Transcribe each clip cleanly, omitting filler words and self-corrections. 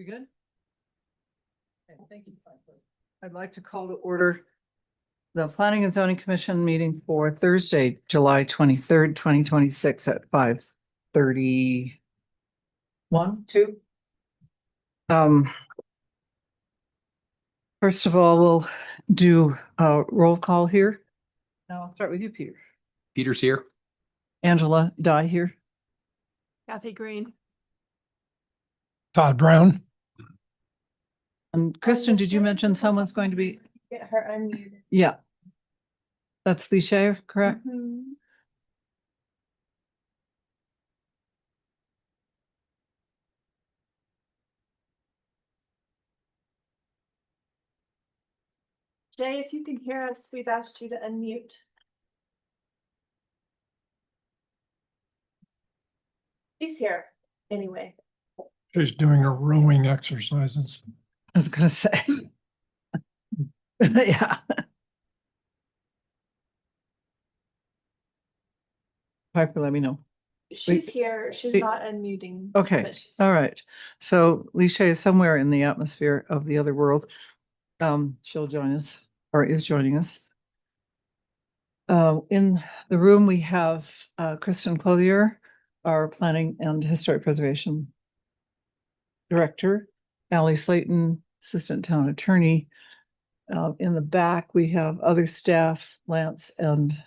We good? Okay, thank you. I'd like to call to order the Planning and Zoning Commission meeting for Thursday, July 23rd, 2026 at 5:31, 2. First of all, we'll do a roll call here. Now I'll start with you, Peter. Peter's here. Angela Dye here. Kathy Green. Todd Brown. And Kristen, did you mention someone's going to be? Get her unmuted. Yeah. That's Lee Shea, correct? Mhm. Jay, if you can hear us, we've asked you to unmute. He's here anyway. She's doing her rowing exercises. I was gonna say. Yeah. Piper, let me know. She's here. She's Wait. not unmuting. Okay, but she's- all right. So Lisha is somewhere in the atmosphere of the other world. She'll join us or is joining us. In the room, we have Kristen Clothier, our Planning and Historic Preservation Director, Allie Slayton, Assistant Town Attorney. In the back, we have other staff, Lance and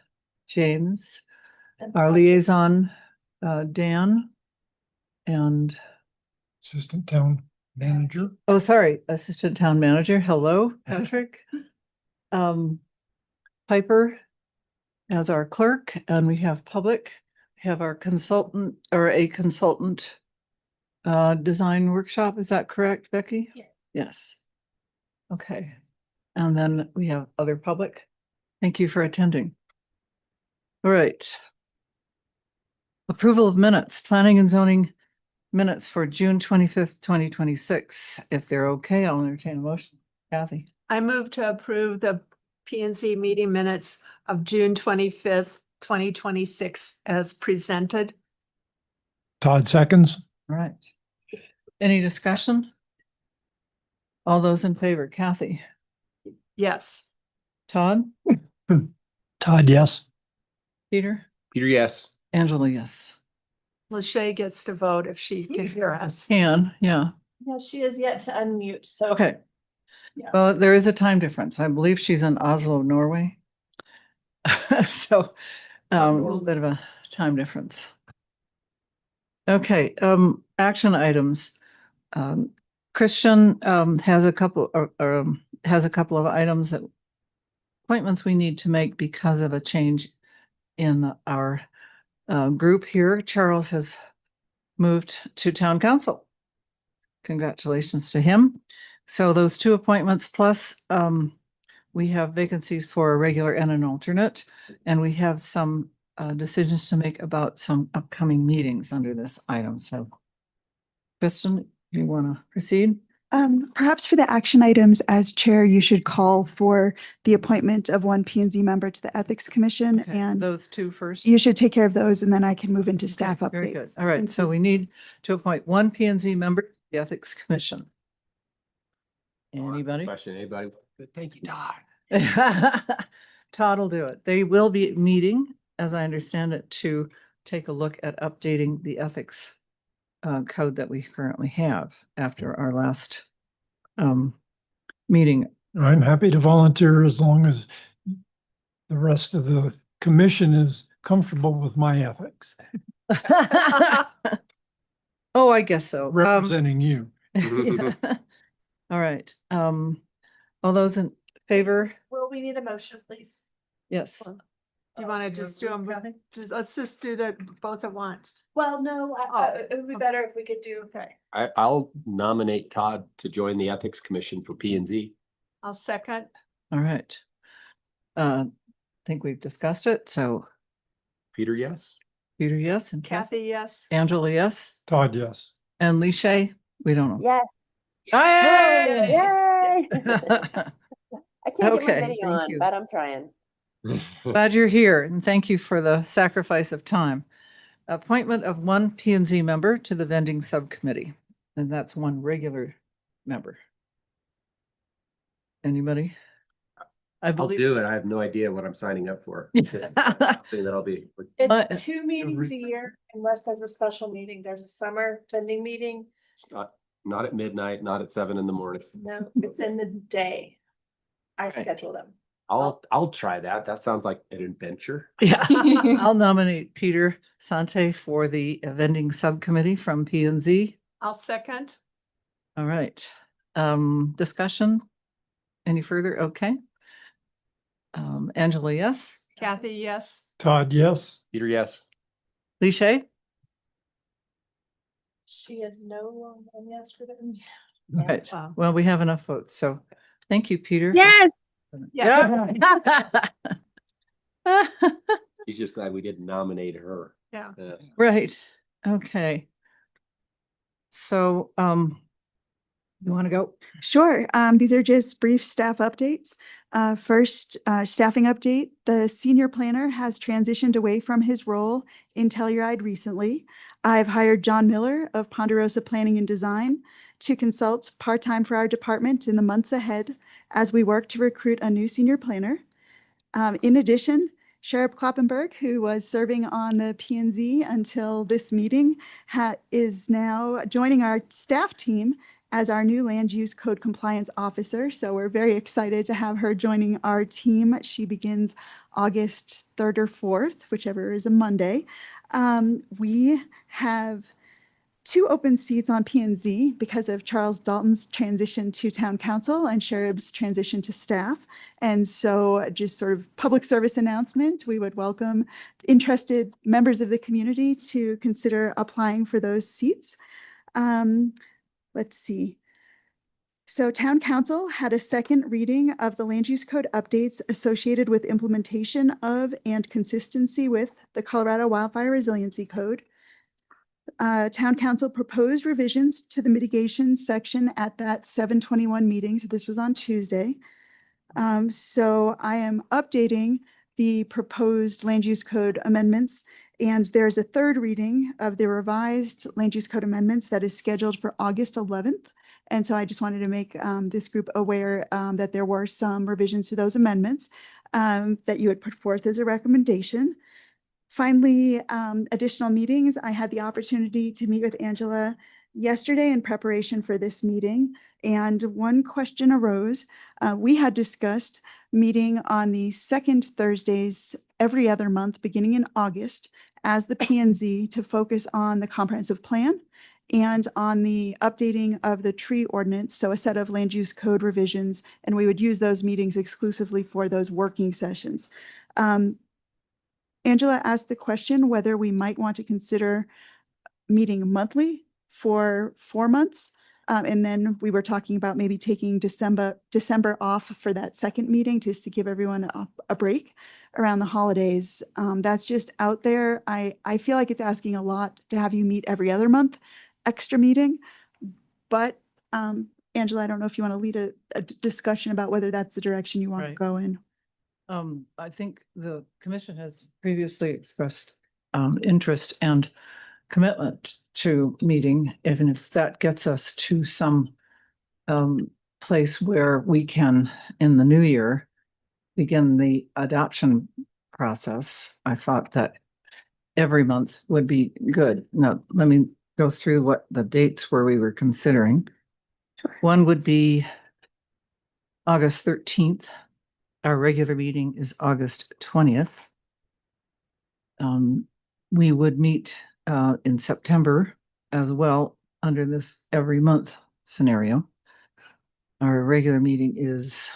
James, and our liaison, Dan, and Assistant Town Manager. oh, sorry, Assistant Town Manager. Hello, Patrick. Piper as our clerk, and we have public. We have our consultant or a consultant design workshop. Is that correct, Becky? Yeah. Yes. Okay. And then we have other public. Thank you for attending. All right. Approval of minutes, planning and zoning minutes for June 25th, 2026. If they're okay, I'll entertain a motion. Kathy. I move to approve the P&Z meeting minutes of June 25th, 2026 as presented. Todd seconds. All right. Any discussion? All those in favor, Kathy, Yes. Todd, Todd, yes. Peter, Peter, yes. Angela, yes. Lachey gets to vote if she can hear us. Yeah. Yeah, she is yet to unmute, so. Okay. Yeah. Well, there is a time difference. I believe she's in Oslo, Norway. So, a little bit of a time difference. Okay, action items. Christian, has a couple of items that appointments we need to make because of a change in our group here. Charles has moved to town council. Congratulations to him. So those two appointments plus we have vacancies for a regular and an alternate, and we have some decisions to make about some upcoming meetings under this item. So Kristen, you want to proceed? Perhaps for the action items, as chair, you should call for the appointment of one P&Z member to the Ethics Commission, Okay, and those two first. you should take care of those, and then I can move into staff updates. Very good. All right, Thank so you. we need to appoint one P&Z member to the Ethics Commission. Anybody? Question, anybody? Thank you, Todd. Todd will do it. They will be meeting, as I understand it, to take a look at updating the ethics code that we currently have after our last meeting. I'm happy to volunteer as long as the rest of the commission is comfortable with my ethics, Oh, I guess so. representing you. Yeah. All right. All those in favor? Will we need a motion, please? Yes. Do you want to just do them? Let's just do the both at once. Well, no, it would be better if we could do. Okay. I'll nominate Todd to join the Ethics Commission for P&Z. I'll second. All right. Think we've discussed it. So Peter, yes. Peter, yes, and Kathy, yes. Angela, yes, Todd, yes. and Lee Shea, we don't know. Yes. Yay! Yay! I can't Okay, get my video thank on, you. but I'm trying. Glad you're here, and thank you for the sacrifice of time. Appointment of one P&Z member to the vending subcommittee, and that's one regular member? Anybody? I I'll believe. do it. I have no idea what I'm signing up for. Yeah. Something that I'll be. But- It's 2 meetings a year unless there's a special meeting. There's a summer vending meeting. It's not at midnight, not at 7 in the morning. No, it's in the day. I Right. schedule them. I'll try that. That sounds like an adventure. Yeah, I'll nominate Peter Sante for the vending subcommittee from P&Z. I'll second. All right, discussion? Any further? Okay. Angela, yes. Kathy, yes. Todd, yes. Peter, yes. Lishay? She is no longer on yes for them. All right, Wow. well, we have enough votes, so thank you, Peter. Yes. Yeah. He's just glad we didn't nominate her. Yeah. Right, okay. So, you want to go? Sure. These are just brief staff updates. First, staffing update. The senior planner has transitioned away from his role in Telluride recently. I've hired John Miller of Ponderosa Planning and Design to consult part-time for our department in the months ahead as we work to recruit a new senior planner. In addition, Sheriff Kloppenberg, who was serving on the P&Z until this meeting, is now joining our staff team as our new land use code compliance officer. So we're very excited to have her joining our team. She begins August 3rd or 4th, whichever is a Monday. We have 2 open seats on P&Z because of Charles Dalton's transition to town council and Sherib's transition to staff. And so just sort of public service announcement, we would welcome interested members of the community to consider applying for those seats. Let's see. So town council had a second reading of the land use code updates associated with implementation of and consistency with the Colorado Wildfire Resiliency Code. Town council proposed revisions to the mitigation section at that 7/21 meeting. So this was on Tuesday. So I am updating the proposed land use code amendments, and there's a third reading of the revised land use code amendments that is scheduled for August 11th. And so I just wanted to make this group aware that there were some revisions to those amendments that you had put forth as a recommendation. Finally, additional meetings. I had the opportunity to meet with Angela yesterday in preparation for this meeting, and one question arose. We had discussed meeting on the second Thursdays every other month, beginning in August, as the P&Z to focus on the comprehensive plan and on the updating of the tree ordinance, so a set of land use code revisions, and we would use those meetings exclusively for those working sessions. Angela asked the question whether we might want to consider meeting monthly for 4 months. And then we were talking about maybe taking December off for that second meeting just to give everyone a break around the holidays. That's just out there. I feel like it's asking a lot to have you meet every other month, extra meeting. But Angela, I don't know if you want to lead a discussion about whether that's the direction you want to Right. go in. I think the commission has previously expressed interest and commitment to meeting, even if that gets us to some place where we can, in the new year, begin the adoption process. I thought that every month would be good. Now, let me go through what the dates were we were considering. One would be August 13th. Our regular meeting is August 20th. We would meet in September as well under this every month scenario. Our regular meeting is.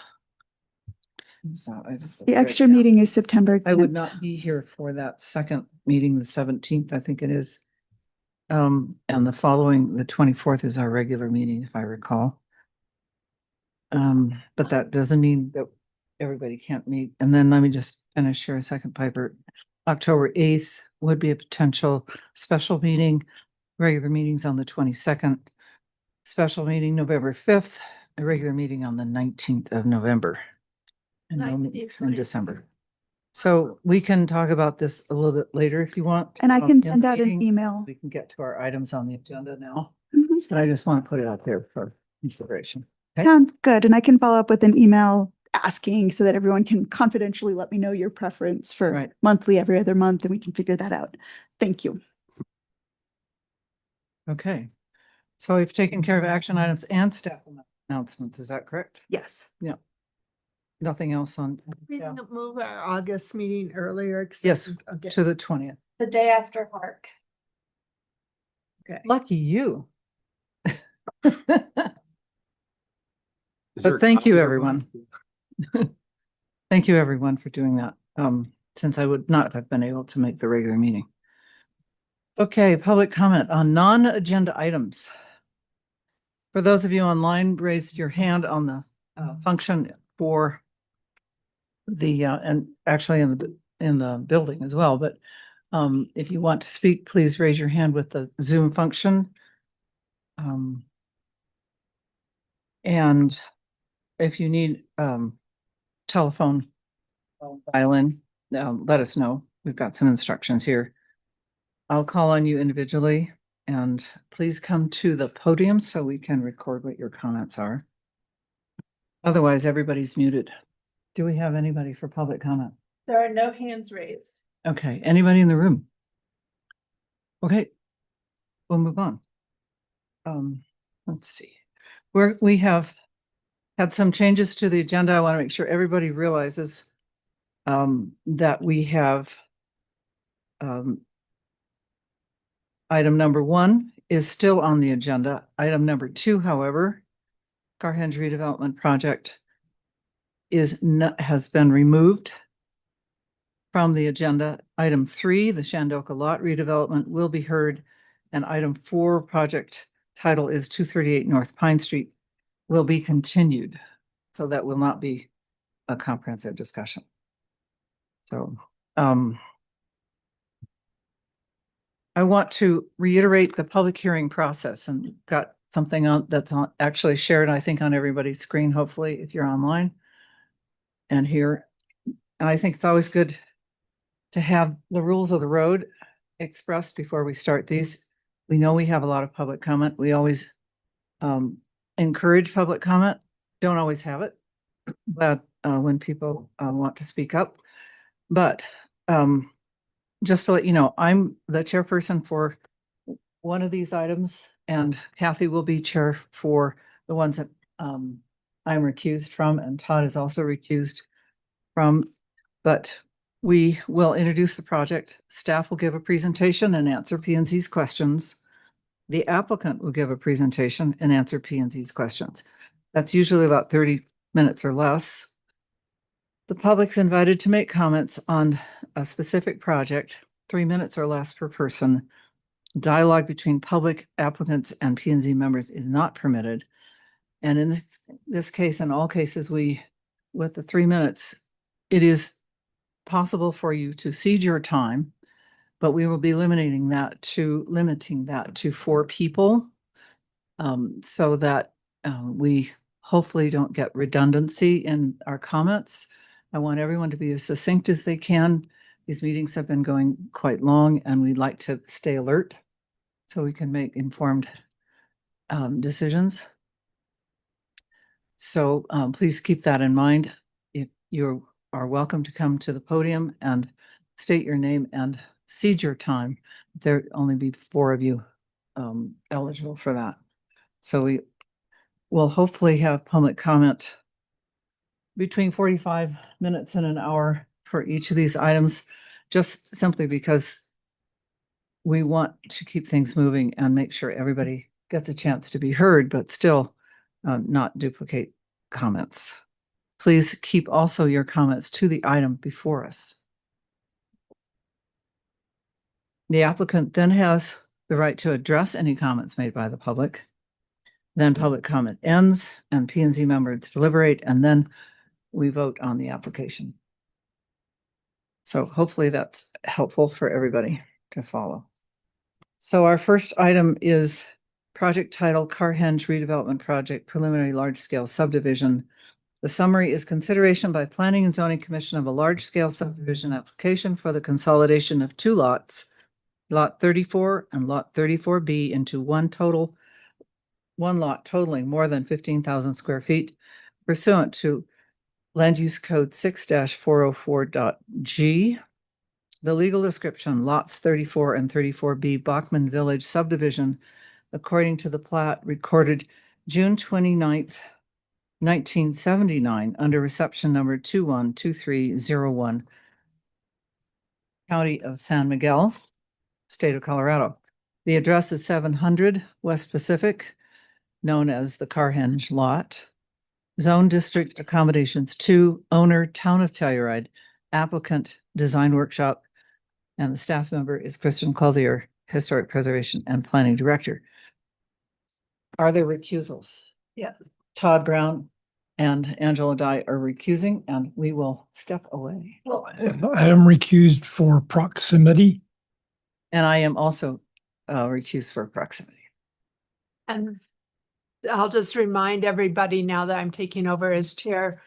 The extra meeting is September I would 10th. not be here for that second meeting, the 17th, I think it is. And the following, the 24th is our regular meeting, if I recall. But that doesn't mean that everybody can't meet. And then let me just finish here a second, Piper. October 8th would be a potential special meeting, regular meetings on the 22nd, special meeting November 5th, a regular meeting on the 19th of November. And no meetings in December. So we can talk about this a little bit later if you want. And I in can the send out an meeting. email. We can get to our items on the agenda now, Mhm. but I just want to put it out there for consideration. Okay. Sounds good. And I can follow up with an email asking so that everyone can confidentially let me know your preference for Right. monthly, every other month, and we can figure that out. Thank you. Okay. So we've taken care of action items and staff announcements. Is that correct? Yes. Nothing else on? We Yeah. can move our August meeting earlier. 'cause Yes, okay. to the 20th. The day after Hark. Okay. Lucky you. Is there a But thank you, copier everyone. box? Thank you, everyone, for doing that. Since I would not have been able to make the regular meeting. Okay, public comment on non-agenda items. For those of you online, raise your hand on the function for the and actually in the building as well, but if you want to speak, please raise your hand with the Zoom function. And if you need telephone dial in, let us know. We've got some instructions here. I'll call on you individually and please come to the podium so we can record what your comments are. Otherwise, everybody's muted. Do we have anybody for public comment? There are no hands raised. Okay, anybody in the room? Okay, we'll move on. Let's see. We have had some changes to the agenda. I want to make sure everybody realizes that we have item number 1 is still on the agenda. Item number 2, however, Carhenge redevelopment project has been removed from the agenda. Item 3, the Shandoka lot redevelopment, will be heard. And item 4, project title is 238 North Pine Street, will be continued. So that will not be a comprehensive discussion. So, I want to reiterate the public hearing process and got something on that's actually shared, I think, on everybody's screen, hopefully, if you're online and here. And I think it's always good to have the rules of the road expressed before we start these. We know we have a lot of public comment. We always encourage public comment, don't always have it, but when people want to speak up. But just to let you know, I'm the chairperson for one of these items and Kathy will be chair for the ones that I'm recused from, and Todd is also recused from. But we will introduce the project. Staff will give a presentation and answer P&Z's questions. The applicant will give a presentation and answer P&Z's questions. That's usually about 30 minutes or less. The public's invited to make comments on a specific project, 3 minutes or less per person. Dialogue between public applicants and P&Z members is not permitted. And in this case, in all cases, with the 3 minutes, it is possible for you to cede your time, but we will be limiting that to 4 people, so that we hopefully don't get redundancy in our comments. I want everyone to be as succinct as they can. These meetings have been going quite long and we'd like to stay alert so we can make informed decisions. So please keep that in mind. If you are welcome to come to the podium and state your name and cede your time. There only be 4 of you eligible for that. So we will hopefully have public comment between 45 minutes and an hour for each of these items, just simply because we want to keep things moving and make sure everybody gets a chance to be heard, but still not duplicate comments. Please keep also your comments to the item before us. The applicant then has the right to address any comments made by the public. Then public comment ends and P&Z members deliberate, and then we vote on the application. So hopefully that's helpful for everybody to follow. So our first item is project title Carhenge redevelopment project preliminary large-scale subdivision. The summary is consideration by Planning and Zoning Commission of a large-scale subdivision application for the consolidation of 2 lots, Lot 34 and Lot 34B, into one total one lot totaling more than 15,000 square feet pursuant to Land Use Code 6-404.g. The legal description, lots 34 and 34B Bachman Village subdivision, according to the plat recorded June 29th, 1979, under reception number 212301, County of San Miguel, State of Colorado. The address is 700 West Pacific, known as the Carhenge Lot. Zone District Accommodations 2, owner, Town of Telluride, applicant, Design Workshop, and the staff member is Kristen Clothier, Historic Preservation and Planning Director. Are there recusals? Yes. Todd Brown and Angela Dye are recusing, and we will step away. I am recused for proximity. And I am also recused for proximity. And I'll just remind everybody now that I'm taking over as chair,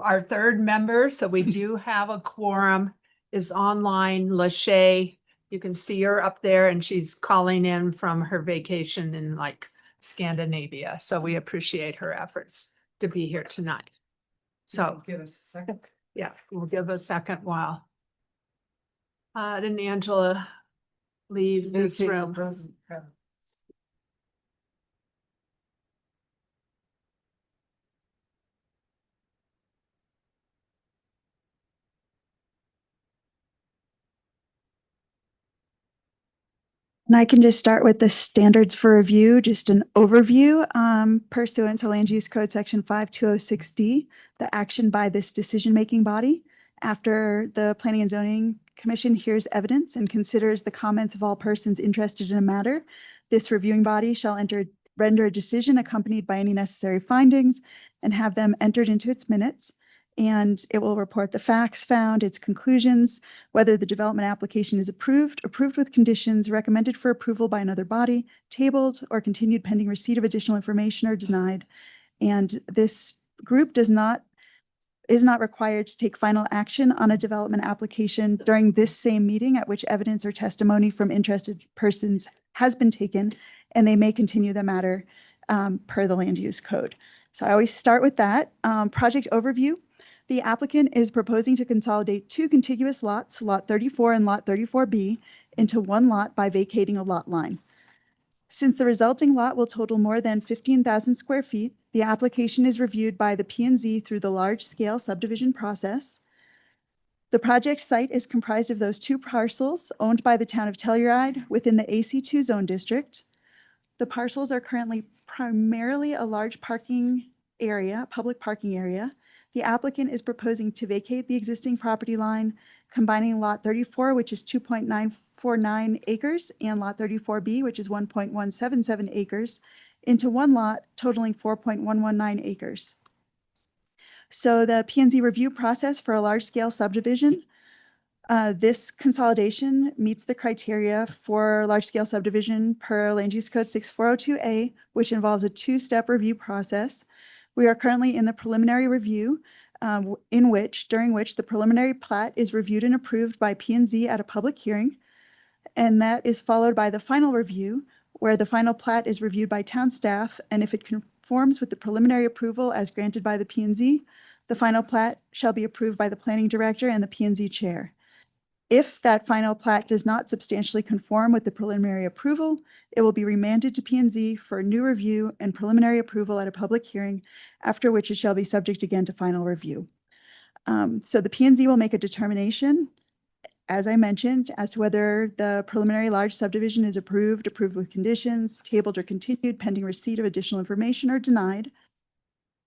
our third member, so we do have a quorum, is online, Lachey. You can see her up there and she's calling in from her vacation in like Scandinavia. So we appreciate her efforts to be here tonight. So Give us a second. yeah, we'll give a second while. Didn't Angela leave this room? And I can just start with the standards for review, just an overview pursuant to Land Use Code Section 5206D, the action by this decision-making body after the Planning and Zoning Commission hears evidence and considers the comments of all persons interested in a matter. This reviewing body shall render a decision accompanied by any necessary findings and have them entered into its minutes. And it will report the facts found, its conclusions, whether the development application is approved with conditions, recommended for approval by another body, tabled, or continued pending receipt of additional information, or denied. And this group is not required to take final action on a development application during this same meeting at which evidence or testimony from interested persons has been taken, and they may continue the matter per the land use code. So I always start with that. Project overview. The applicant is proposing to consolidate two contiguous lots, Lot 34 and Lot 34B, into one lot by vacating a lot line. Since the resulting lot will total more than 15,000 square feet, the application is reviewed by the P&Z through the large-scale subdivision process. The project site is comprised of those two parcels owned by the town of Telluride within the AC2 zone district. The parcels are currently primarily a large parking area, public parking area. The applicant is proposing to vacate the existing property line, combining Lot 34, which is 2.949 acres, and Lot 34B, which is 1.177 acres, into one lot totaling 4.119 acres. So the P&Z review process for a large-scale subdivision, this consolidation meets the criteria for large-scale subdivision per Land Use Code 6402A, which involves a two-step review process. We are currently in the preliminary review, during which the preliminary plat is reviewed and approved by P&Z at a public hearing, and that is followed by the final review, where the final plat is reviewed by town staff, and if it conforms with the preliminary approval as granted by the P&Z, the final plat shall be approved by the planning director and the P&Z chair. If that final plat does not substantially conform with the preliminary approval, it will be remanded to P&Z for a new review and preliminary approval at a public hearing, after which it shall be subject again to final review. So the P&Z will make a determination, as I mentioned, as to whether the preliminary large subdivision is approved with conditions, tabled or continued pending receipt of additional information, or denied.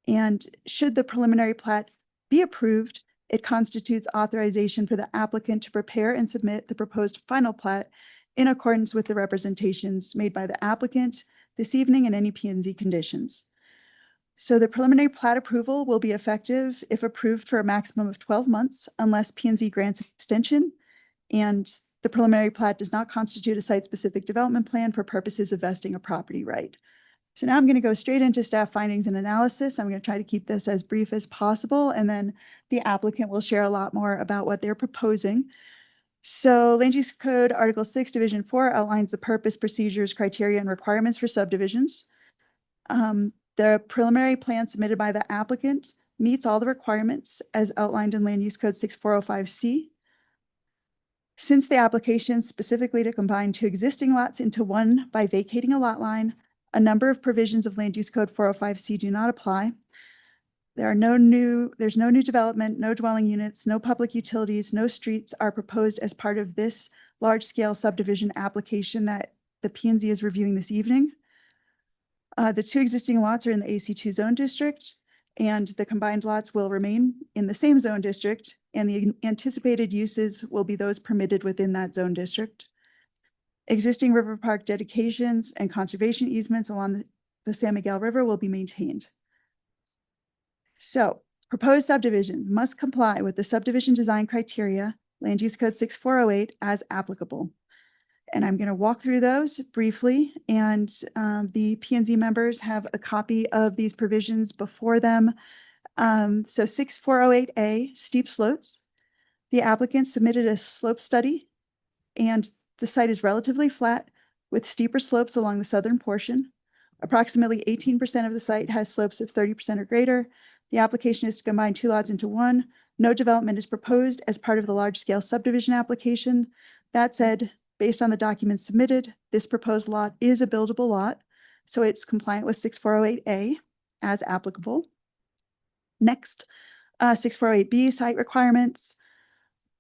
And should the preliminary plat be approved, it constitutes authorization for the applicant to prepare and submit the proposed final plat in accordance with the representations made by the applicant this evening and any P&Z conditions. So the preliminary plat approval will be effective if approved for a maximum of 12 months unless P&Z grants extension, and the preliminary plat does not constitute a site-specific development plan for purposes of vesting a property right. So now I'm going to go straight into staff findings and analysis. I'm going to try to keep this as brief as possible, and then the applicant will share a lot more about what they're proposing. So Land Use Code Article 6, Division 4 outlines the purpose, procedures, criteria, and requirements for subdivisions. The preliminary plan submitted by the applicant meets all the requirements as outlined in Land Use Code 6405C. Since the application specifically to combine two existing lots into one by vacating a lot line, a number of provisions of Land Use Code 405C do not apply. There's no new development, no dwelling units, no public utilities, no streets are proposed as part of this large-scale subdivision application that the P&Z is reviewing this evening. The two existing lots are in the AC2 zone district, and the combined lots will remain in the same zone district, and the anticipated uses will be those permitted within that zone district. Existing river park dedications and conservation easements along the San Miguel River will be maintained. So, proposed subdivisions must comply with the subdivision design criteria, Land Use Code 6408, as applicable. And I'm going to walk through those briefly, and the P&Z members have a copy of these provisions before them. So 6408A, steep slopes. The applicant submitted a slope study, and the site is relatively flat with steeper slopes along the southern portion. Approximately 18% of the site has slopes of 30% or greater. The application is to combine two lots into one. No development is proposed as part of the large-scale subdivision application. That said, based on the documents submitted, this proposed lot is a buildable lot, so it's compliant with 6408A as applicable. Next, 6408B, site requirements.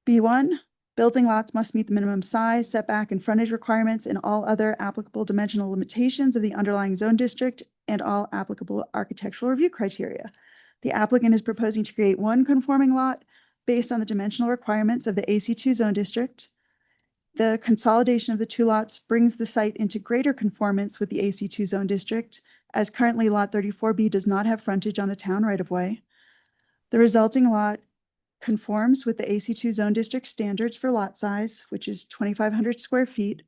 B1, building lots must meet the minimum size, setback, and frontage requirements and all other applicable dimensional limitations of the underlying zone district and all applicable architectural review criteria. The applicant is proposing to create one conforming lot based on the dimensional requirements of the AC2 zone district. The consolidation of the two lots brings the site into greater conformance with the AC2 zone district, as currently lot 34B does not have frontage on a town right-of-way. The resulting lot conforms with the AC2 zone district standards for lot size, which is 2,500 square feet,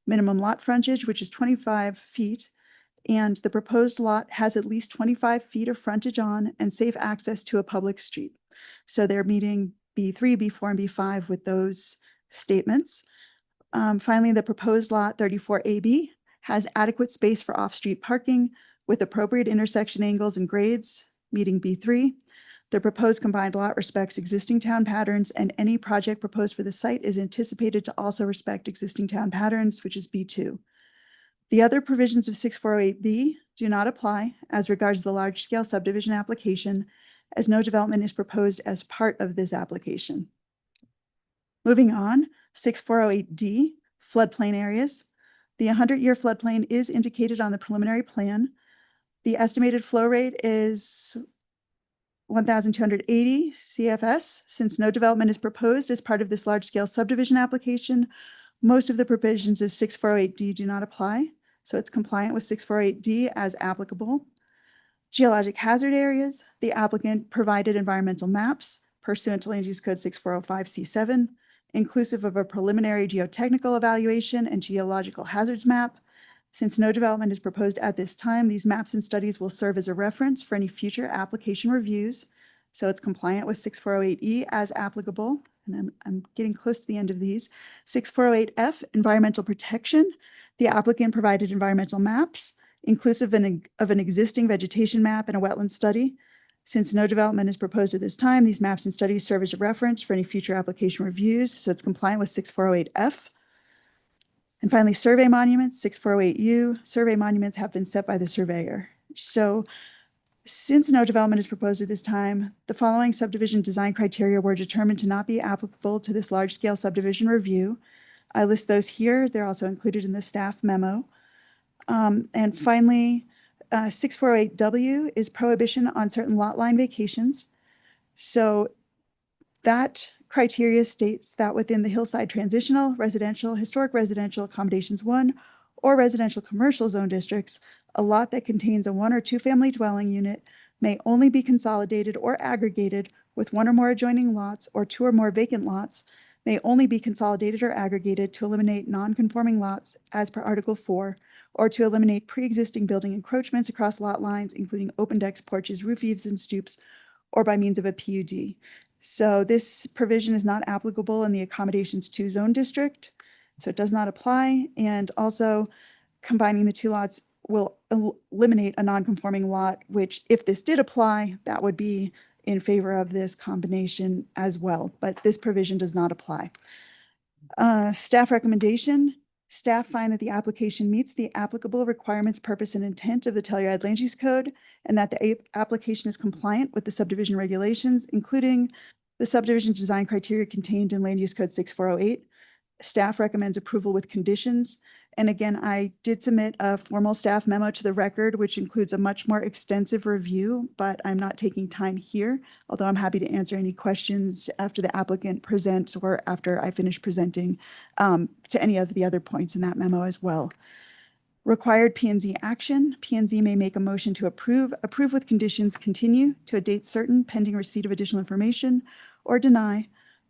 minimum lot frontage, which is 25 feet, and the proposed lot has at least 25 feet of frontage on and safe access to a public street. So they're meeting B3, B4, and B5 with those statements. Finally, the proposed lot 34AB has adequate space for off-street parking with appropriate intersection angles and grades, meeting B3. The proposed combined lot respects existing town patterns, and any project proposed for the site is anticipated to also respect existing town patterns, which is B2. The other provisions of 6408B do not apply as regards the large-scale subdivision application, as no development is proposed as part of this application. Moving on, 6408D, floodplain areas. The 100-year floodplain is indicated on the preliminary plan. The estimated flow rate is 1,280 CFS. Since no development is proposed as part of this large-scale subdivision application, most of the provisions of 6408D do not apply, so it's compliant with 6408D as applicable. Geologic hazard areas, the applicant provided environmental maps pursuant to Land Use Code 6405C7, inclusive of a preliminary geotechnical evaluation and geological hazards map. Since no development is proposed at this time, these maps and studies will serve as a reference for any future application reviews. So it's compliant with 6408E as applicable. And I'm getting close to the end of these. 6408F, environmental protection. The applicant provided environmental maps, inclusive of an existing vegetation map and a wetland study. Since no development is proposed at this time, these maps and studies serve as a reference for any future application reviews. So it's compliant with 6408F. And finally, survey monuments, 6408U. Survey monuments have been set by the surveyor. So since no development is proposed at this time, the following subdivision design criteria were determined to not be applicable to this large-scale subdivision review. I list those here. They're also included in the staff memo. And finally, 6408W is prohibition on certain lot line vacations. So that criteria states that within the hillside transitional, residential, historic residential accommodations 1, or residential commercial zone districts, a lot that contains a 1 or 2 family dwelling unit may only be consolidated or aggregated with 1 or more adjoining lots or 2 or more vacant lots, may only be consolidated or aggregated to eliminate non-conforming lots as per Article 4, or to eliminate pre-existing building encroachments across lot lines, including open decks, porches, roof eaves, and stoops, or by means of a PUD. So this provision is not applicable in the accommodations 2 zone district, so it does not apply. And also combining the two lots will eliminate a non-conforming lot, which if this did apply, that would be in favor of this combination as well, but this provision does not apply. Staff recommendation, staff find that the application meets the applicable requirements, purpose, and intent of the Telluride Land Use Code, and that the application is compliant with the subdivision regulations, including the subdivision design criteria contained in Land Use Code 6408. Staff recommends approval with conditions. And again, I did submit a formal staff memo to the record, which includes a much more extensive review, but I'm not taking time here, although I'm happy to answer any questions after the applicant presents or after I finish presenting to any of the other points in that memo as well. Required P&Z action. P&Z may make a motion to approve with conditions, continue to a date certain pending receipt of additional information, or deny.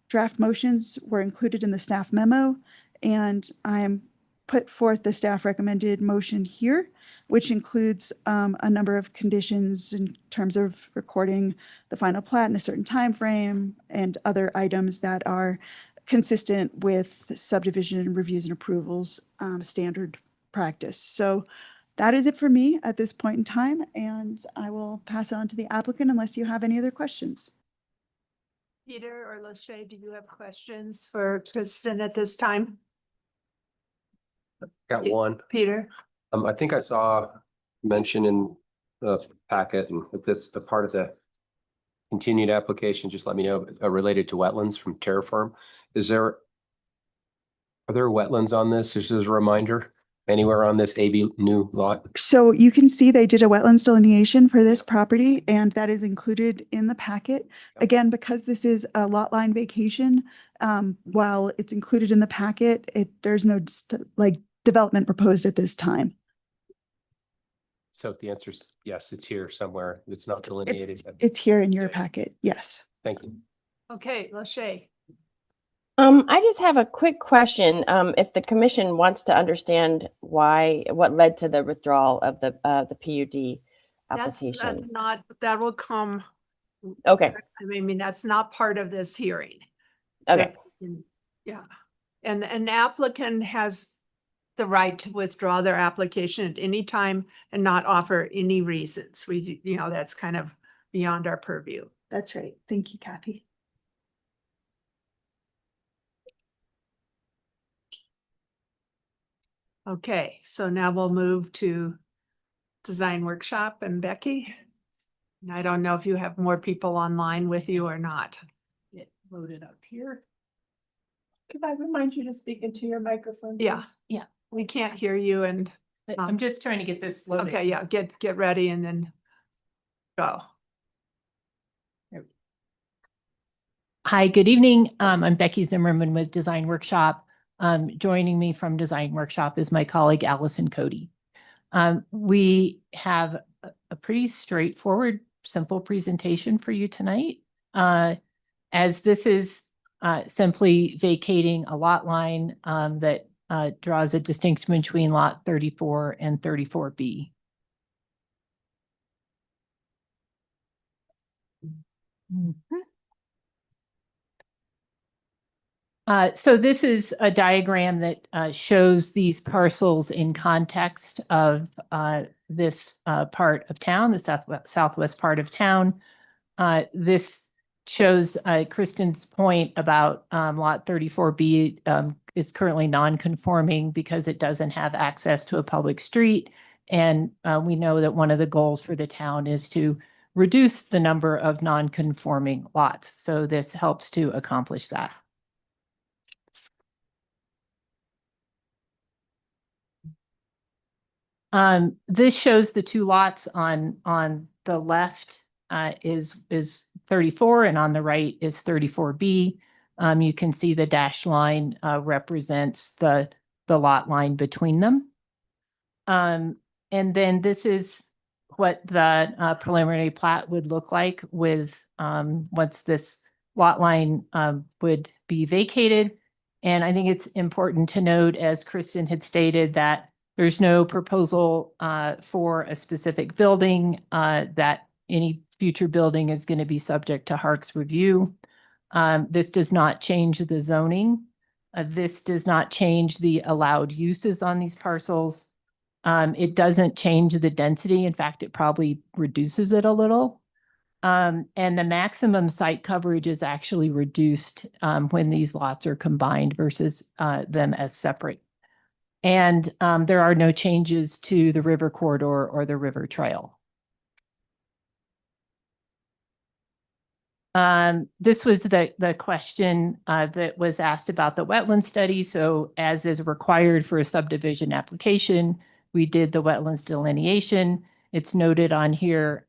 Draft motions were included in the staff memo, and I am put forth the staff recommended motion here, which includes a number of conditions in terms of recording the final plat in a certain time frame and other items that are consistent with subdivision reviews and approvals standard practice. So that is it for me at this point in time, and I will pass it on to the applicant unless you have any other questions. Peter or Lachey, do you have questions for Kristen at this time? Got one. Peter? I think I saw mention in the packet, and if that's the part of the continued application, just let me know, related to wetlands from Terraform. Are there wetlands on this? Just as a reminder, anywhere on this AB new lot? So you can see they did a wetlands delineation for this property, and that is included in the packet. Again, because this is a lot line vacation, while it's included in the packet, there's no development proposed at this time. So the answer is yes, it's here somewhere. It's not delineated. It's here in your packet. Yes. Thank you. Okay, Lachey. I just have a quick question. If the commission wants to understand what led to the withdrawal of the PUD application. That's not, that will come. Okay. I mean, that's not part of this hearing. Okay. Yeah. And an applicant has the right to withdraw their application at any time and not offer any reasons. That's kind of beyond our purview. That's right. Thank you, Kathy. Okay, so now we'll move to design workshop and Becky. And I don't know if you have more people online with you or not. Get loaded up here. Could I remind you to speak into your microphone? Yeah, please? yeah, we can't hear you and, I'm just trying to get this loaded. okay, yeah, get ready and then go. Hi, good evening. I'm Becky Zimmerman with Design Workshop. Joining me from Design Workshop is my colleague Allison Cody. We have a pretty straightforward, simple presentation for you tonight. As this is simply vacating a lot line that draws a distinction between lot 34 and 34B. So this is a diagram that shows these parcels in context of this part of town, the southwest part of town. This shows Kristen's point about lot 34B is currently non-conforming because it doesn't have access to a public street. And we know that one of the goals for the town is to reduce the number of non-conforming lots. So this helps to accomplish that. This shows the two lots on the left is 34 and on the right is 34B. You can see the dashed line represents the lot line between them. And then this is what the preliminary plat would look like with once this lot line would be vacated. And I think it's important to note, as Kristen had stated, that there's no proposal for a specific building, that any future building is going to be subject to Hark's review. This does not change the zoning. This does not change the allowed uses on these parcels. It doesn't change the density. In fact, it probably reduces it a little. And the maximum site coverage is actually reduced when these lots are combined versus them as separate. And there are no changes to the river corridor or the river trail. This was the question that was asked about the wetland study. So as is required for a subdivision application, we did the wetlands delineation. It's noted on here.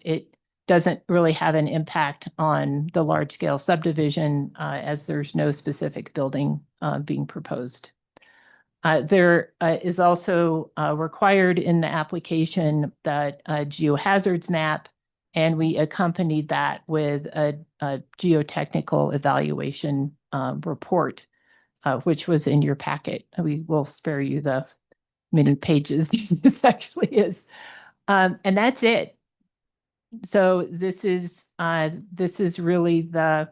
It doesn't really have an impact on the large scale subdivision as there's no specific building being proposed. There is also required in the application that geohazards map, and we accompanied that with a geotechnical evaluation report, which was in your packet. We will spare you the many pages this actually is. And that's it. So this is really the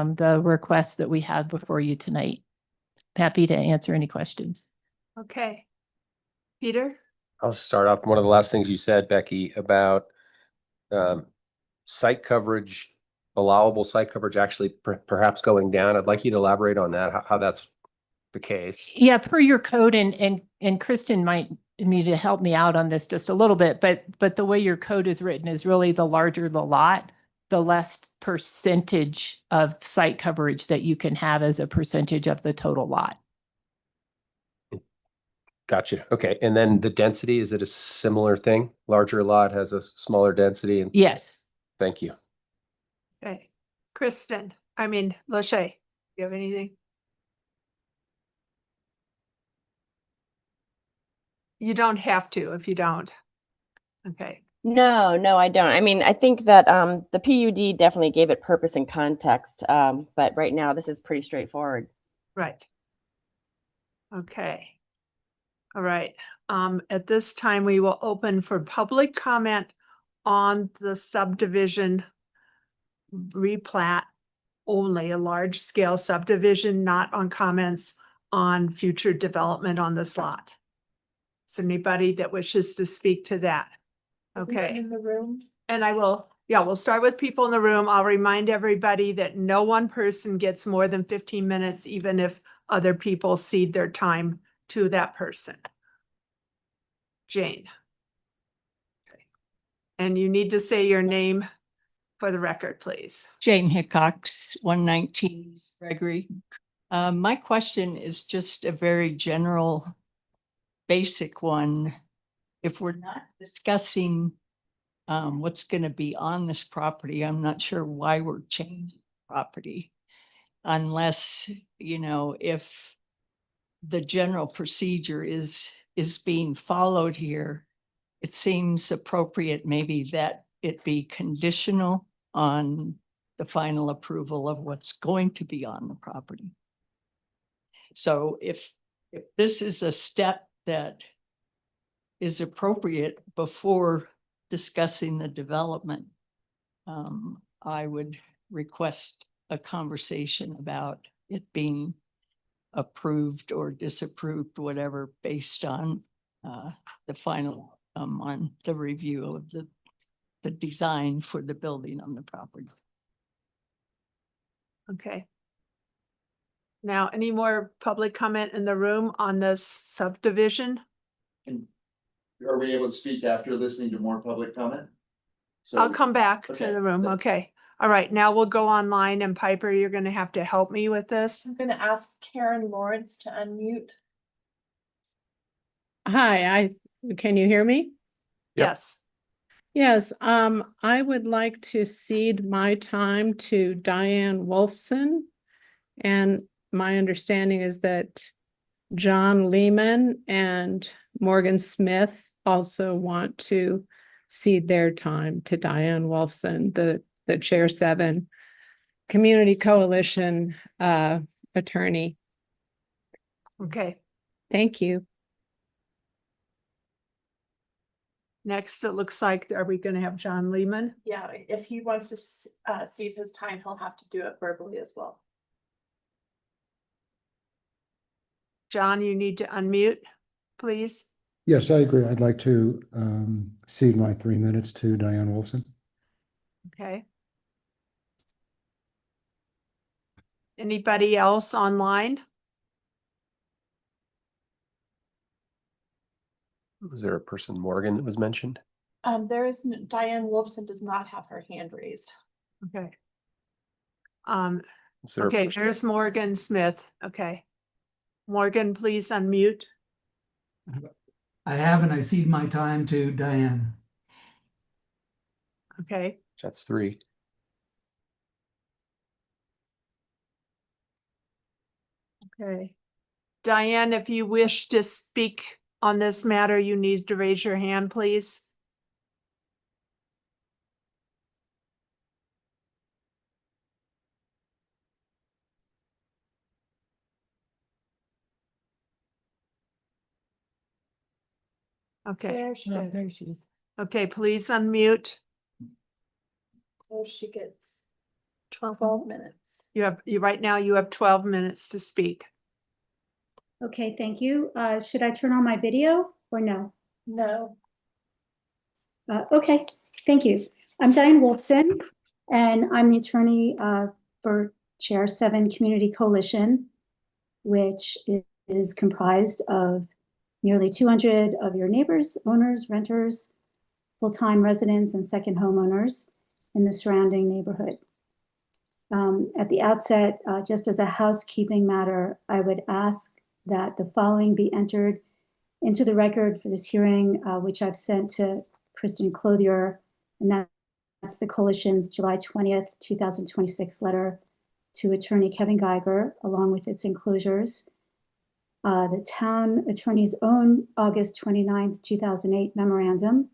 request that we have before you tonight. Happy to answer any questions. Okay. Peter? I'll start off. One of the last things you said, Becky, about site coverage, allowable site coverage actually perhaps going down. I'd like you to elaborate on that, how that's the case. Yeah, per your code, and Kristen might need to help me out on this just a little bit, but the way your code is written is really the larger the lot, the less percentage of site coverage that you can have as a percentage of the total lot. Gotcha. Okay. And then the density, is it a similar thing? Larger lot has a smaller density? And Yes. thank you. Okay. Lachey, you have anything? You don't have to if you don't. Okay. No, I don't. I mean, I think that the PUD definitely gave it purpose and context, but right now this is pretty straightforward. Right. Okay. All right. At this time, we will open for public comment on the subdivision replat only, a large scale subdivision, not on comments on future development on this lot. Is there anybody that wishes to speak to that? Okay. In the room. And we'll start with people in the room. I'll remind everybody that no one person gets more than 15 minutes, even if other people cede their time to that person. Jane. Okay. And you need to say your name for the record, please. Jane Hickox, 119 Gregory. My question is just a very general, basic one. If we're not discussing what's going to be on this property, I'm not sure why we're changing property. Unless, if the general procedure is being followed here, it seems appropriate maybe that it be conditional on the final approval of what's going to be on the property. So if this is a step that is appropriate before discussing the development, I would request a conversation about it being approved or disapproved, whatever, based on the final on the review of the design for the building on the property. Okay. Now, any more public comment in the room on this subdivision? And are we able to speak after listening to more public comment? I'll come back to okay, the room. thanks. Okay. All right. Now we'll go online, and Piper, you're going to have to help me with this. I'm gonna ask Karen Lawrence to unmute. Hi, can you hear me? Yep. Yes. Yes, I would like to cede my time to Diane Wolfson. And my understanding is that John Lehman and Morgan Smith also want to cede their time to Diane Wolfson, the Chair 7 Community Coalition attorney. Okay. Thank you. Next, it looks like, are we going to have John Lehman? Yeah, if he wants to cede his time, he'll have to do it verbally as well. John, you need to unmute, please. Yes, I agree. I'd like to cede my 3 minutes to Diane Wolfson. Okay. Anybody else online? Was there a person, Morgan, that was mentioned? There is, Diane Wolfson does not have her hand raised. Okay. Is there a Okay, person- there's Morgan Smith. Okay. Morgan, please unmute. I have, and I cede my time to Diane. Okay. That's 3. Okay. Diane, if you wish to speak on this matter, you need to raise your hand, please. Okay. There she Oh, is. there she is. Okay, please unmute. So she gets 12 minutes. Right now you have 12 minutes to speak. Okay, thank you. Should I turn on my video or no? No. Okay, thank you. I'm Diane Wolfson, and I'm the attorney for Chair 7 Community Coalition, which is comprised of nearly 200 of your neighbors, owners, renters, full-time residents, and second homeowners in the surrounding neighborhood. At the outset, just as a housekeeping matter, I would ask that the following be entered into the record for this hearing, which I've sent to Kristen Clothier, and that's the coalition's July 20th, 2026 letter to attorney Kevin Geiger, along with its enclosures. The town attorney's own August 29th, 2008 memorandum,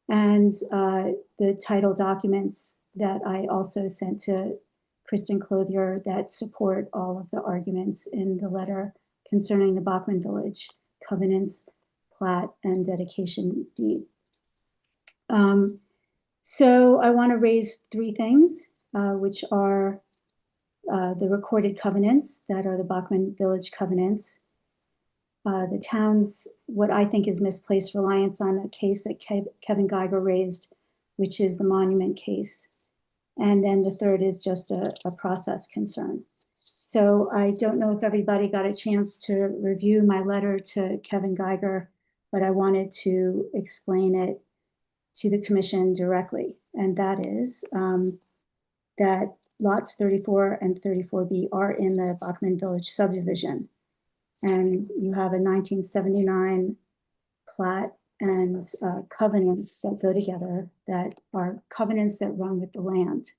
and the title documents that I also sent to Kristen Clothier that support all of the arguments in the letter concerning the Bachman Village covenants, plat, and dedication deed. So I want to raise 3 things, which are the recorded covenants that are the Bachman Village covenants, the town's, what I think is misplaced reliance on a case that Kevin Geiger raised, which is the monument case. And then the third is just a process concern. So I don't know if everybody got a chance to review my letter to Kevin Geiger, but I wanted to explain it to the commission directly. And that is that lots 34 and 34B are in the Bachman Village subdivision. And you have a 1979 plat and covenants that go together that are covenants that run with the land.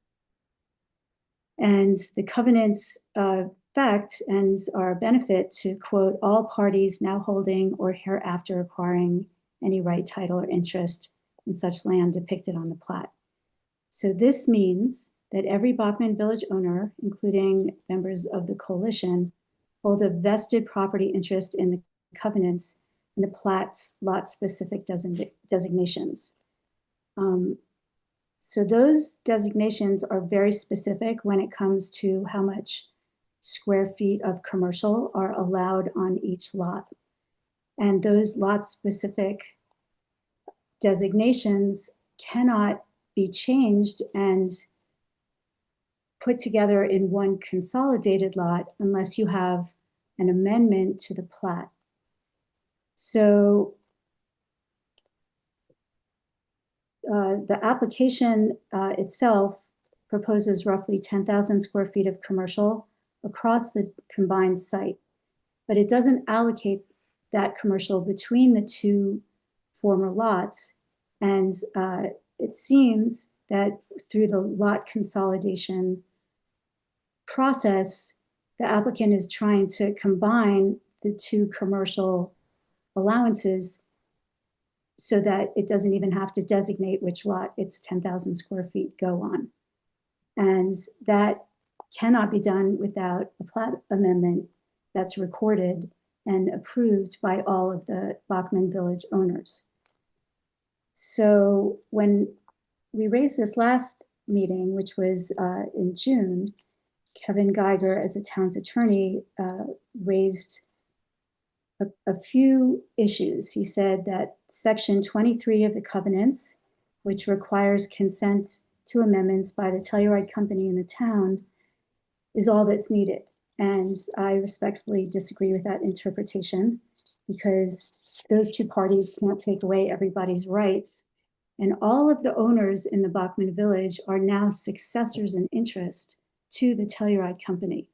And the covenants affect and are a benefit to, quote, all parties now holding or hereafter acquiring any right, title, or interest in such land depicted on the plat. So this means that every Bachman Village owner, including members of the coalition, hold a vested property interest in the covenants and the plat's lot-specific designations. So those designations are very specific when it comes to how much square feet of commercial are allowed on each lot. And those lot-specific designations cannot be changed and put together in one consolidated lot unless you have an amendment to the plat. So the application itself proposes roughly 10,000 square feet of commercial across the combined site, but it doesn't allocate that commercial between the 2 former lots. And it seems that through the lot consolidation process, the applicant is trying to combine the 2 commercial allowances so that it doesn't even have to designate which lot its 10,000 square feet go on. And that cannot be done without a plat amendment that's recorded and approved by all of the Bachman Village owners. So when we raised this last meeting, which was in June, Kevin Geiger, as a town's attorney, raised a few issues. He said that section 23 of the covenants, which requires consent to amendments by the Telluride company in the town, is all that's needed. And I respectfully disagree with that interpretation, because those two parties can't take away everybody's rights. And all of the owners in the Bachman Village are now successors in interest to the Telluride company.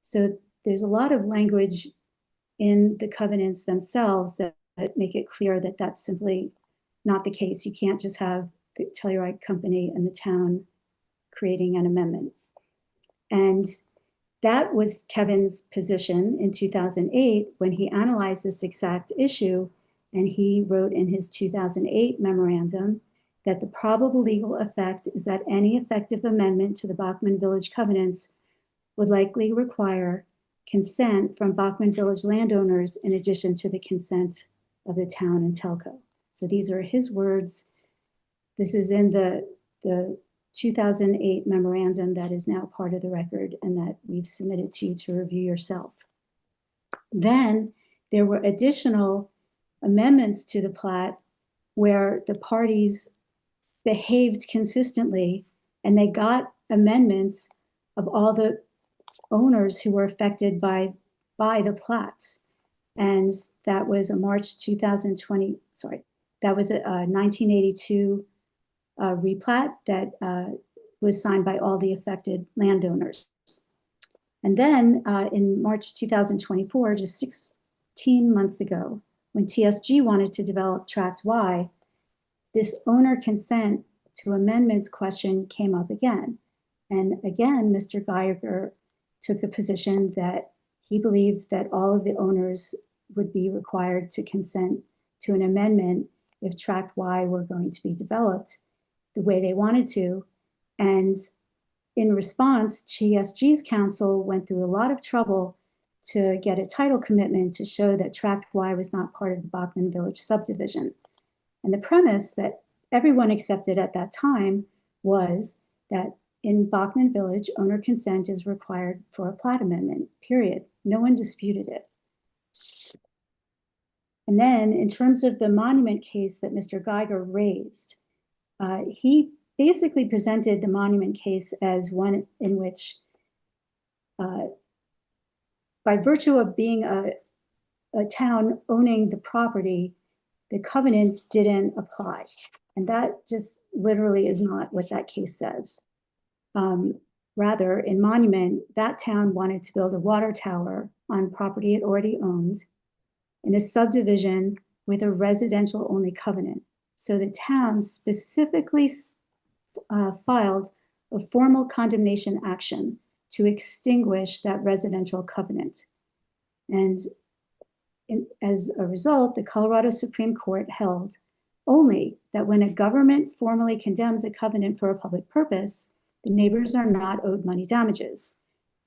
So there's a lot of language in the covenants themselves that make it clear that that's simply not the case. You can't just have the Telluride company and the town creating an amendment. And that was Kevin's position in 2008 when he analyzed this exact issue, and he wrote in his 2008 memorandum that the probable legal effect is that any effective amendment to the Bachman Village covenants would likely require consent from Bachman Village landowners in addition to the consent of the town and telco. So these are his words. This is in the 2008 memorandum that is now part of the record and that we've submitted to you to review yourself. Then there were additional amendments to the plat where the parties behaved consistently, and they got amendments of all the owners who were affected by the plats. And that was a March 2020, that was a 1982 replat that was signed by all the affected landowners. And then in March 2024, just 16 months ago, when TSG wanted to develop Tract Y, this owner consent to amendments question came up again. And again, Mr. Geiger took the position that he believes that all of the owners would be required to consent to an amendment if Tract Y were going to be developed the way they wanted to. And in response, TSG's council went through a lot of trouble to get a title commitment to show that Tract Y was not part of the Bachman Village subdivision. And the premise that everyone accepted at that time was that in Bachman Village, owner consent is required for a plat amendment, period. No one disputed it. And then in terms of the monument case that Mr. Geiger raised, he basically presented the monument case as one in which, by virtue of being a town owning the property, the covenants didn't apply. And that just literally is not what that case says. Rather, in Monument, that town wanted to build a water tower on property it already owned in a subdivision with a residential only covenant. So the town specifically filed a formal condemnation action to extinguish that residential covenant. And as a result, the Colorado Supreme Court held only that when a government formally condemns a covenant for a public purpose, the neighbors are not owed money damages.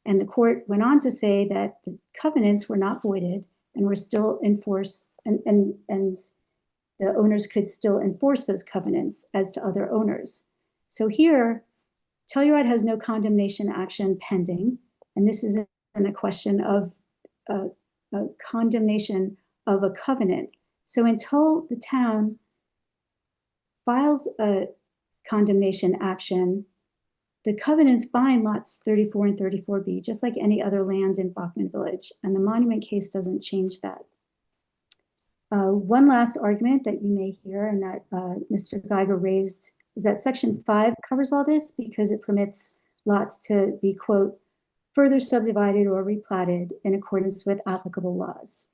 And the court went on to say that the covenants were not voided and were still enforced, and the owners could still enforce those covenants as to other owners. So here, Telluride has no condemnation action pending, and this is in a question of a condemnation of a covenant. So until the town files a condemnation action, the covenants bind lots 34 and 34B, just like any other land in Bachman Village, and the monument case doesn't change that. One last argument that you may hear and that Mr. Geiger raised is that Section 5 covers all this because it permits lots to be, quote, further subdivided or replatted in accordance with applicable laws.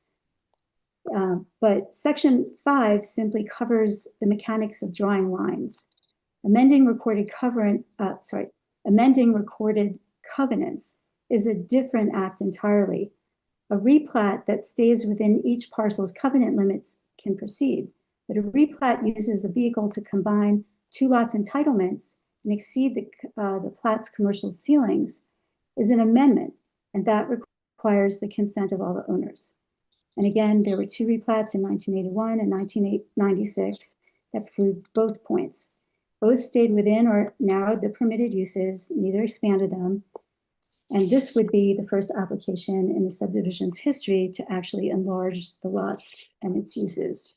But Section 5 simply covers the mechanics of drawing lines. Amending recorded covenants is a different act entirely. A replat that stays within each parcel's covenant limits can proceed, but a replat uses a vehicle to combine two lots' entitlements and exceed the plat's commercial ceilings is an amendment, and that requires the consent of all the owners. And again, there were two replats in 1981 and 1996 that proved both points. Both stayed within or narrowed the permitted uses, neither expanded them. And this would be the first application in the subdivision's history to actually enlarge the lot and its uses.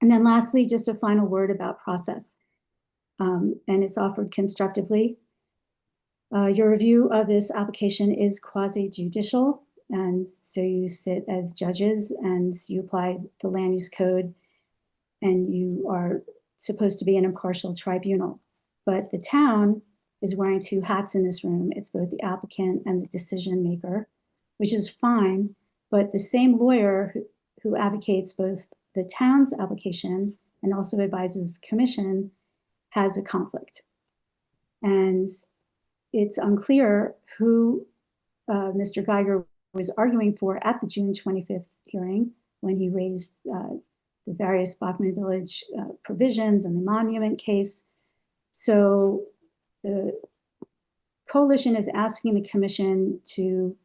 And then lastly, just a final word about process. And it's offered constructively. Your review of this application is quasi-judicial, and so you sit as judges and you apply the land use code, and you are supposed to be an impartial tribunal. But the town is wearing two hats in this room. It's both the applicant and the decision maker, which is fine, but the same lawyer who advocates both the town's application and also advises the commission has a conflict. And it's unclear who Mr. Geiger was arguing for at the June 25th hearing when he raised the various Bachman Village provisions and the monument case. So the coalition is asking the commission to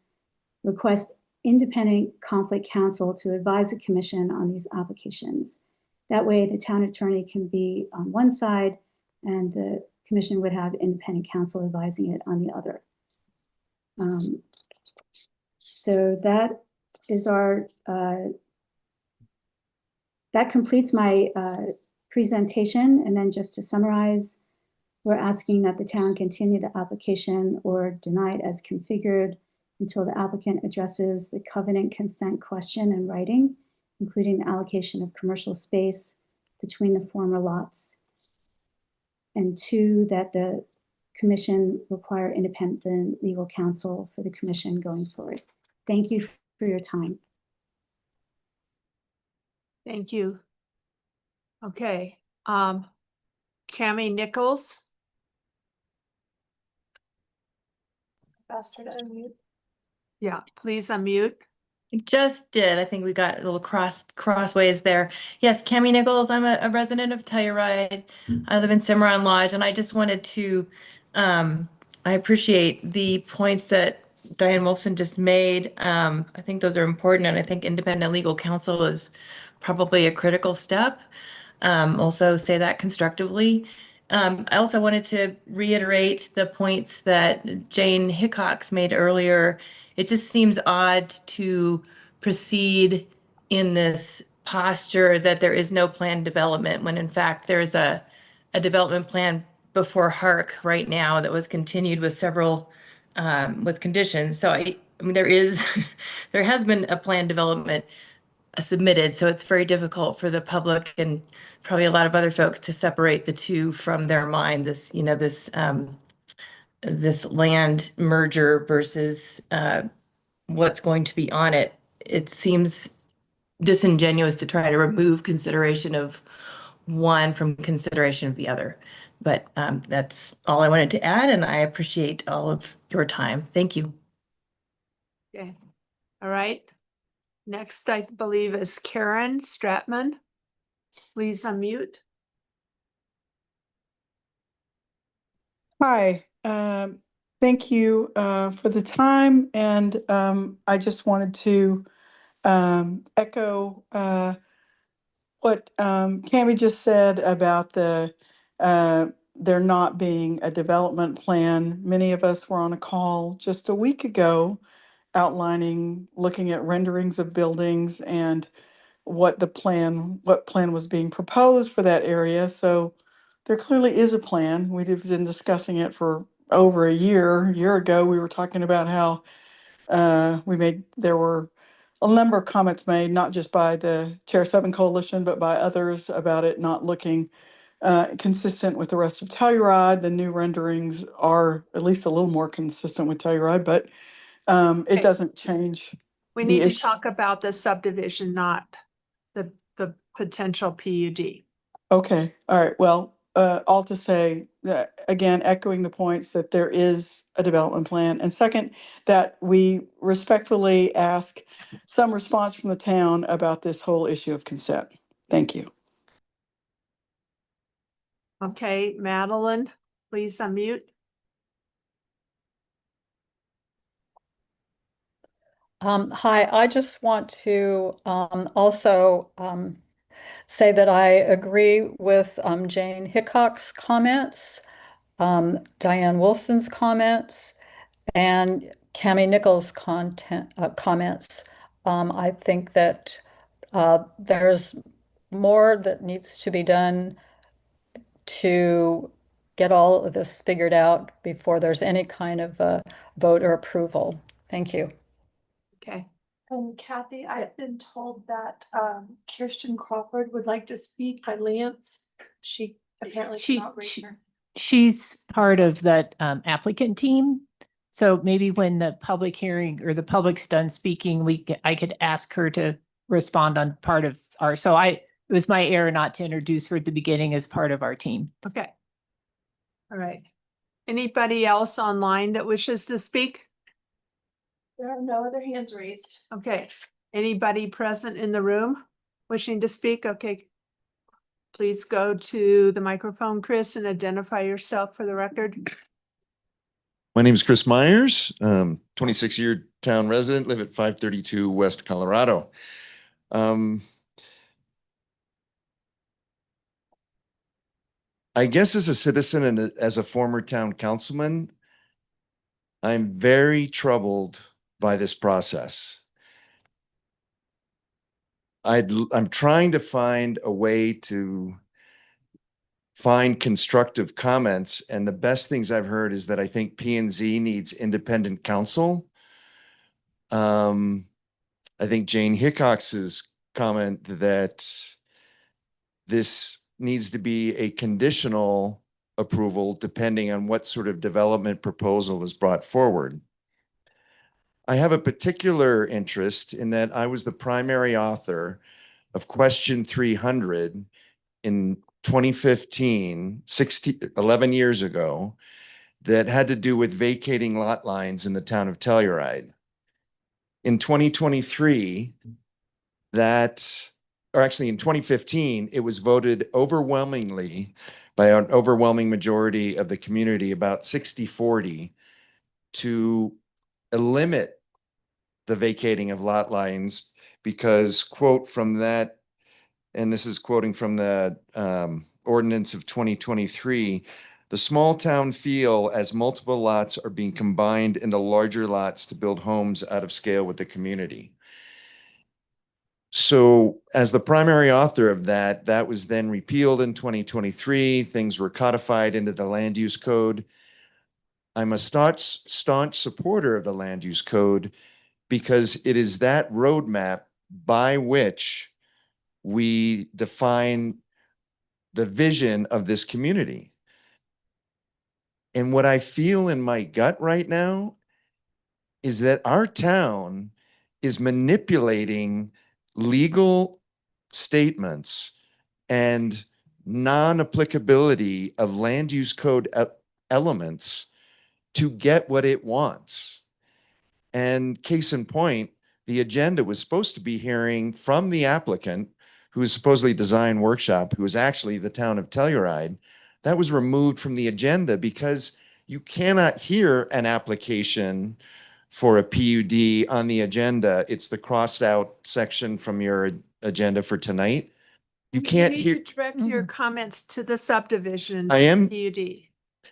request independent conflict counsel to advise the commission on these applications. That way the town attorney can be on one side and the commission would have independent counsel advising it on the other. So that is our, that completes my presentation. And then just to summarize, we're asking that the town continue the application or deny it as configured until the applicant addresses the covenant consent question in writing, including the allocation of commercial space between the former lots. And two, that the commission require independent legal counsel for the commission going forward. Thank you for your time. Thank you. Okay, Cami Nichols. Faster to unmute. Yeah, please unmute. Just did. I think we got a little crossways there. Yes, Cami Nichols. I'm a resident of Telluride. I live in Cimarron Lodge, and I just wanted to, I appreciate the points that Diane Wolfson just made. I think those are important, and I think independent legal counsel is probably a critical step. Also say that constructively. I also wanted to reiterate the points that Jane Hickox made earlier. It just seems odd to proceed in this posture that there is no planned development when in fact there's a development plan before HARC right now that was continued with several with conditions. So I mean there is there has been a planned development submitted, so it's very difficult for the public and probably a lot of other folks to separate the two from their mind. This, you know, this land merger versus what's going to be on it. It seems disingenuous to try to remove consideration of one from consideration of the other. But that's all I wanted to add, and I appreciate all of your time. Thank you. Okay, all right. Next, I believe, is Karen Stratman. Please unmute. Hi, thank you for the time, and I just wanted to echo what Cami just said about the there not being a development plan. Many of us were on a call just a week ago outlining, looking at renderings of buildings and what plan was being proposed for that area. So there clearly is a plan. We've been discussing it for over a year ago. We were talking about how there were a number of comments made, not just by the Chair 7 Coalition, but by others about it not looking consistent with the rest of Telluride. The new renderings are at least a little more consistent with Telluride, but it doesn't change. We need to talk about the subdivision, not the potential PUD. Okay, all right. Well, all to say that, again, echoing the points that there is a development plan. And second, that we respectfully ask some response from the town about this whole issue of consent. Thank you. Okay, Madeline, please unmute. Hi, I just want to also say that I agree with Jane Hickox's comments, Diane Wilson's comments, and Cami Nichols' comments. I think that there's more that needs to be done to get all of this figured out before there's any kind of a vote or approval. Thank you. Okay. And Kathy, I have been told that Kirsten Crawford would like to speak by Lance. She apparently cannot raise her. She's part of that applicant team. So maybe when the public hearing or the public's done speaking, I could ask her to respond on part of our, it was my error not to introduce her at the beginning as part of our team. Okay. All right. Anybody else online that wishes to speak? There are no other hands raised. Okay. Anybody present in the room wishing to speak? Okay. Please go to the microphone, Chris, and identify yourself for the record. My name is Chris Myers, 26-year town resident, live at 532 West Colorado. I guess as a citizen and as a former town councilman, I'm very troubled by this process. I'm trying to find a way to find constructive comments, and the best things I've heard is that I think P&Z needs independent counsel. I think Jane Hickox's comment that this needs to be a conditional approval depending on what sort of development proposal is brought forward. I have a particular interest in that I was the primary author of question 300 in 2015, 11 years ago, that had to do with vacating lot lines in the town of Telluride. In 2023, in 2015, it was voted overwhelmingly by an overwhelming majority of the community, about 60-40, to limit the vacating of lot lines because, quote from that, and this is quoting from the ordinance of 2023, the small town feel as multiple lots are being combined into larger lots to build homes out of scale with the community. So as the primary author of that, that was then repealed in 2023. Things were codified into the land use code. I'm a staunch supporter of the land use code because it is that roadmap by which we define the vision of this community. And what I feel in my gut right now is that our town is manipulating legal statements and non-applicability of land use code elements to get what it wants. And case in point, the agenda was supposed to be hearing from the applicant, who is supposedly Design Workshop, who is actually the town of Telluride. That was removed from the agenda because you cannot hear an application for a PUD on the agenda. It's the crossed out section from your agenda for tonight. You can't hear. You need to direct your comments to the subdivision. I am. PUD.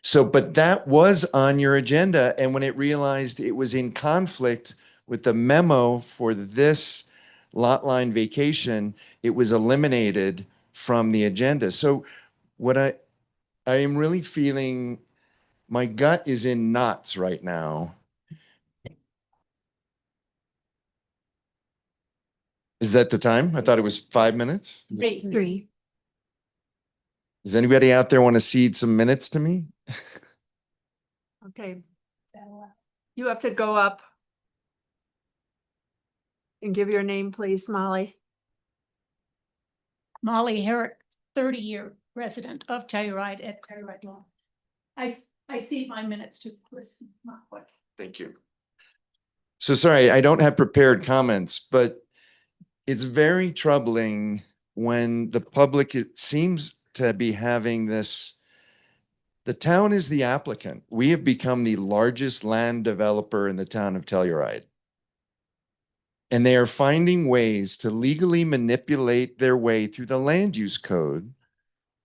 So, but that was on your agenda. And when it realized it was in conflict with the memo for this lot line vacation, it was eliminated from the agenda. So what I am really feeling, my gut is in knots right now. Is that the time? I thought it was 5 minutes. Three. Does anybody out there want to cede some minutes to me? Okay. You have to go up and give your name, please, Molly. Molly Herrick, 30-year resident of Telluride at Telluride Law. I see my minutes to Chris. Thank you. So sorry, I don't have prepared comments, but it's very troubling when the public, it seems to be having this. The town is the applicant. We have become the largest land developer in the town of Telluride. And they are finding ways to legally manipulate their way through the land use code,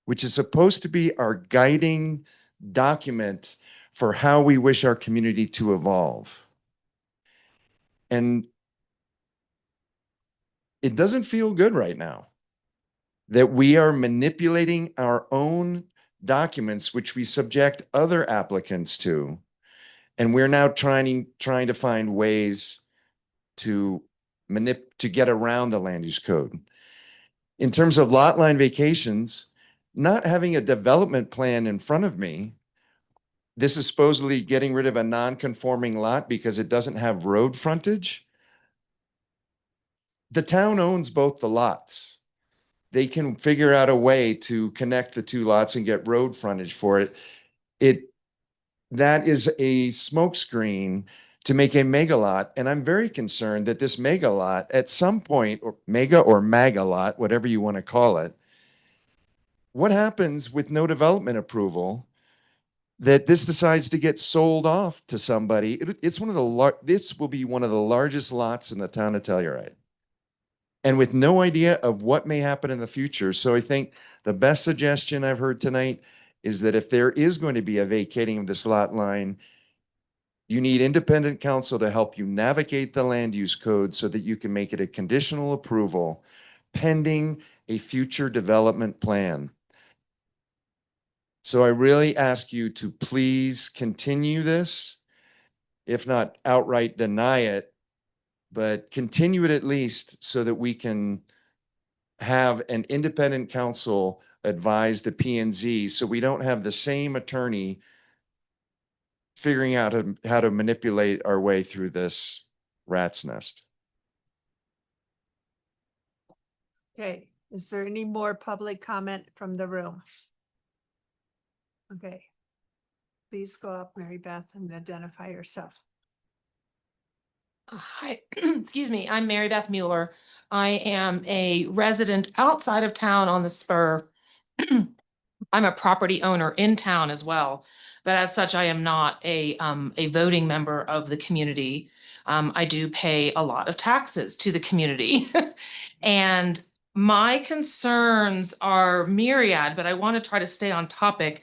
which is supposed to be our guiding document for how we wish our community to evolve. And it doesn't feel good right now that we are manipulating our own documents, which we subject other applicants to. And we're now trying to find ways to get around the land use code. In terms of lot line vacations, not having a development plan in front of me, this is supposedly getting rid of a non-conforming lot because it doesn't have road frontage. The town owns both the lots. They can figure out a way to connect the two lots and get road frontage for it. That is a smokescreen to make a mega lot. And I'm very concerned that this mega lot at some point, or mega or maga lot, whatever you want to call it, what happens with no development approval that this decides to get sold off to somebody? This will be one of the largest lots in the town of Telluride, and with no idea of what may happen in the future. So I think the best suggestion I've heard tonight is that if there is going to be a vacating of this lot line, you need independent counsel to help you navigate the land use code so that you can make it a conditional approval pending a future development plan. So I really ask you to please continue this, if not outright deny it, but continue it at least so that we can have an independent counsel advise the P&Z so we don't have the same attorney figuring out how to manipulate our way through this rat's nest. Okay, is there any more public comment from the room? Okay. Please go up, Mary Beth, and identify yourself. Hi, excuse me. I'm Mary Beth Mueller. I am a resident outside of town on the spur. I'm a property owner in town as well, but as such, I am not a voting member of the community. I do pay a lot of taxes to the community. And my concerns are myriad, but I want to try to stay on topic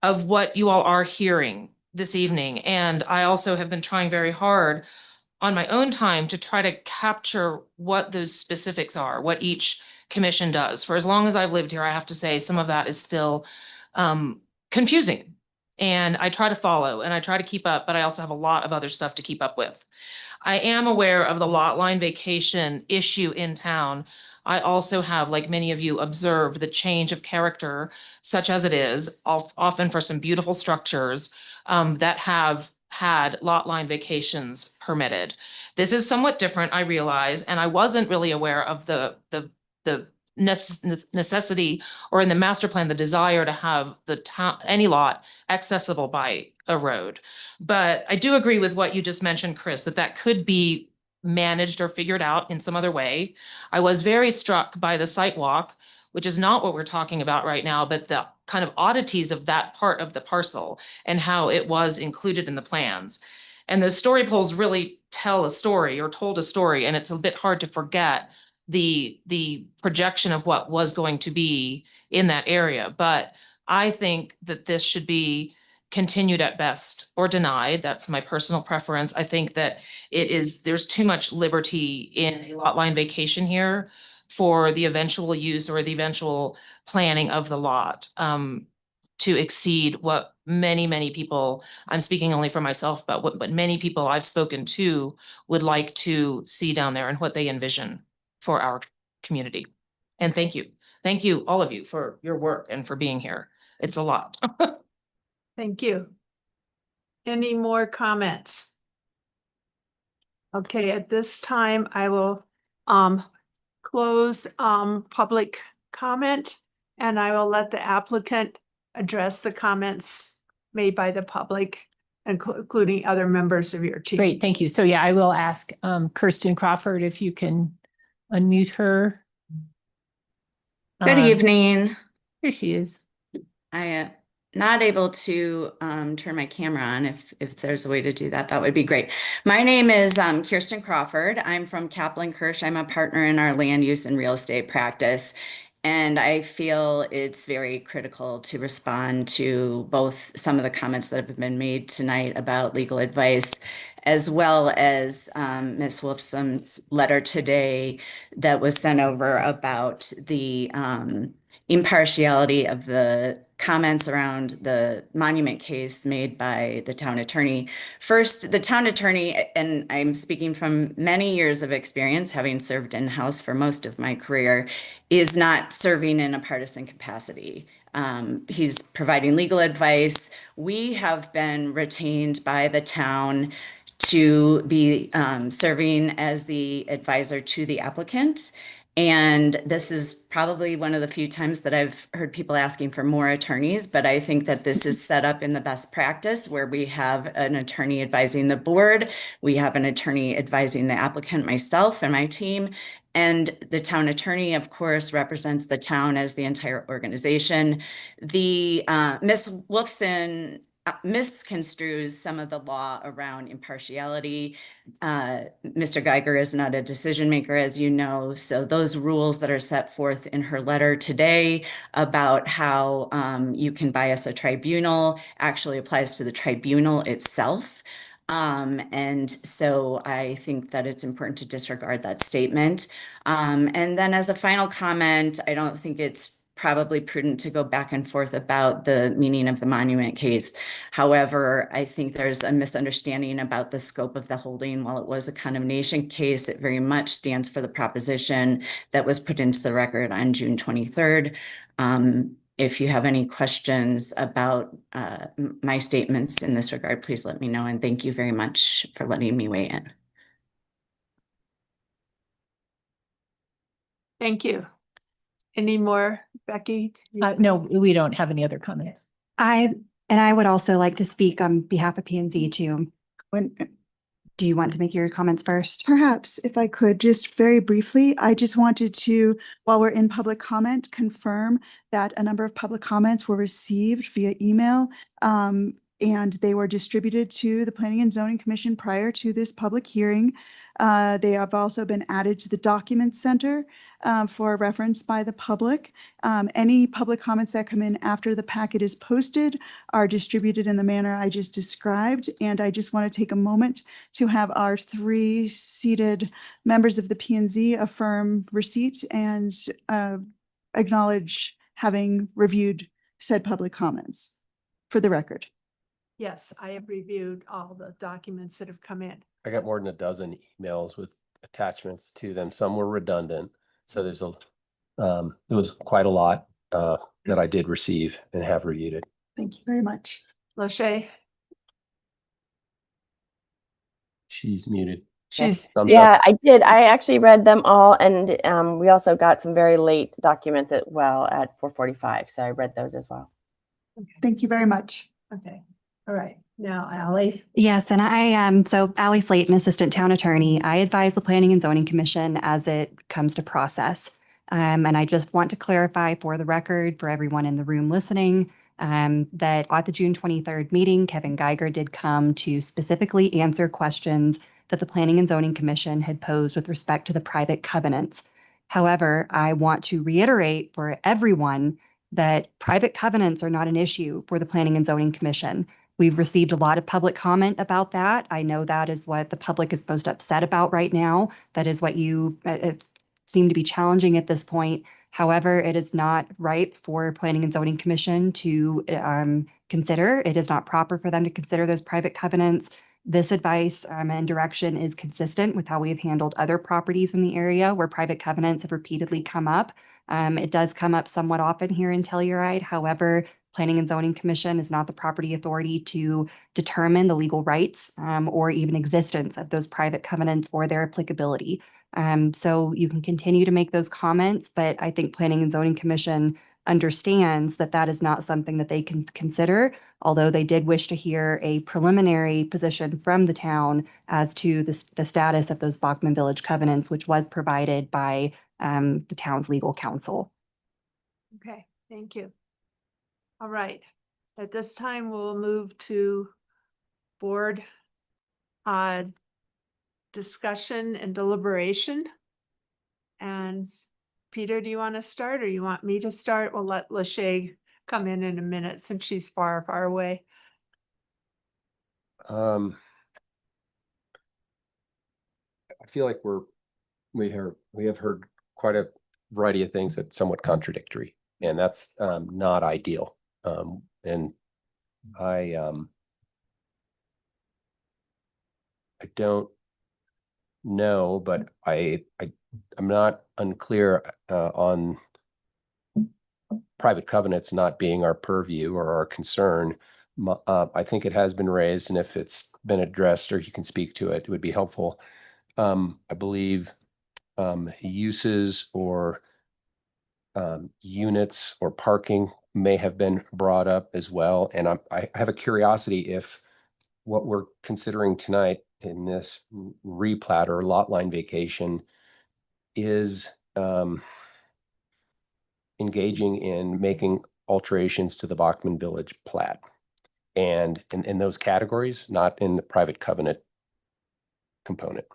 of what you all are hearing this evening. And I also have been trying very hard on my own time to try to capture what those specifics are, what each commission does. For as long as I've lived here, I have to say some of that is still confusing. And I try to follow and I try to keep up, but I also have a lot of other stuff to keep up with. I am aware of the lot line vacation issue in town. I also have, like many of you, observed the change of character, such as it is, often for some beautiful structures that have had lot line vacations permitted. This is somewhat different, I realize, and I wasn't really aware of the necessity, or in the master plan, the desire to have the town, any lot accessible by a road. But I do agree with what you just mentioned, Chris, that could be managed or figured out in some other way. I was very struck by the site walk, which is not what we're talking about right now, but the kind of oddities of that part of the parcel and how it was included in the plans. And the story poles really tell a story, or told a story, and it's a bit hard to forget the projection of what was going to be in that area. But I think that this should be continued at best or denied. That's my personal preference. I think that there's too much liberty in a lot line vacation here for the eventual use or the eventual planning of the lot to exceed what many people, I'm speaking only for myself, but what many people I've spoken to would like to see down there and what they envision for our community. And thank you. Thank you, all of you, for your work and for being here. It's a lot. Thank you. Any more comments? Okay, at this time, I will close public comment, and I will let the applicant address the comments made by the public, including other members of your team. Great, thank you. So yeah, I will ask Kirsten Crawford if you can unmute her. Good evening. Here she is. I am not able to turn my camera on. If there's a way to do that, that would be great. My name is Kirsten Crawford. I'm from Kaplan Kirsch. I'm a partner in our land use and real estate practice. And I feel it's very critical to respond to both some of the comments that have been made tonight about legal advice, as well as Ms. Wolfson's letter today that was sent over about the impartiality of the comments around the monument case made by the town attorney. First, the town attorney, and I'm speaking from many years of experience, having served in-house for most of my career, is not serving in a partisan capacity. He's providing legal advice. We have been retained by the town to be serving as the advisor to the applicant. And this is probably one of the few times that I've heard people asking for more attorneys, but I think that this is set up in the best practice where we have an attorney advising the board, we have an attorney advising the applicant, myself and my team, and the town attorney, of course, represents the town as the entire organization. The Ms. Wolfson misconstrues some of the law around impartiality. Mr. Geiger is not a decision maker, as you know, so those rules that are set forth in her letter today about how you can bias a tribunal actually applies to the tribunal itself. And so I think that it's important to disregard that statement. And then as a final comment, I don't think it's probably prudent to go back and forth about the meaning of the monument case. However, I think there's a misunderstanding about the scope of the holding. While it was a condemnation case, it very much stands for the proposition that was put into the record on June 23rd. If you have any questions about my statements in this regard, please let me know. And thank you very much for letting me weigh in. Thank you. Any more, Becky? No, we don't have any other comments. I would also like to speak on behalf of P&Z too. Do you want to make your comments first? Perhaps if I could, just very briefly, I just wanted to, while we're in public comment, confirm that a number of public comments were received via email. And they were distributed to the Planning and Zoning Commission prior to this public hearing. They have also been added to the Document Center for reference by the public. Any public comments that come in after the packet is posted are distributed in the manner I just described. And I just want to take a moment to have our 3 seated members of the P&Z affirm receipt and acknowledge having reviewed said public comments for the record. Yes, I have reviewed all the documents that have come in. I got more than a dozen emails with attachments to them. Some were redundant. So there's it was quite a lot that I did receive and have reviewed it. Thank you very much. Lachey? She's muted. Yeah, I did. I actually read them all, and we also got some very late documents as well at 4:45. So I read those as well. Okay. Thank you very much. Okay. All right. Now, Allie. Yes, and I am Allie Slayton, Assistant Town Attorney. I advise the Planning and Zoning Commission as it comes to process. And I just want to clarify for the record, for everyone in the room listening, that at the June 23rd meeting, Kevin Geiger did come to specifically answer questions that the Planning and Zoning Commission had posed with respect to the private covenants. However, I want to reiterate for everyone that private covenants are not an issue for the Planning and Zoning Commission. We've received a lot of public comment about that. I know that is what the public is most upset about right now. That is what it seem to be challenging at this point. However, it is not right for Planning and Zoning Commission to consider. It is not proper for them to consider those private covenants. This advice and direction is consistent with how we have handled other properties in the area where private covenants have repeatedly come up. It does come up somewhat often here in Telluride. However, Planning and Zoning Commission is not the property authority to determine the legal rights or even existence of those private covenants or their applicability. So you can continue to make those comments, but I think Planning and Zoning Commission understands that that is not something that they can consider, although they did wish to hear a preliminary position from the town as to the status of those Bachman Village covenants, which was provided by the town's legal counsel. Okay, thank you. All right. At this time, we'll move to board discussion and deliberation. And Peter, do you want to start or you want me to start? We'll let Lachey come in a minute since she's far, far away. I feel like we have heard quite a variety of things that's somewhat contradictory, and that's not ideal. And I don't know, but I'm not unclear on private covenants not being our purview or our concern. I think it has been raised, and if it's been addressed or you can speak to it, it would be helpful. I believe uses or units or parking may have been brought up as well. And I have a curiosity if what we're considering tonight in this replat or lot line vacation is engaging in making alterations to the Bachman Village plat. And in those categories, not in the private covenant component.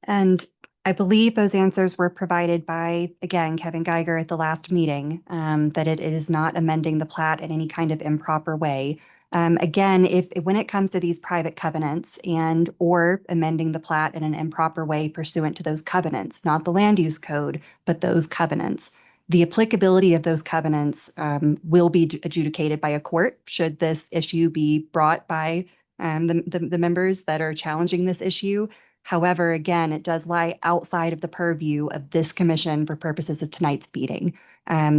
And I believe those answers were provided by, again, Kevin Geiger at the last meeting, that it is not amending the plat in any kind of improper way. Again, when it comes to these private covenants and or amending the plat in an improper way pursuant to those covenants, not the land use code, but those covenants, the applicability of those covenants will be adjudicated by a court should this issue be brought by the members that are challenging this issue. However, again, it does lie outside of the purview of this commission for purposes of tonight's meeting.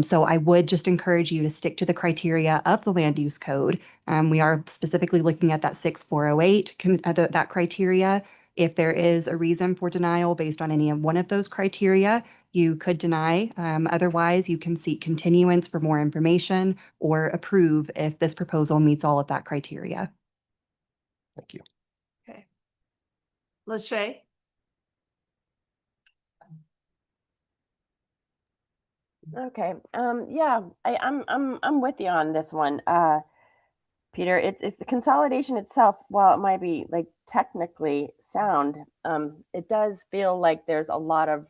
So I would just encourage you to stick to the criteria of the land use code. We are specifically looking at that 6408, that criteria. If there is a reason for denial based on any one of those criteria, you could deny. Otherwise, you can seek continuance for more information or approve if this proposal meets all of that criteria. Thank you. Okay. Lachey? Okay. Yeah, I'm with you on this one. Peter, it's the consolidation itself, while it might be like technically sound, it does feel like there's a lot of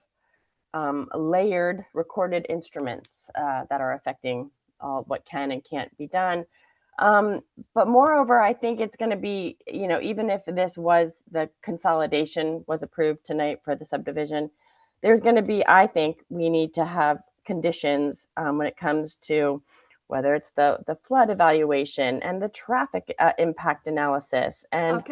layered recorded instruments that are affecting what can and can't be done. But moreover, I think it's going to be, even if the consolidation was approved tonight for the subdivision, there's going to be, I think we need to have conditions when it comes to whether it's the flood evaluation and the traffic impact analysis and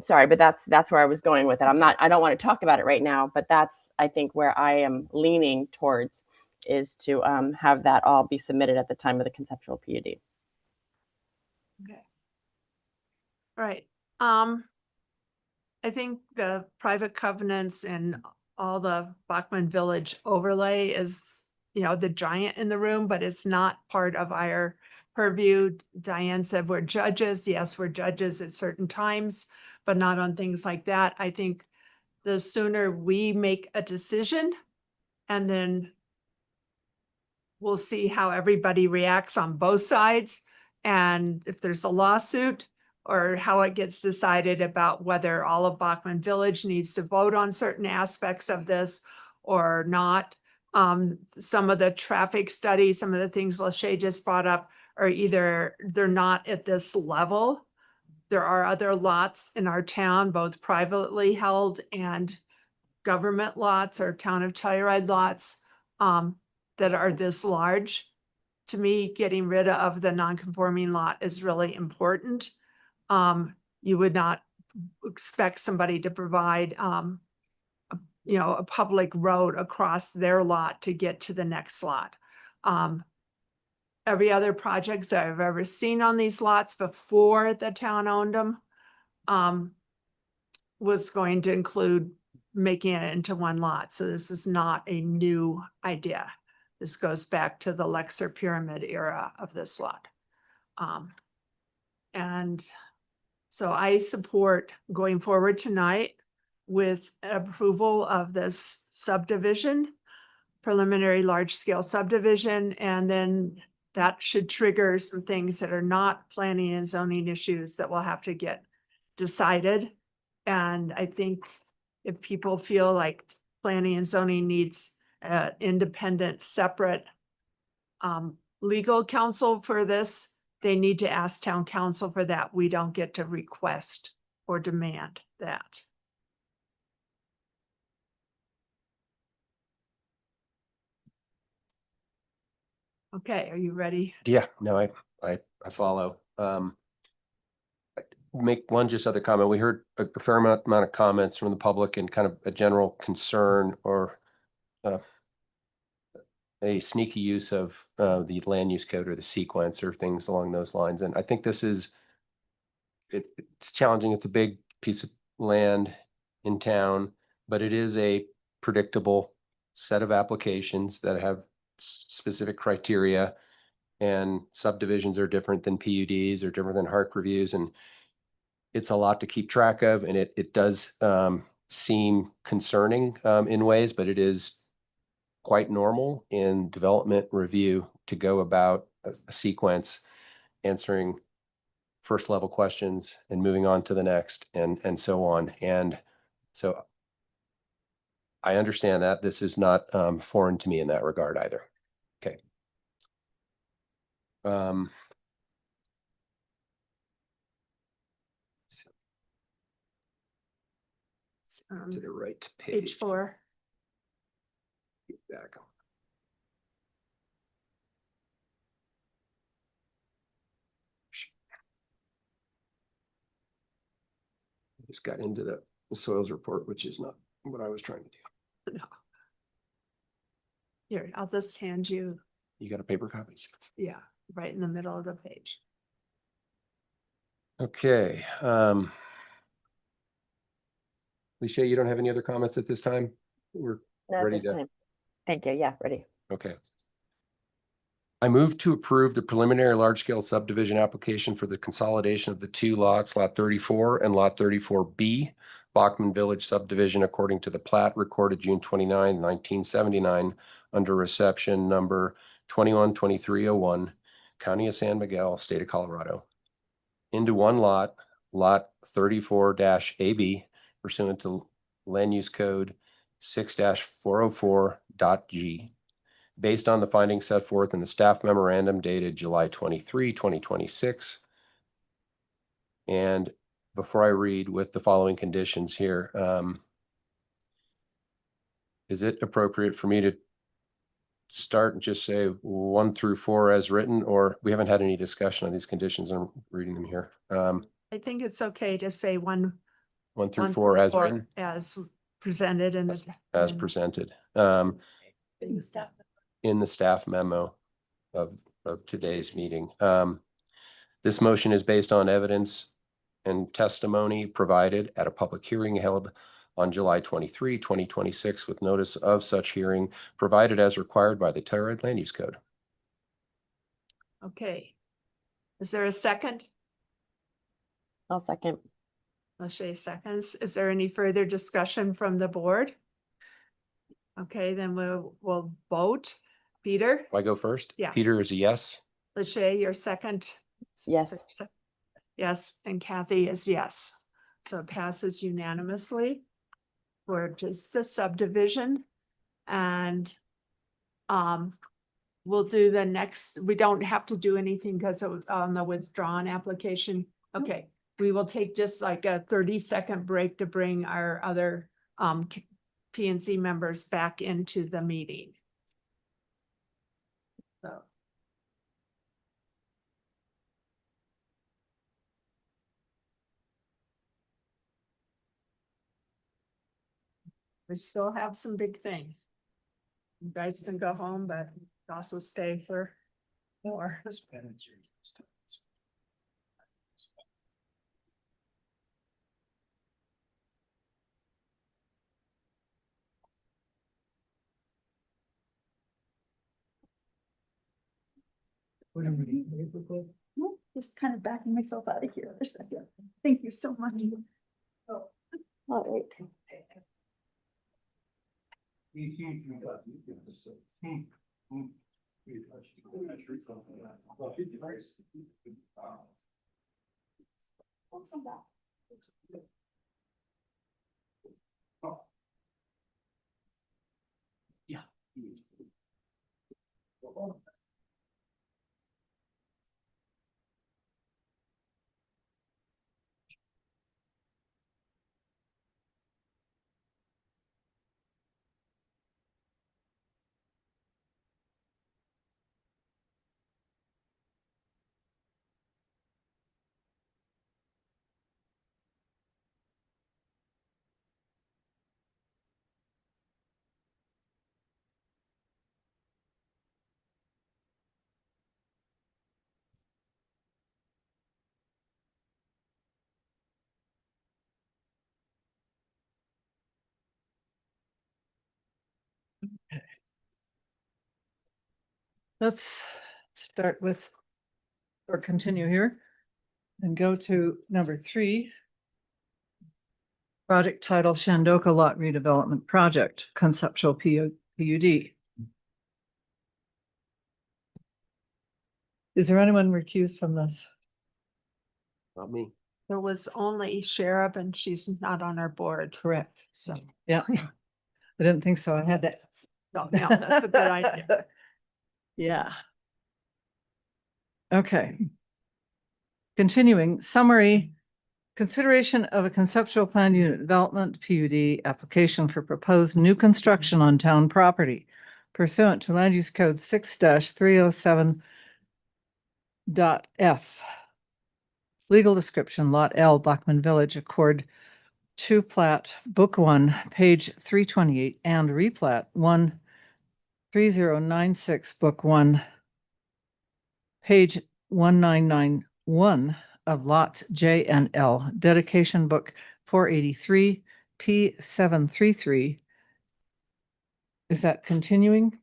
sorry, but that's where I was going with it. I don't want to talk about it right now, but that's, I think, where I am leaning towards is to have that all be submitted at the time of the conceptual PUD. Okay. All right. I think the private covenants and all the Bachman Village overlay is, the giant in the room, but it's not part of our purview. Diane said we're judges. Yes, we're judges at certain times, but not on things like that. I think the sooner we make a decision and then we'll see how everybody reacts on both sides. And if there's a lawsuit or how it gets decided about whether all of Bachman Village needs to vote on certain aspects of this or not. Some of the traffic studies, some of the things Lachey just brought up are either they're not at this level. There are other lots in our town, both privately held and government lots or town of Telluride lots that are this large. To me, getting rid of the non-conforming lot is really important. You would not expect somebody to provide, a public road across their lot to get to the next lot. Every other projects that I've ever seen on these lots before the town owned them was going to include making it into one lot. So this is not a new idea. This goes back to the Lexer Pyramid era of this lot. And so I support going forward tonight with approval of this subdivision, preliminary large-scale subdivision, and then that should trigger some things that are not planning and zoning issues that will have to get decided. And I think if people feel like planning and zoning needs independent, separate legal counsel for this, they need to ask town council for that. We don't get to request or demand that. Okay, are you ready? Yeah, no, I follow. Make one just other comment. We heard a fair amount of comments from the public and kind of a general concern or a sneaky use of the land use code or the sequence or things along those lines. And I think this is, it's challenging. It's a big piece of land in town, but it is a predictable set of applications that have specific criteria, and subdivisions are different than PUDs or different than HARC reviews. And it's a lot to keep track of, and it does seem concerning in ways, but it is quite normal in development review to go about a sequence, answering first level questions and moving on to the next, and so on. And so I understand that this is not foreign to me in that regard either. Okay. To the right Page 4. Back. Just got into the soils report, which is not what I was trying to do. No. Here, I'll just hand you, You got a paper copy? yeah, right in the middle of the page. Okay. Licia, you don't have any other comments at this time? We're Not ready this to. time. Thank you. Yeah, ready. Okay. I move to approve the preliminary large-scale subdivision application for the consolidation of the two lots, Lot 34 and Lot 34B, Bachman Village subdivision according to the plat recorded June 29, 1979, under reception number 212301, County of San Miguel, State of Colorado, into one lot, Lot 34-AB, pursuant to Land Use Code 6-404.G. Based on the findings set forth in the staff memorandum dated July 23, 2026. And before I read, with the following conditions here, is it appropriate for me to start and just say 1 through 4 as written, or we haven't had any discussion on these conditions? I'm reading them here. I think it's okay to say 1 through 4 as or written, as presented in the. as presented. In the staff. In the staff memo of today's meeting. This motion is based on evidence and testimony provided at a public hearing held on July 23, 2026, with notice of such hearing provided as required by the Telluride Land Use Code. Okay. Is there a second? I'll second. Lachey seconds. Is there any further discussion from the board? Okay, then we'll vote. Peter? Do I go first? Yeah. Peter is a yes. Lachey, your second? Yes. Yes, and Kathy is yes. So it passes unanimously for just the subdivision. And we'll do the next, we don't have to do anything because it was on the withdrawn application. Okay, we will take just like a 30-second break to bring our other P&Z members back into the meeting. So. We still have some big things. You guys can go home, but also stay for more. No, just kind of backing myself out of here for a second. Thank you so much. All right. Let's start with, or continue here and go to number 3. Project title Shandoka Lot Redevelopment Project, Conceptual PUD. Is there anyone recused from this? Not me. There was only Sheriff and she's not on our board. Correct. So, Yeah. I didn't think so. I had that. no, that's a good idea. Yeah. Okay. Continuing, summary. Consideration of a conceptual plan unit development PUD application for proposed new construction on town property pursuant to Land Use Code 6-307.f. Legal description, Lot L, Blackman Village, Accord 2 plat, Book 1, page 328, and replat 13096, Book 1, page 1991 of lots J and L, dedication book 483, P733. Is that continuing?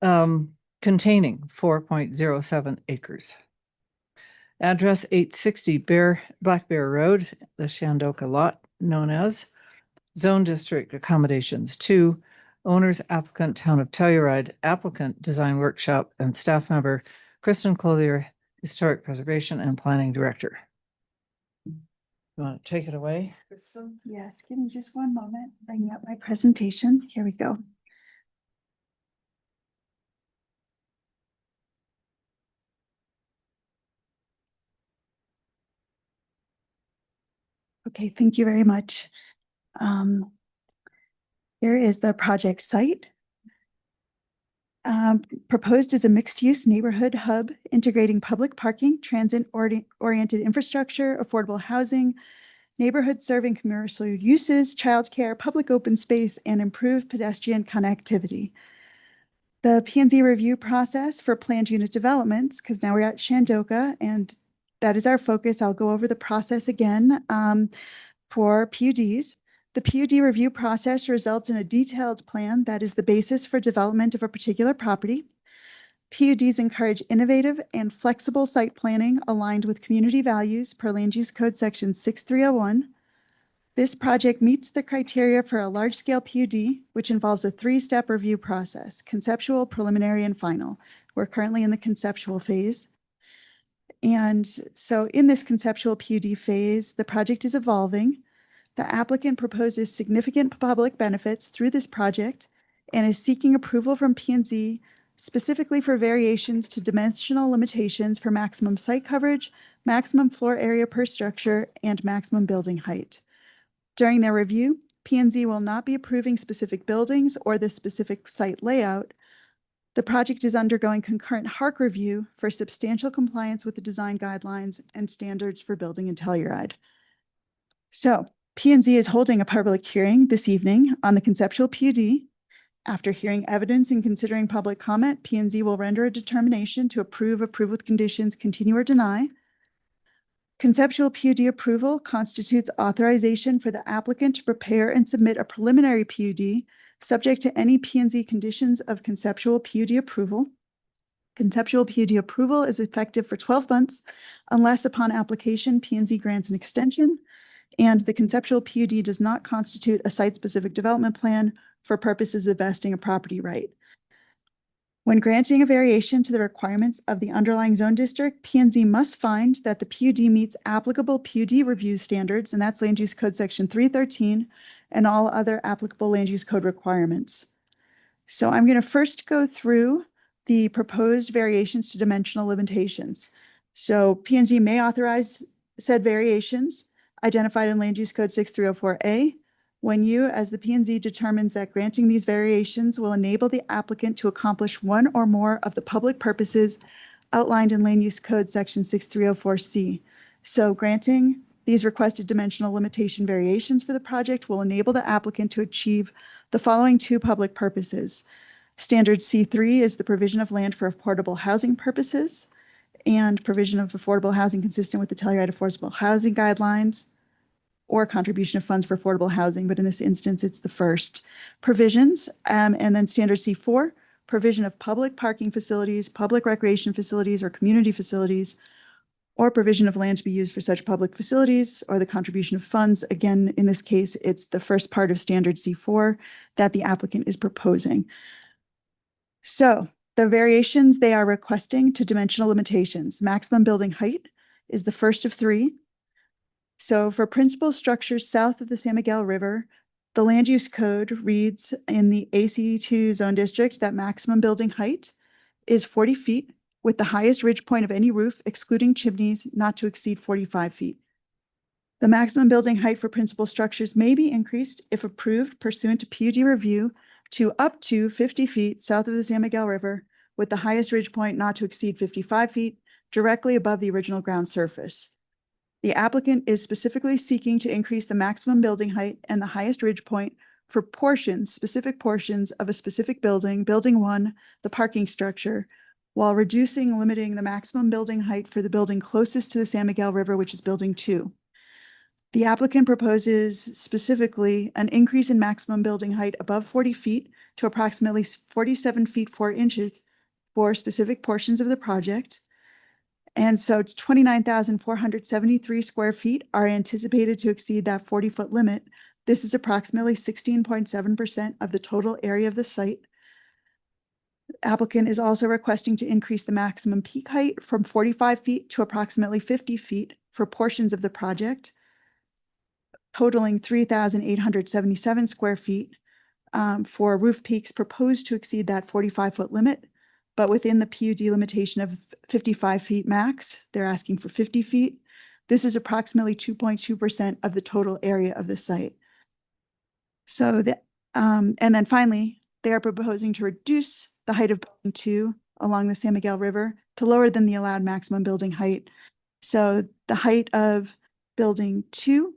Containing 4.07 acres. Address 860 Black Bear Road, the Shandoka lot known as. Zone District Accommodations 2. Owners applicant Town of Telluride, applicant Design Workshop, and staff member Kristen Clothier, Historic Preservation and Planning Director. You want to take it away, Kristen? Yes, give me just one moment, bringing up my presentation. Here we go. Okay, thank you very much. Here is the project site. Proposed as a mixed-use neighborhood hub integrating public parking, transit-oriented infrastructure, affordable housing, neighborhood serving commercial uses, childcare, public open space, and improved pedestrian connectivity. The P&Z review process for planned unit developments, because now we're at Shandoka, and that is our focus. I'll go over the process again for PUDs. The PUD review process results in a detailed plan that is the basis for development of a particular property. PUDs encourage innovative and flexible site planning aligned with community values per Land Use Code Section 6301. This project meets the criteria for a large-scale PUD, which involves a 3-step review process: conceptual, preliminary, and final. We're currently in the conceptual phase. And so in this conceptual PUD phase, the project is evolving. The applicant proposes significant public benefits through this project and is seeking approval from P&Z specifically for variations to dimensional limitations for maximum site coverage, maximum floor area per structure, and maximum building height. During their review, P&Z will not be approving specific buildings or the specific site layout. The project is undergoing concurrent HARC review for substantial compliance with the design guidelines and standards for building in Telluride. So P&Z is holding a public hearing this evening on the conceptual PUD. After hearing evidence and considering public comment, P&Z will render a determination to approve with conditions, continue or deny. Conceptual PUD approval constitutes authorization for the applicant to prepare and submit a preliminary PUD subject to any P&Z conditions of conceptual PUD approval. Conceptual PUD approval is effective for 12 months unless upon application P&Z grants an extension, and the conceptual PUD does not constitute a site-specific development plan for purposes of vesting a property right. When granting a variation to the requirements of the underlying zone district, P&Z must find that the PUD meets applicable PUD review standards, and that's Land Use Code Section 313, and all other applicable Land Use Code requirements. So I'm going to first go through the proposed variations to dimensional limitations. So P&Z may authorize said variations identified in Land Use Code 6304A when you, as the P&Z, determines that granting these variations will enable the applicant to accomplish one or more of the public purposes outlined in Land Use Code Section 6304C. So granting these requested dimensional limitation variations for the project will enable the applicant to achieve the following two public purposes. Standard C3 is the provision of land for affordable housing purposes and provision of affordable housing consistent with the Telluride Affordable Housing Guidelines or contribution of funds for affordable housing, but in this instance, it's the first provisions. And then standard C4, provision of public parking facilities, public recreation facilities, or community facilities, or provision of land to be used for such public facilities, or the contribution of funds. Again, in this case, it's the first part of standard C4 that the applicant is proposing. So the variations they are requesting to dimensional limitations, maximum building height is the first of three. So for principal structures south of the San Miguel River, the land use code reads in the AC2 zone district that maximum building height is 40 feet with the highest ridge point of any roof, excluding chimneys, not to exceed 45 feet. The maximum building height for principal structures may be increased if approved pursuant to PUD review to up to 50 feet south of the San Miguel River with the highest ridge point not to exceed 55 feet directly above the original ground surface. The applicant is specifically seeking to increase the maximum building height and the highest ridge point for specific portions of a specific building, building 1, the parking structure, while limiting the maximum building height for the building closest to the San Miguel River, which is building 2. The applicant proposes specifically an increase in maximum building height above 40 feet to approximately 47 feet 4 inches for specific portions of the project. And so 29,473 square feet are anticipated to exceed that 40-foot limit. This is approximately 16.7% of the total area of the site. Applicant is also requesting to increase the maximum peak height from 45 feet to approximately 50 feet for portions of the project, totaling 3,877 square feet for roof peaks proposed to exceed that 45-foot limit. But within the PUD limitation of 55 feet max, they're asking for 50 feet. This is approximately 2.2% of the total area of the site. So and then finally, they are proposing to reduce the height of building 2 along the San Miguel River to lower than the allowed maximum building height. So the height of building 2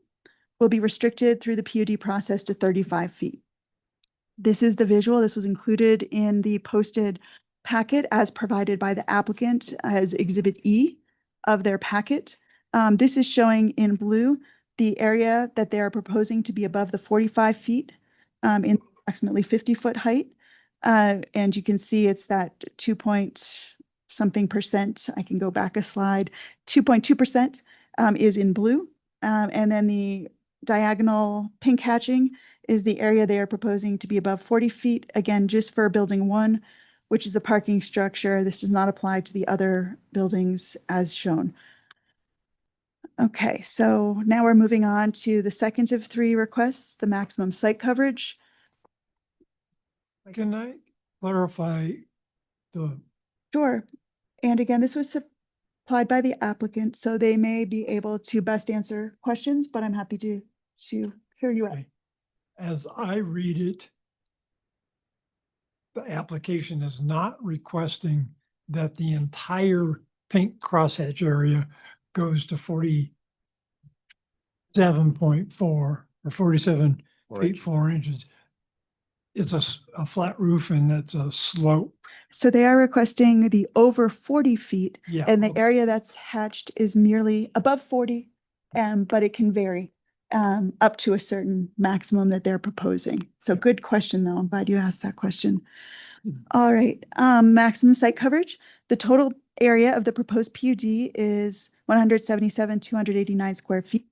will be restricted through the PUD process to 35 feet. This is the visual. This was included in the posted packet as provided by the applicant as Exhibit E of their packet. This is showing in blue the area that they are proposing to be above the 45 feet in approximately 50-foot height. And you can see it's that 2.something%. I can go back a slide. 2.2% is in blue. And then the diagonal pink hatching is the area they are proposing to be above 40 feet, again, just for building 1, which is the parking structure. This does not apply to the other buildings as shown. Okay, so now we're moving on to the second of 3 requests, the maximum site coverage. Can I clarify the? Sure. And again, this was supplied by the applicant, so they may be able to best answer questions, but I'm happy to hear you out. As I read it, the application is not requesting that the entire pink crosshatch area goes to 47.4 or 47 feet 4 inches. It's a flat roof and it's a slope. So they are requesting the over 40 feet, Yeah. and the area that's hatched is merely above 40, but it can vary up to a certain maximum that they're proposing. So good question, though. I'm glad you asked that question. All right, maximum site coverage. The total area of the proposed PUD is 177,289 square feet.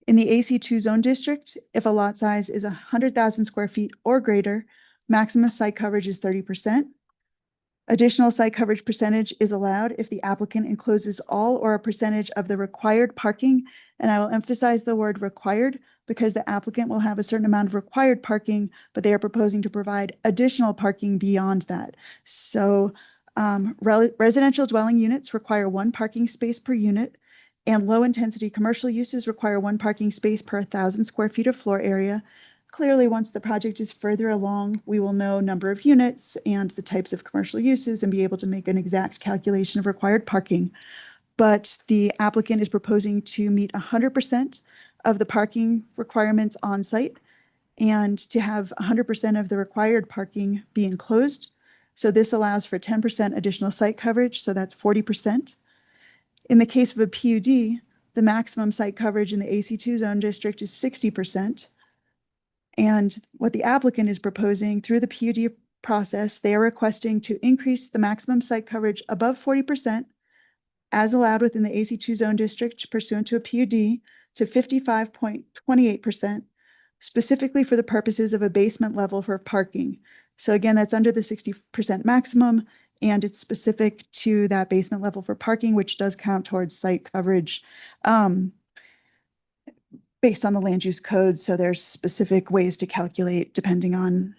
In the AC2 zone district, if a lot size is 100,000 square feet or greater, maximum site coverage is 30%. Additional site coverage percentage is allowed if the applicant encloses all or a percentage of the required parking. And I will emphasize the word required because the applicant will have a certain amount of required parking, but they are proposing to provide additional parking beyond that. So residential dwelling units require 1 parking space per unit, and low-intensity commercial uses require 1 parking space per 1,000 square feet of floor area. Clearly, once the project is further along, we will know number of units and the types of commercial uses and be able to make an exact calculation of required parking. But the applicant is proposing to meet 100% of the parking requirements on site and to have 100% of the required parking be enclosed. So this allows for 10% additional site coverage, so that's 40%. In the case of a PUD, the maximum site coverage in the AC2 zone district is 60%. And what the applicant is proposing through the PUD process, they are requesting to increase the maximum site coverage above 40% as allowed within the AC2 zone district pursuant to a PUD to 55.28%, specifically for the purposes of a basement level for parking. So again, that's under the 60% maximum, and it's specific to that basement level for parking, which does count towards site coverage based on the land use code. So there's specific ways to calculate depending on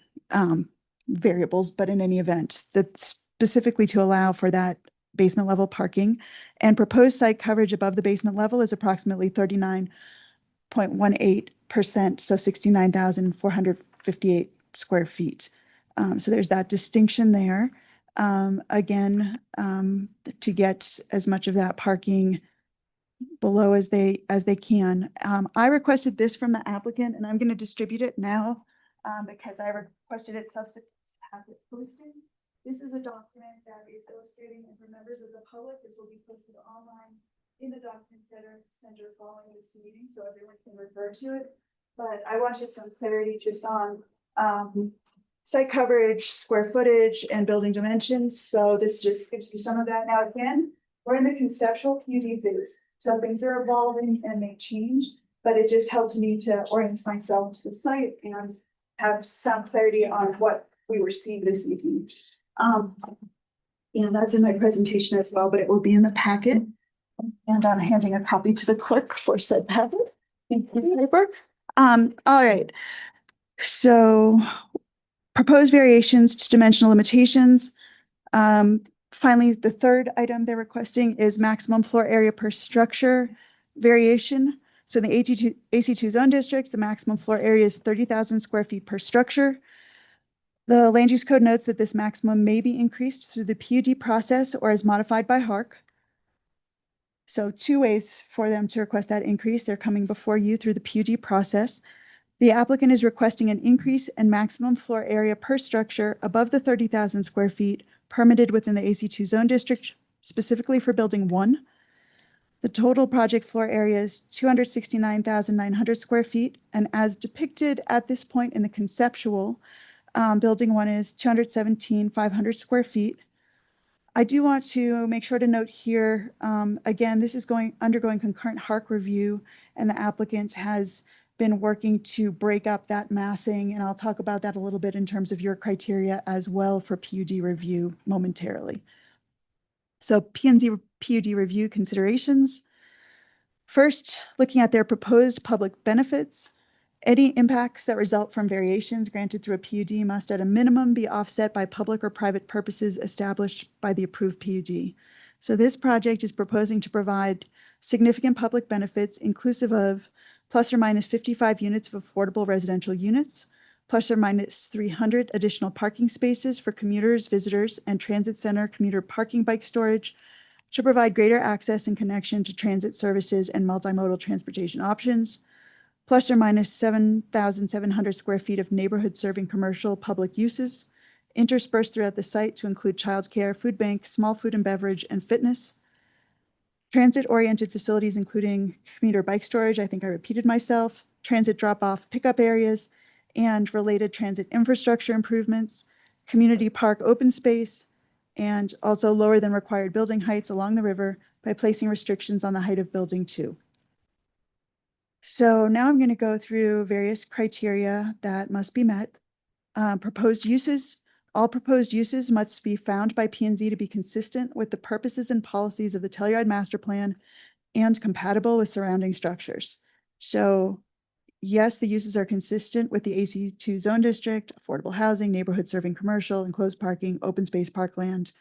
variables, but in any event, that's specifically to allow for that basement level parking. And proposed site coverage above the basement level is approximately 39.18%, so 69,458 square feet. So there's that distinction there. Again, to get as much of that parking below as they can. I requested this from the applicant, and I'm going to distribute it now because I requested it subsequent to have it posted. This is a document that is illustrating, and for members of the public, this will be posted online in the document center following this meeting, so everyone can refer to it. But I wanted some clarity just on site coverage, square footage, and building dimensions. So this just gives you some of that. Now, again, we're in the conceptual PUD phase, so things are evolving and may change, but it just helped me to orient myself to the site and have some clarity on what we receive this evening. And that's in my presentation as well, but it will be in the packet. And I'm handing a copy to the clerk for said packet. All right. So proposed variations to dimensional limitations. Finally, the third item they're requesting is maximum floor area per structure variation. So in the AC2 zone district, the maximum floor area is 30,000 square feet per structure. The land use code notes that this maximum may be increased through the PUD process or as modified by HARC. So 2 ways for them to request that increase. They're coming before you through the PUD process. The applicant is requesting an increase in maximum floor area per structure above the 30,000 square feet permitted within the AC2 zone district, specifically for building 1. The total project floor area is 269,900 square feet. And as depicted at this point in the conceptual, building 1 is 217,500 square feet. I do want to make sure to note here, again, this is undergoing concurrent HARC review, and the applicant has been working to break up that massing, and I'll talk about that a little bit in terms of your criteria as well for PUD review momentarily. So P&Z PUD review considerations. First, looking at their proposed public benefits. Any impacts that result from variations granted through a PUD must at a minimum be offset by public or private purposes established by the approved PUD. So this project is proposing to provide significant public benefits inclusive of plus or minus 55 units of affordable residential units, plus or minus 300 additional parking spaces for commuters, visitors, and transit center commuter parking bike storage to provide greater access and connection to transit services and multimodal transportation options, plus or minus 7,700 square feet of neighborhood serving commercial public uses, interspersed throughout the site to include childcare, food bank, small food and beverage, and fitness. Transit-oriented facilities, including commuter bike storage, I think I repeated myself, transit drop-off pickup areas, and related transit infrastructure improvements, community park open space, and also lower than required building heights along the river by placing restrictions on the height of building 2. So now I'm going to go through various criteria that must be met. Proposed uses. All proposed uses must be found by P&Z to be consistent with the purposes and policies of the Telluride Master Plan and compatible with surrounding structures. So yes, the uses are consistent with the AC2 zone district, affordable housing, neighborhood serving commercial, enclosed parking, open space parkland,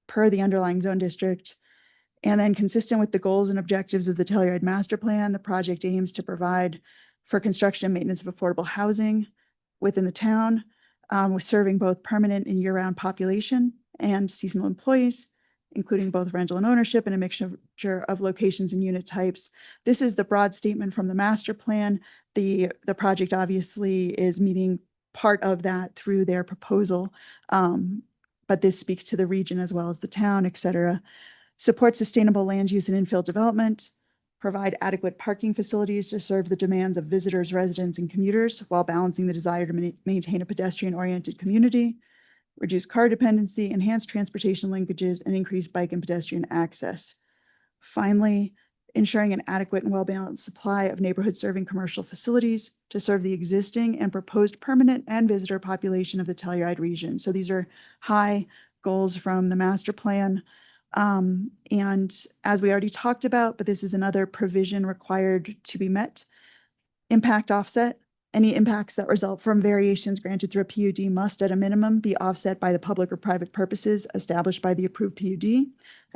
per the underlying zone district. And then consistent with the goals and objectives of the Telluride Master Plan, the project aims to provide for construction and maintenance of affordable housing within the town, with serving both permanent and year-round population and seasonal employees, including both rental and ownership and a mixture of locations and unit types. This is the broad statement from the master plan. The project obviously is meeting part of that through their proposal, but this speaks to the region as well as the town, et cetera. Support sustainable land use and infill development, provide adequate parking facilities to serve the demands of visitors, residents, and commuters while balancing the desire to maintain a pedestrian-oriented community, reduce car dependency, enhance transportation linkages, and increase bike and pedestrian access. Finally, ensuring an adequate and well-balanced supply of neighborhood-serving commercial facilities to serve the existing and proposed permanent and visitor population of the Telluride region. So these are high goals from the master plan. And as we already talked about, but this is another provision required to be met. Impact offset. Any impacts that result from variations granted through a PUD must at a minimum be offset by the public or private purposes established by the approved PUD.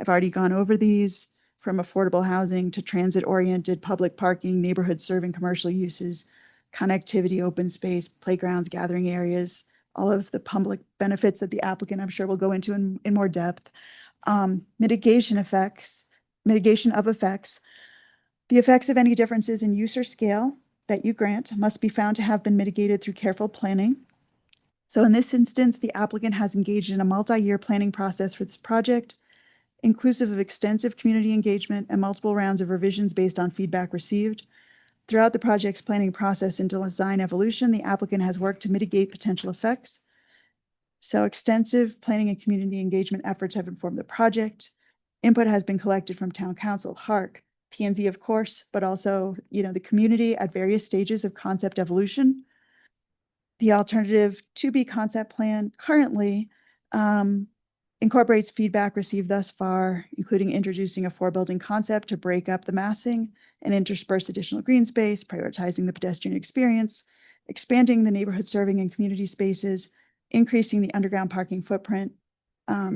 I've already gone over these, from affordable housing to transit-oriented public parking, neighborhood serving commercial uses, connectivity, open space, playgrounds, gathering areas, all of the public benefits that the applicant, I'm sure, will go into in more depth. Mitigation of effects. The effects of any differences in use or scale that you grant must be found to have been mitigated through careful planning. So in this instance, the applicant has engaged in a multi-year planning process for this project, inclusive of extensive community engagement and multiple rounds of revisions based on feedback received. Throughout the project's planning process and design evolution, the applicant has worked to mitigate potential effects. So extensive planning and community engagement efforts have informed the project. Input has been collected from town council, HARC, P&Z, of course, but also, the community at various stages of concept evolution. The alternative to-be concept plan currently incorporates feedback received thus far, including introducing a 4-building concept to break up the massing and intersperse additional green space, prioritizing the pedestrian experience, expanding the neighborhood serving and community spaces, increasing the underground parking footprint.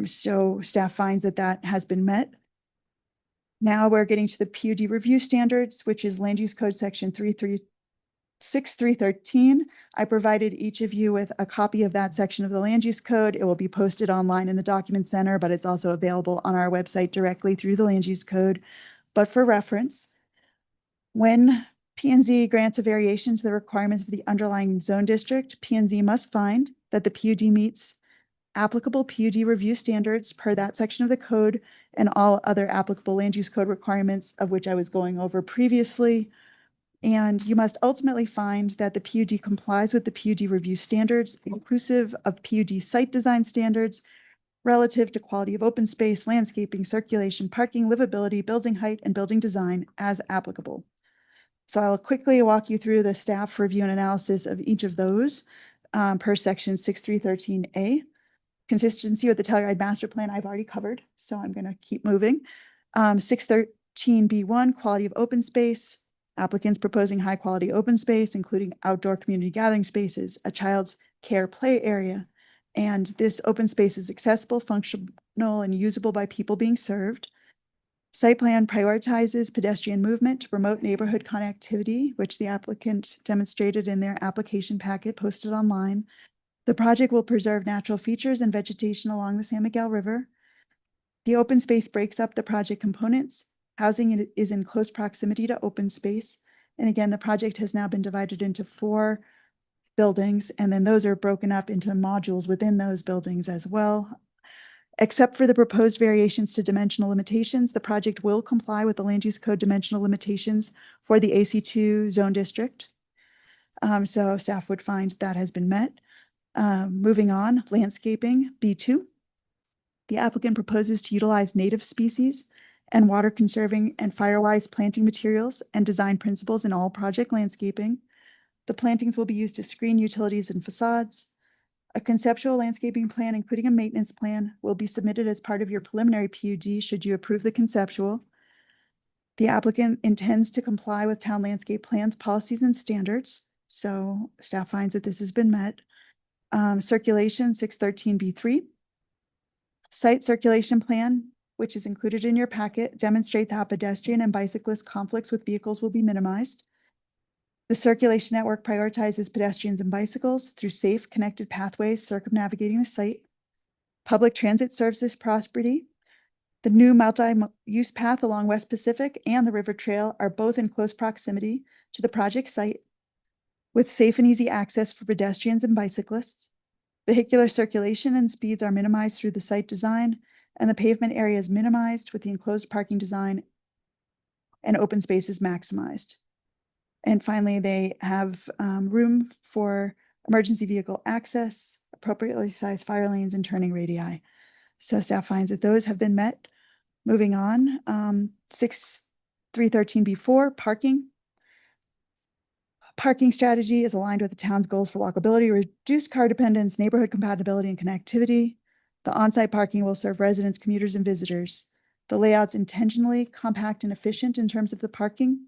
So staff finds that has been met. Now we're getting to the PUD review standards, which is Land Use Code Section 36313. I provided each of you with a copy of that section of the Land Use Code. It will be posted online in the Document Center, but it's also available on our website directly through the Land Use Code. But for reference, when P&Z grants a variation to the requirements of the underlying zone district, P&Z must find that the PUD meets applicable PUD review standards per that section of the code and all other applicable land use code requirements, of which I was going over previously. And you must ultimately find that the PUD complies with the PUD review standards, inclusive of PUD site design standards relative to quality of open space, landscaping, circulation, parking, livability, building height, and building design as applicable. So I'll quickly walk you through the staff review and analysis of each of those per section 6313A. Consistency with the Telluride Master Plan I've already covered, so I'm going to keep moving. 613B1, quality of open space. Applicants proposing high quality open space, including outdoor community gathering spaces, a child's care play area. And this open space is accessible, functional, and usable by people being served. Site plan prioritizes pedestrian movement to promote neighborhood connectivity, which the applicant demonstrated in their application packet posted online. The project will preserve natural features and vegetation along the San Miguel River. The open space breaks up the project components. Housing is in close proximity to open space. And again, the project has now been divided into 4 buildings, and then those are broken up into modules within those buildings as well. Except for the proposed variations to dimensional limitations, the project will comply with the Land Use Code dimensional limitations for the AC2 zone district. So staff would find that has been met. Moving on, landscaping, B2. The applicant proposes to utilize native species and water conserving and fire-wise planting materials and design principles in all project landscaping. The plantings will be used to screen utilities and facades. A conceptual landscaping plan, including a maintenance plan, will be submitted as part of your preliminary PUD should you approve the conceptual. The applicant intends to comply with town landscape plans, policies, and standards. So staff finds that this has been met. Circulation 613B3. Site circulation plan, which is included in your packet, demonstrates how pedestrian and bicyclist conflicts with vehicles will be minimized. The circulation network prioritizes pedestrians and bicycles through safe, connected pathways circumnavigating the site. Public transit serves this property. The new multi-use path along West Pacific and the River Trail are both in close proximity to the project site, with safe and easy access for pedestrians and bicyclists. Vehicular circulation and speeds are minimized through the site design, and the pavement area is minimized with the enclosed parking design, and open space is maximized. And finally, they have room for emergency vehicle access, appropriately sized fire lanes, and turning radii. So staff finds that those have been met. Moving on, 313B4, parking. Parking strategy is aligned with the town's goals for walkability, reduced car dependence, neighborhood compatibility, and connectivity. The on-site parking will serve residents, commuters, and visitors. The layout's intentionally compact and efficient in terms of the parking.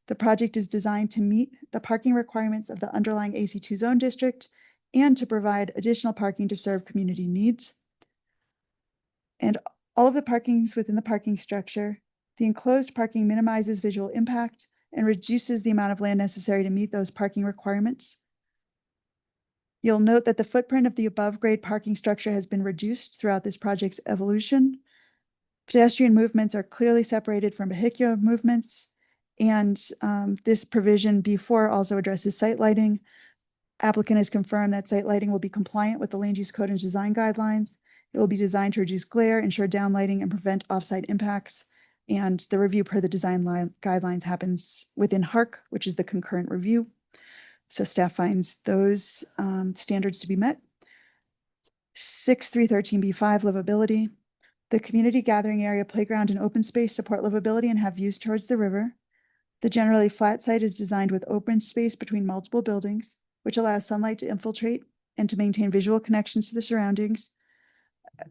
The project is designed to meet the parking requirements of the underlying AC2 zone district and to provide additional parking to serve community needs. And all of the parkings within the parking structure, the enclosed parking minimizes visual impact and reduces the amount of land necessary to meet those parking requirements. You'll note that the footprint of the above grade parking structure has been reduced throughout this project's evolution. Pedestrian movements are clearly separated from vehicular movements, and this provision B4 also addresses site lighting. Applicant has confirmed that site lighting will be compliant with the land use code and design guidelines. It will be designed to reduce glare, ensure downlighting, and prevent offsite impacts. And the review per the design guidelines happens within HARC, which is the concurrent review. So staff finds those standards to be met. 313B5, livability. The community gathering area, playground, and open space support livability and have views towards the river. The generally flat site is designed with open space between multiple buildings, which allows sunlight to infiltrate and to maintain visual connections to the surroundings.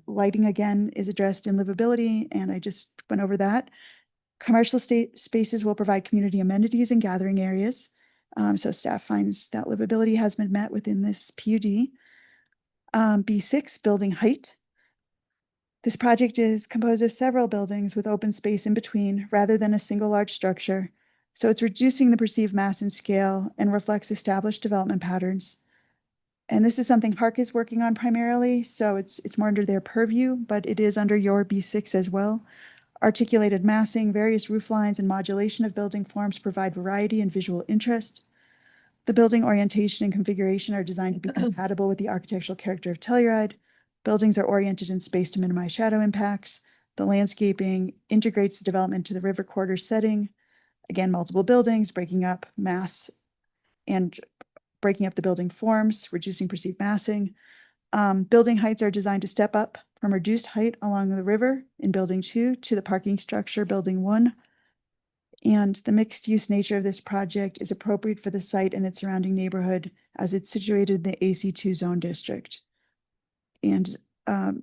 Lighting, again, is addressed in livability, and I just went over that. Commercial spaces will provide community amenities and gathering areas. So staff finds that livability has been met within this PUD. B6, building height. This project is composed of several buildings with open space in between rather than a single large structure. So it's reducing the perceived mass and scale and reflects established development patterns. And this is something HARC is working on primarily, so it's more under their purview, but it is under your B6 as well. Articulated massing, various roof lines, and modulation of building forms provide variety and visual interest. The building orientation and configuration are designed to be compatible with the architectural character of Telluride. Buildings are oriented in space to minimize shadow impacts. The landscaping integrates the development to the river corridor setting. Again, multiple buildings, breaking up mass and breaking up the building forms, reducing perceived massing. Building heights are designed to step up from reduced height along the river in building 2 to the parking structure building 1. And the mixed use nature of this project is appropriate for the site and its surrounding neighborhood as it's situated in the AC2 zone district. And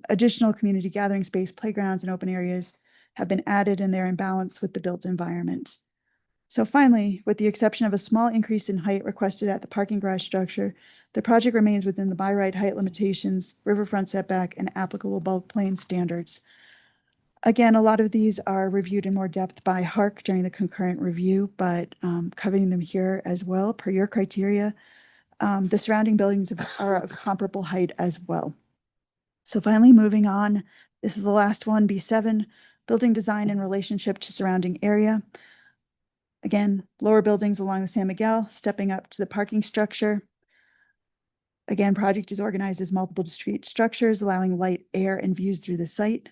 additional community gathering space, playgrounds, and open areas have been added, and they're in balance with the built environment. So finally, with the exception of a small increase in height requested at the parking garage structure, the project remains within the by right height limitations, riverfront setback, and applicable bulk plane standards. Again, a lot of these are reviewed in more depth by HARC during the concurrent review, but covering them here as well per your criteria. The surrounding buildings are of comparable height as well. So finally, moving on, this is the last one, B7, building design in relationship to surrounding area. Again, lower buildings along the San Miguel, stepping up to the parking structure. Again, project is organized as multiple discrete structures, allowing light, air, and views through the site.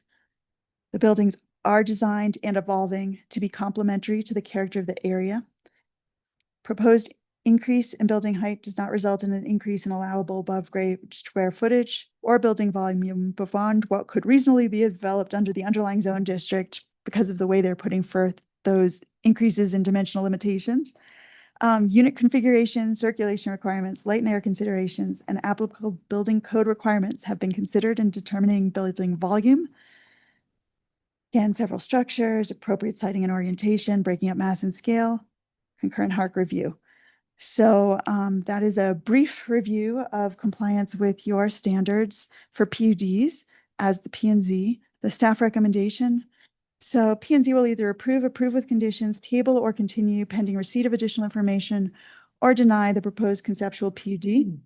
The buildings are designed and evolving to be complementary to the character of the area. Proposed increase in building height does not result in an increase in allowable above grade square footage or building volume beyond what could reasonably be developed under the underlying zone district because of the way they're putting forth those increases in dimensional limitations. Unit configuration, circulation requirements, light and air considerations, and applicable building code requirements have been considered in determining building volume. Again, several structures, appropriate siting and orientation, breaking up mass and scale, concurrent HARC review. So that is a brief review of compliance with your standards for PUDs as the P&Z, the staff recommendation. So P&Z will either approve with conditions, table or continue pending receipt of additional information, or deny the proposed conceptual PUD.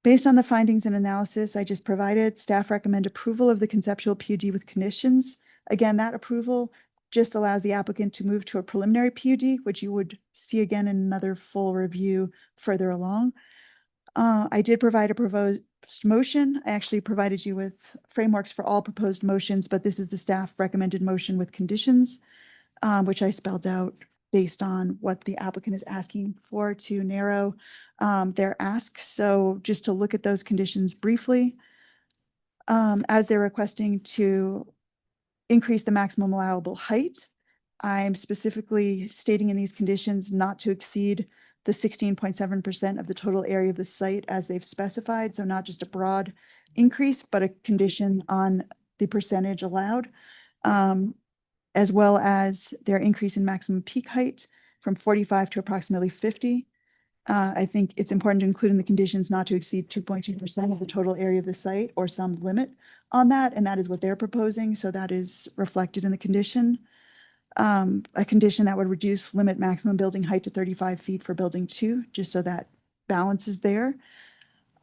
Based on the findings and analysis I just provided, staff recommend approval of the conceptual PUD with conditions. Again, that approval just allows the applicant to move to a preliminary PUD, which you would see again in another full review further along. I did provide a proposed motion. I actually provided you with frameworks for all proposed motions, but this is the staff recommended motion with conditions, which I spelled out based on what the applicant is asking for to narrow their ask. So just to look at those conditions briefly, as they're requesting to increase the maximum allowable height, I'm specifically stating in these conditions not to exceed the 16.7% of the total area of the site as they've specified. So not just a broad increase, but a condition on the percentage allowed, as well as their increase in maximum peak height from 45 to approximately 50. I think it's important to include in the conditions not to exceed 2.2% of the total area of the site or some limit on that. And that is what they're proposing. So that is reflected in the condition. A condition that would reduce limit maximum building height to 35 feet for building 2, just so that balance is there.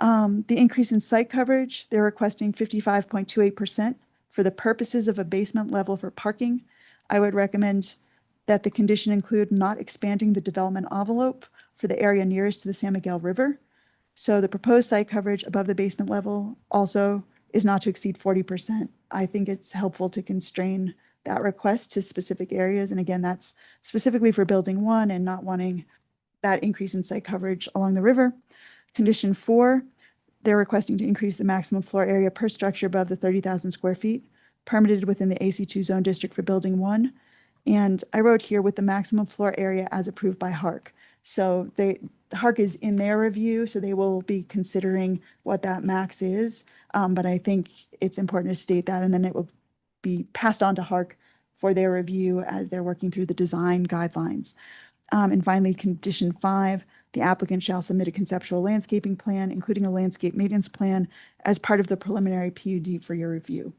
The increase in site coverage, they're requesting 55.28% for the purposes of a basement level for parking. I would recommend that the condition include not expanding the development envelope for the area nearest to the San Miguel River. So the proposed site coverage above the basement level also is not to exceed 40%. I think it's helpful to constrain that request to specific areas. And again, that's specifically for building 1 and not wanting that increase in site coverage along the river. Condition 4, they're requesting to increase the maximum floor area per structure above the 30,000 square feet permitted within the AC2 zone district for building 1. And I wrote here with the maximum floor area as approved by HARC. So the HARC is in their review, so they will be considering what that max is. But I think it's important to state that, and then it will be passed on to HARC for their review as they're working through the design guidelines. And finally, condition 5, the applicant shall submit a conceptual landscaping plan, including a landscape maintenance plan, as part of the preliminary PUD for your review.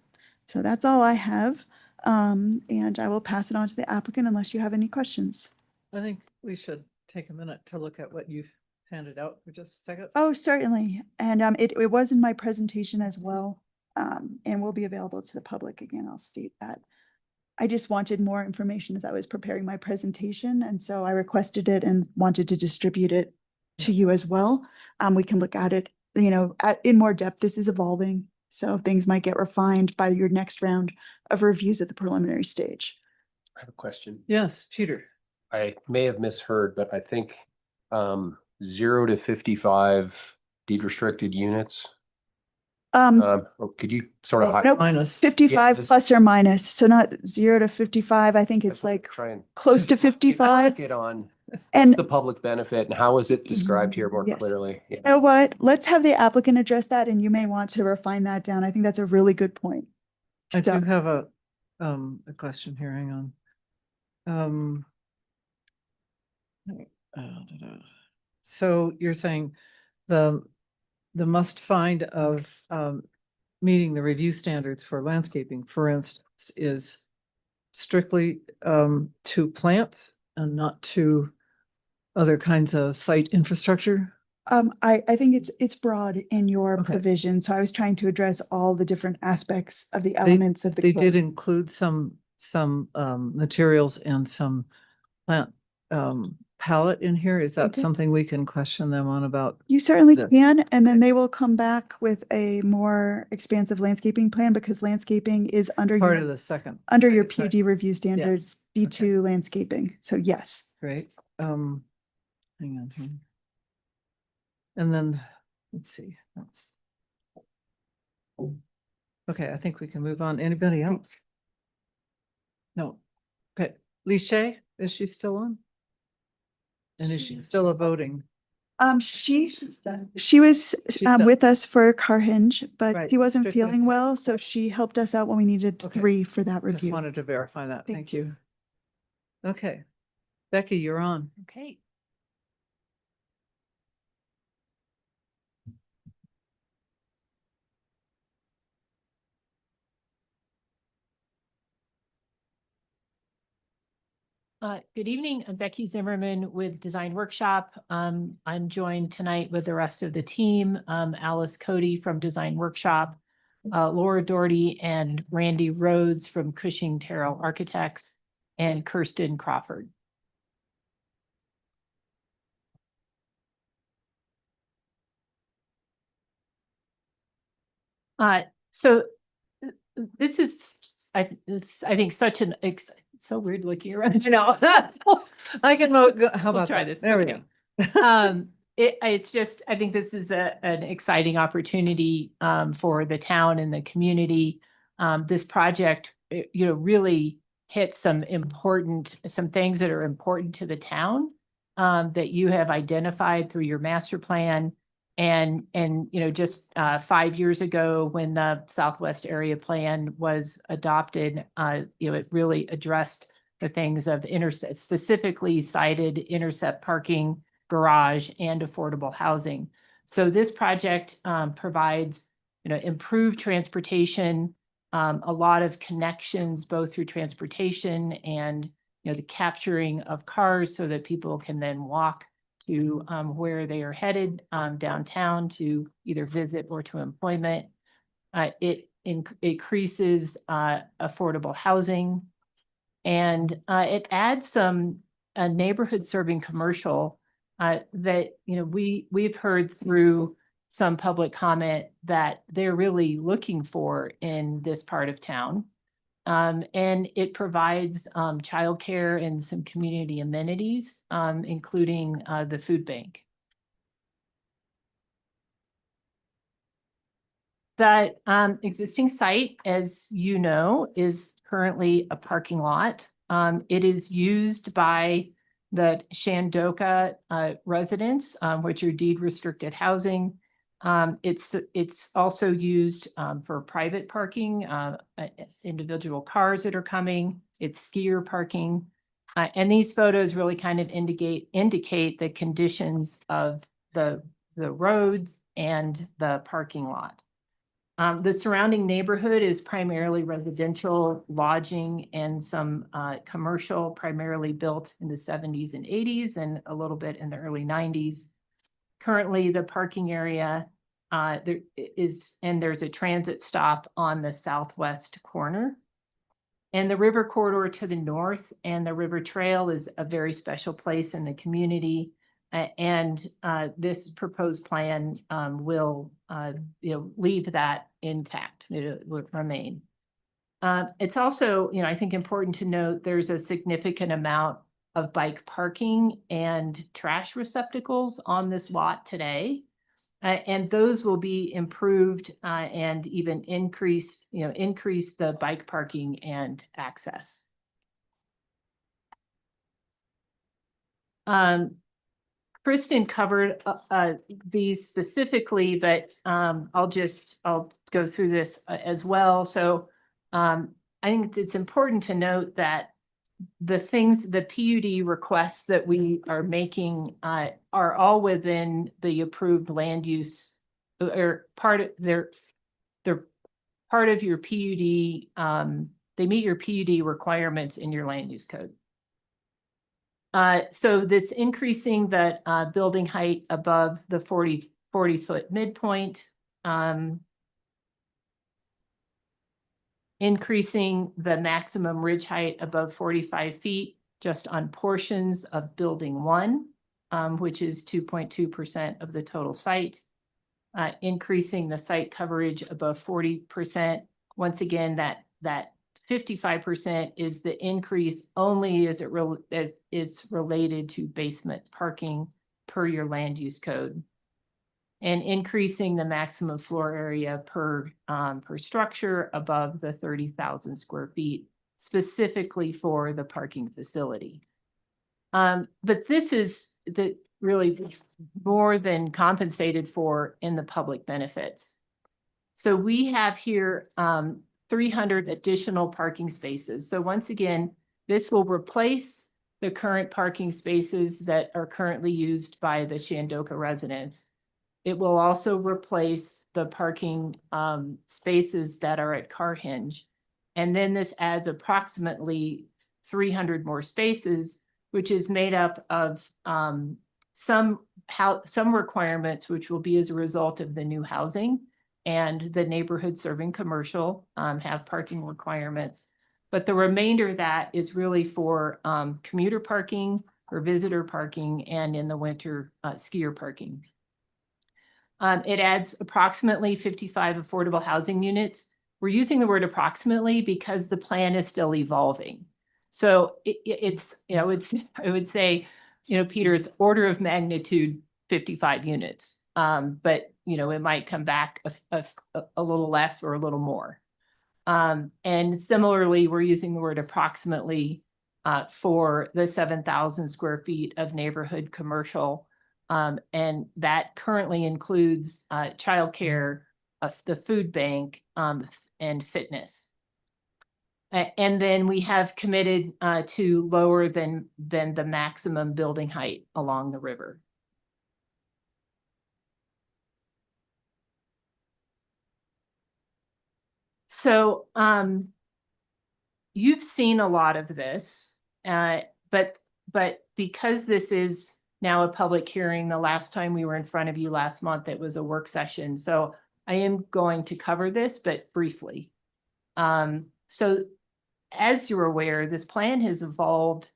So that's all I have. And I will pass it on to the applicant unless you have any questions. I think we should take a minute to look at what you've handed out for just a second. Oh, certainly. And it was in my presentation as well, and will be available to the public. Again, I'll state that. I just wanted more information as I was preparing my presentation. And so I requested it and wanted to distribute it to you as well. We can look at it, in more depth. This is evolving. So things might get refined by your next round of reviews at the preliminary stage. I have a question. Yes, Peter. I may have misheard, but I think 0 to 55 deed restricted units. Or could you sort of Nope, minus 55 plus or minus. So not 0 to 55. I think it's like try and close to 55. get on And the public benefit and how is it described here more Yes. clearly? Yeah. You know what? Let's have the applicant address that, and you may want to refine that down. I think that's a really good point. I So- do have a question here. Hang on. So you're saying the must find of meeting the review standards for landscaping, for instance, is strictly to plants and not to other kinds of site infrastructure? I think it's broad in your provision. So I was trying to address all the different aspects of the elements of the They code. did include some materials and some plant palette in here. Is that did. something we can question them on about? You certainly this? can, and then they will come back with a more expansive landscaping plan because landscaping is under Part your, of the second. under your Is that- PUD review standards, B2 landscaping. So yes. Great. Hang on here. And then, let's see, that's. Okay, I think we can move on. Anybody else? No. Okay, Lishay, is she still on? And is she still a voting? She was done. with us for Carhenge, but Right, he wasn't strictly. feeling well, so she helped us out when we needed Okay. 3 for that Just review. wanted to verify that. Thank you. Okay. Becky, you're on. Okay. Good evening. I'm Becky Zimmerman with Design Workshop. I'm joined tonight with the rest of the team, Alice Cody from Design Workshop, Laura Doherty and Randy Rhodes from Cushing Terrell Architects, and Kirsten Crawford. So this is, I think such an, so weird looking around, you know. I can vote. How We'll about try that? this. There we Okay. go. It's just, I think this is an exciting opportunity for the town and the community. This project, really hits some things that are important to the town that you have identified through your master plan. And just 5 years ago, when the Southwest Area Plan was adopted, it really addressed the things of specifically cited intercept parking, garage, and affordable housing. So this project provides, improved transportation, a lot of connections, both through transportation and, the capturing of cars so that people can then walk to where they are headed downtown to either visit or to employment. It increases affordable housing, and it adds some neighborhood serving commercial that we've heard through some public comment that they're really looking for in this part of town. And it provides childcare and some community amenities, including the food bank. That existing site, as you know, is currently a parking lot. It is used by the Shandoka residents, which are deed restricted housing. It's also used for private parking, individual cars that are coming. It's skier parking. And these photos really kind of indicate the conditions of the roads and the parking lot. The surrounding neighborhood is primarily residential, lodging, and some commercial, primarily built in the 70s and 80s and a little bit in the early 90s. Currently, the parking area there's a transit stop on the southwest corner. And the river corridor to the north and the river trail is a very special place in the community. And this proposed plan will leave that intact. It would remain. It's also, I think important to note there's a significant amount of bike parking and trash receptacles on this lot today. And those will be improved and even increase the bike parking and access. Kristen covered these specifically, but I'll go through this as well. So I think it's important to note that the PUD requests that we are making are all within the approved land use or they're part of your PUD. They meet your PUD requirements in your land use code. So this increasing that building height above the 40 foot midpoint, increasing the maximum ridge height above 45 feet just on portions of building 1, which is 2.2% of the total site, increasing the site coverage above 40%. Once again, that 55% is the increase only as it's related to basement parking per your land use code, and increasing the maximum floor area per structure above the 30,000 square feet, specifically for the parking facility. But this is the really more than compensated for in the public benefits. So we have here 300 additional parking spaces. So once again, this will replace the current parking spaces that are currently used by the Shandoka residents. It will also replace the parking spaces that are at Carhinge. And then this adds approximately 300 more spaces, which is made up of some requirements, which will be as a result of the new housing, and the neighborhood serving commercial have parking requirements. But the remainder of that is really for commuter parking, or visitor parking, and in the winter skier parking. It adds approximately 55 affordable housing units. We're using the word approximately because the plan is still evolving. So it's, you know, I would say, you know, Peter, it's order of magnitude 55 units. But, you know, it might come back a little less or a little more. And similarly, we're using the word approximately for the 7,000 square feet of neighborhood commercial. And that currently includes childcare, the food bank, and fitness. And then we have committed to lower than the maximum building height along the river. So you've seen a lot of this, but because this is now a public hearing, the last time we were in front of you last month, it was a work session. So I am going to cover this, but briefly. So as you're aware, this plan has evolved,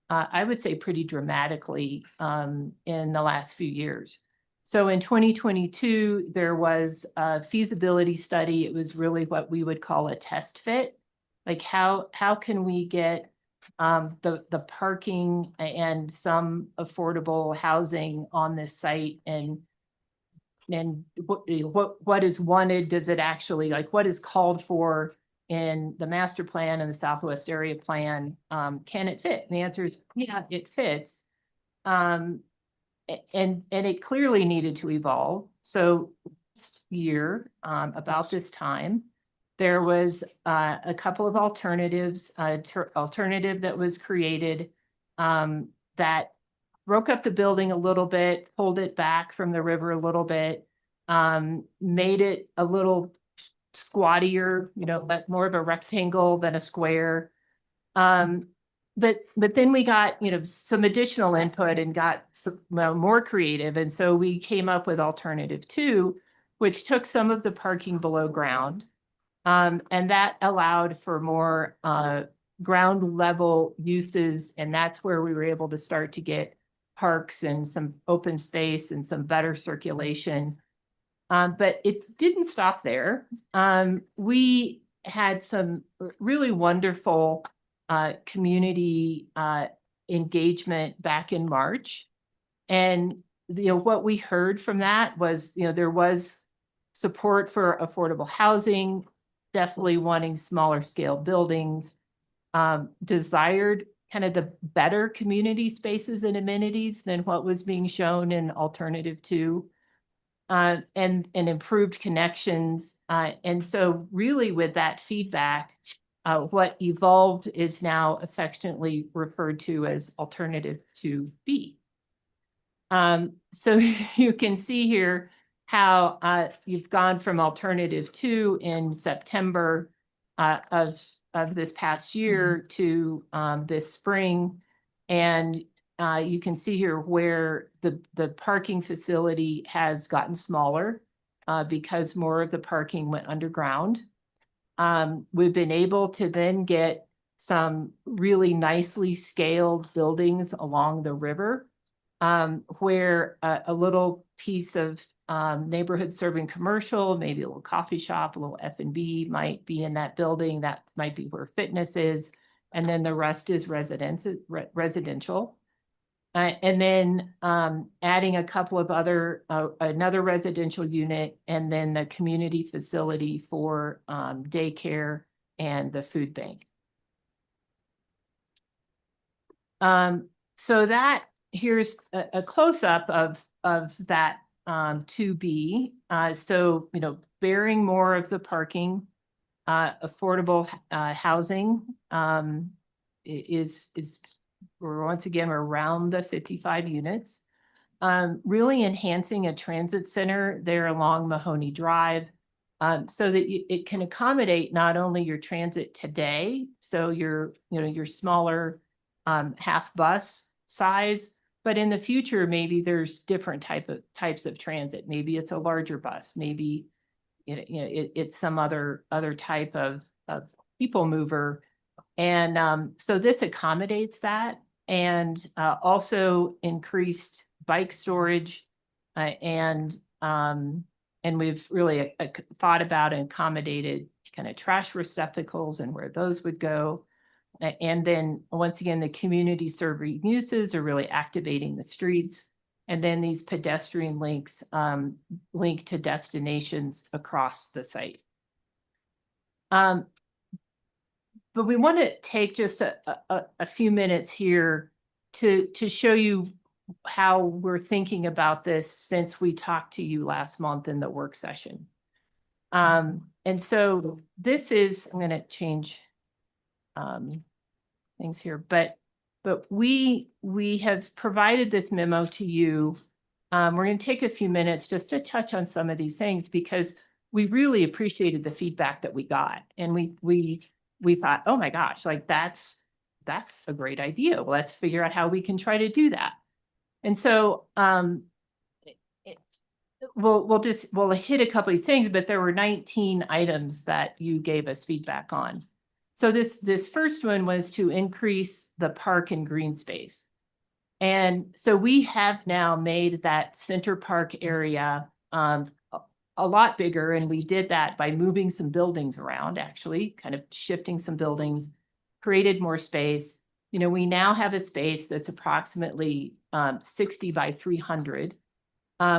I would say pretty dramatically in the last few years. So in 2022, there was a feasibility study. It was really what we would call a test fit. Like how can we get the parking and some affordable housing on this site, and what is wanted? Does it actually, like, what is called for in the master plan and the Southwest area plan? Can it fit? And the answer is yeah, it fits. And it clearly needed to evolve. So last year, about this time, there was a couple of alternatives, alternative that was created that broke up the building a little bit, pulled it back from the river a little bit, made it a little squattier, you know, more of a rectangle than a square. But then we got, you know, some additional input and got some, well, more creative. And so we came up with alternative 2, which took some of the parking below ground. And that allowed for more ground level uses. And that's where we were able to start to get parks and some open space and some better circulation. But it didn't stop there. We had some really wonderful community engagement back in March. And, you know, what we heard from that was, you know, there was support for affordable housing, definitely wanting smaller scale buildings, desired kind of the better community spaces and amenities than what was being shown in alternative 2, and improved connections. And so really with that feedback, what evolved is now affectionately referred to as alternative 2B. So you can see here how you've gone from alternative 2 in September of this past year to this spring. And you can see here where the parking facility has gotten smaller because more of the parking went underground. We've been able to then get some really nicely scaled buildings along the river, where a little piece of neighborhood serving commercial, maybe a little coffee shop, a little F&B might be in that building. That might be where fitness is. And then the rest is residential. And then adding a couple of other, another residential unit, and then the community facility for daycare and the food bank. So that here's a close-up of that 2B. So, bearing more of the parking, affordable housing is once again, we're around the 55 units. Really enhancing a transit center there along Mahoney Drive, so that it can accommodate not only your transit today, so your smaller half bus size, but in the future, maybe there's different types of transit. Maybe it's a larger bus, maybe it's some other type of people mover. And so this accommodates that, and also increased bike storage, and we've really thought about and accommodated kind of trash receptacles and where those would go. And then once again, the community serving uses are really activating the streets. And then these pedestrian links link to destinations across the site. But we want to take just a few minutes here to show you how we're thinking about this since we talked to you last month in the work session. And so this is, I'm going to change things here, but we have provided this memo to you. We're going to take a few minutes just to touch on some of these things because we really appreciated the feedback that we got, and we thought, oh my gosh, like that's a great idea. Let's figure out how we can try to do that. And so we'll hit a couple of things, but there were 19 items that you gave us feedback on. So this first one was to increase the park and green space. And so we have now made that center park area a lot bigger, and we did that by moving some buildings around, actually, kind of shifting some buildings, created more space. We now have a space that's approximately 60 by 300,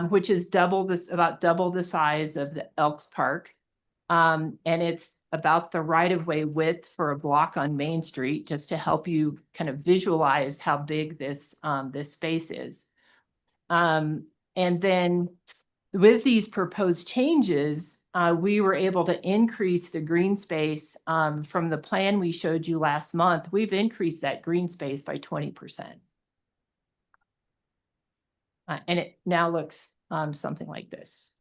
which is about double the size of the Elks Park. And it's about the right-of-way width for a block on Main Street, just to help you kind of visualize how big this space is. And then with these proposed changes, we were able to increase the green space from the plan we showed you last month. We've increased that green space by 20%. And it now looks something like this.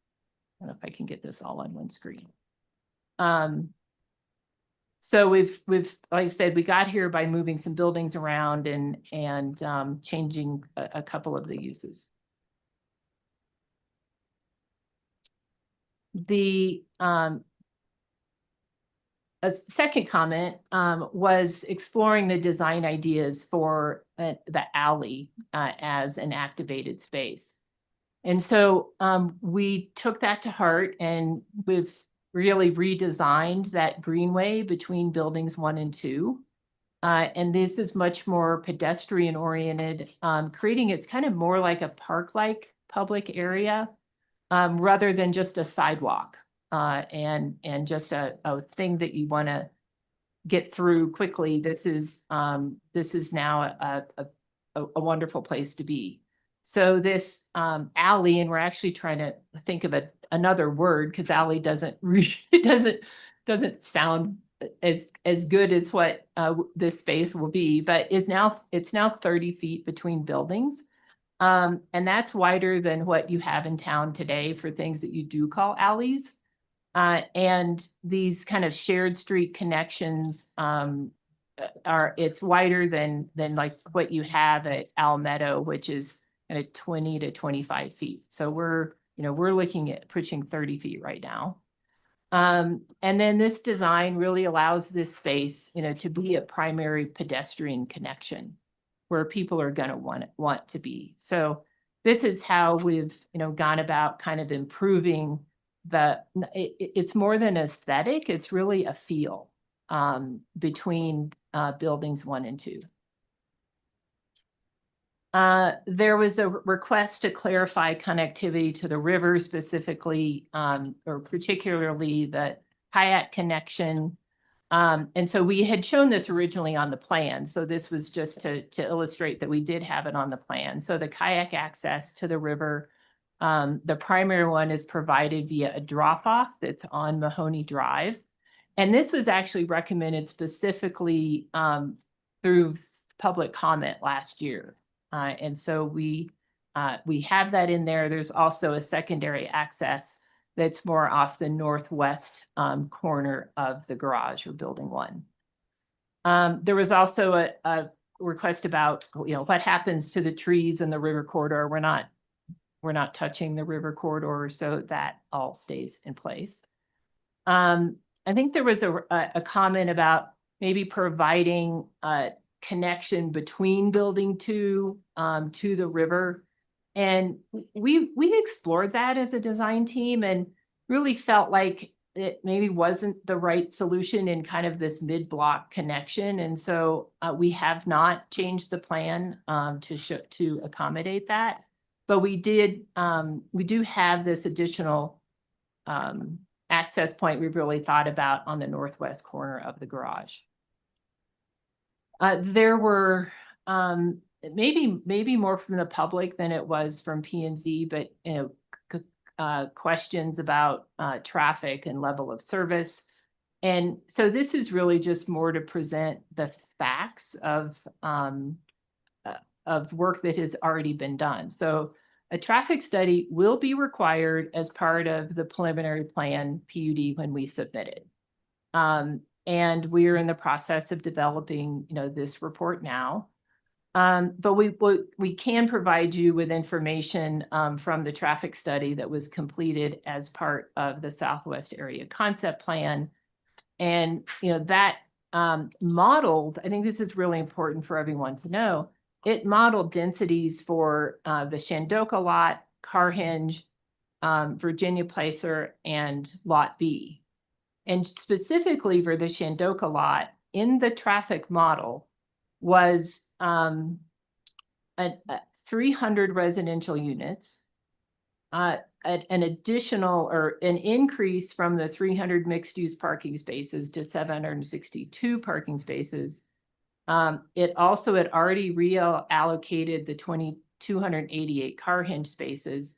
I don't know if I can get this all on one screen. So we've like I said, we got here by moving some buildings around and changing a couple of the uses. The a second comment was exploring the design ideas for the alley as an activated space. And so we took that to heart, and we've really redesigned that greenway between buildings 1 and 2. And this is much more pedestrian oriented, creating it's kind of more like a park-like public area rather than just a sidewalk and just a thing that you want to get through quickly. This is now a wonderful place to be. So this alley, and we're actually trying to think of another word because alley doesn't sound as good as what this space will be, but it's now 30 feet between buildings. And that's wider than what you have in town today for things that you do call alleys. And these kind of shared street connections it's wider than like what you have at Alameda, which is kind of 20 to 25 feet. So we're looking at pushing 30 feet right now. And then this design really allows this space, to be a primary pedestrian connection where people are going to want to be. So this is how we've, gone about kind of improving it's more than aesthetic, it's really a feel between buildings 1 and 2. There was a request to clarify connectivity to the river, specifically or particularly the kayak connection. And so we had shown this originally on the plan. So this was just to illustrate that we did have it on the plan. So the kayak access to the river, the primary one is provided via a drop-off that's on Mahoney Drive. And this was actually recommended specifically through public comment last year. And so we have that in there. There's also a secondary access that's more off the northwest corner of the garage or building 1. There was also a request about, what happens to the trees in the river corridor. We're not touching the river corridor, so that all stays in place. I think there was a comment about maybe providing a connection between building 2 to the river. And we explored that as a design team and really felt like it maybe wasn't the right solution in kind of this mid-block connection. And so we have not changed the plan to accommodate that. But we do have this additional access point we've really thought about on the northwest corner of the garage. There were maybe more from the public than it was from P&Z, but questions about traffic and level of service. And so this is really just more to present the facts of work that has already been done. So a traffic study will be required as part of the preliminary plan PUD when we submit it. And we're in the process of developing, this report now. But we can provide you with information from the traffic study that was completed as part of the Southwest Area Concept Plan. And, that modeled, I think this is really important for everyone to know, it modeled densities for the Shandoka lot, Carhenge, Virginia Placer, and Lot B. And specifically for the Shandoka lot, in the traffic model was 300 residential units, an additional or an increase from the 300 mixed-use parking spaces to 762 parking spaces. It also had already reallocated the 288 Carhenge spaces,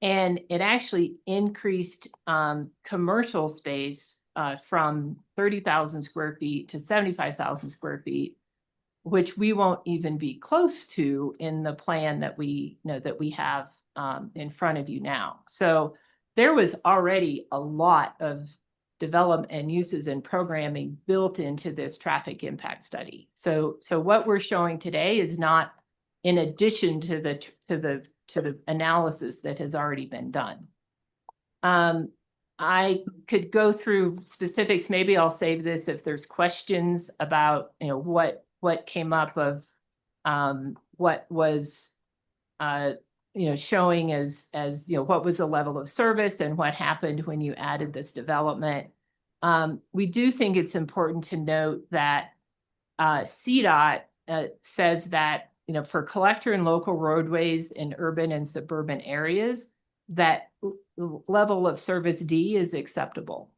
and it actually increased commercial space from 30,000 square feet to 75,000 square feet, which we won't even be close to in the plan that we have in front of you now. So there was already a lot of development and uses and programming built into this traffic impact study. So what we're showing today is not in addition to the analysis that has already been done. I could go through specifics. Maybe I'll save this if there's questions about what came up of what was showing as what was the level of service and what happened when you added this development. We do think it's important to note that CDOT says that for collector and local roadways in urban and suburban areas, that level of service D is acceptable.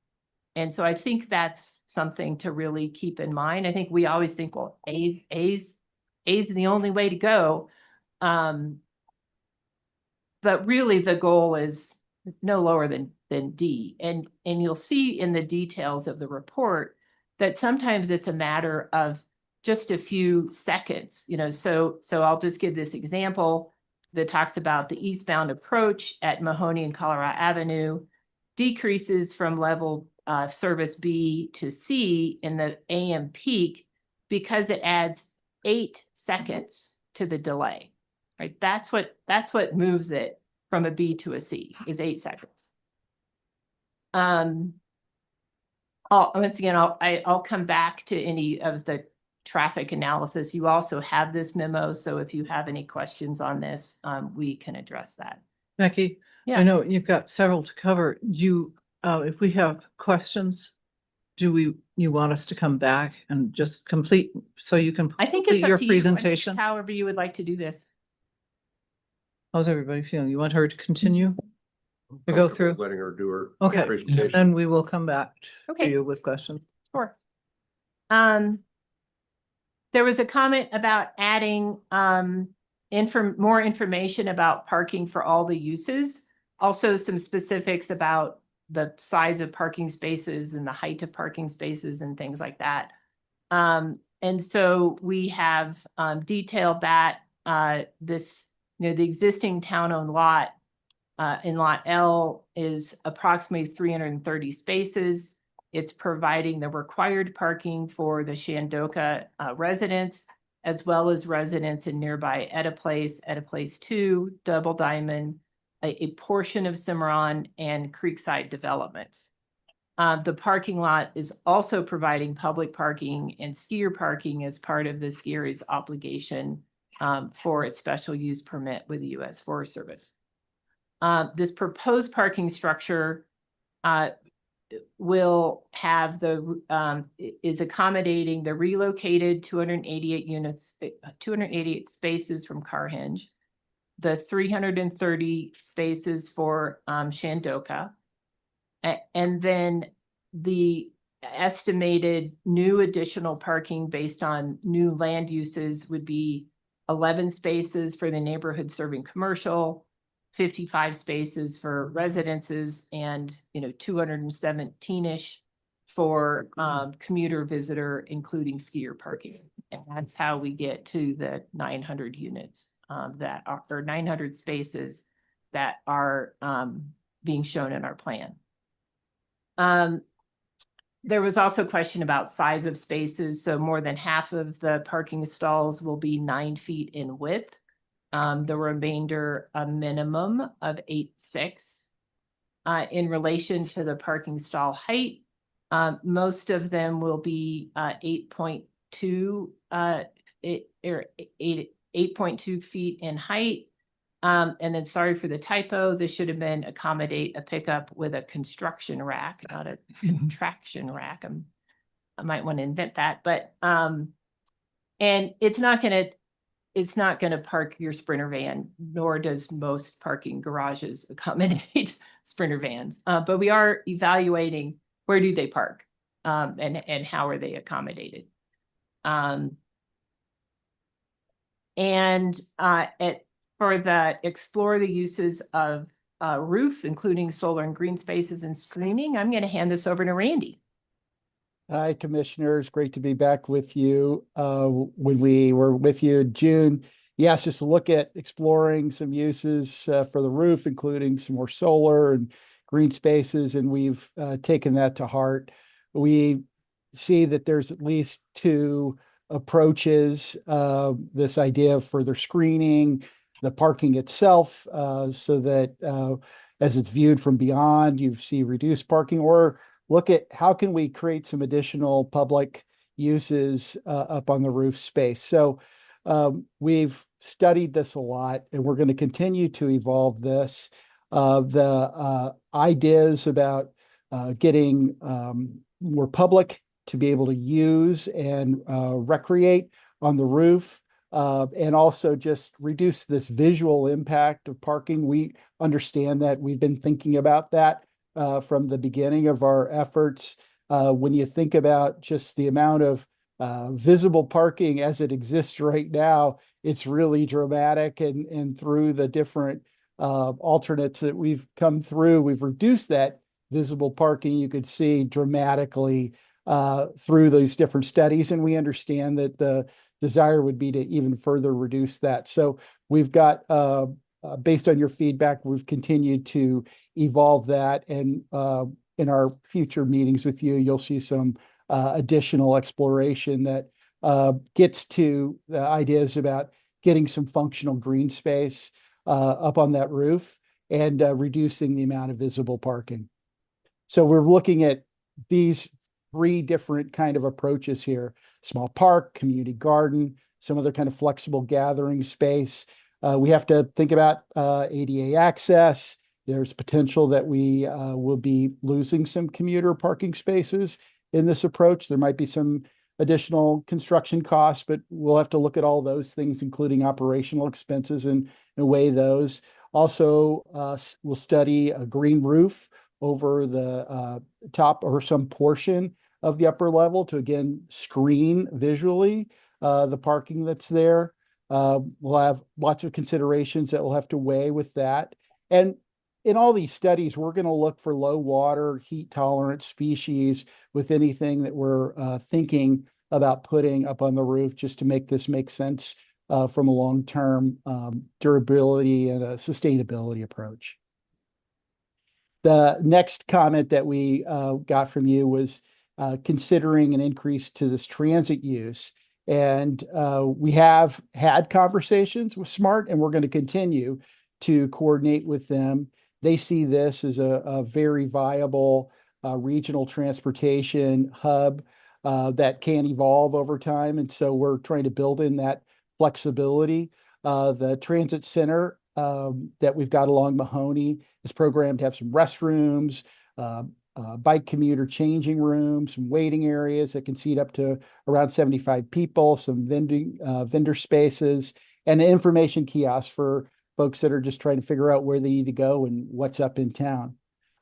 And so I think that's something to really keep in mind. I think we always think, well, A's the only way to go. But really the goal is no lower than D. And you'll see in the details of the report that sometimes it's a matter of just a few seconds, so I'll just give this example that talks about the eastbound approach at Mahoney and Colorado Avenue decreases from level service B to C in the AM peak because it adds 8 seconds to the delay, right? That's what moves it from a B to a C is 8 seconds. Once again, I'll come back to any of the traffic analysis. You also have this memo, so if you have any questions on this, we can address that. Becky, Yeah. I know you've got several to cover. If we have questions, you want us to come back and just complete so you can I think complete it's up your to you. I think it's presentation? however you would like to do this. How's everybody feeling? You want her to continue? To go through? Letting her do her Okay, presentation. and we will come back to Okay. you with questions. Sure. There was a comment about adding more information about parking for all the uses. Also some specifics about the size of parking spaces and the height of parking spaces and things like that. And so we have detailed that the existing town-owned lot in Lot L is approximately 330 spaces. It's providing the required parking for the Shandoka residents, as well as residents in nearby Etta Place 2, Double Diamond, a portion of Cimarron, and Creekside developments. The parking lot is also providing public parking and skier parking as part of the skier's obligation for its special use permit with the U.S. Forest Service. This proposed parking structure will have is accommodating the relocated 288 units, 288 spaces from Carhenge, the 330 spaces for Shandoka, and then the estimated new additional parking based on new land uses would be 11 spaces for the neighborhood serving commercial, 55 spaces for residences, and 217-ish for commuter visitor, including skier parking. And that's how we get to the 900 units that are, or 900 spaces that are being shown in our plan. There was also a question about size of spaces. So more than half of the parking stalls will be 9 feet in width. The remainder a minimum of 8.6. In relation to the parking stall height, most of them will be 8.2 8.2 feet in height. And then sorry for the typo, this should have been accommodate a pickup with a construction rack, not a traction rack. I might want to invent that, but and it's not gonna park your Sprinter van, nor does most parking garages accommodate Sprinter vans. But we are evaluating where do they park and how are they accommodated. For the explore the uses of roof, including solar and green spaces and screening, I'm going to hand this over to Randy. Hi, Commissioners. Great to be back with you. When we were with you in June, you asked us to look at exploring some uses for the roof, including some more solar and green spaces, and we've taken that to heart. We see that there's at least 2 approaches, this idea of further screening, the parking itself, so that as it's viewed from beyond, you see reduced parking, or look at how can we create some additional public uses up on the roof space. So we've studied this a lot, and we're going to continue to evolve this. The ideas about getting more public to be able to use and recreate on the roof, and also just reduce this visual impact of parking. We understand that. We've been thinking about that from the beginning of our efforts. When you think about just the amount of visible parking as it exists right now, it's really dramatic. And through the different alternates that we've come through, we've reduced that visible parking, you could see dramatically through those different studies. And we understand that the desire would be to even further reduce that. So we've got, based on your feedback, we've continued to evolve that. And in our future meetings with you, you'll see some additional exploration that gets to the ideas about getting some functional green space up on that roof and reducing the amount of visible parking. So we're looking at these 3 different kind of approaches here: small park, community garden, some other kind of flexible gathering space. We have to think about ADA access. There's potential that we will be losing some commuter parking spaces in this approach. There might be some additional construction costs, but we'll have to look at all those things, including operational expenses, and weigh those. Also, we'll study a green roof over the top or some portion of the upper level to again screen visually the parking that's there. We'll have lots of considerations that we'll have to weigh with that. And in all these studies, we're going to look for low water, heat tolerant species with anything that we're thinking about putting up on the roof, just to make this make sense from a long-term durability and a sustainability approach. The next comment that we got from you was considering an increase to this transit use. And we have had conversations with SMART, and we're going to continue to coordinate with them. They see this as a very viable regional transportation hub that can evolve over time. And so we're trying to build in that flexibility. The transit center that we've got along Mahoney is programmed to have some restrooms, bike commuter changing rooms, some waiting areas that can seat up to around 75 people, some vendor spaces, and an information kiosk for folks that are just trying to figure out where they need to go and what's up in town.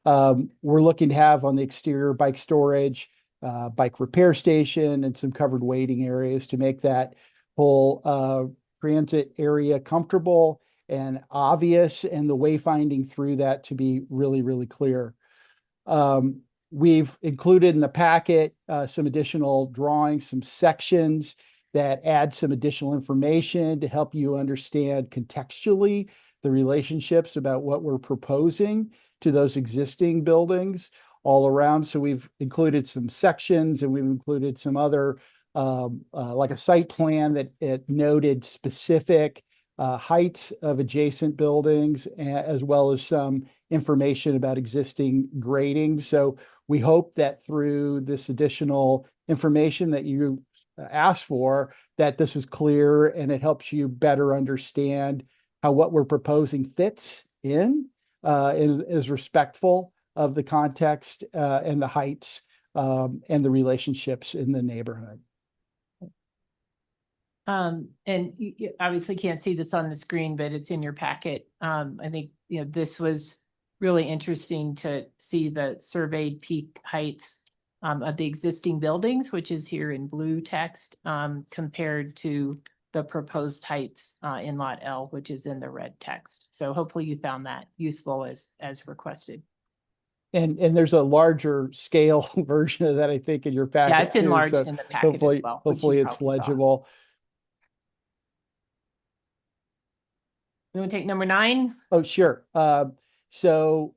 We're looking to have on the exterior bike storage, bike repair station, and some covered waiting areas to make that whole transit area comfortable and obvious, and the wayfinding through that to be really, really clear. We've included in the packet some additional drawings, some sections that add some additional information to help you understand contextually the relationships about what we're proposing to those existing buildings all around. So we've included some sections, and we've included some other, like a site plan that it noted specific heights of adjacent buildings, as well as some information about existing grading. So we hope that through this additional information that you asked for, that this is clear and it helps you better understand how what we're proposing fits in and is respectful of the context and the heights and the relationships in the neighborhood. And you obviously can't see this on the screen, but it's in your packet. I think, this was really interesting to see the surveyed peak heights of the existing buildings, which is here in blue text, compared to the proposed heights in Lot L, which is in the red text. So hopefully you found that useful as requested. And there's a larger scale version of that, I think, in your packet. Yeah, it's enlarged in the packet as well. Hopefully it's legible. You want to take number 9? Oh, sure. So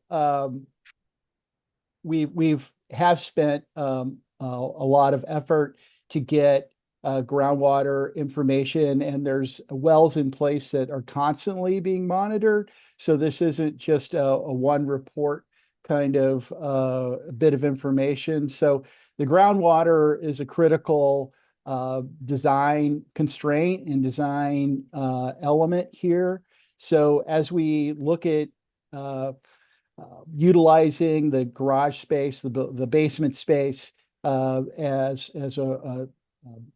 we've spent a lot of effort to get groundwater information, and there's wells in place that are constantly being monitored. So this isn't just a one report kind of bit of information. So the groundwater is a critical design constraint and design element here. So as we look at utilizing the garage space, the basement space as a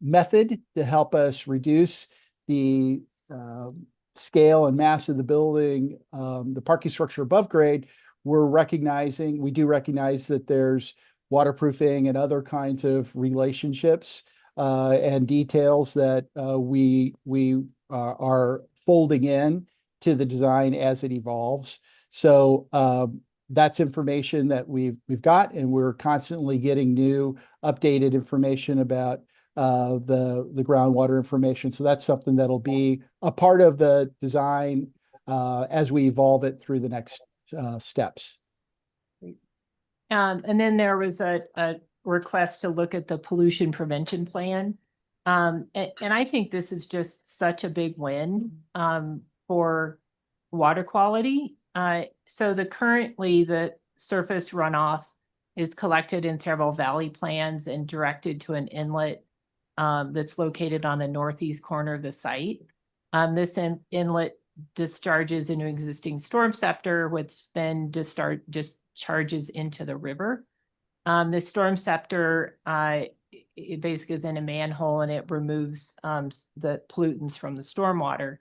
method to help us reduce the scale and mass of the building, the parking structure above grade, we do recognize that there's waterproofing and other kinds of relationships and details that we are folding in to the design as it evolves. So that's information that we've got, and we're constantly getting new updated information about the groundwater information. So that's something that'll be a part of the design as we evolve it through the next steps. And then there was a request to look at the pollution prevention plan. And I think this is just such a big win for water quality. So currently the surface runoff is collected in several valley plans and directed to an inlet that's located on the northeast corner of the site. This inlet discharges into existing storm scepter, which then discharges into the river. The storm scepter, it basically is in a manhole, and it removes the pollutants from the stormwater.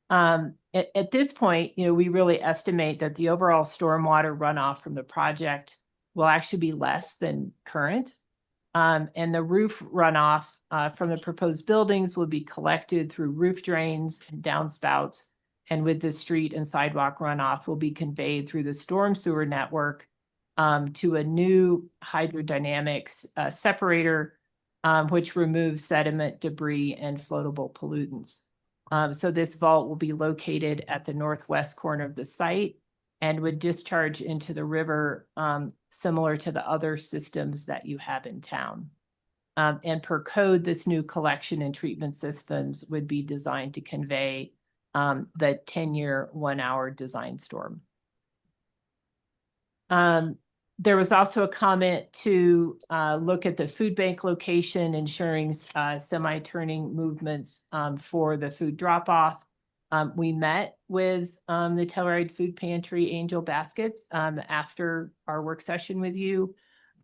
At this point, we really estimate that the overall stormwater runoff from the project will actually be less than current. And the roof runoff from the proposed buildings will be collected through roof drains and downspouts. And with the street and sidewalk runoff will be conveyed through the storm sewer network to a new hydrodynamics separator, which removes sediment, debris, and floatable pollutants. So this vault will be located at the northwest corner of the site and would discharge into the river, similar to the other systems that you have in town. And per code, this new collection and treatment systems would be designed to convey the 10-year, 1-hour design storm. There was also a comment to look at the food bank location, ensuring semi-turning movements for the food drop-off. We met with the Telluride Food Pantry Angel Baskets after our work session with you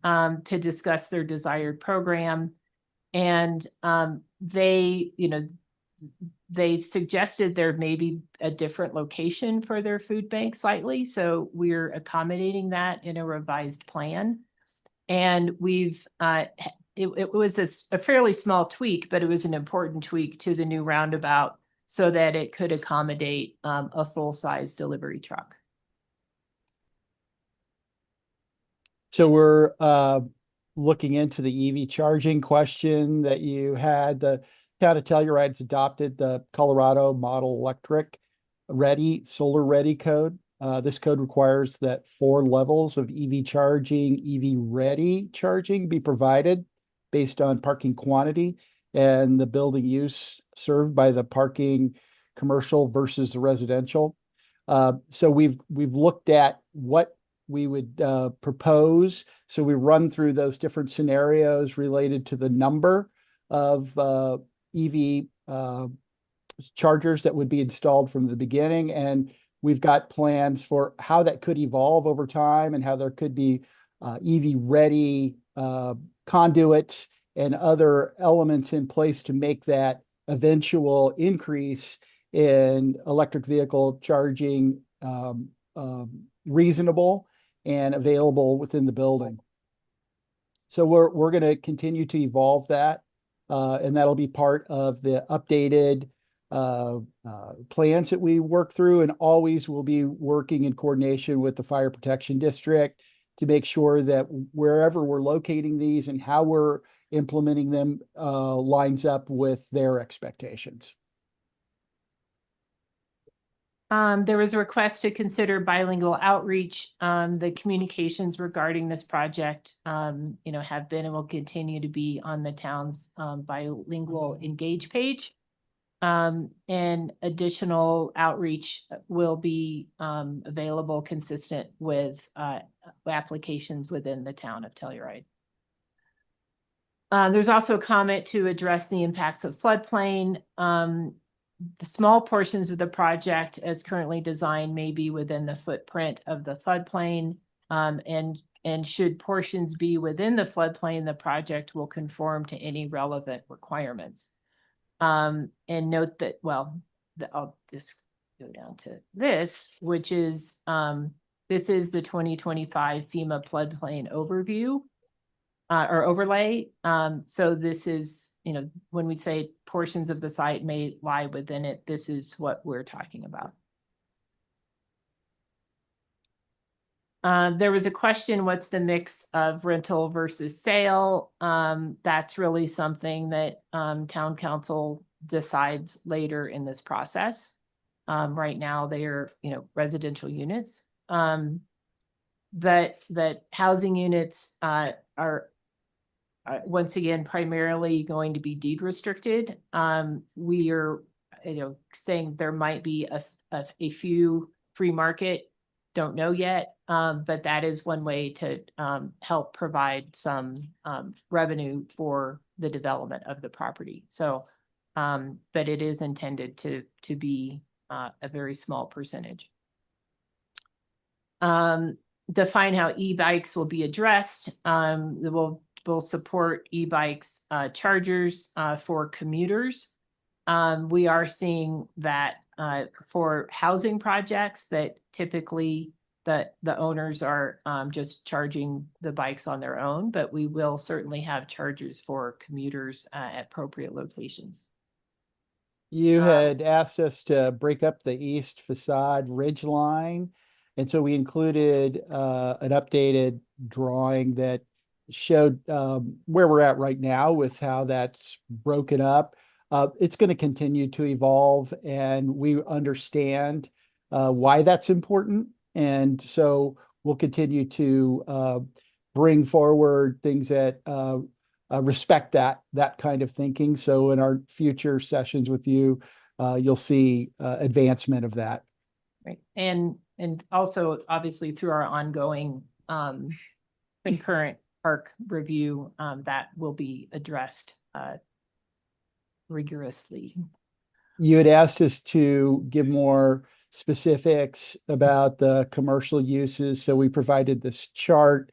to discuss their desired program. And they suggested there may be a different location for their food bank slightly. So we're accommodating that in a revised plan. And we've, it was a fairly small tweak, but it was an important tweak to the new roundabout so that it could accommodate a full-size delivery truck. So we're looking into the EV charging question that you had. The town of Telluride's adopted the Colorado Model Electric Ready, Solar Ready code. This code requires that 4 levels of EV charging, EV ready charging be provided based on parking quantity and the building use served by the parking commercial versus the residential. So we've looked at what we would propose. So we run through those different scenarios related to the number of EV chargers that would be installed from the beginning. And we've got plans for how that could evolve over time and how there could be EV ready conduits and other elements in place to make that eventual increase in electric vehicle charging reasonable and available within the building. So we're going to continue to evolve that, and that'll be part of the updated plans that we work through, and always will be working in coordination with the Fire Protection District to make sure that wherever we're locating these and how we're implementing them lines up with their expectations. There was a request to consider bilingual outreach. The communications regarding this project, have been and will continue to be on the town's bilingual engage page. And additional outreach will be available consistent with applications within the town of Telluride. There's also a comment to address the impacts of floodplain. The small portions of the project as currently designed may be within the footprint of the floodplain. And should portions be within the floodplain, the project will conform to any relevant requirements. And note that, I'll just go down to this, which is, this is the 2025 FEMA floodplain overview or overlay. So this is, when we say portions of the site may lie within it, this is what we're talking about. There was a question, what's the mix of rental versus sale? That's really something that town council decides later in this process. Right now they are, residential units. That housing units are once again primarily going to be deed restricted. We are, saying there might be a few free market. Don't know yet, but that is one way to help provide some revenue for the development of the property. So, but it is intended to be a very small percentage. Define how e-bikes will be addressed. We'll support e-bikes chargers for commuters. We are seeing that for housing projects that typically that the owners are just charging the bikes on their own, but we will certainly have chargers for commuters at appropriate locations. You had asked us to break up the east facade ridge line. And so we included an updated drawing that showed where we're at right now with how that's broken up. It's going to continue to evolve, and we understand why that's important. And so we'll continue to bring forward things that respect that kind of thinking. So in our future sessions with you, you'll see advancement of that. Right. And also obviously through our ongoing concurrent park review, that will be addressed rigorously. You had asked us to give more specifics about the commercial uses. So we provided this chart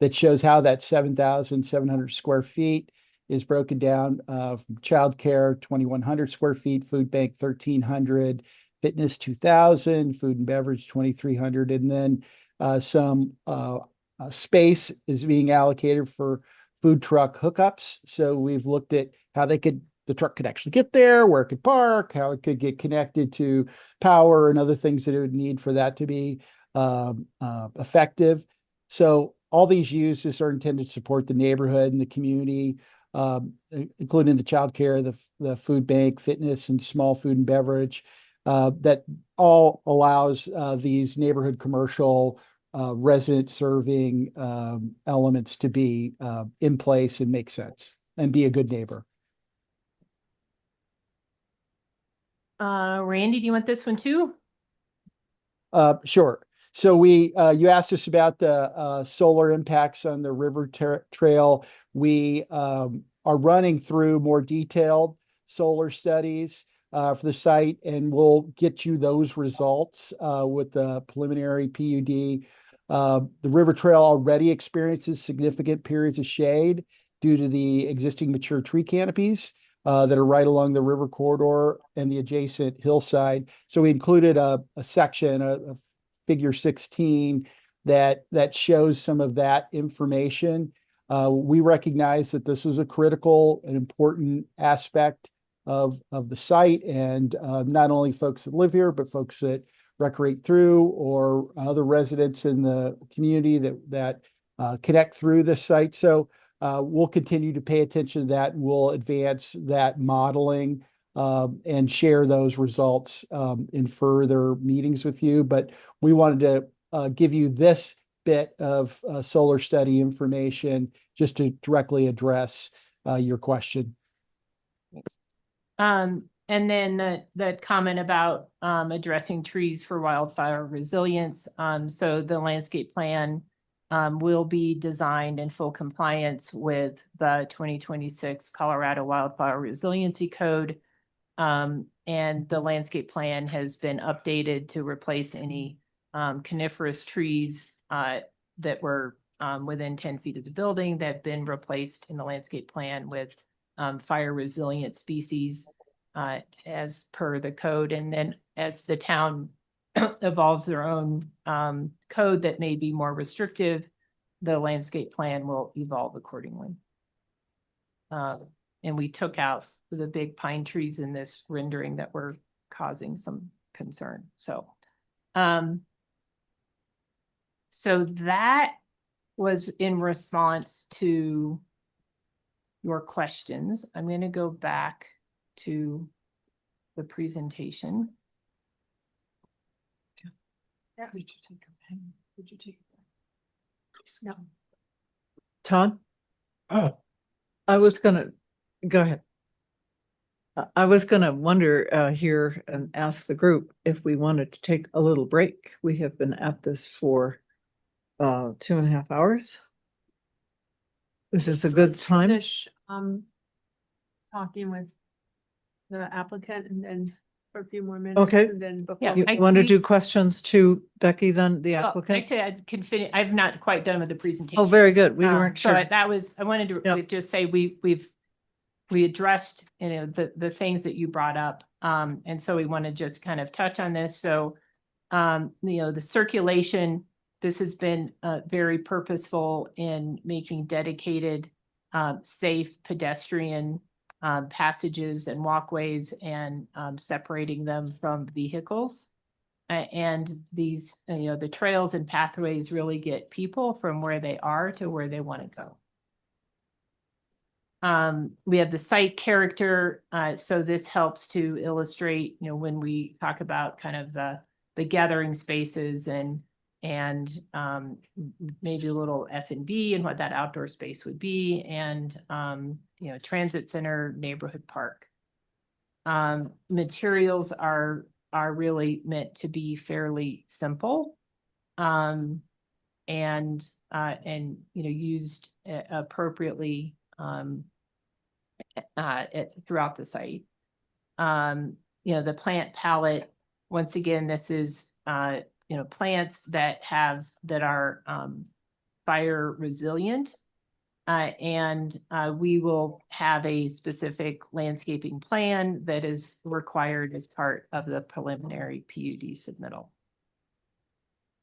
that shows how that 7,700 square feet is broken down from childcare, 2,100 square feet, food bank, 1,300, fitness, 2,000, food and beverage, 2,300, and then some space is being allocated for food truck hookups. So we've looked at how the truck could actually get there, where it could park, how it could get connected to power and other things that it would need for that to be effective. So all these uses are intended to support the neighborhood and the community, including the childcare, the food bank, fitness, and small food and beverage. That all allows these neighborhood commercial resident serving elements to be in place and make sense and be a good neighbor. Randy, do you want this one too? Sure. So you asked us about the solar impacts on the river trail. We are running through more detailed solar studies for the site, and we'll get you those results with the preliminary PUD. The river trail already experiences significant periods of shade due to the existing mature tree canopies that are right along the river corridor and the adjacent hillside. So we included a section, a figure 16, that shows some of that information. We recognize that this is a critical and important aspect of the site, and not only folks that live here, but folks that recreate through, or other residents in the community that connect through this site. So we'll continue to pay attention to that, and we'll advance that modeling and share those results in further meetings with you. But we wanted to give you this bit of solar study information just to directly address your question. And then the comment about addressing trees for wildfire resilience. So the landscape plan will be designed in full compliance with the 2026 Colorado Wildfire Resiliency Code. And the landscape plan has been updated to replace any coniferous trees that were within 10 feet of the building that have been replaced in the landscape plan with fire resilient species as per the code. And then as the town evolves their own code that may be more restrictive, the landscape plan will evolve accordingly. And we took out the big pine trees in this rendering that were causing some concern. So that was in response to your questions. I'm going to go back to the presentation. Yeah. Would you take a pen? Would you take a pen? No. Todd? I was gonna go ahead. I was gonna wonder here and ask the group if we wanted to take a little break. We have been at this for 2.5 hours. Is this a good time? Finish talking with the applicant and then for a few more minutes. Okay. And then before Yeah, You I- want to we- do questions to Becky, then the Well, applicant? actually, I can finish. I'm not quite done with the presentation. Oh, very good. We weren't So sure. I wanted to just say we addressed, the things that you brought up. And so we want to just kind of touch on this. So, the circulation this has been very purposeful in making dedicated, safe pedestrian passages and walkways and separating them from vehicles. And these, the trails and pathways really get people from where they are to where they want to go. We have the site character. So this helps to illustrate, when we talk about kind of the gathering spaces and maybe a little F&B and what that outdoor space would be, and transit center, neighborhood park. Materials are really meant to be fairly simple, and used appropriately throughout the site. The plant palette, once again, this is plants that are fire resilient. And we will have a specific landscaping plan that is required as part of the preliminary PUD submittal.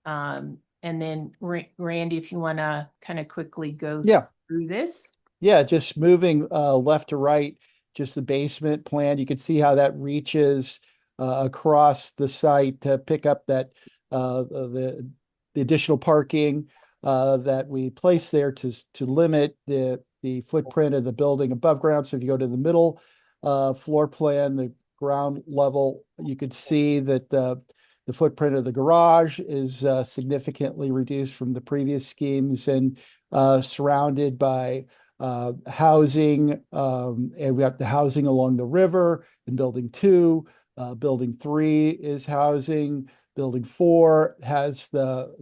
And then Randy, if you want to kind of quickly go through this. Yeah, just moving left to right, just the basement plan. You can see how that reaches across the site to pick up that the additional parking that we place there to limit the footprint of the building above ground. So if you go to the middle floor plan, the ground level, you could see that the footprint of the garage is significantly reduced from the previous schemes, and surrounded by housing. And we have the housing along the river in building 2. Building 3 is housing. Building 4 has the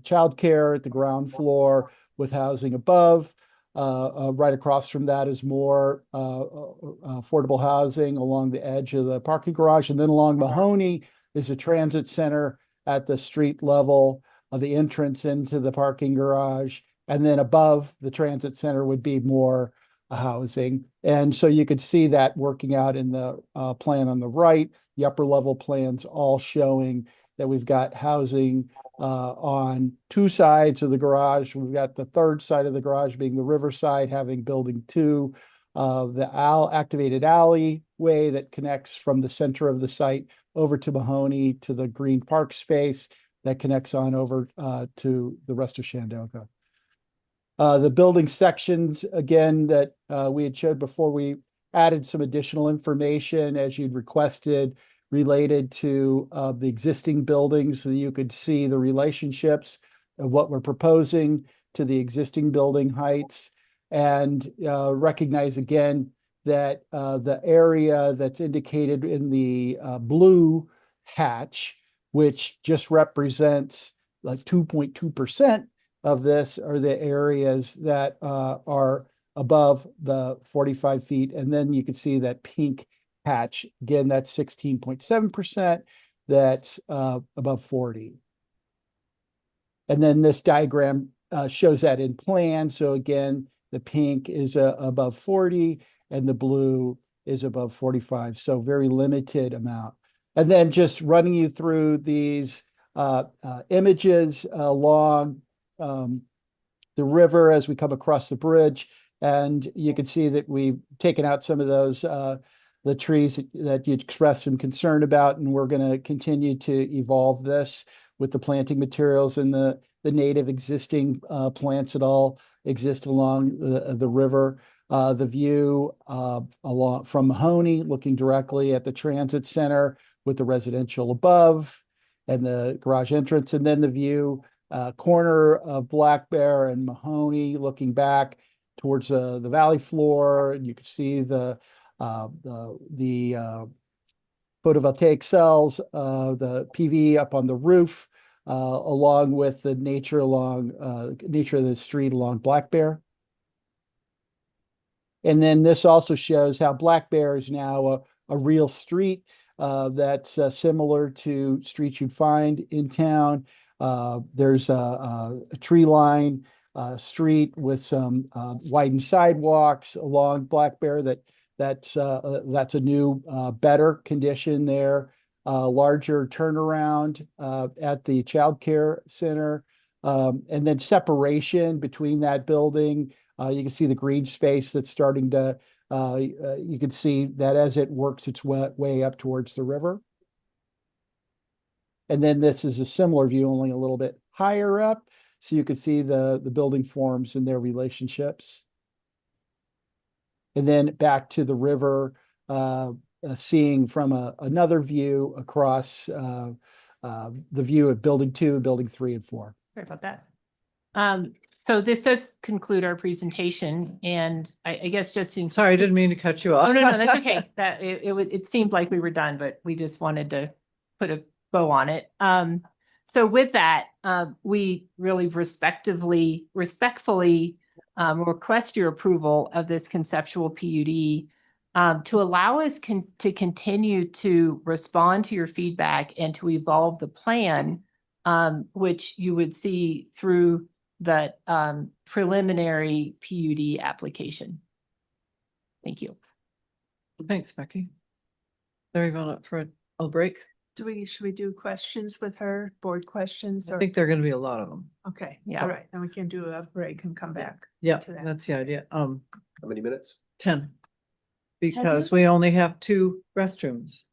childcare at the ground floor with housing above. Right across from that is more affordable housing along the edge of the parking garage. And then along Mahoney is a transit center at the street level of the entrance into the parking garage. And then above the transit center would be more housing. And so you could see that working out in the plan on the right. The upper level plans all showing that we've got housing on 2 sides of the garage. We've got the third side of the garage being the riverside, having building 2, the activated alleyway that connects from the center of the site over to Mahoney to the green park space that connects on over to the rest of Shandoka. The building sections, again, that we had showed before, we added some additional information as you'd requested related to the existing buildings, so that you could see the relationships of what we're proposing to the existing building heights, and recognize again that the area that's indicated in the blue hatch, which just represents like 2.2% of this, are the areas that are above the 45 feet. And then you can see that pink hatch, again, that's 16.7%, that's above 40. And then this diagram shows that in plan. So again, the pink is above 40 and the blue is above 45. So very limited amount. And then just running you through these images along the river as we come across the bridge. And you can see that we've taken out some of those, the trees that you expressed some concern about, and we're going to continue to evolve this with the planting materials and the native existing plants that all exist along the river. The view along from Mahoney, looking directly at the transit center with the residential above and the garage entrance, and then the view corner of Black Bear and Mahoney, looking back towards the valley floor, and you can see the photovoltaic cells, the PV up on the roof, along with the nature nature of the street along Black Bear. And then this also shows how Black Bear is now a real street that's similar to streets you'd find in town. There's a tree line street with some widened sidewalks along Black Bear. That's a new better condition there. Larger turnaround at the child care center. And then separation between that building, you can see the green space that's starting to, you can see that as it works its way up towards the river. And then this is a similar view, only a little bit higher up. So you can see the building forms and their relationships. And then back to the river, seeing from another view across the view of building 2, building 3 and 4. Sorry about that. So this does conclude our presentation, and I guess just in. Sorry, I didn't mean to cut you off. Oh, no, that's okay. That it seemed like we were done, but we just wanted to put a bow on it. So with that, we really respectfully request your approval of this conceptual PUD to allow us to continue to respond to your feedback and to evolve the plan, which you would see through the preliminary PUD application. Thank you. Thanks, Becky. There you go up for a break. Should we do questions with her, board questions? I Or think there are going to be a lot of them. okay, Yeah. all right, then we can do a break and come back. Yeah, to that. that's the idea. How many minutes? 10. Because we only have 2 restrooms.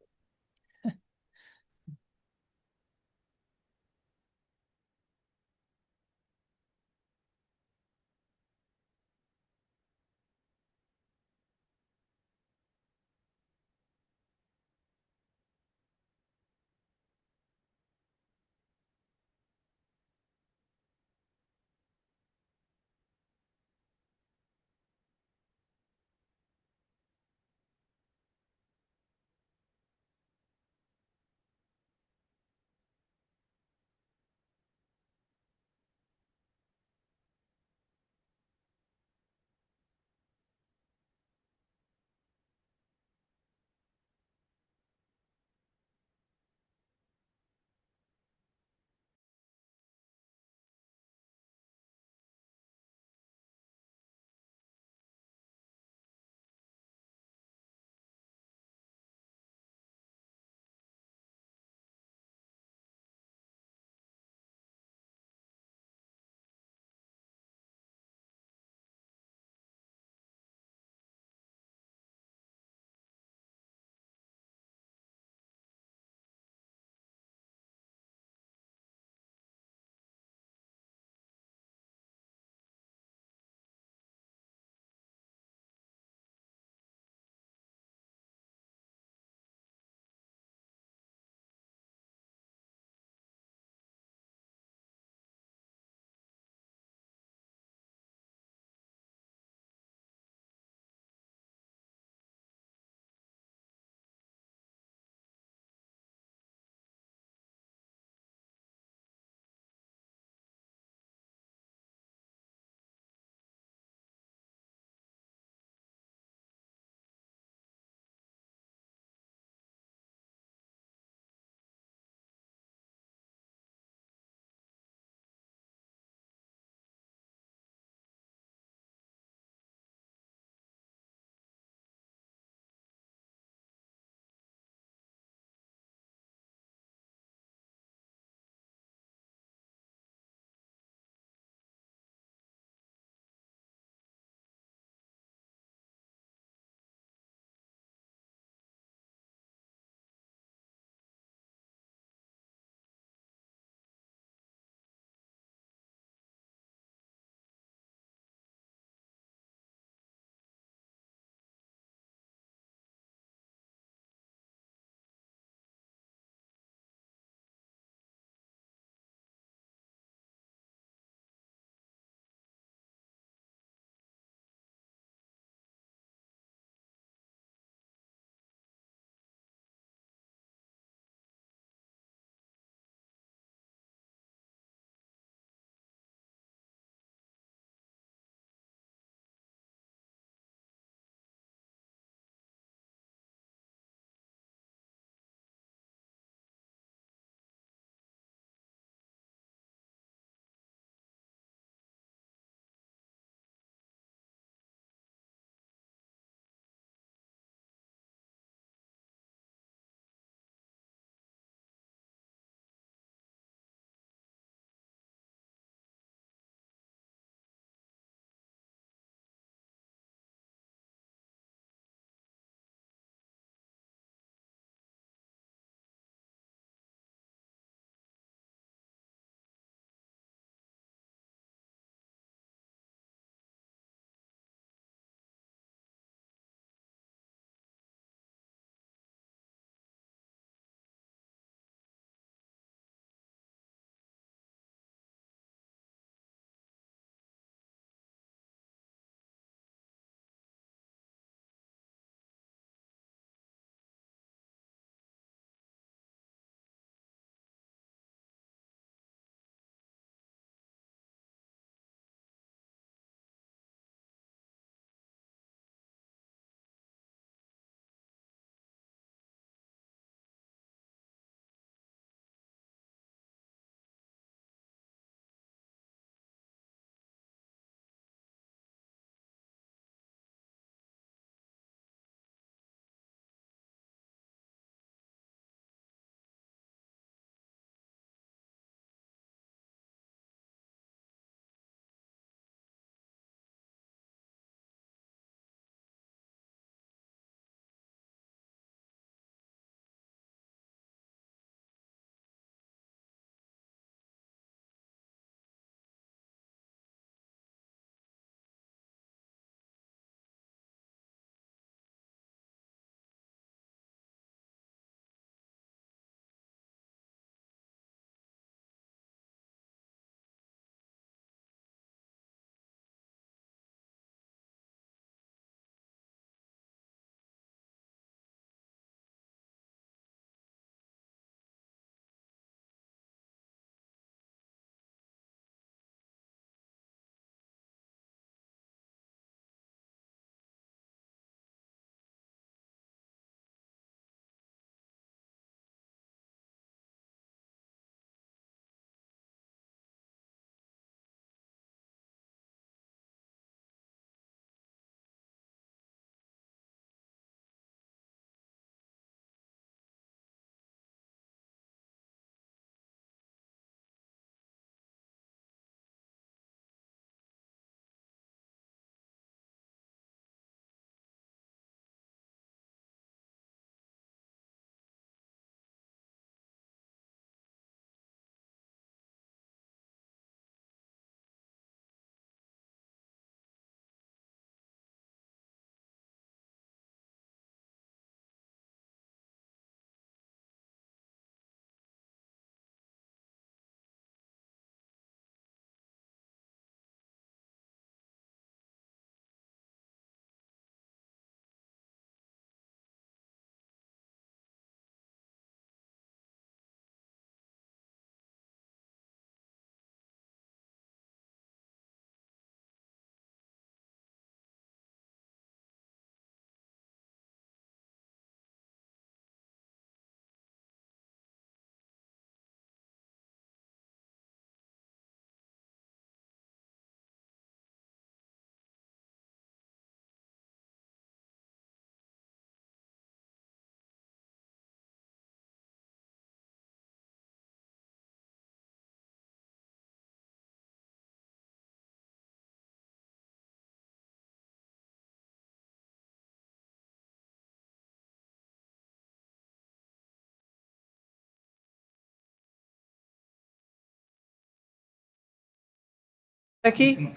Becky?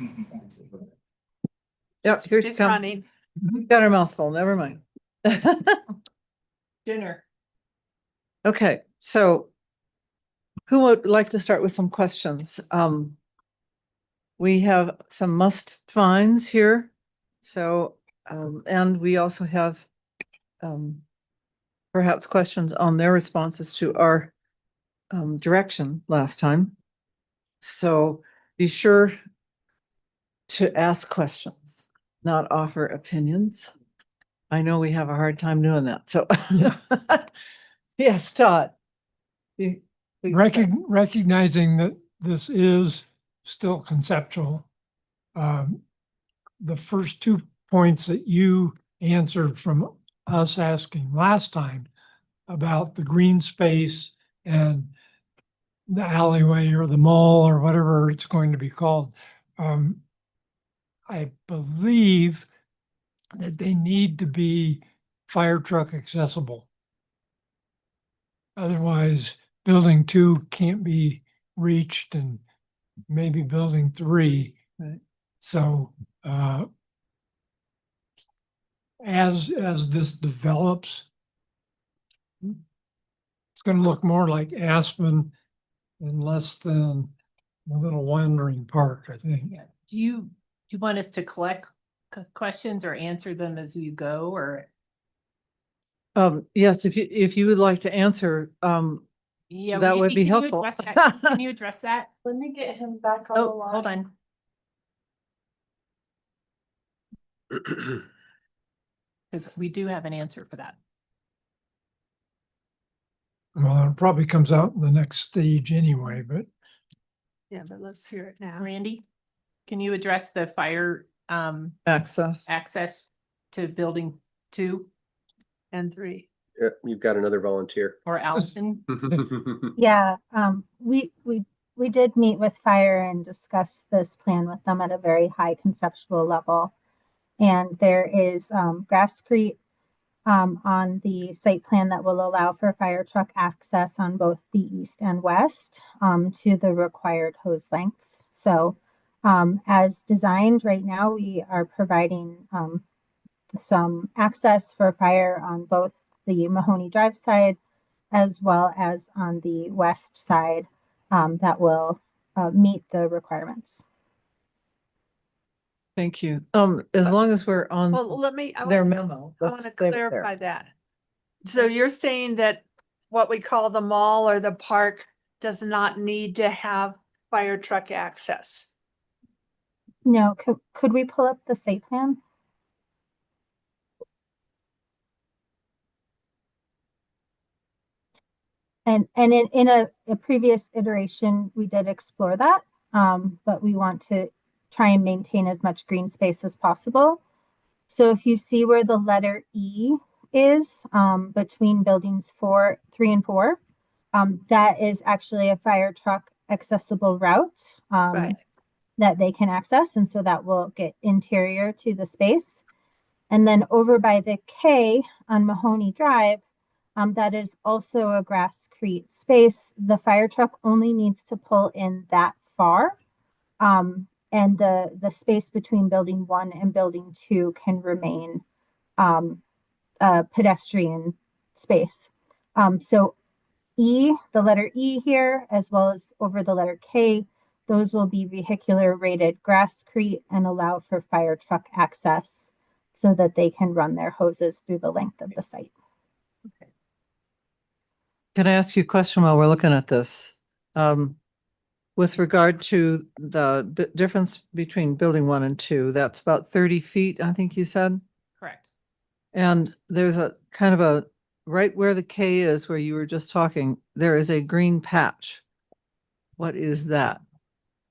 Yep, here she She's comes. running. Got her mouth full, never mind. Dinner. Okay, so who would like to start with some questions? We have some must finds here. So, and we also have perhaps questions on their responses to our direction last time. So be sure to ask questions, not offer opinions. I know we have a hard time doing that, so. Yes, Todd. You- please start. Recognizing that this is still conceptual. The first 2 points that you answered from us asking last time about the green space and the alleyway or the mall or whatever it's going to be called. I believe that they need to be fire truck accessible. Otherwise, building 2 can't be reached and maybe building 3. Right. So as this develops, it's going to look more like Aspen and less than a little wandering park, I think. Yeah. Do you want us to collect questions or answer them as you go, or? Yes, if you would like to answer, Yeah, that would be can you helpful. address that? Can you address that? Let me get him back on the Oh, line. hold on. Because we do have an answer for that. Well, it probably comes out in the next stage anyway, but Yeah, but let's hear it now. Randy, can you address the fire access to building 2 And 3. Yeah, you've got another volunteer. or Allison? Yeah, we did meet with fire and discuss this plan with them at a very high conceptual level. And there is grasscrete on the site plan that will allow for fire truck access on both the east and west to the required hose lengths. So as designed right now, we are providing some access for fire on both the Mahoney Drive side as well as on the west side that will meet the requirements. Thank you. As long as we're on Well, their memo. I want to clarify that. So you're saying that what we call the mall or the park does not need to have fire truck access? No, could we pull up the site plan? And in a previous iteration, we did explore that, but we want to try and maintain as much green space as possible. So if you see where the letter E is between buildings 3 and 4, that is actually a fire truck accessible route that they can access. And so that will get interior to the space. And then over by the K on Mahoney Drive, that is also a grasscrete space. The fire truck only needs to pull in that far. And the space between building 1 and building 2 can remain a pedestrian space. So E, the letter E here, as well as over the letter K, those will be vehicular rated grasscrete and allow for fire truck access so that they can run their hoses through the length of the site. Okay. Can I ask you a question while we're looking at this? With regard to the difference between building 1 and 2, that's about 30 feet, I think you said? Correct. And there's a kind of a, right where the K is, where you were just talking, there is a green patch. What is that?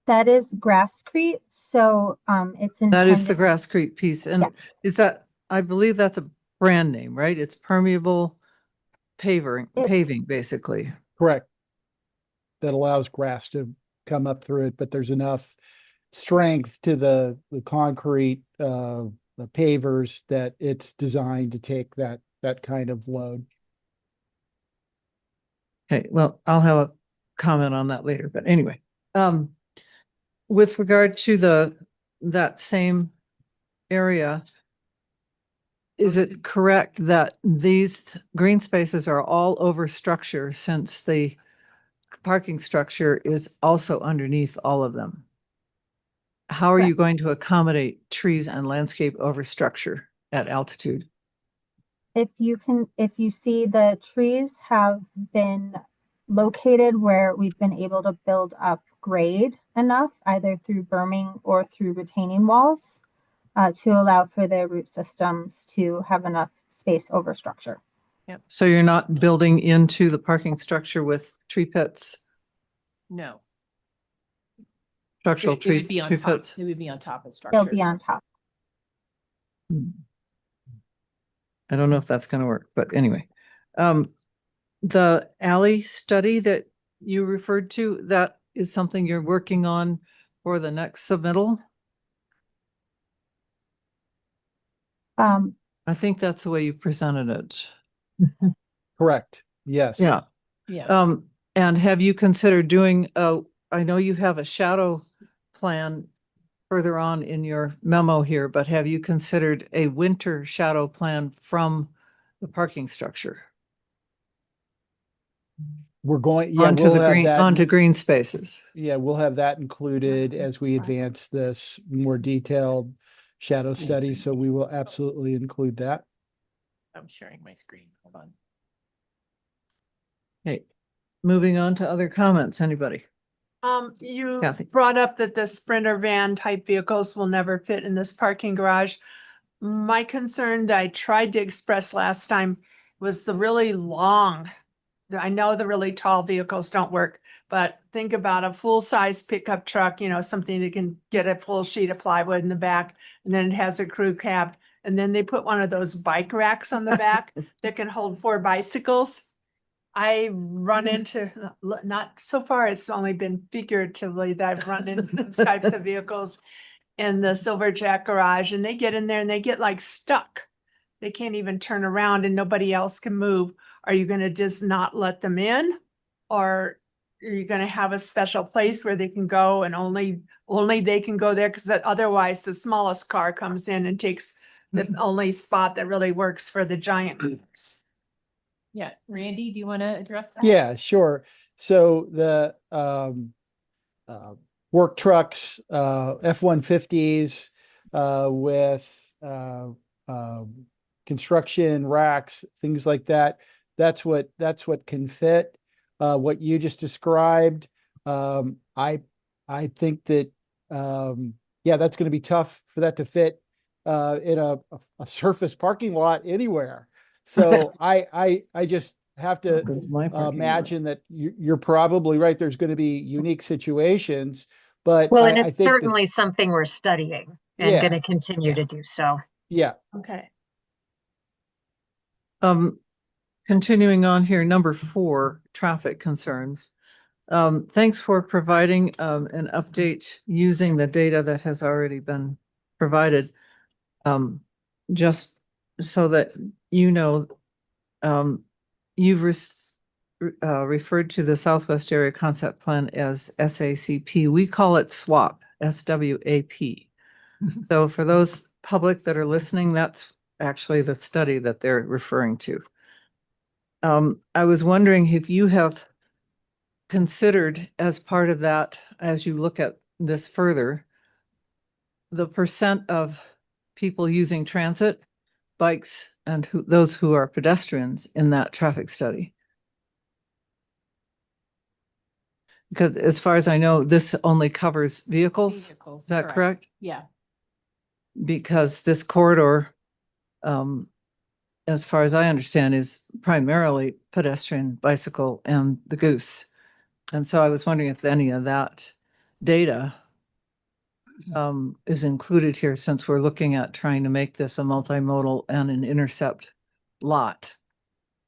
That is grasscrete, so it's intended. That is the grasscrete piece. And Yes. is that, I believe that's a brand name, right? It's permeable paving, basically. Correct. That allows grass to come up through it, but there's enough strength to the concrete, the pavers, that it's designed to take that kind of load. Okay, well, I'll have a comment on that later, but anyway. with regard to that same area, is it correct that these green spaces are all over structure since the parking structure is also underneath all of them? How are you going to accommodate trees and landscape over structure at altitude? If you see, the trees have been located where we've been able to build up grade enough, either through berming or through retaining walls, to allow for their root systems to have enough space over structure. Yep. So you're not building into the parking structure with tree pits, No. structural It would be tree on top. pits? It would be on top of They'll structure. be on top. I don't know if that's going to work, but anyway. The alley study that you referred to, that is something you're working on for the next submittal? I think that's the way you presented it. Correct. Yes. Yeah. Yeah. And have you considered doing, I know you have a shadow plan further on in your memo here, but have you considered a winter shadow plan from the parking structure? We're going, yeah, Onto we'll the have green, that. onto green spaces. Yeah, we'll have that included as we advance this more detailed shadow study. So we will absolutely include that. I'm sharing my screen. Hold on. Okay, moving on to other comments, anybody? You Kathy. brought up that the Sprinter van type vehicles will never fit in this parking garage. My concern that I tried to express last time was the really long. I know the really tall vehicles don't work, but think about a full-size pickup truck, something that can get a full sheet of plywood in the back, and then it has a crew cab, and then they put one of those bike racks on the back that can hold 4 bicycles. I run into, not so far, it's only been figuratively that I've run into those types of vehicles in the Silverjack garage, and they get in there and they get like stuck. They can't even turn around and nobody else can move. Are you gonna just not let them in? Or are you gonna have a special place where they can go and only they can go there? Because otherwise the smallest car comes in and takes the only spot that really works for the giant cars. Yeah. Randy, do you want to address that? Yeah, sure. So the work trucks, F-150s with construction racks, things like that. That's what can fit. What you just described, I think that yeah, that's going to be tough for that to fit in a surface parking lot anywhere. So I just have to imagine that you're probably right. There's going to be unique situations, but well, and I it's think certainly something we're studying and going to continue to do so. Yeah. Okay. Continuing on here, number 4, traffic concerns. Thanks for providing an update using the data that has already been provided. Just so that you know, you've referred to the Southwest Area Concept Plan as SACP. We call it SWAP, SWAP. So for those public that are listening, that's actually the study that they're referring to. I was wondering if you have considered as part of that, as you look at this further, the percent of people using transit, bikes, and those who are pedestrians in that traffic study. Because as far as I know, this only covers vehicles. Is that correct? Yeah. Because this corridor, as far as I understand, is primarily pedestrian, bicycle, and the goose. And so I was wondering if any of that data is included here, since we're looking at trying to make this a multimodal and an intercept lot.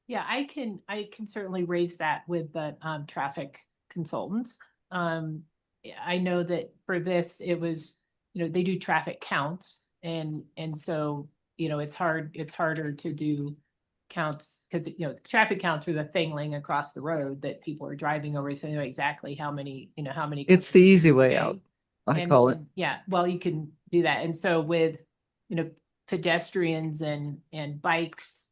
Yeah, I can certainly raise that with the traffic consultant. I know that for this, it was, they do traffic counts, and so, it's harder to do counts because, traffic counts are the thing laying across the road that people are driving over, so they know exactly how many, how many. It's the easy way out. I And- call it. and, yeah, well, you can do that. And so with, pedestrians and bikes,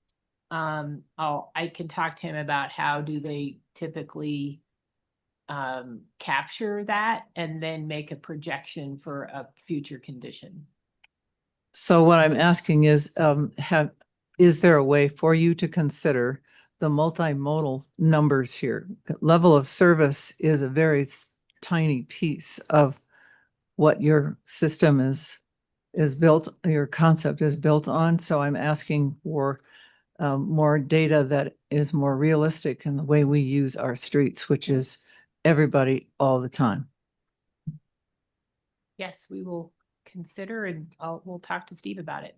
I can talk to him about how do they typically capture that and then make a projection for a future condition. So what I'm asking is, is there a way for you to consider the multimodal numbers here? Level of service is a very tiny piece of what your system is built, your concept is built on. So I'm asking for more data that is more realistic in the way we use our streets, which is everybody all the time. Yes, we will consider and we'll talk to Steve about it.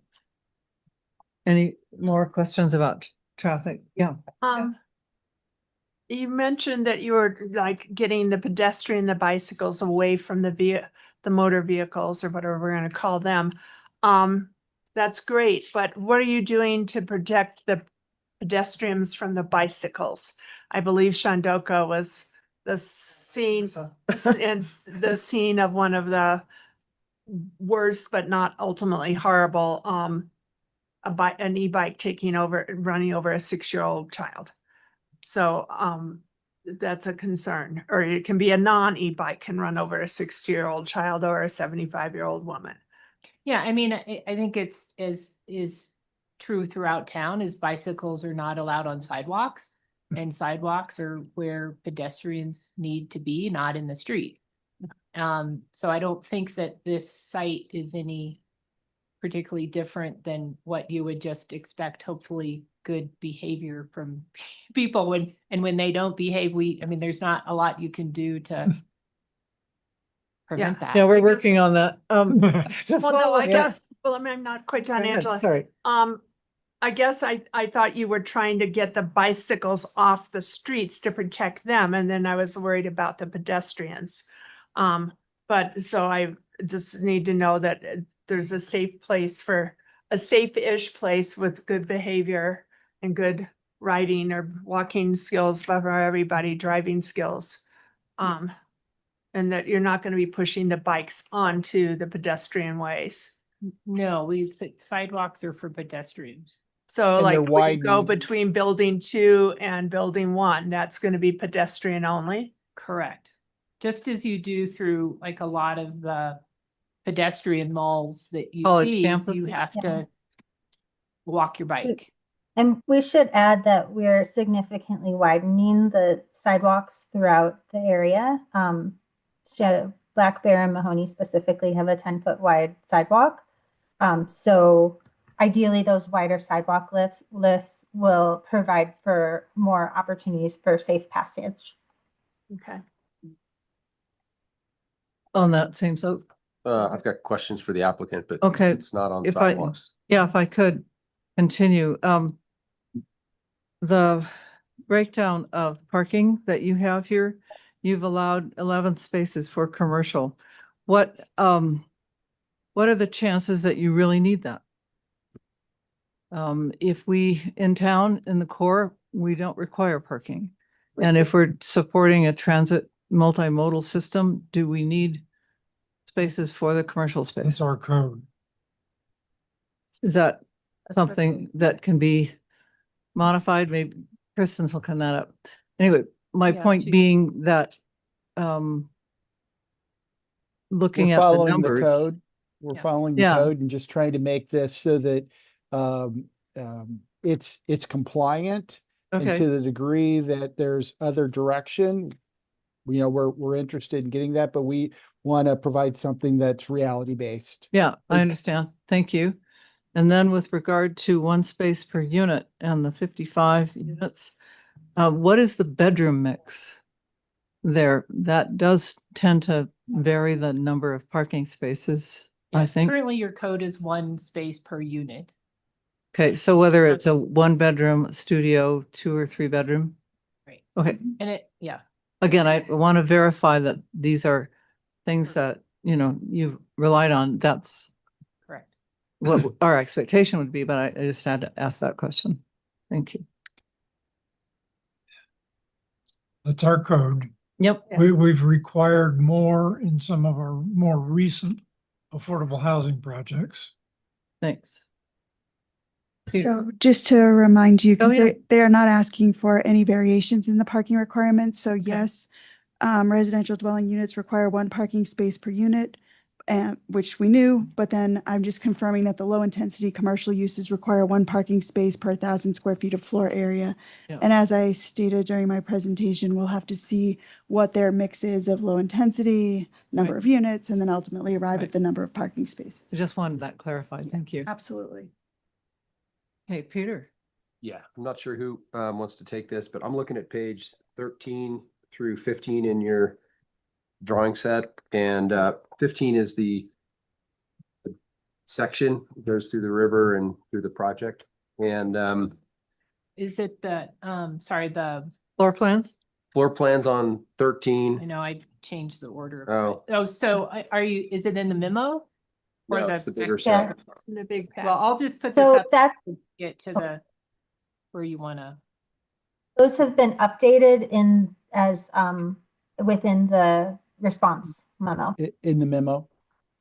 Any more questions about traffic? Yeah. You mentioned that you were like getting the pedestrian, the bicycles away from the motor vehicles or whatever we're going to call them. That's great, but what are you doing to protect the pedestrians from the bicycles? I believe Shandoka was the scene and the scene of one of the worst, but not ultimately horrible, an e-bike running over a 6-year-old child. So, that's a concern, or it can be a non-e-bike can run over a 60-year-old child or a 75-year-old woman. Yeah, I mean, I think it's is true throughout town is bicycles are not allowed on sidewalks, and sidewalks are where pedestrians need to be, not in the street. So I don't think that this site is any particularly different than what you would just expect, hopefully good behavior from people when they don't behave, there's not a lot you can do to prevent that. Yeah, we're working on that. Well, no, I Yeah. guess, I'm not quite done, Go ahead, Angela. sorry. I guess I thought you were trying to get the bicycles off the streets to protect them, and then I was worried about the pedestrians. But so I just need to know that there's a safe-ish place with good behavior and good riding or walking skills for everybody, driving skills. And that you're not going to be pushing the bikes onto the pedestrian ways. No, sidewalks are for pedestrians. So And like they're when you go widened. between building 2 and building 1, that's going to be pedestrian only? Correct. Just as you do through like a lot of the pedestrian malls that you College see, campus? you have Yeah. to walk your bike. And we should add that we're significantly widening the sidewalks throughout the area. Black Bear and Mahoney specifically have a 10-foot wide sidewalk. So ideally those wider sidewalk lifts will provide for more opportunities for safe passage. Okay. On that same, so, I've got questions for the applicant, but okay. it's not on If I- sidewalks. Yeah, if I could continue, the breakdown of parking that you have here, you've allowed 11 spaces for commercial. What are the chances that you really need that? If we, in town, in the core, we don't require parking. And if we're supporting a transit multimodal system, do we need spaces for the commercial space? That's our code. Is that something that can be modified? Maybe Kristen's looking that up. Anyway, my Yeah, point she- being that, looking We're at the following the numbers. code. We're Yeah. following the Yeah. code and just trying to make this so that it's compliant. And Okay, to the degree that there's other direction, we're interested in getting that, but we want to provide something that's reality based. yeah, I understand. Thank you. And then with regard to 1 space per unit and the 55 units, what is the bedroom mix there? That does tend to vary the number of parking spaces, I Yes, think. currently your code is 1 space per unit. Okay, so whether it's a 1-bedroom studio, 2 or 3 bedroom? Right. Okay, And again, I want to verify that these are things that, you've relied on. That's correct. what our expectation would be, but I just had to ask that question. Thank you. That's our code. Yep. We've required more in some of our more recent affordable housing projects. Thanks. So just to remind you, Oh, because yeah. they are not asking for any variations in the parking requirements. So yes, residential dwelling units require 1 parking space per unit, which we knew, but then I'm just confirming that the low intensity commercial uses require 1 parking space per 1,000 square feet of floor area. Yeah. And as I stated during my presentation, we'll have to see what their mix is of low intensity, number Right. of units, and then ultimately arrive Right. at the number of parking spaces. I just wanted that clarified. Thank you. Absolutely. Hey, Peter. Yeah, I'm not sure who wants to take this, but I'm looking at page 13 through 15 in your drawing set, and 15 is the section that goes through the river and through the project. And Is it the, sorry, the, Floor plans? floor plans on I 13. know I changed the order. of Oh. it. Oh, so are you, is it in the memo? Or No, it's the bigger Yeah. set. The big Well, I'll just put this So up that, to get to the, where you wanna. those have been updated in as, within the response memo. In the memo.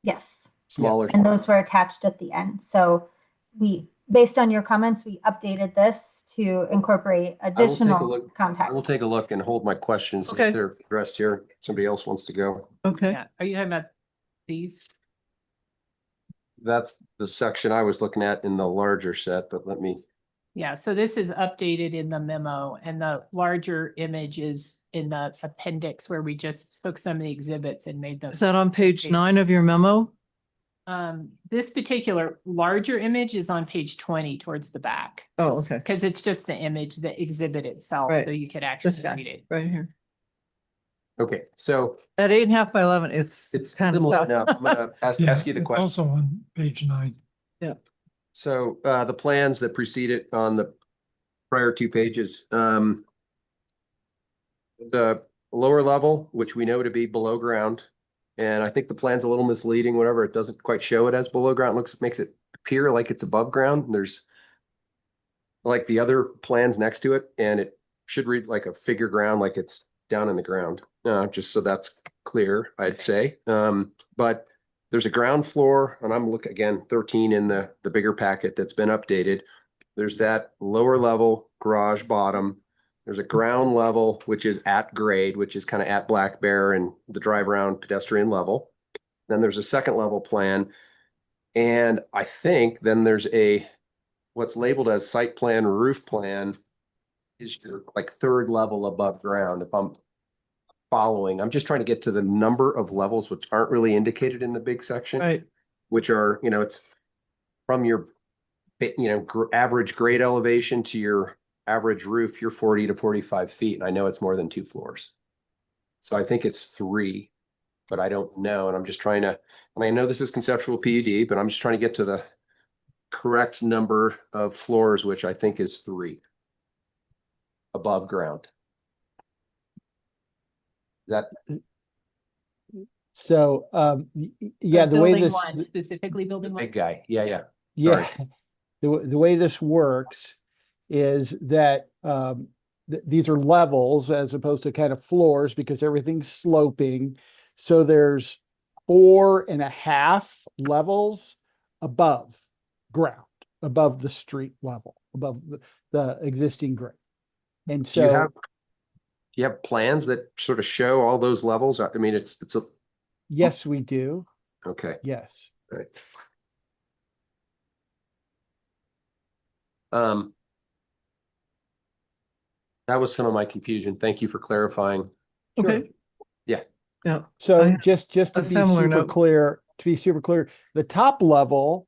Yes. Smaller. And those were attached at the end. So we, based on your comments, we updated this to incorporate I will take a additional look. context. I will take a look and hold my questions Okay. if they're addressed here. Somebody else wants to go. Okay. Yeah, are you talking about these? That's the section I was looking at in the larger set, but let me. Yeah, so this is updated in the memo and the larger image is in the appendix where we just took some of the exhibits and made Is them. that on page 9 of your memo? This particular larger image is on page 20 towards the back. Oh, okay. Because it's just the image, the exhibit itself, Right. so you could This actually guy, read it. right here. Okay, so At 8.5 by 11, it's kind of similar tough. enough. I'm gonna ask Yeah, you the it's question. also on page 9. Yeah. So the plans that preceded on the prior 2 pages, the lower level, which we know to be below ground, and I think the plan's a little misleading, whatever, it doesn't quite show it as below ground, makes it appear like it's above ground. There's like the other plans next to it, and it should read like a figure ground, like it's down in the ground. Just so that's clear, I'd say. But there's a ground floor, and I'm looking again, 13 in the bigger packet that's been updated. There's that lower level garage bottom. There's a ground level, which is at grade, which is kind of at Black Bear and the drive around pedestrian level. Then there's a second level plan. And I think then there's what's labeled as site plan roof plan is your like 3rd level above ground. If I'm following, I'm just trying to get to the number of levels, which aren't really indicated in the big section, Right. which are, it's from your, average grade elevation to your average roof, you're 40 to 45 feet. And I know it's more than 2 floors. So I think it's 3, but I don't know. And I'm just trying to, and I know this is conceptual PUD, but I'm just trying to get to the correct number of floors, which I think is 3 above ground. That So, yeah, the way Building this, one, specifically building one. big guy. Yeah. yeah, Sorry. the way this works is that these are levels as opposed to kind of floors because everything's sloping. So there's 4.5 levels above ground, above the street level, above the existing grade. And Do you so, have plans that sort of show all those levels? I mean, it's a, yes, we do. okay. Yes. Right. That was some of my confusion. Thank you for clarifying. Okay. Yeah. Yeah. So I- just to a be similar super note. clear, the top level,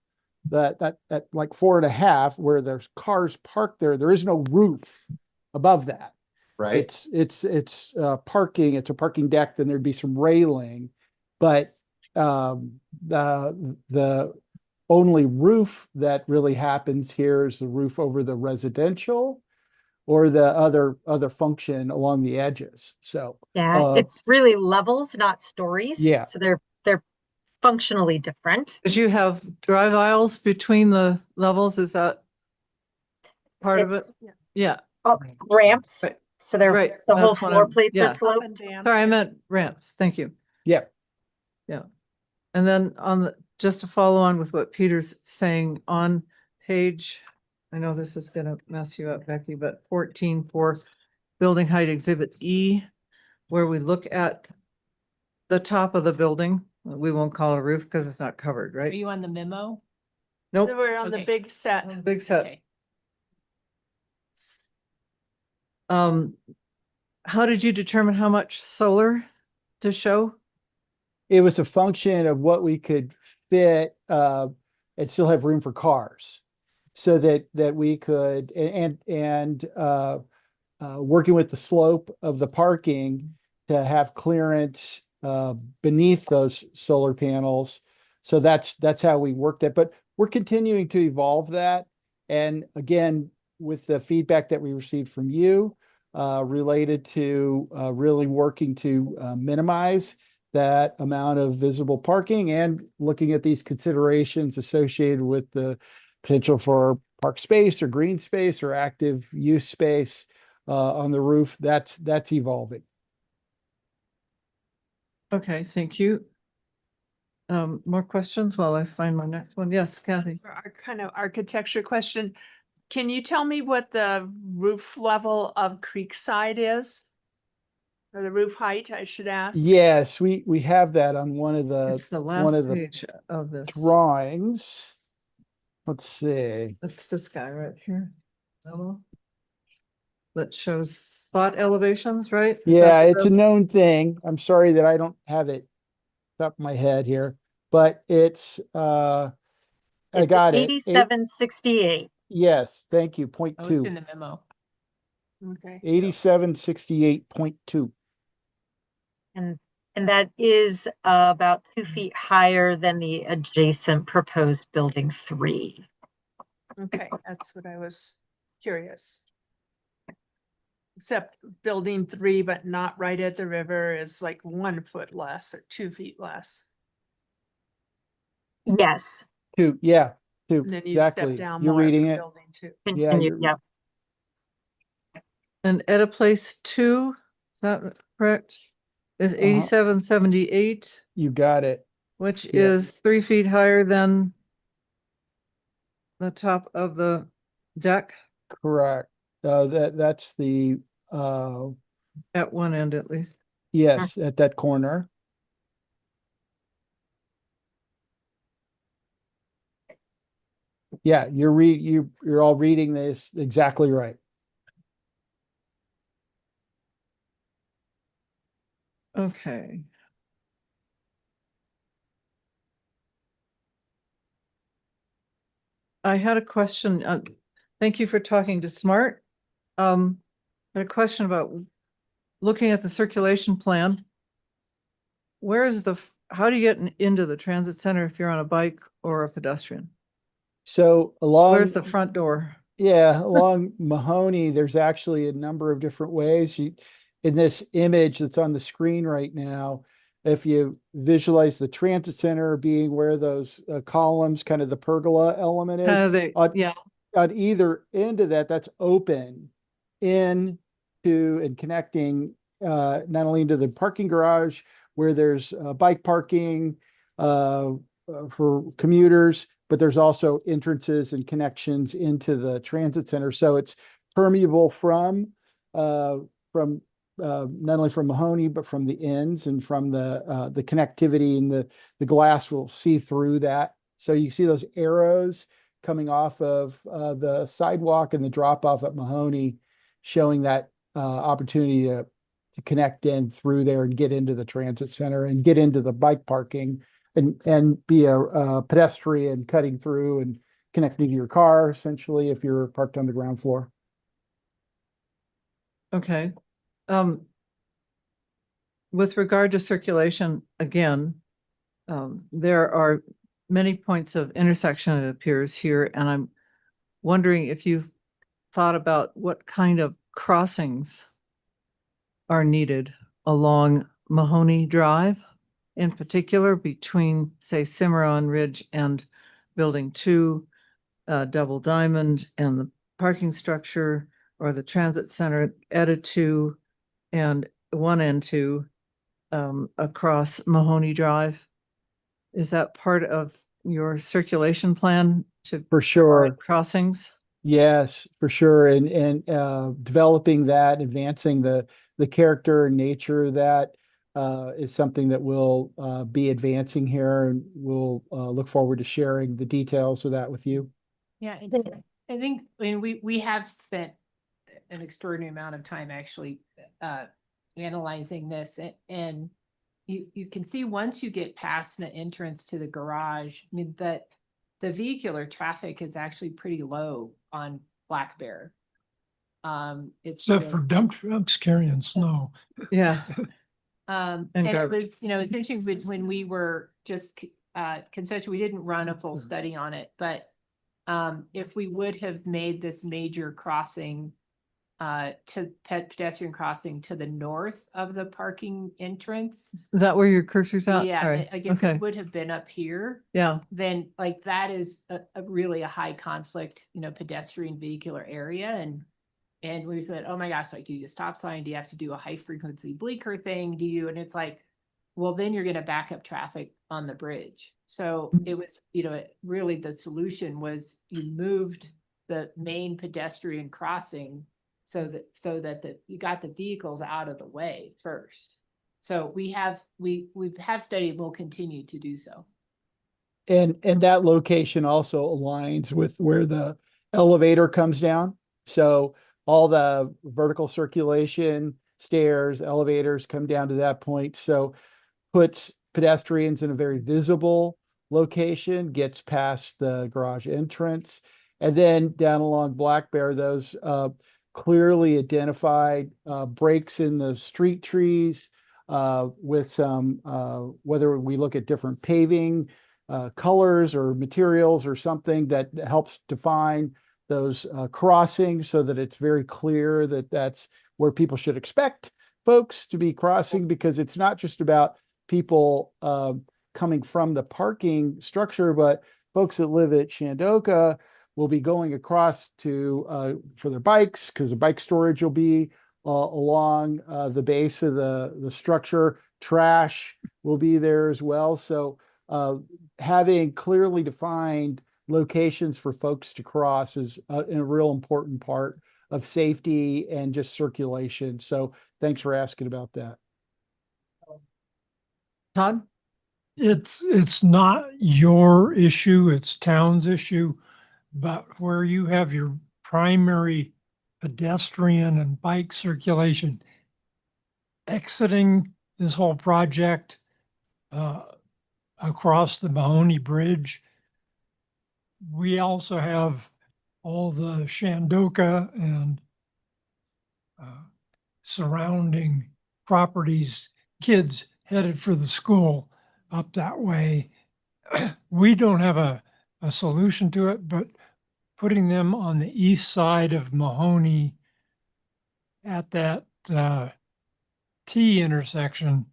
that like 4.5, where there's cars parked there is no roof above that. Right. It's parking. It's a parking deck. Then there'd be some railing, but the only roof that really happens here is the roof over the residential or the other function along the edges. So Yeah, it's really levels, not stories. Yeah. So they're functionally different. Did you have drive aisles between the levels? Is that part of it? It's Yeah. ramps. Right. So they're, Right, the whole that's what floor I'm- plates yeah. are sloped? Up and down. Sorry, I meant ramps. Thank you. Yeah. Yeah. And then on the, just to follow on with what Peter's saying on page, I know this is gonna mess you up, Becky, but 14 for building height exhibit E, where we look at the top of the building. We won't call it a roof because it's not covered, Are right? you on the memo? Nope. We're on the Okay. big set. Big set. Okay. How did you determine how much solar to show? It was a function of what we could fit, and still have room for cars. So that we could, working with the slope of the parking to have clearance, beneath those solar panels. So that's how we worked it, but we're continuing to evolve that. And again, with the feedback that we received from you, related to, really working to, minimize that amount of visible parking and looking at these considerations associated with the potential for park space or green space or active use space, on the roof, that's evolving. Okay, thank you. More questions while I find my next one? Yes, Kathy. For our kind of architecture question, can you tell me what the roof level of Creekside is? Or the roof height, I should ask? Yes, we have that on one of It's the one last of the page of this. drawings. Let's see. That's this guy right here. Hello. That shows spot elevations, right? Is that Yeah, the it's a best? known thing. I'm sorry that I don't have it top of my head here, but it's, I It's got it. 8768. Yes, thank you. Point Oh, it's two. in the memo. Okay. 8768.2. And that is about 2 feet higher than the adjacent proposed building 3. Okay, that's what I was curious. Except building 3, but not right at the river is like 1 foot less or 2 feet less. Yes. Two, yeah, two, And then you step exactly. down You're more reading for it. building 2. Yeah, Continue, you're, yep. And at a place 2, is that correct? Is Uh-huh. 8778, you got it. which Yeah. is 3 feet higher than the top of the deck Correct. That's the, at one end at least. yes, at that corner. Yeah, you're all reading this exactly right. Okay. I had a question. Thank you for talking to Smart. I had a question about looking at the circulation plan. Where is how do you get into the transit center if you're on a bike or a pedestrian? So Where's the front door? yeah, along Mahoney, there's actually a number of different ways. In this image that's on the screen right now, if you visualize the transit center being where those, columns, kind of the pergola element is, Yeah. on either end of that, that's open in to and connecting, not only into the parking garage where there's, bike parking, for commuters, but there's also entrances and connections into the transit center. So it's permeable from not only from Mahoney, but from the ends and from the connectivity, and the glass will see through that. So you see those arrows coming off of, the sidewalk and the drop off at Mahoney, showing that, opportunity to connect in through there and get into the transit center and get into the bike parking and be a pedestrian cutting through and connecting to your car, essentially, if you're parked on the ground floor. Okay. With regard to circulation, again, there are many points of intersection, it appears here, and I'm wondering if you've thought about what kind of crossings are needed along Mahoney Drive, in particular between, say, Cimarron Ridge and Building 2, Double Diamond, and the parking structure, or the transit center added to and one and two across Mahoney Drive. Is that part of your circulation plan to For sure. provide crossings? Yes, for sure. And developing that, advancing the character and nature of that is something that we'll be advancing here, and we'll look forward to sharing the details of that with you. Yeah, I think, I mean, we have spent an extraordinary amount of time actually analyzing this, and you can see once you get past the entrance to the garage, I mean, that the vehicular traffic is actually pretty low on Black Bear. Except for dump trucks carrying snow. Yeah. And it garbage. was, it's interesting when we were just consensual, we didn't run a full study on it, but if we would have made this major crossing to pedestrian crossing to the north of the parking entrance. Is that where your cursor's at? Yeah, Sorry. again, if Okay. it would have been up here, Yeah. then like that is a really a high conflict, pedestrian vehicular area. And we said, oh my gosh, like, do you do a stop sign? Do you have to do a high frequency bleaker thing? And it's like, well, then you're going to back up traffic on the bridge. So it was, really the solution was you moved the main pedestrian crossing so that you got the vehicles out of the way first. So we have studied, we'll continue to do so. And that location also aligns with where the elevator comes down. So all the vertical circulation, stairs, elevators come down to that point. So puts pedestrians in a very visible location, gets past the garage entrance. And then down along Black Bear, those clearly identified breaks in the street trees with some, whether we look at different paving colors or materials or something that helps define those crossings so that it's very clear that that's where people should expect folks to be crossing, because it's not just about people coming from the parking structure, but folks that live at Shandoka will be going across to for their bikes, because the bike storage will be along the base of the structure. Trash will be there as well. So having clearly defined locations for folks to cross is a real important part of safety and just circulation. So thanks for asking about that. Todd? It's not your issue, it's town's issue, but where you have your primary pedestrian and bike circulation exiting this whole project across the Mahoney Bridge, we also have all the Shandoka and surrounding properties, kids headed for the school up that way. We don't have a solution to it, but putting them on the east side of Mahoney at that T intersection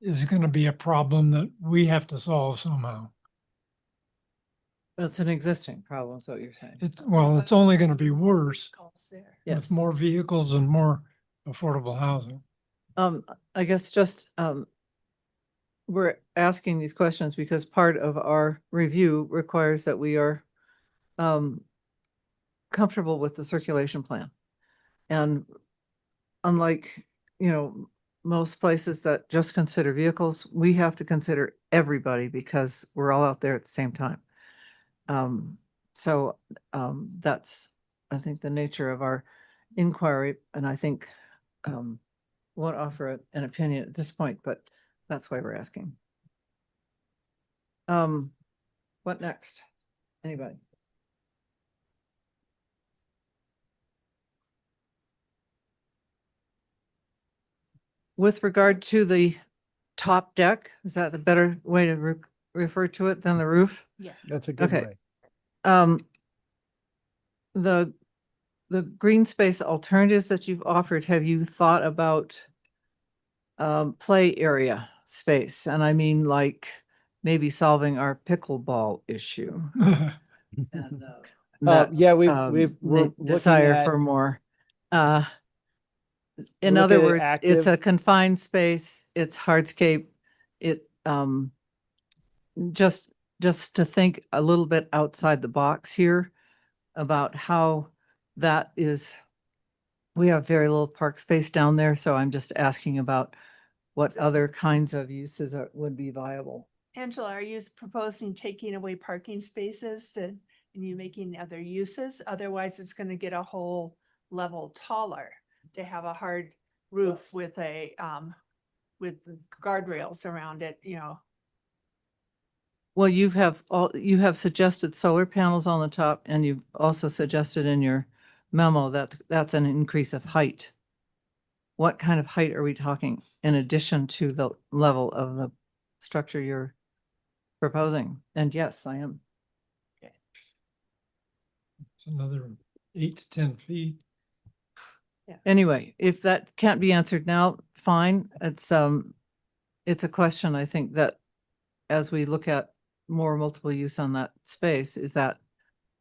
is going to be a problem that we have to solve somehow. That's an existing problem, is what you're saying. It's only going to be worse Yes. with more vehicles and more affordable housing. I guess just we're asking these questions because part of our review requires that we are comfortable with the circulation plan. And unlike, most places that just consider vehicles, we have to consider everybody because we're all out there at the same time. So that's, I think, the nature of our inquiry. And I think won't offer an opinion at this point, but that's why we're asking. What next? Anybody? With regard to the top deck, is that the better way to refer to it than the roof? Yes. That's a good Okay. way. The green space alternatives that you've offered, have you thought about play area space? And I mean, like maybe solving our pickleball issue. And that, Yeah, we're looking desire at- for more. In looking other at words, it's a active- confined space, it's hardscape. It, just to think a little bit outside the box here about how that is, we have very little park space down there, so I'm just asking about what other kinds of uses would be viable. Angela, are you proposing taking away parking spaces and you making other uses? Otherwise, it's going to get a whole level taller to have a hard roof with a, with guardrails around it, you know. Well, you have suggested solar panels on the top, and you've also suggested in your memo that that's an increase of height. What kind of height are we talking in addition to the level of the structure you're proposing? And yes, I am. It's another 8 to 10 feet. Anyway, if that can't be answered now, fine. It's a question, I think, that as we look at more multiple use on that space,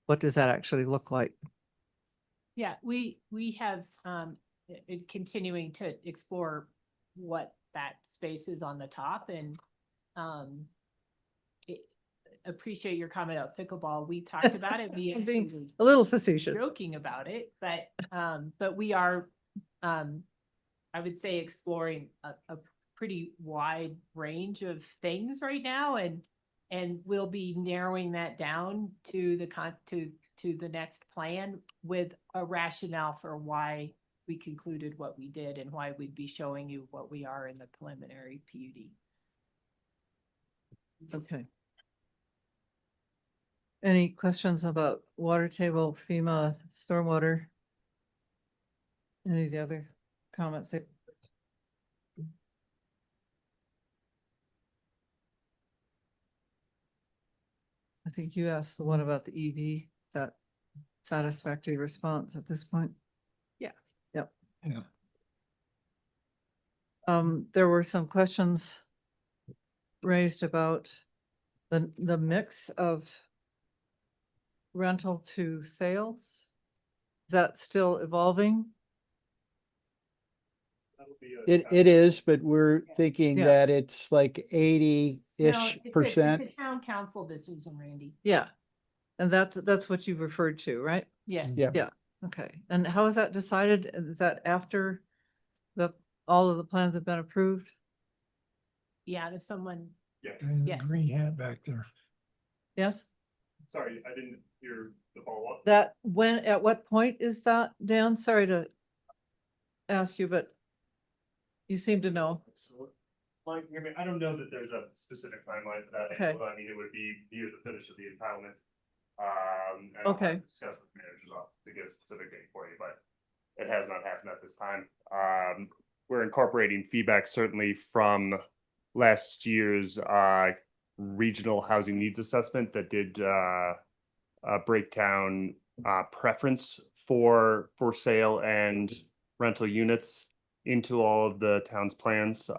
what does that actually look like? Yeah, we have continuing to explore what that space is on the top, and appreciate your comment about pickleball. We talked about it. We I'm being actually a little facetious. joking about it, but we are, I would say, exploring a pretty wide range of things right now, and we'll be narrowing that down to the next plan with a rationale for why we concluded what we did and why we'd be showing you what we are in the preliminary PUD. Okay. Any questions about water table, FEMA, stormwater? Any of the other comments? I think you asked the one about the EV, that satisfactory response at this point. Yeah. Yep. Yeah. There were some questions raised about the mix of rental to sales. Is that still evolving? It is, but we're thinking Yeah. that it's like No, 80-ish it's percent. a town council decision, Randy. Yeah. And that's what you referred to, right? Yes. Yeah. Yeah. Okay. And how is that decided? Is that after all of the plans have been approved? Yeah, there's someone. And the Yes. green hat back there. Yes? Sorry, I didn't hear the follow-up. At what point is that, Dan? Sorry to ask you, but you seem to know. So, Mike, I mean, I don't know that there's a specific timeline for that. Okay. I mean, it would be near the finish of the entitlement. And I'll have Okay. to discuss with the manager's office to get a specific date for you, but it has not happened at this time. We're incorporating feedback certainly from last year's regional housing needs assessment that did break down preference for sale and rental units into all of the town's plans,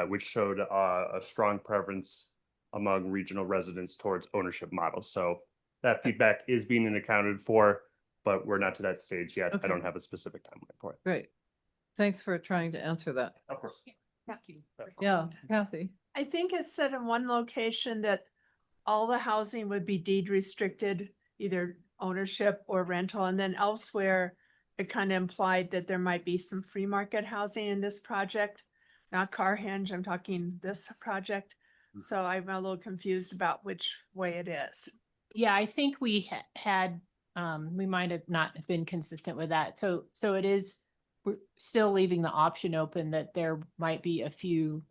which showed a strong preference among regional residents towards ownership models. So that feedback is being accounted for, but we're not to that stage yet. Okay. I don't have a specific timeline for it. Great. Thanks for trying to answer that. Of course. Thank you. Yeah, Kathy. I think it said in one location that all the housing would be deed restricted, either ownership or rental, and then elsewhere it kind of implied that there might be some free market housing in this project, not Carhenge, I'm talking this project. So I'm a little confused about which way it is. Yeah, I think we had, we might have not been consistent with that. So it is, we're still leaving the option open that there might be a few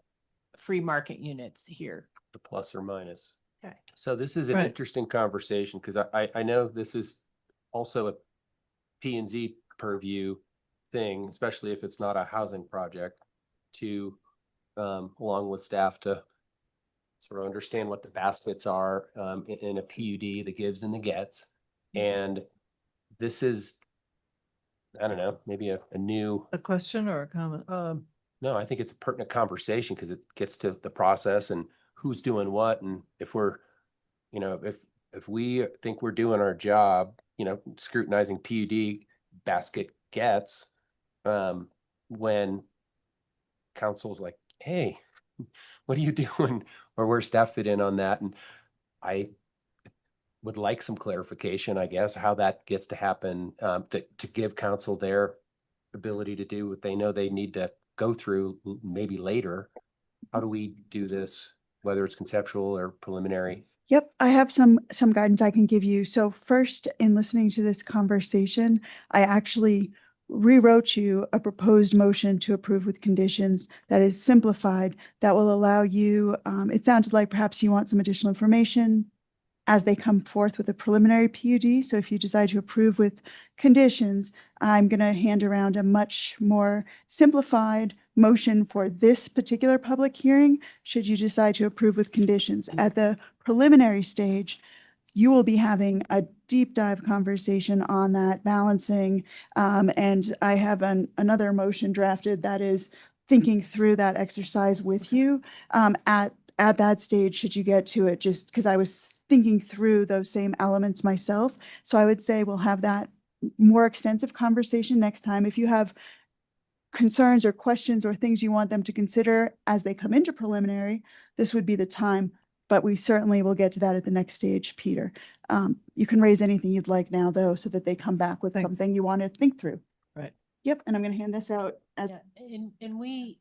free market units here. The plus or minus. Okay. So this is an Right. interesting conversation because I know this is also a P&Z purview thing, especially if it's not a housing project, to along with staff to sort of understand what the baskets are in a PUD, the gives and the gets. And this is, I don't know, maybe a new. A question or a comment? No, I think it's a pertinent conversation because it gets to the process and who's doing what. And if we're, if we think we're doing our job scrutinizing PUD basket gets, when council's like, hey, what are you doing? Or where staff fit in on that. And I would like some clarification, I guess, how that gets to happen, to give council their ability to do what they know they need to go through maybe later. How do we do this, whether it's conceptual or preliminary? Yep, I have some guidance I can give you. So first, in listening to this conversation, I actually rewrote you a proposed motion to approve with conditions that is simplified, that will allow you, it sounded like perhaps you want some additional information as they come forth with a preliminary PUD. So if you decide to approve with conditions, I'm going to hand around a much more simplified motion for this particular public hearing, should you decide to approve with conditions. At the preliminary stage, you will be having a deep dive conversation on that balancing. And I have another motion drafted that is thinking through that exercise with you at that stage, should you get to it, just because I was thinking through those same elements myself. So I would say we'll have that more extensive conversation next time. If you have concerns or questions or things you want them to consider as they come into preliminary, this would be the time, but we certainly will get to that at the next stage, Peter. You can raise anything you'd like now, though, so that they come back with something you want to think through. Right. Yep, and I'm going to hand this out as. Yeah, and we,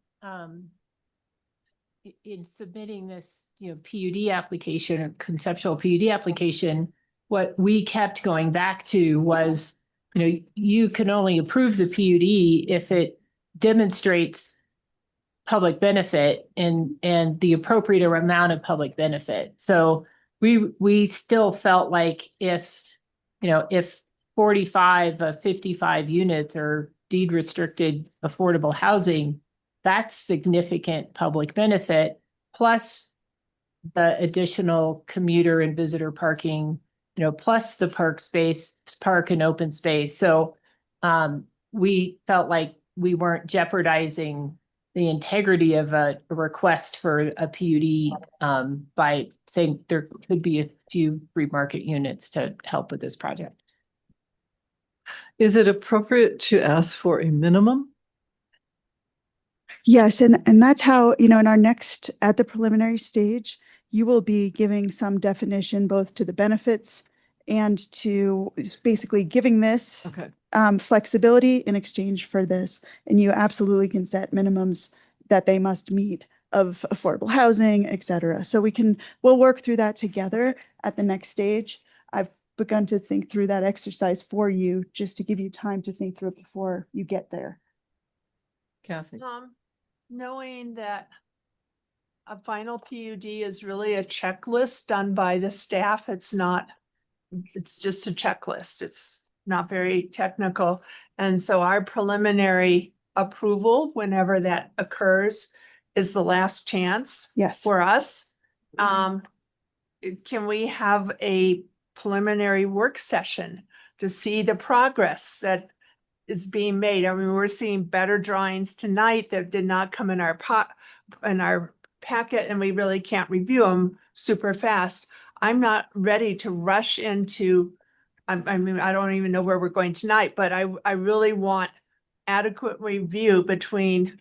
in submitting this, PUD application or conceptual PUD application, what we kept going back to was, you can only approve the PUD if it demonstrates public benefit and the appropriate amount of public benefit. So we still felt like if 45 of 55 units are deed restricted affordable housing, that's significant public benefit, plus the additional commuter and visitor parking, plus the park and open space. So we felt like we weren't jeopardizing the integrity of a request for a PUD by saying there could be a few free market units to help with this project. Is it appropriate to ask for a minimum? Yes, and that's how, in our next, at the preliminary stage, you will be giving some definition both to the benefits and to basically giving this flexibility in exchange for this. And you absolutely can set minimums that they must meet of affordable housing, et cetera. So we'll work through that together at the next stage. I've begun to think through that exercise for you, just to give you time to think through it before you get there. Kathy. Knowing that a final PUD is really a checklist done by the staff, it's just a checklist. It's not very technical. And so our preliminary approval, whenever that occurs, is the last chance for us. Can we have a preliminary work session to see the progress that is being made? I mean, we're seeing better drawings tonight that did not come in our packet, and we really can't review them super fast. I'm not ready to rush into, I mean, I don't even know where we're going tonight, but I really want adequate review between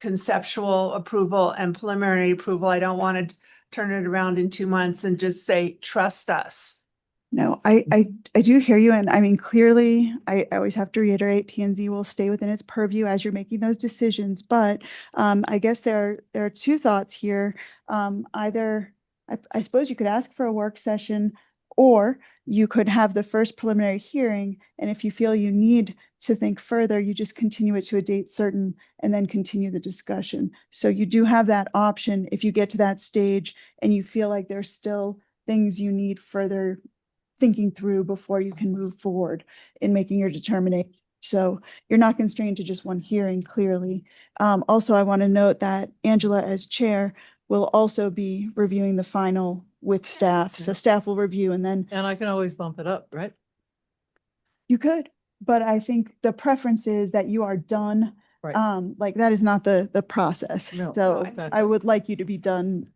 conceptual approval and preliminary approval. I don't want to turn it around in 2 months and just say, trust us. No, I do hear you. And I mean, clearly, I always have to reiterate, P&Z will stay within its purview as you're making those decisions. But I guess there are two thoughts here. Either, I suppose you could ask for a work session, or you could have the first preliminary hearing. And if you feel you need to think further, you just continue it to a date certain and then continue the discussion. So you do have that option if you get to that stage and you feel like there's still things you need further thinking through before you can move forward in making your determination. So you're not constrained to just one hearing, clearly. Also, I want to note that Angela, as chair, will also be reviewing the final with staff. So staff will review and then. And I can always bump it up, right? You could, but I think the preference is that you are done. Right. Like that is not the process. No, So exactly. I would like you to be done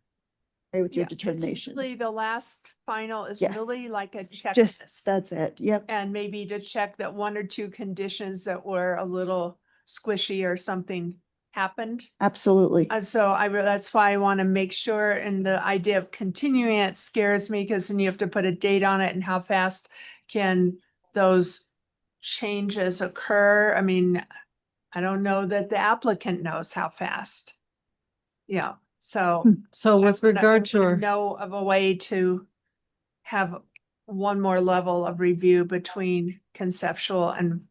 with your Yeah, determination. typically the last final is Yeah. really like a checklist. Just, that's it. Yep. And maybe to check that one or two conditions that were a little squishy or something happened. Absolutely. That's why I want to make sure, and the idea of continuing it scares me because then you have to put a date on it and how fast can those changes occur. I mean, I don't know that the applicant knows how fast. Yeah, so. So with regard to our, Know of a way to have one more level of review between conceptual and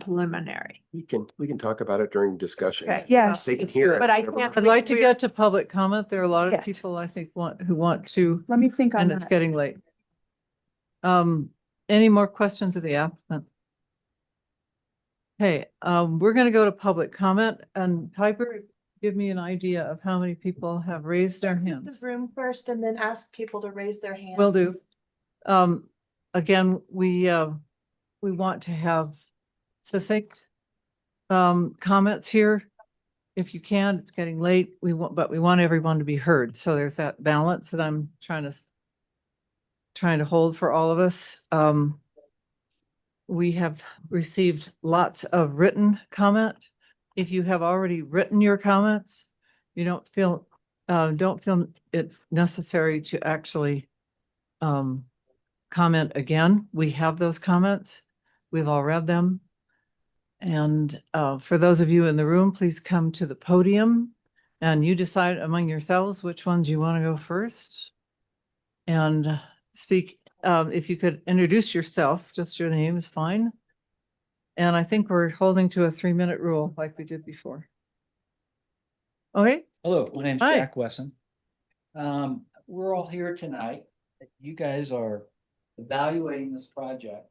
preliminary. We can talk about it during discussion. Okay. Yes. They can let's hear do it. it. But I whatever. can't. I'd like to we- get to public comment. There are a lot of Yes. people I think who want to, Let me think on and it's that. getting late. Any more questions of the applicant? Hey, we're gonna go to public comment, and Piper, give me an idea of how many people have raised their hands. The room first and then ask people to raise their hands. Will do. Again, we want to have succinct comments here. If you can, it's getting late. But we want everyone to be heard. So there's that balance that I'm trying to hold for all of us. We have received lots of written comment. If you have already written your comments, you don't feel it's necessary to actually comment again. We have those comments. We've all read them. And for those of you in the room, please come to the podium and you decide among yourselves which ones you want to go first. And speak, if you could introduce yourself, just your name is fine. And I think we're holding to a 3-minute rule like we did before. Okay, Hello, my name's Hi. Jack Wesson. We're all here tonight. You guys are evaluating this project.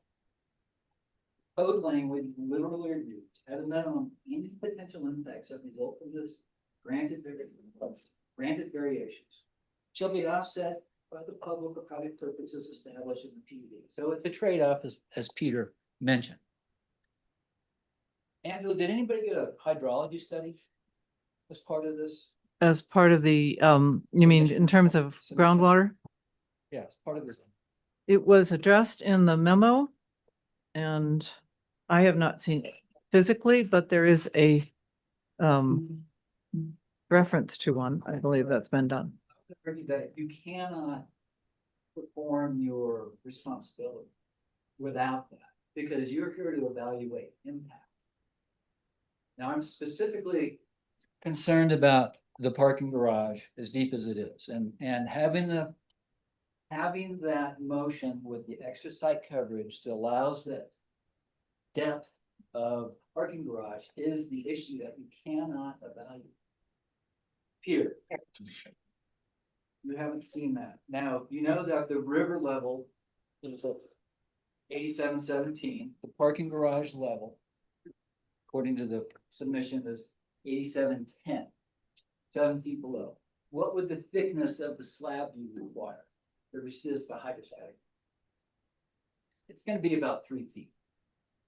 Code language literally reads, at a minimum, any potential impacts that result from this granted variations shall be offset by the public or private purposes established in the PUD. So it's a trade-off, as Peter mentioned. Angela, did anybody get a hydrology study as part of this? as part of the, you mean in terms of groundwater? Yes, part of this. It was addressed in the memo and I have not seen it physically, but there is a reference to one. I believe that's been done. That you cannot perform your responsibility without that, because you're here to evaluate impact. Now, I'm specifically concerned about the parking garage, as deep as it is, and having that motion with the extra site coverage that allows that depth of parking garage is the issue that you cannot evaluate. Peter, you haven't seen that. Now, you know that the river level is 8717, the parking garage level, according to the submission, is 8710, 7 feet below. What would the thickness of the slab you require to resist the hydrostatic? It's going to be about 3 feet.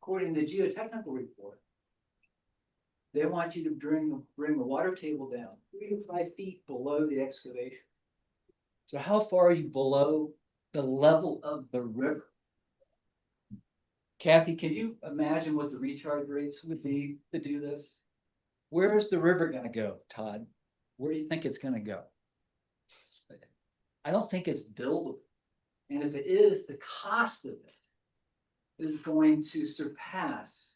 According to the geotechnical report, they want you to bring the water table down 3 to 5 feet below the excavation. So how far are you below the level of the river? Kathy, can you imagine what the recharge rates would be to do this? Where is the river going to go, Todd? Where do you think it's going to go? I don't think it's buildable. And if it is, the cost of it is going to surpass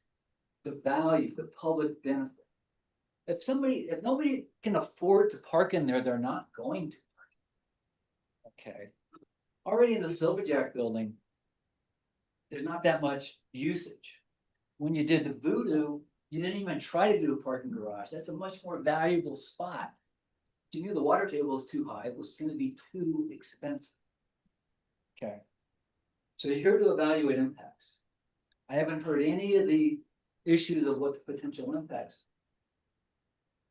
the value, the public benefit. If nobody can afford to park in there, they're not going to. Okay. Already in the Silverjack building, there's not that much usage. When you did the Voodoo, you didn't even try to do a parking garage. That's a much more valuable spot. You knew the water table was too high. It was going to be too expensive. Okay. So you're here to evaluate impacts. I haven't heard any of the issues of what the potential impacts.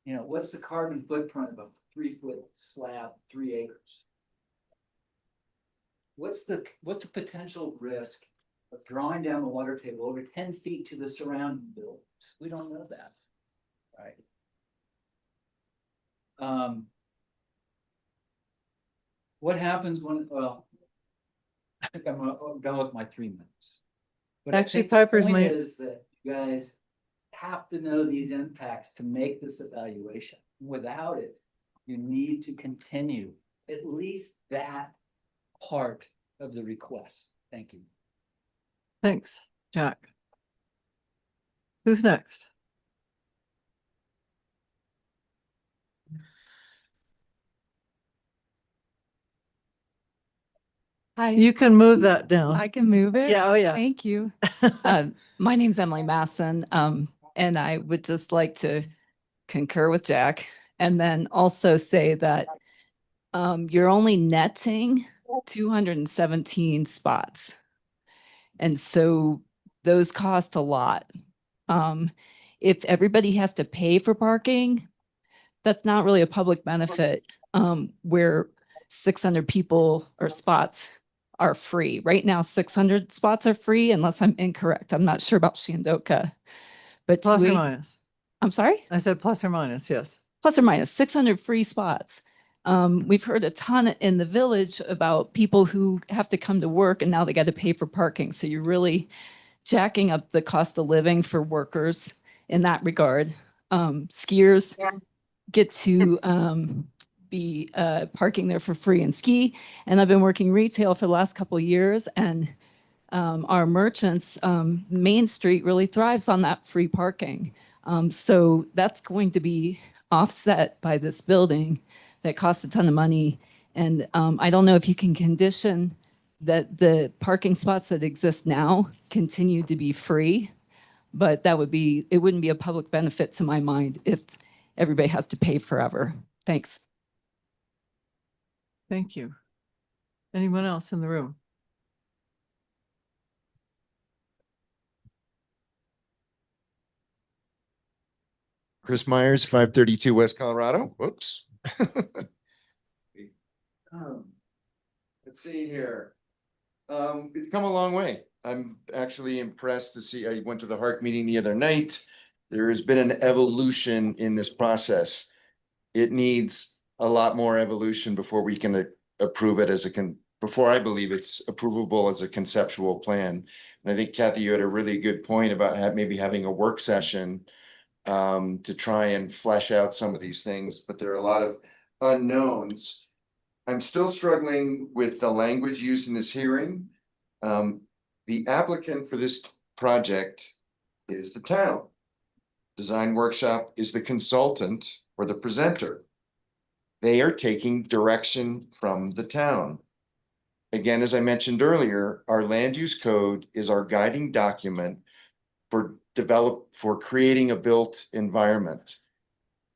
You know, what's the carbon footprint of a 3-foot slab, 3 acres? What's the potential risk of drawing down the water table over 10 feet to the surrounding buildings? We don't know that, right? what happens when, well, I think I'm done with my 3 minutes. But I Actually, think the Piper's point my- is that you guys have to know these impacts to make this evaluation. Without it, you need to continue at least that part of the request. Thank you. Thanks, Jack. Who's next? Hi. You can move that down. I can move it? Yeah, oh yeah. Thank you. My name's Emily Masson, and I would just like to concur with Jack and then also say that you're only netting 217 spots. And so those cost a lot. If everybody has to pay for parking, that's not really a public benefit, where 600 people or spots are free. Right now, 600 spots are free unless I'm incorrect. I'm not sure about Shandoka. But Plus or minus. I'm sorry? I said plus or minus, yes. Plus or minus 600 free spots. We've heard a ton in the village about people who have to come to work and now they got to pay for parking. So you're really jacking up the cost of living for workers in that regard. Skiers get to be parking there for free and ski. And I've been working retail for the last couple of years, and our merchants, Main Street really thrives on that free parking. So that's going to be offset by this building that costs a ton of money. And I don't know if you can condition that the parking spots that exist now continue to be free, but it wouldn't be a public benefit to my mind if everybody has to pay forever. Thanks. Thank you. Anyone else in the room? Chris Myers, 532 West Colorado. Whoops. Let's see here. It's come a long way. I'm actually impressed to see. I went to the Hark meeting the other night. There has been an evolution in this process. It needs a lot more evolution before we can approve it as before I believe it's approvable as a conceptual plan. And I think Kathy, you had a really good point about maybe having a work session to try and flesh out some of these things, but there are a lot of unknowns. I'm still struggling with the language used in this hearing. The applicant for this project is the town. Design Workshop is the consultant or the presenter. They are taking direction from the town. Again, as I mentioned earlier, our land use code is our guiding document for creating a built environment.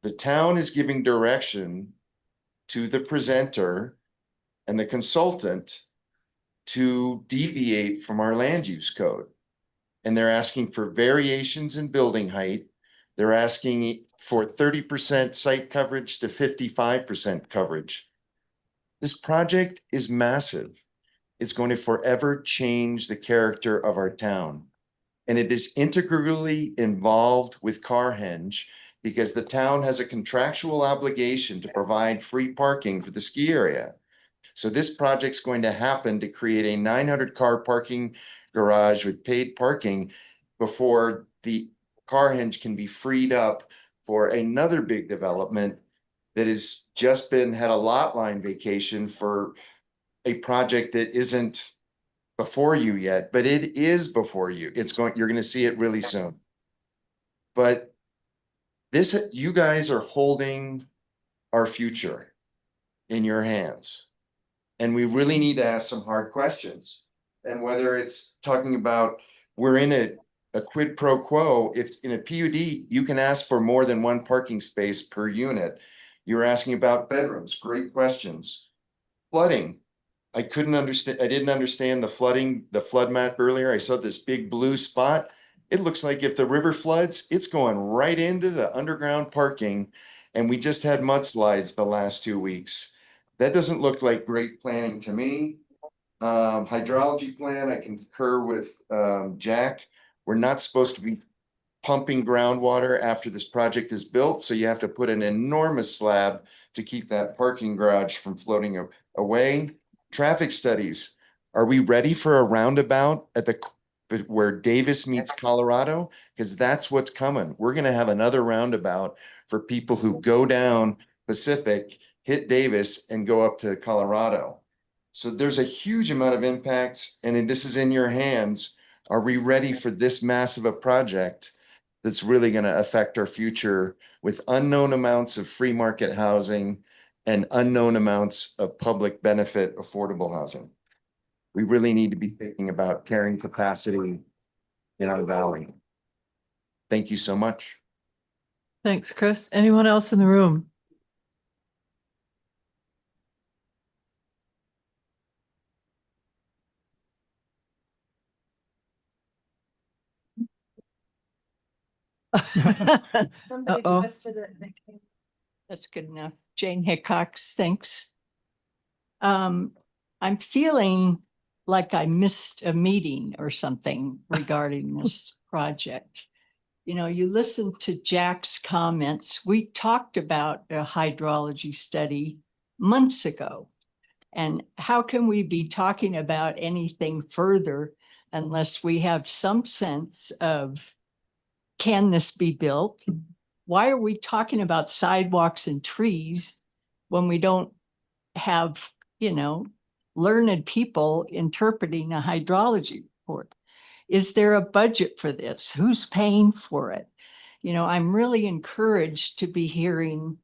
The town is giving direction to the presenter and the consultant to deviate from our land use code. And they're asking for variations in building height. They're asking for 30% site coverage to 55% coverage. This project is massive. It's going to forever change the character of our town. And it is integrally involved with Carhenge because the town has a contractual obligation to provide free parking for the ski area. So this project's going to happen to create a 900-car parking garage with paid parking before the Carhenge can be freed up for another big development that has just had a lot line vacation for a project that isn't before you yet, but it is before you. You're going to see it really soon. But you guys are holding our future in your hands. And we really need to ask some hard questions. And whether it's talking about, we're in a quid pro quo, if in a PUD, you can ask for more than one parking space per unit. You're asking about bedrooms, great questions. Flooding, I didn't understand the flood map earlier. I saw this big blue spot. It looks like if the river floods, it's going right into the underground parking. And we just had mudslides the last 2 weeks. That doesn't look like great planning to me. Hydrology plan, I concur with Jack. We're not supposed to be pumping groundwater after this project is built. So you have to put an enormous slab to keep that parking garage from floating away. Traffic studies. Are we ready for a roundabout at the where Davis meets Colorado? Because that's what's coming. We're going to have another roundabout for people who go down Pacific, hit Davis, and go up to Colorado. So there's a huge amount of impacts, and this is in your hands. Are we ready for this massive a project that's really going to affect our future with unknown amounts of free market housing and unknown amounts of public benefit affordable housing? We really need to be thinking about carrying capacity in our valley. Thank you so much. Thanks, Chris. Anyone else in the room? Somebody Uh-oh. twisted it. That's good enough. Jane Hickox, thanks. I'm feeling like I missed a meeting or something regarding this project. You know, you listen to Jack's comments. We talked about a hydrology study months ago. And how can we be talking about anything further unless we have some sense of, can this be built? Why are we talking about sidewalks and trees when we don't have, you know, learned people interpreting a hydrology report? Is there a budget for this? Who's paying for it? You know, I'm really encouraged to be hearing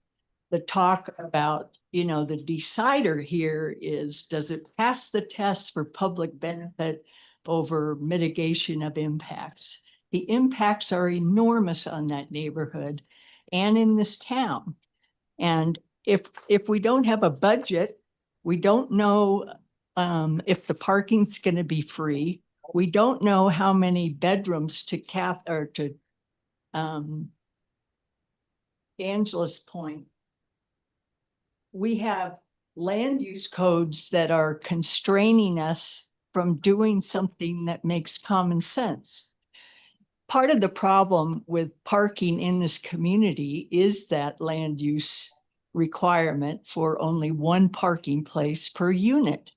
the talk about, you know, the decider here is, does it pass the test for public benefit over mitigation of impacts? The impacts are enormous on that neighborhood and in this town. And if we don't have a budget, we don't know if the parking's going to be free. We don't know how many bedrooms to Angela's point. We have land use codes that are constraining us from doing something that makes common sense. Part of the problem with parking in this community is that land use requirement for only one parking place per unit.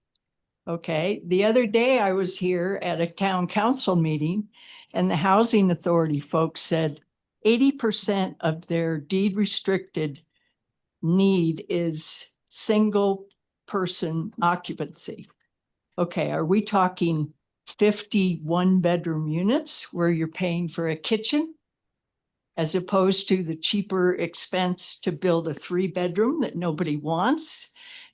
Okay, the other day I was here at a town council meeting and the housing authority folks said 80% of their deed restricted need is single person occupancy. Okay, are we talking 51 bedroom units where you're paying for a kitchen as opposed to the cheaper expense to build a 3-bedroom that nobody wants?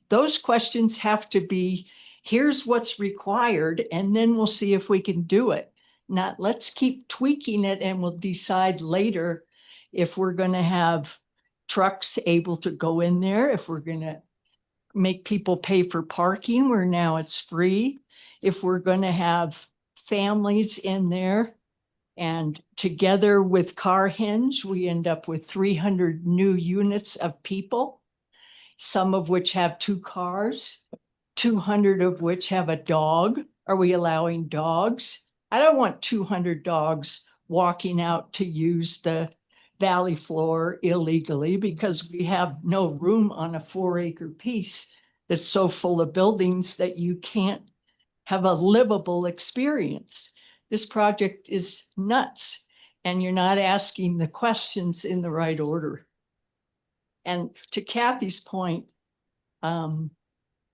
Those questions have to be, here's what's required, and then we'll see if we can do it. Not let's keep tweaking it and we'll decide later if we're going to have trucks able to go in there, if we're going to make people pay for parking where now it's free, if we're going to have families in there. And together with Car Hinge, we end up with 300 new units of people, some of which have 2 cars, 200 of which have a dog. Are we allowing dogs? I don't want 200 dogs walking out to use the valley floor illegally because we have no room on a 4-acre piece that's so full of buildings that you can't have a livable experience. This project is nuts, and you're not asking the questions in the right order. And to Kathy's point,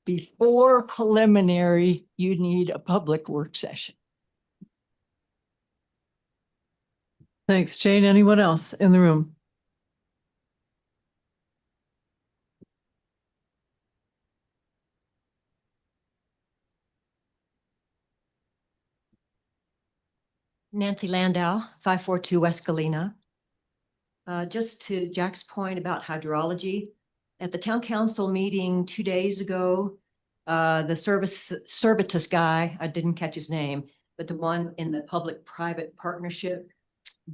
before preliminary, you need a public work session. Thanks, Jane. Anyone else in the room? Nancy Landau, 542 West Galena. Just to Jack's point about hydrology, at the town council meeting 2 days ago, the Servitus guy, I didn't catch his name, but the one in the public-private partnership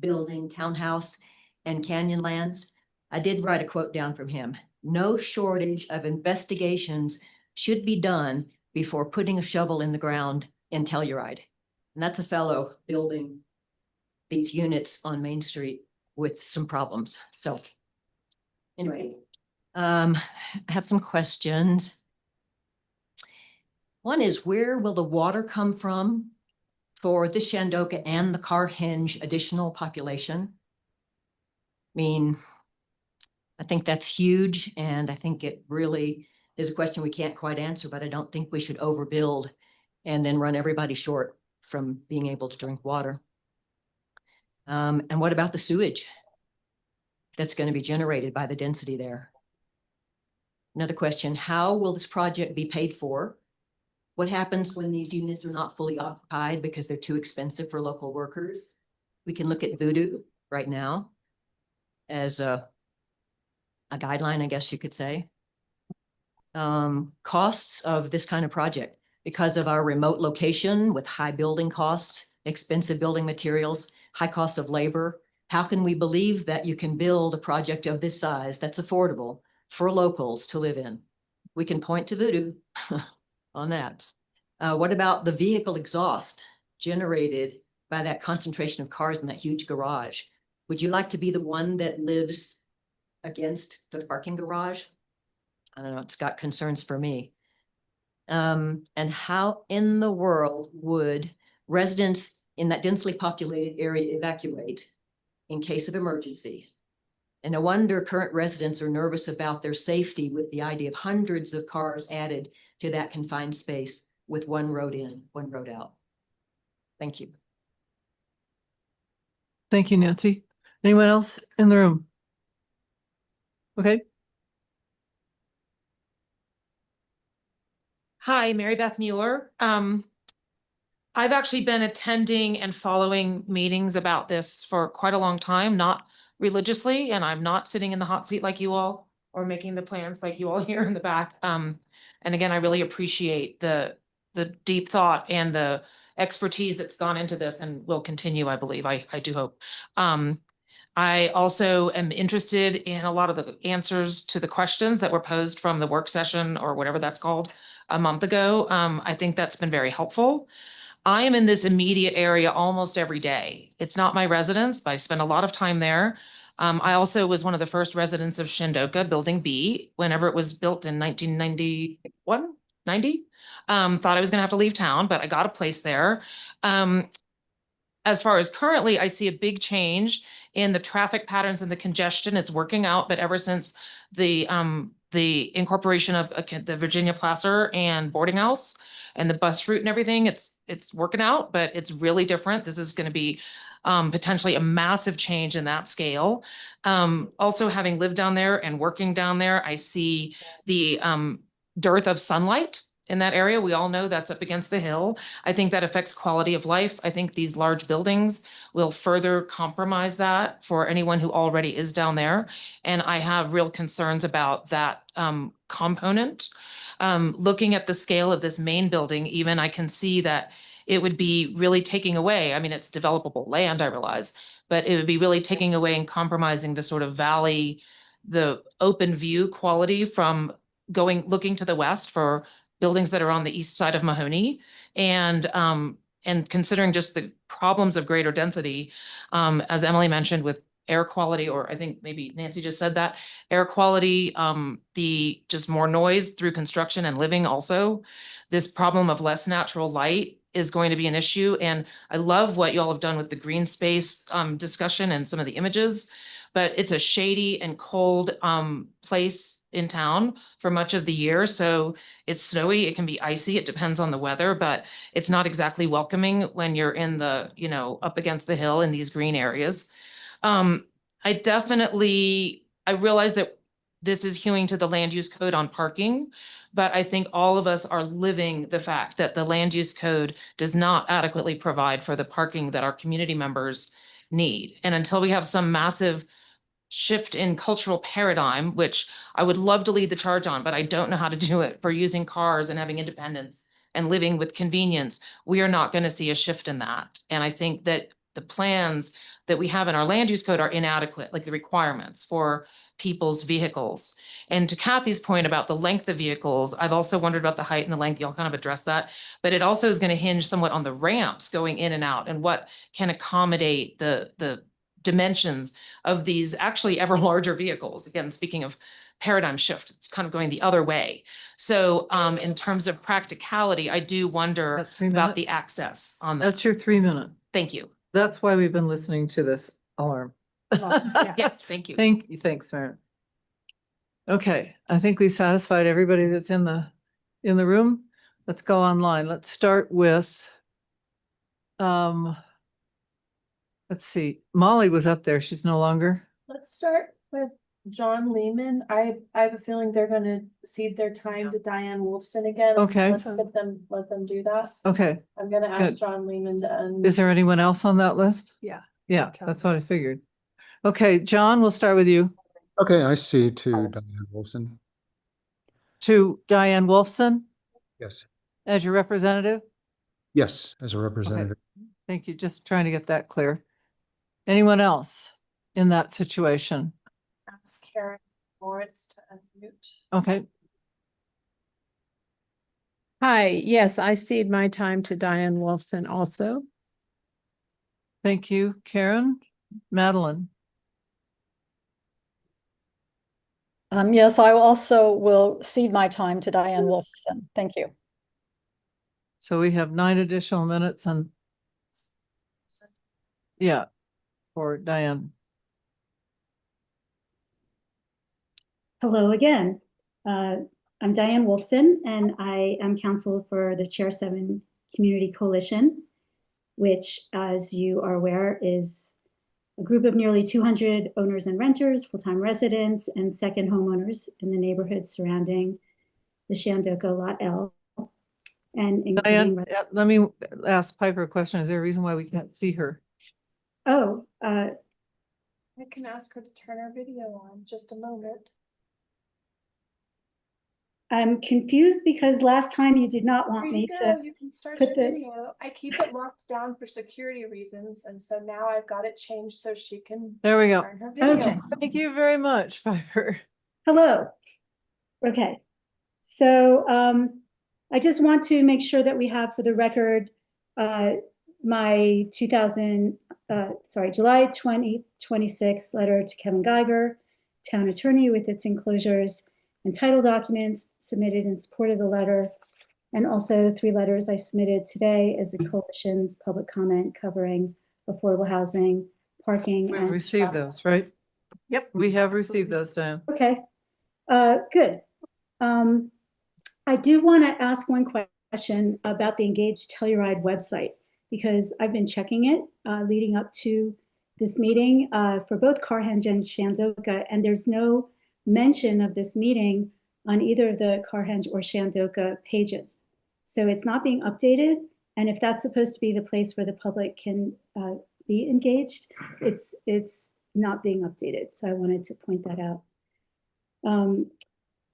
building townhouse and Canyonlands, I did write a quote down from him. No shortage of investigations should be done before putting a shovel in the ground in Telluride. And that's a fellow building these units on Main Street with some problems. So anyway, I have some questions. One is, where will the water come from for the Shandoka and the Car Hinge additional population? I mean, I think that's huge, and I think it really is a question we can't quite answer, but I don't think we should overbuild and then run everybody short from being able to drink water. And what about the sewage that's going to be generated by the density there? Another question, how will this project be paid for? What happens when these units are not fully occupied because they're too expensive for local workers? We can look at Voodoo right now as a guideline, I guess you could say. Costs of this kind of project, because of our remote location with high building costs, expensive building materials, high cost of labor. How can we believe that you can build a project of this size that's affordable for locals to live in? We can point to Voodoo on that. What about the vehicle exhaust generated by that concentration of cars in that huge garage? Would you like to be the one that lives against the parking garage? I don't know, it's got concerns for me. And how in the world would residents in that densely populated area evacuate in case of emergency? And no wonder current residents are nervous about their safety with the idea of hundreds of cars added to that confined space with one road in, one road out. Thank you. Thank you, Nancy. Anyone else in the room? Okay. Hi, Mary Beth Mueller. I've actually been attending and following meetings about this for quite a long time, not religiously, and I'm not sitting in the hot seat like you all or making the plans like you all here in the back. And again, I really appreciate the deep thought and the expertise that's gone into this and will continue, I believe. I do hope. I also am interested in a lot of the answers to the questions that were posed from the work session or whatever that's called a month ago. I think that's been very helpful. I am in this immediate area almost every day. It's not my residence, but I spend a lot of time there. I also was one of the first residents of Shandoka, Building B, whenever it was built in 1991, 90. Thought I was gonna have to leave town, but I got a place there. As far as currently, I see a big change in the traffic patterns and the congestion. It's working out, but ever since the incorporation of the Virginia Placer and boarding house and the bus route and everything, it's working out, but it's really different. This is going to be potentially a massive change in that scale. Also, having lived down there and working down there, I see the dearth of sunlight in that area. We all know that's up against the hill. I think that affects quality of life. I think these large buildings will further compromise that for anyone who already is down there. And I have real concerns about that component. Looking at the scale of this main building, even I can see that it would be really taking away, I mean, it's developable land, I realize, but it would be really taking away and compromising the sort of valley, the open view quality from looking to the west for buildings that are on the east side of Mahoney, and considering just the problems of greater density, as Emily mentioned, with air quality, or I think maybe Nancy just said that, air quality, the just more noise through construction and living also. This problem of less natural light is going to be an issue. And I love what y'all have done with the green space discussion and some of the images, but it's a shady and cold place in town for much of the year. So it's snowy, it can be icy, it depends on the weather, but it's not exactly welcoming when you're in the, up against the hill in these green areas. I realize that this is hewing to the land use code on parking, but I think all of us are living the fact that the land use code does not adequately provide for the parking that our community members need. And until we have some massive shift in cultural paradigm, which I would love to lead the charge on, but I don't know how to do it, for using cars and having independence and living with convenience, we are not going to see a shift in that. And I think that the plans that we have in our land use code are inadequate, like the requirements for people's vehicles. And to Kathy's point about the length of vehicles, I've also wondered about the height and the length. Y'all kind of addressed that, but it also is going to hinge somewhat on the ramps going in and out and what can accommodate the dimensions of these actually ever larger vehicles. Again, speaking of paradigm shift. It's kind of going the other way. So in terms of practicality, I do wonder About 3 about the minutes? access on that. That's your 3 minute. Thank you. That's why we've been listening to this alarm. Yes, thank you. Thank you. Thanks, Mary. Okay, I think we satisfied everybody that's in the room. Let's go online. Let's start with, let's see, Molly was up there. She's no longer. Let's start with John Lehman. I have a feeling they're gonna cede their time to Diane Wolfson again. Okay. Let's let them do that. Okay. I'm gonna ask Good. John Lehman to Is there anyone else on that list? Yeah. Yeah, that's what I figured. Okay, John, we'll start with you. Okay, I see to Diane Wilson. To Diane Wolfson Yes. as your representative? Yes, as a representative. Thank you. Just trying to get that clear. Anyone else in that situation? ask Karen Moritz to unmute. Okay, Hi, yes, I cede my time to Diane Wolfson also. thank you, Karen. Madeline? Yes, I also will cede my time to Diane Wolfson. Thank you. So we have 9 additional minutes and yeah, for Diane. Hello again. I'm Diane Wolfson, and I am counsel for the Chair 7 Community Coalition, which, as you are aware, is a group of nearly 200 owners and renters, full-time residents, and second homeowners in the neighborhood surrounding the Shandoka Lot L. And including Diane, let me ask Piper a question. Is there a reason why we can't see her? Oh, I can ask her to turn her video on just a moment. I'm confused because last time you did not want me to. You can start put your the- video. I keep it locked down for security reasons, and so now I've got it changed so she can There we go. turn her video. Okay. Thank you very much, Piper. Hello. Okay. So I just want to make sure that we have for the record my July 2026 letter to Kevin Geiger, town attorney, with its enclosures and title documents submitted in support of the letter, and also 3 letters I submitted today as the coalition's public comment covering affordable housing, parking. We've and received those, right? Yep. We have received those, Diane. Okay, good. I do want to ask one question about the Engage Telluride website, because I've been checking it leading up to this meeting for both Carhenge and Shandoka, and there's no mention of this meeting on either of the Carhenge or Shandoka pages. So it's not being updated, and if that's supposed to be the place where the public can be engaged, it's not being updated. So I wanted to point that out.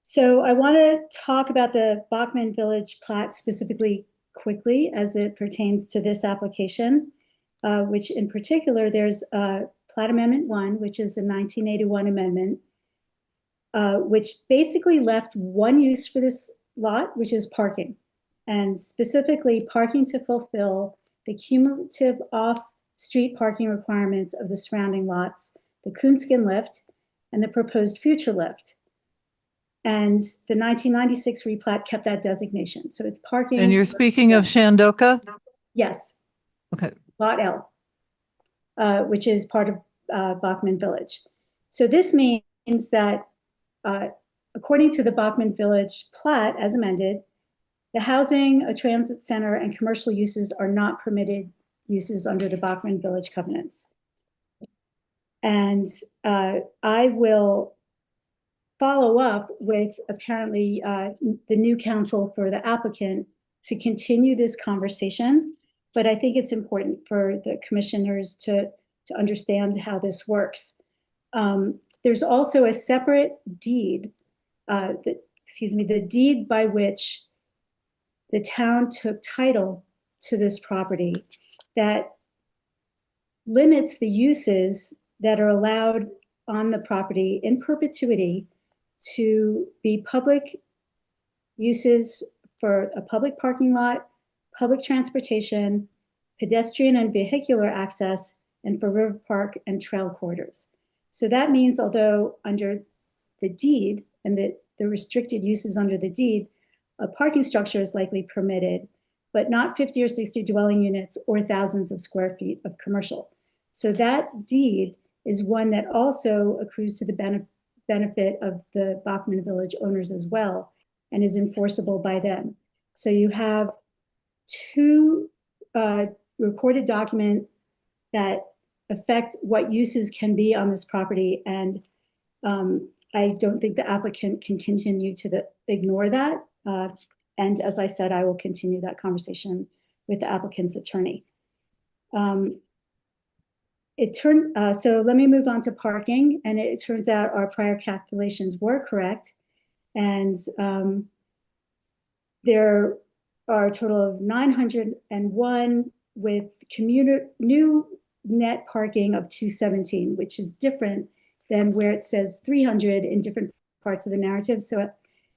So I want to talk about the Bachman Village plat specifically quickly as it pertains to this application, which in particular, there's Plat Amendment 1, which is a 1981 amendment, which basically left one use for this lot, which is parking, and specifically parking to fulfill the cumulative off-street parking requirements of the surrounding lots, the Coonskin lift, and the proposed future lift. And the 1996 replat kept that designation. So it's parking. And you're speaking of Shandoka? Yes. Okay. Lot L, which is part of Bachman Village. So this means that according to the Bachman Village plat as amended, the housing, a transit center, and commercial uses are not permitted uses under the Bachman Village covenants. And I will follow up with apparently the new counsel for the applicant to continue this conversation. But I think it's important for the commissioners to understand how this works. There's also a separate deed, the deed by which the town took title to this property that limits the uses that are allowed on the property in perpetuity to be public uses for a public parking lot, public transportation, pedestrian and vehicular access, and for river park and trail corridors. So that means, although under the deed and the restricted uses under the deed, a parking structure is likely permitted, but not 50 or 60 dwelling units or thousands of square feet of commercial. So that deed is one that also accrues to the benefit of the Bachman Village owners as well, and is enforceable by them. So you have two recorded documents that affect what uses can be on this property, and I don't think the applicant can continue to ignore that. And as I said, I will continue that conversation with the applicant's attorney. So let me move on to parking, and it turns out our prior calculations were correct, and there are a total of 901 with new net parking of 217, which is different than where it says 300 in different parts of the narrative. So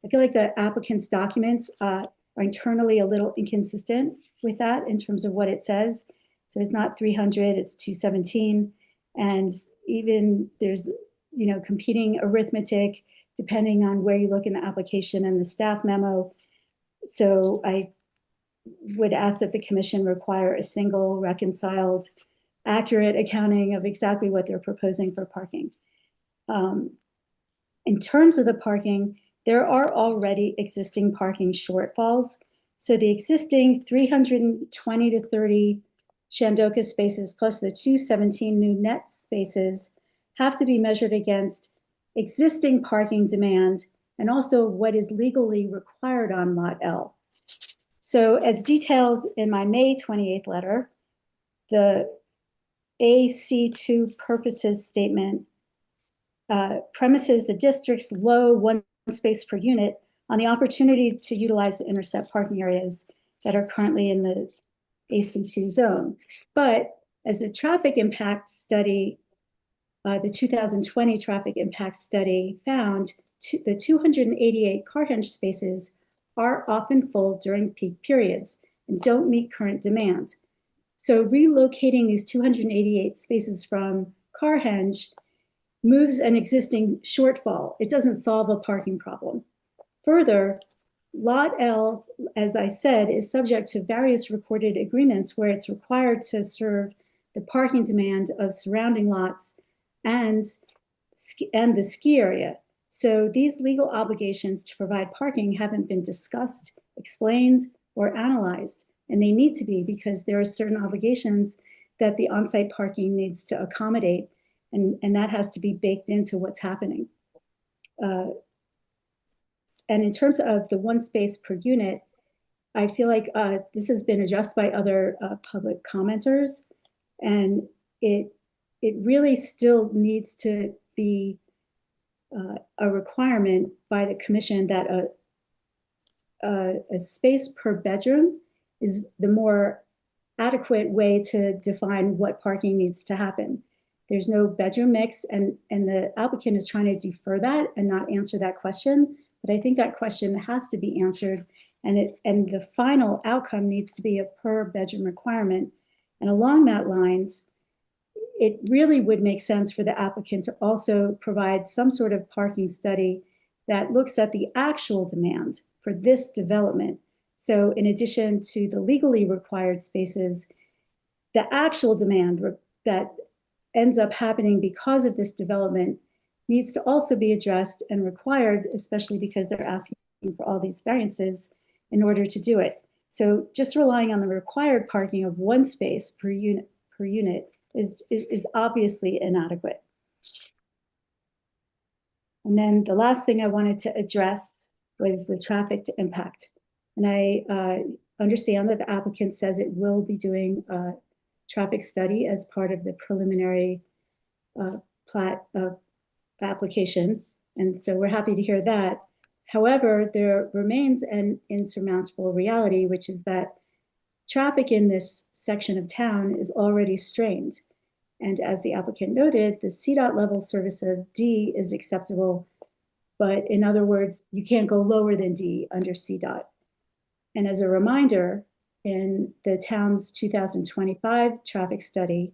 I feel like the applicant's documents are internally a little inconsistent with that in terms of what it says. So it's not 300, it's 217. And even there's, competing arithmetic depending on where you look in the application and the staff memo. So I would ask that the commission require a single reconciled, accurate accounting of exactly what they're proposing for parking. In terms of the parking, there are already existing parking shortfalls. So the existing 320 to 30 Shandoka spaces plus the 217 new net spaces have to be measured against existing parking demand and also what is legally required on Lot L. So as detailed in my May 28th letter, the AC2 purposes statement premises the district's low one space per unit on the opportunity to utilize the intercept parking areas that are currently in the AC2 zone. But as a traffic impact study, the 2020 traffic impact study found the 288 car henge spaces are often full during peak periods and don't meet current demand. So relocating these 288 spaces from car henge moves an existing shortfall. It doesn't solve a parking problem. Further, Lot L, as I said, is subject to various recorded agreements where it's required to serve the parking demand of surrounding lots and the ski area. So these legal obligations to provide parking haven't been discussed, explained, or analyzed, and they need to be because there are certain obligations that the on-site parking needs to accommodate, and that has to be baked into what's happening. And in terms of the one space per unit, I feel like this has been addressed by other public commenters, and it really still needs to be a requirement by the commission that a space per bedroom is the more adequate way to define what parking needs to happen. There's no bedroom mix, and the applicant is trying to defer that and not answer that question. But I think that question has to be answered, and the final outcome needs to be a per bedroom requirement. And along that lines, it really would make sense for the applicant to also provide some sort of parking study that looks at the actual demand for this development. So in addition to the legally required spaces, the actual demand that ends up happening because of this development needs to also be addressed and required, especially because they're asking for all these variances in order to do it. So just relying on the required parking of one space per unit is obviously inadequate. And then the last thing I wanted to address was the traffic impact. And I understand that the applicant says it will be doing a traffic study as part of the preliminary plat application. And so we're happy to hear that. However, there remains an insurmountable reality, which is that traffic in this section of town is already strained. And as the applicant noted, the CDOT level service of D is acceptable, but in other words, you can't go lower than D under CDOT. And as a reminder, in the town's 2025 traffic study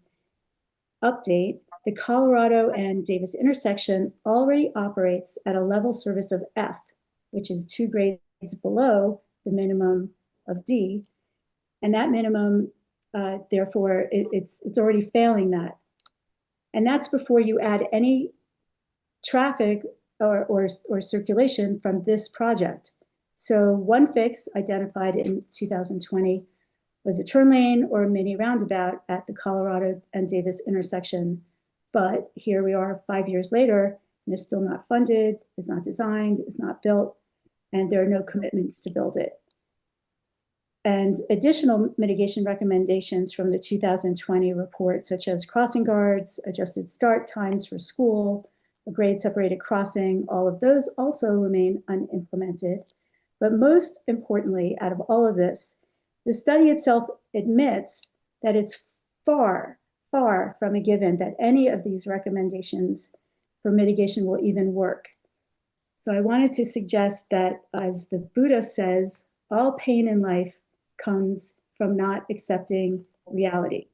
update, The Colorado and Davis intersection already operates at a level service of F, which is 2 grades below the minimum of D. And that minimum, therefore, it's already failing that. And that's before you add any traffic or circulation from this project. So one fix identified in 2020 was a turn lane or a mini roundabout at the Colorado and Davis intersection. But here we are 5 years later, and it's still not funded, it's not designed, it's not built, and there are no commitments to build it. And additional mitigation recommendations from the 2020 report, such as crossing guards, adjusted start times for school, a grade separated crossing, all of those also remain unimplemented. But most importantly, out of all of this, the study itself admits that it's far, far from a given that any of these recommendations for mitigation will even work. So I wanted to suggest that, as the Buddha says, all pain in life comes from not accepting reality.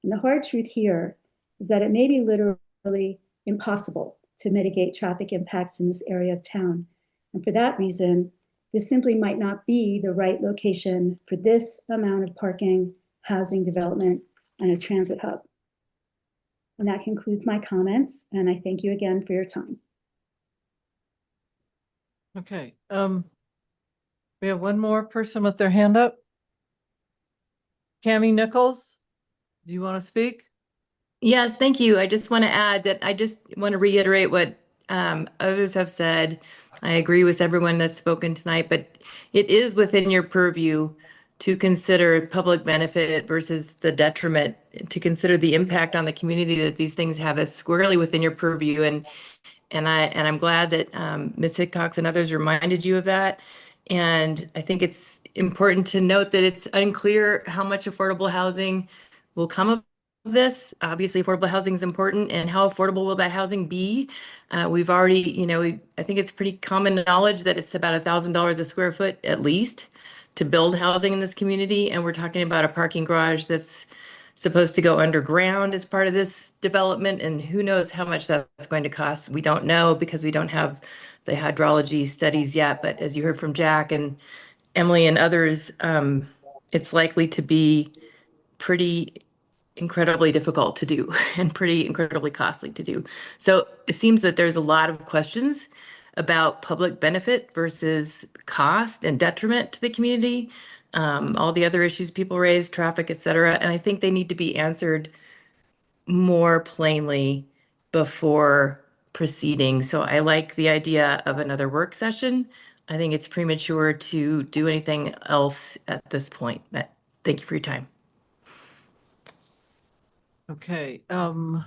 And the hard truth here is that it may be literally impossible to mitigate traffic impacts in this area of town. And for that reason, this simply might not be the right location for this amount of parking, housing development, and a transit hub. And that concludes my comments, and I thank you again for your time. Okay, we have one more person with their hand up. Cami Nichols, do you want to speak? Yes, thank you. I just want to add that I just want to reiterate what others have said. I agree with everyone that's spoken tonight, but it is within your purview to consider public benefit versus the detriment, to consider the impact on the community that these things have is squarely within your purview. And I'm glad that Ms. Hickox and others reminded you of that. And I think it's important to note that it's unclear how much affordable housing will come of this. Obviously, affordable housing is important, and how affordable will that housing be? We've already, I think it's pretty common knowledge that it's about $1,000 a square foot at least to build housing in this community. And we're talking about a parking garage that's supposed to go underground as part of this development. And who knows how much that's going to cost. We don't know because we don't have the hydrology studies yet. But as you heard from Jack and Emily and others, it's likely to be pretty incredibly difficult to do and pretty incredibly costly to do. So it seems that there's a lot of questions about public benefit versus cost and detriment to the community. All the other issues people raise, traffic, et cetera. And I think they need to be answered more plainly before proceeding. So I like the idea of another work session. I think it's premature to do anything else at this point. But thank you for your time. Okay, Michael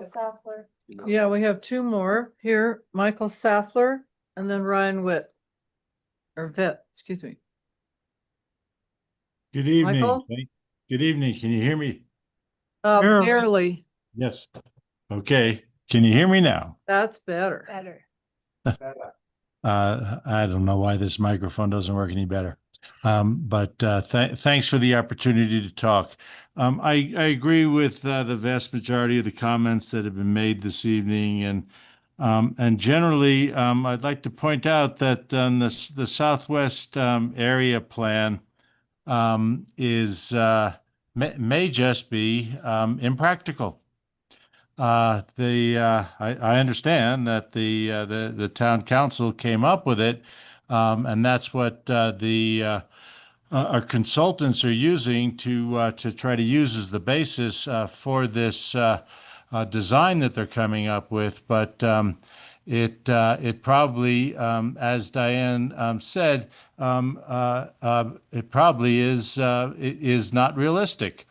Saffler. yeah, we have two more here, Michael Saffler and then Ryan Witt. Or Vitt, excuse me. Good evening. Michael? Good evening. Can you hear me? Barely. Yes. Okay. Can you hear me now? That's better. Better. I don't know why this microphone doesn't work any better. But thanks for the opportunity to talk. I agree with the vast majority of the comments that have been made this evening, and generally, I'd like to point out that the Southwest area plan is may just be impractical. I understand that the town council came up with it, and that's what our consultants are using to try to use as the basis for this design that they're coming up with. But it probably, as Diane said, it probably is not realistic.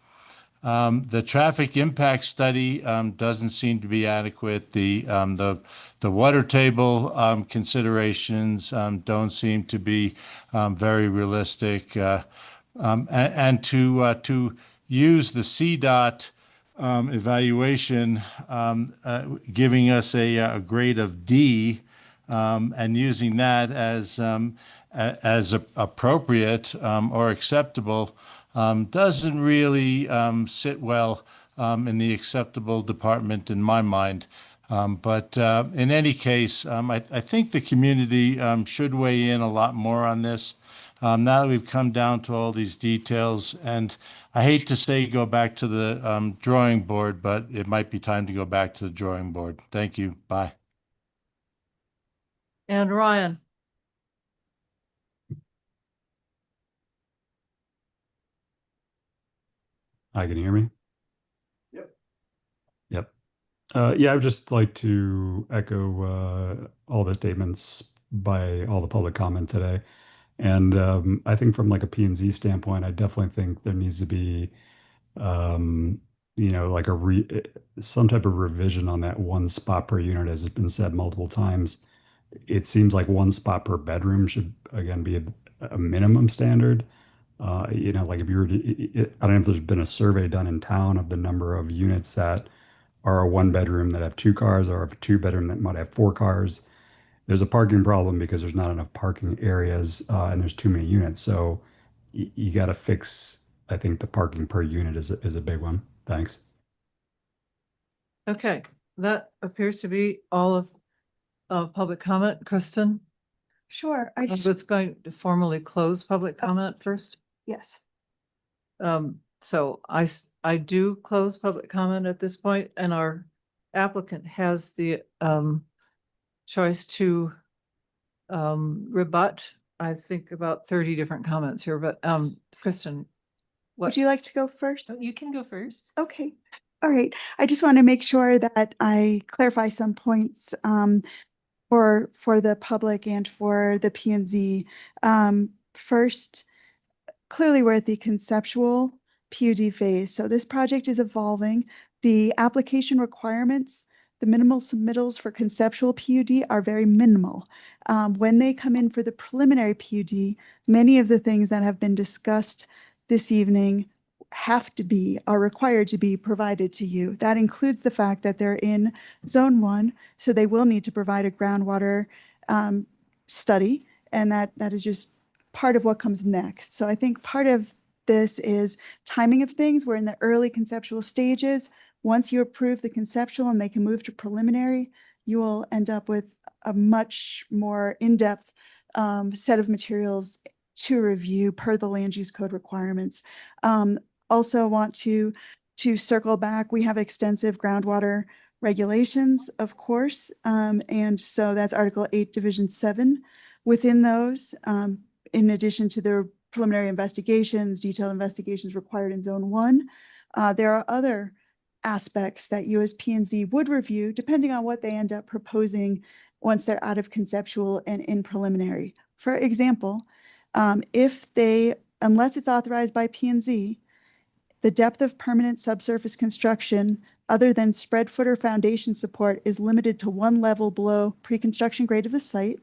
The traffic impact study doesn't seem to be adequate. The water table considerations don't seem to be very realistic, and to use the CDOT evaluation giving us a grade of D, and using that as appropriate or acceptable doesn't really sit well in the acceptable department in my mind. But in any case, I think the community should weigh in a lot more on this. Now that we've come down to all these details, and I hate to say go back to the drawing board, but it might be time to go back to the drawing board. Thank you. Bye. And Ryan. Hi, can you hear me? Yep. Yep. Yeah, I would just like to echo all the statements by all the public comment today. And I think from like a P&Z standpoint, I definitely think there needs to be, like some type of revision on that one spot per unit, as has been said multiple times. It seems like one spot per bedroom should again be a minimum standard. Like if you were to, I don't know if there's been a survey done in town of the number of units that are a one bedroom that have two cars, or a two bedroom that might have four cars. There's a parking problem because there's not enough parking areas, and there's too many units. So you got to fix, I think the parking per unit is a big one. Thanks. Okay, that appears to be all of public comment. Kristen? Sure. I was going to formally close public comment first. Yes. So I do close public comment at this point, and our applicant has the choice to rebut, I think, about 30 different comments here, but Kristen, Would you like to go first? You can go first. Okay. All right. I just want to make sure that I clarify some points for the public and for the P&Z. First, clearly we're at the conceptual PUD phase. So this project is evolving. The application requirements, the minimal submittals for conceptual PUD are very minimal. When they come in for the preliminary PUD, many of the things that have been discussed this evening are required to be provided to you. That includes the fact that they're in zone 1, so they will need to provide a groundwater study, and that is just part of what comes next. So I think part of this is timing of things. We're in the early conceptual stages. Once you approve the conceptual and they can move to preliminary, you will end up with a much more in-depth set of materials to review per the land use code requirements. Also want to circle back. We have extensive groundwater regulations, of course. And so that's Article 8, Division 7. Within those, in addition to the preliminary investigations, detailed investigations required in Zone 1, there are other aspects that you as P&Z would review depending on what they end up proposing once they're out of conceptual and in preliminary. For example, unless it's authorized by P&Z, the depth of permanent subsurface construction other than spread footer foundation support is limited to 1 level below pre-construction grade of the site,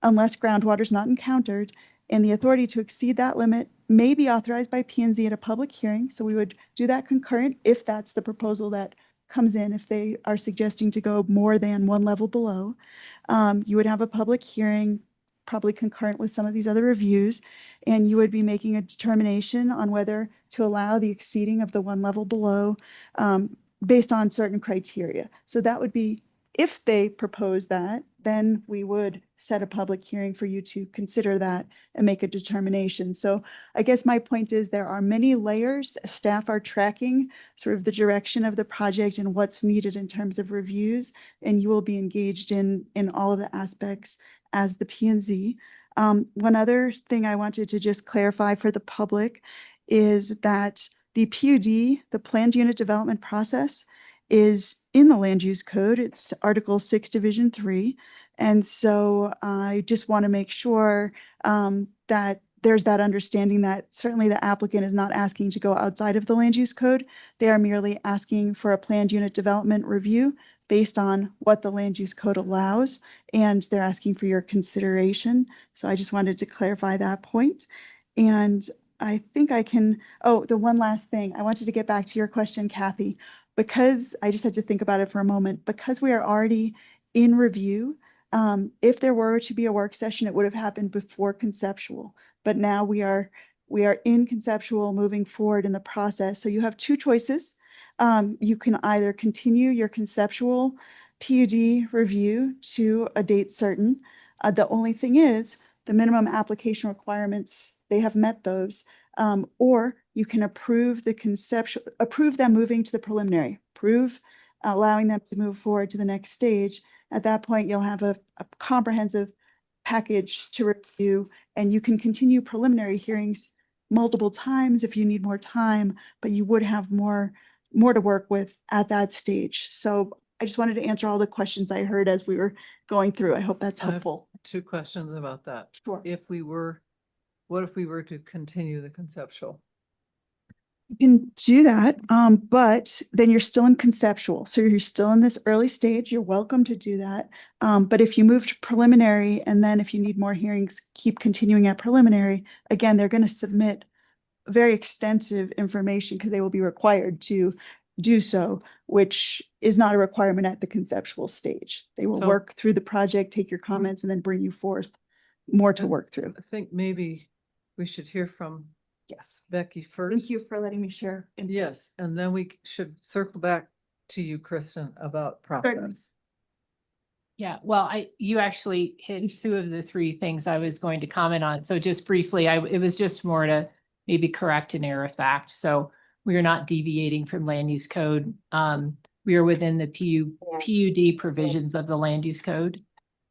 unless groundwater is not encountered, and the authority to exceed that limit may be authorized by P&Z at a public hearing. So we would do that concurrent if that's the proposal that comes in, if they are suggesting to go more than 1 level below. You would have a public hearing, probably concurrent with some of these other reviews, and you would be making a determination on whether to allow the exceeding of the 1 level below based on certain criteria. So that would be, if they propose that, then we would set a public hearing for you to consider that and make a determination. So I guess my point is there are many layers. Staff are tracking sort of the direction of the project and what's needed in terms of reviews, and you will be engaged in all of the aspects as the P&Z. One other thing I wanted to just clarify for the public is that the PUD, the planned unit development process, is in the land use code. It's Article 6, Division 3. And so I just want to make sure that there's that understanding that certainly the applicant is not asking to go outside of the land use code. They are merely asking for a planned unit development review based on what the land use code allows, and they're asking for your consideration. So I just wanted to clarify that point. And I think the one last thing, I wanted to get back to your question, Kathy, because I just had to think about it for a moment, because we are already in review. If there were to be a work session, it would have happened before conceptual, but now we are in conceptual moving forward in the process. So you have two choices. You can either continue your conceptual PUD review to a date certain. The only thing is the minimum application requirements, they have met those. Or you can approve them moving to the preliminary, allowing them to move forward to the next stage. At that point, you'll have a comprehensive package to review, and you can continue preliminary hearings multiple times if you need more time, but you would have more to work with at that stage. So I just wanted to answer all the questions I heard as we were going through. I hope that's I have helpful. 2 questions about that. Sure. What if we were to continue the conceptual? You can do that, but then you're still in conceptual. So you're still in this early stage. You're welcome to do that. But if you move to preliminary, and then if you need more hearings, keep continuing at preliminary, again, they're going to submit very extensive information because they will be required to do so, which is not a requirement at the conceptual stage. They will So- work through the project, take your comments, and then bring you forth more to work through. I think maybe we should hear from Yes. Becky first. Thank you for letting me share. Yes, and then we should circle back to you, Kristen, about Certainly. process. Yeah, well, you actually hit 2 of the 3 things I was going to comment on. So just briefly, it was just more to maybe correct an error of fact. So we are not deviating from land use code. We are within the PUD provisions of the land use code.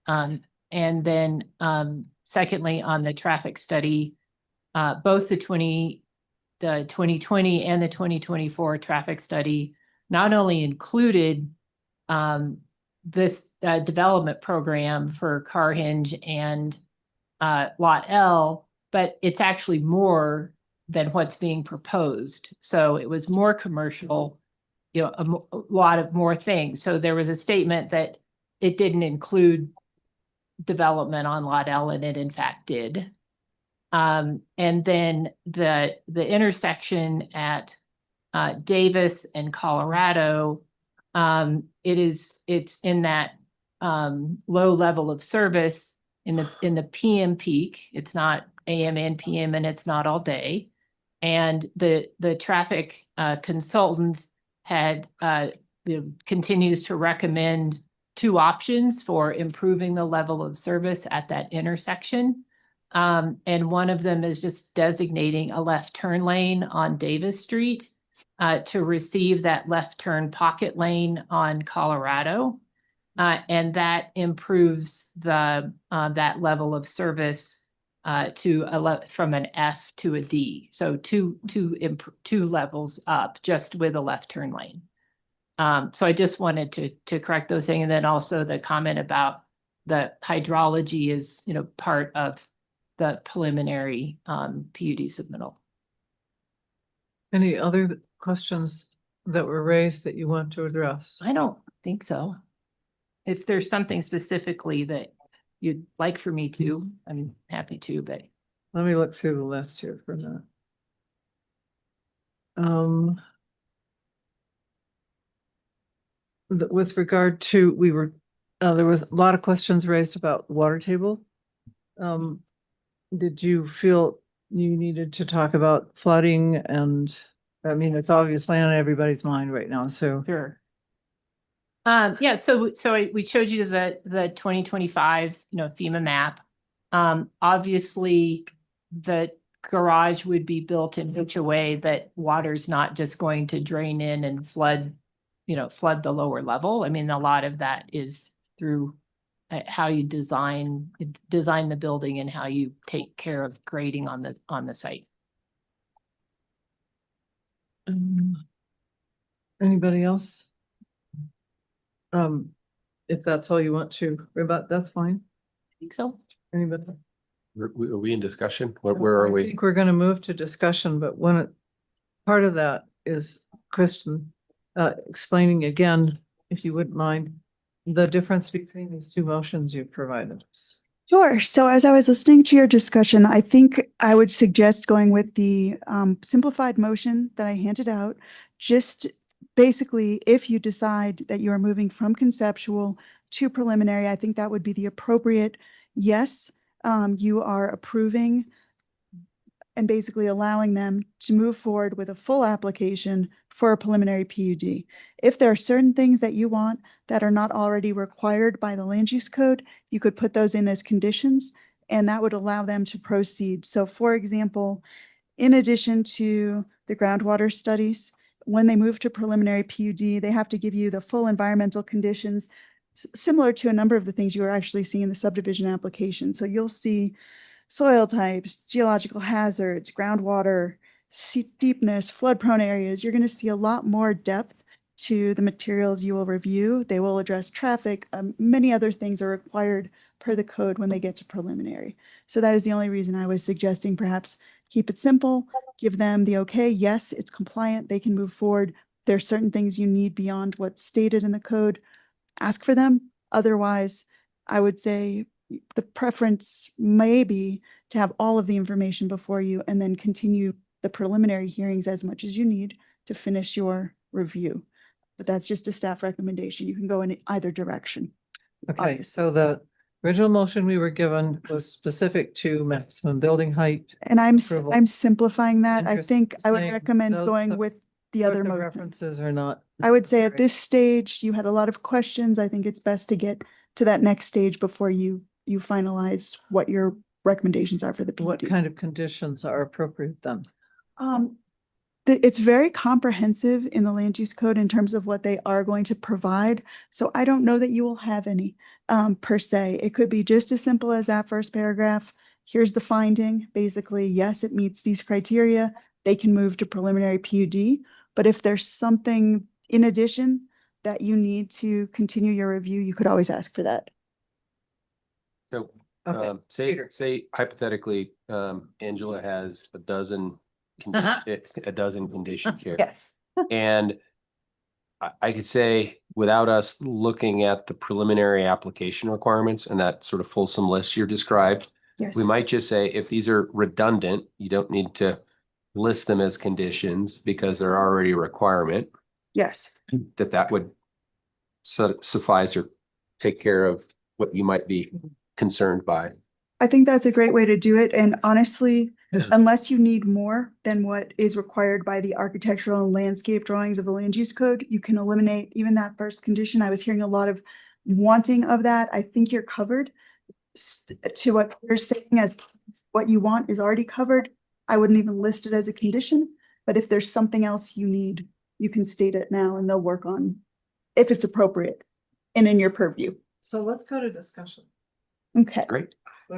And then secondly, on the traffic study, both the 2020 and the 2024 traffic study not only included this development program for Carhinge and Lot L, but it's actually more than what's being proposed. So it was more commercial, a lot of more things. So there was a statement that it didn't include development on Lot L, and it in fact did. And then the intersection at Davis and Colorado, it's in that low level of service in the PM peak. It's not AM and PM, and it's not all day. And the traffic consultant had continues to recommend 2 options for improving the level of service at that intersection. And one of them is just designating a left turn lane on Davis Street to receive that left turn pocket lane on Colorado. And that improves that level of service from an F to a D. So two levels up just with a left turn lane. So I just wanted to correct those things. And then also the comment about the hydrology is, part of the preliminary PUD submittal. Any other questions that were raised that you want to address? I don't think so. If there's something specifically that you'd like for me to, I'm happy to, but. Let me look through the list here for a minute. With regard to, there was a lot of questions raised about the water table. Did you feel you needed to talk about flooding? And I mean, it's obviously on everybody's mind right now, so. Sure. Yeah, so we showed you the 2025, FEMA map. Obviously the garage would be built in such a way that water's not just going to drain in and flood the lower level. I mean, a lot of that is through how you design the building and how you take care of grading on the site. Anybody else? If that's all you want to rebut, that's fine. I think so. Anybody? Are we in discussion? Where are I we? think we're going to move to discussion, but part of that is Kristen explaining again, if you wouldn't mind, the difference between these 2 motions you provided us. Sure. So as I was listening to your discussion, I think I would suggest going with the simplified motion that I handed out. Just basically, if you decide that you are moving from conceptual to preliminary, I think that would be the appropriate yes. You are approving and basically allowing them to move forward with a full application for a preliminary PUD. If there are certain things that you want that are not already required by the land use code, you could put those in as conditions, and that would allow them to proceed. So for example, in addition to the groundwater studies, when they move to preliminary PUD, they have to give you the full environmental conditions, similar to a number of the things you are actually seeing in the subdivision application. So you'll see soil types, geological hazards, groundwater, deepness, flood-prone areas. You're going to see a lot more depth to the materials you will review. They will address traffic. Many other things are required per the code when they get to preliminary. So that is the only reason I was suggesting perhaps keep it simple, give them the okay, yes, it's compliant, they can move forward. There are certain things you need beyond what's stated in the code, ask for them. Otherwise, I would say the preference may be to have all of the information before you and then continue the preliminary hearings as much as you need to finish your review. But that's just a staff recommendation. You can go in either direction. Okay, so the original motion we were given was specific to maximum building height. And I'm approval. simplifing that. I Interest think I would saying recommend those going with the other motion. references are not. I would say at necessary. this stage, you had a lot of questions. I think it's best to get to that next stage before you finalize what your recommendations are for the What PUD. kind of conditions are appropriate then? It's very comprehensive in the land use code in terms of what they are going to provide. So I don't know that you will have any per se. It could be just as simple as that first paragraph. Here's the finding. Basically, yes, it meets these criteria. They can move to preliminary PUD. But if there's something in addition that you need to continue your review, you could always ask for that. So, Okay, say hypothetically, Angela has a dozen conditions here. Yes. And I could say, without us looking at the preliminary application requirements and that sort of fulsome list you described, Yes. we might just say, if these are redundant, you don't need to list them as conditions because they're already a requirement, Yes. that would suffice or take care of what you might be concerned by. I think that's a great way to do it. And honestly, unless you need more than what is required by the architectural and landscape drawings of the land use code, you can eliminate even that first condition. I was hearing a lot of wanting of that. I think you're covered to what you're saying as what you want is already covered. I wouldn't even list it as a condition, but if there's something else you need, you can state it now and they'll work on if it's appropriate and in your purview. So let's go to discussion. Okay. Great.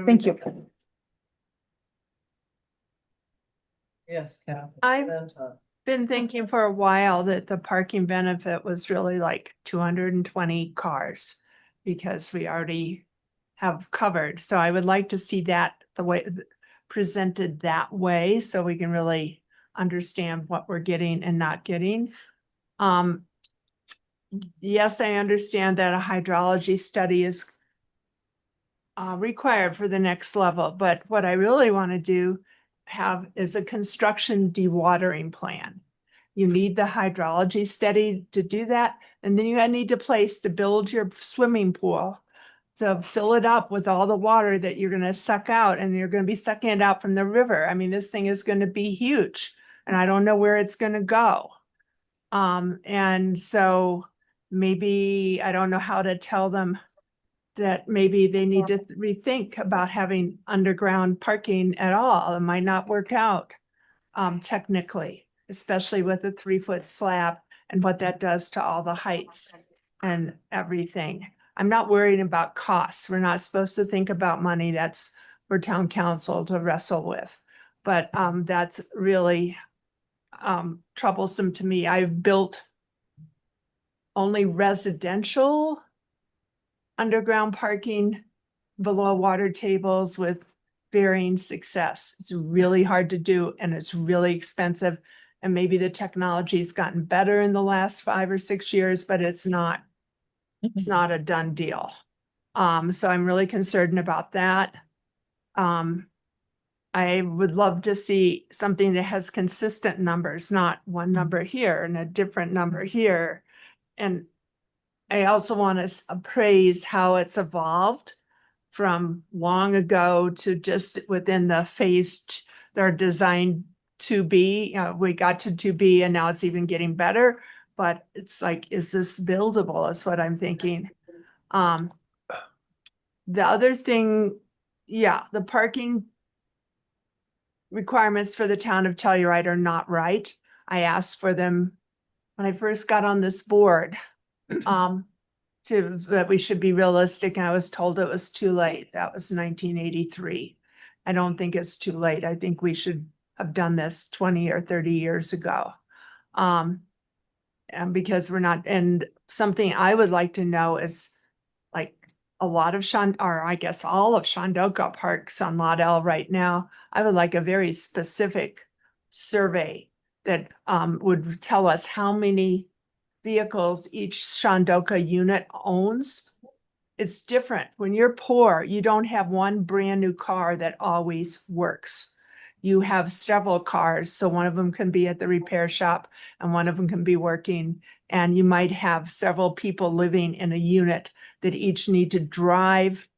Thank you. Yes, Kathy. I've Then Todd. been thinking for a while that the parking benefit was really like 220 cars because we already have covered. So I would like to see that the way presented that way so we can really understand what we're getting and not getting. Yes, I understand that a hydrology study is required for the next level, but what I really want to have is a construction dewatering plan. You need the hydrology study to do that, and then you need a place to build your swimming pool to fill it up with all the water that you're going to suck out, and you're going to be sucking it out from the river. I mean, this thing is going to be huge, and I don't know where it's going to go. And so maybe I don't know how to tell them that maybe they need to rethink about having underground parking at all. It might not work out technically, especially with a 3-foot slab and what that does to all the heights and everything. I'm not worried about costs. We're not supposed to think about money. That's for town council to wrestle with. But that's really troublesome to me. I've built only residential underground parking below water tables with varying success. It's really hard to do and it's really expensive. And maybe the technology's gotten better in the last 5 or 6 years, but it's not a done deal. So I'm really concerned about that. I would love to see something that has consistent numbers, not one number here and a different number here. And I also want to appraise how it's evolved from long ago to just within the phase they're designed to be. We got to 2B and now it's even getting better. But it's like, is this buildable? Is what I'm thinking. The other thing, yeah, the parking requirements for the town of Telluride are not right. I asked for them when I first got on this board, that we should be realistic. And I was told it was too late. That was 1983. I don't think it's too late. I think we should have done this 20 or 30 years ago. And because we're not, and something I would like to know is like a lot of or I guess all of Shandoka parks on Lot L right now. I would like a very specific survey that would tell us how many vehicles each Shandoka unit owns. It's different. When you're poor, you don't have one brand new car that always works. You have several cars, so one of them can be at the repair shop and one of them can be working. And you might have several people living in a unit that each need to drive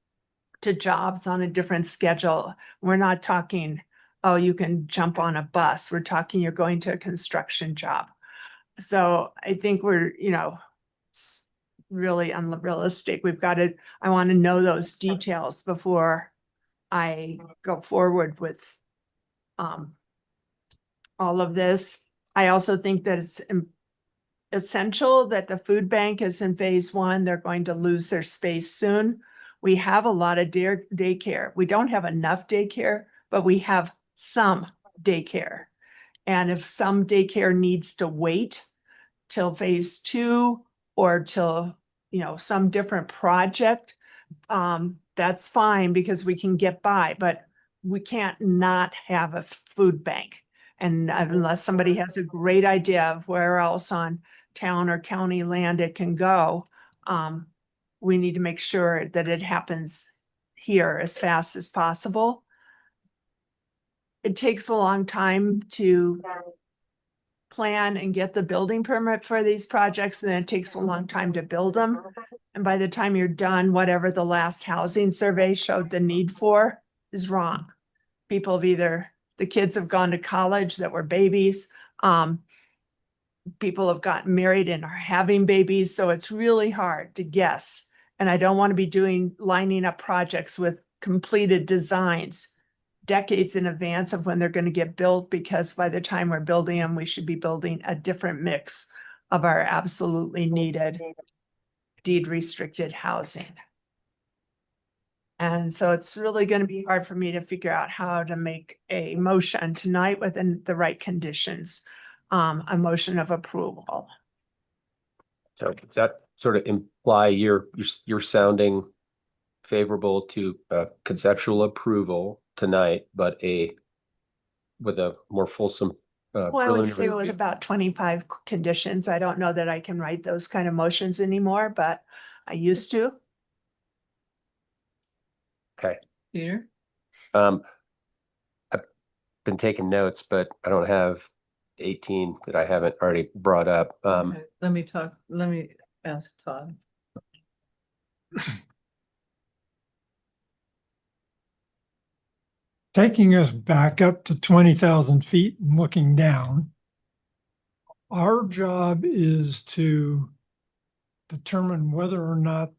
to jobs on a different schedule. We're not talking, oh, you can jump on a bus. We're talking you're going to a construction job. So I think we're, it's really unrealistic. I want to know those details before I go forward with all of this. I also think that it's essential that the food bank is in phase 1. They're going to lose their space soon. We have a lot of daycare. We don't have enough daycare, but we have some daycare. And if some daycare needs to wait till phase 2 or till, some different project, that's fine because we can get by, but we can't not have a food bank. And unless somebody has a great idea of where else on town or county land it can go, we need to make sure that it happens here as fast as possible. It takes a long time to plan and get the building permit for these projects, and it takes a long time to build them. And by the time you're done, whatever the last housing survey showed the need for is wrong. The kids have gone to college that were babies. People have gotten married and are having babies. So it's really hard to guess. And I don't want to be lining up projects with completed designs decades in advance of when they're going to get built, because by the time we're building them, we should be building a different mix of our absolutely needed deed restricted housing. And so it's really going to be hard for me to figure out how to make a motion tonight within the right conditions, a motion of approval. So does that sort of imply you're sounding favorable to conceptual approval tonight, but with a more fulsome Well, I would say preliminary with about 25 conditions. I don't know that I can write those kind of motions anymore, but I used to. Okay. Peter? I've been taking notes, but I don't have 18 that I haven't already brought up. Okay, let me ask Todd. Taking us back up to 20,000 feet and looking down, our job is to determine whether or not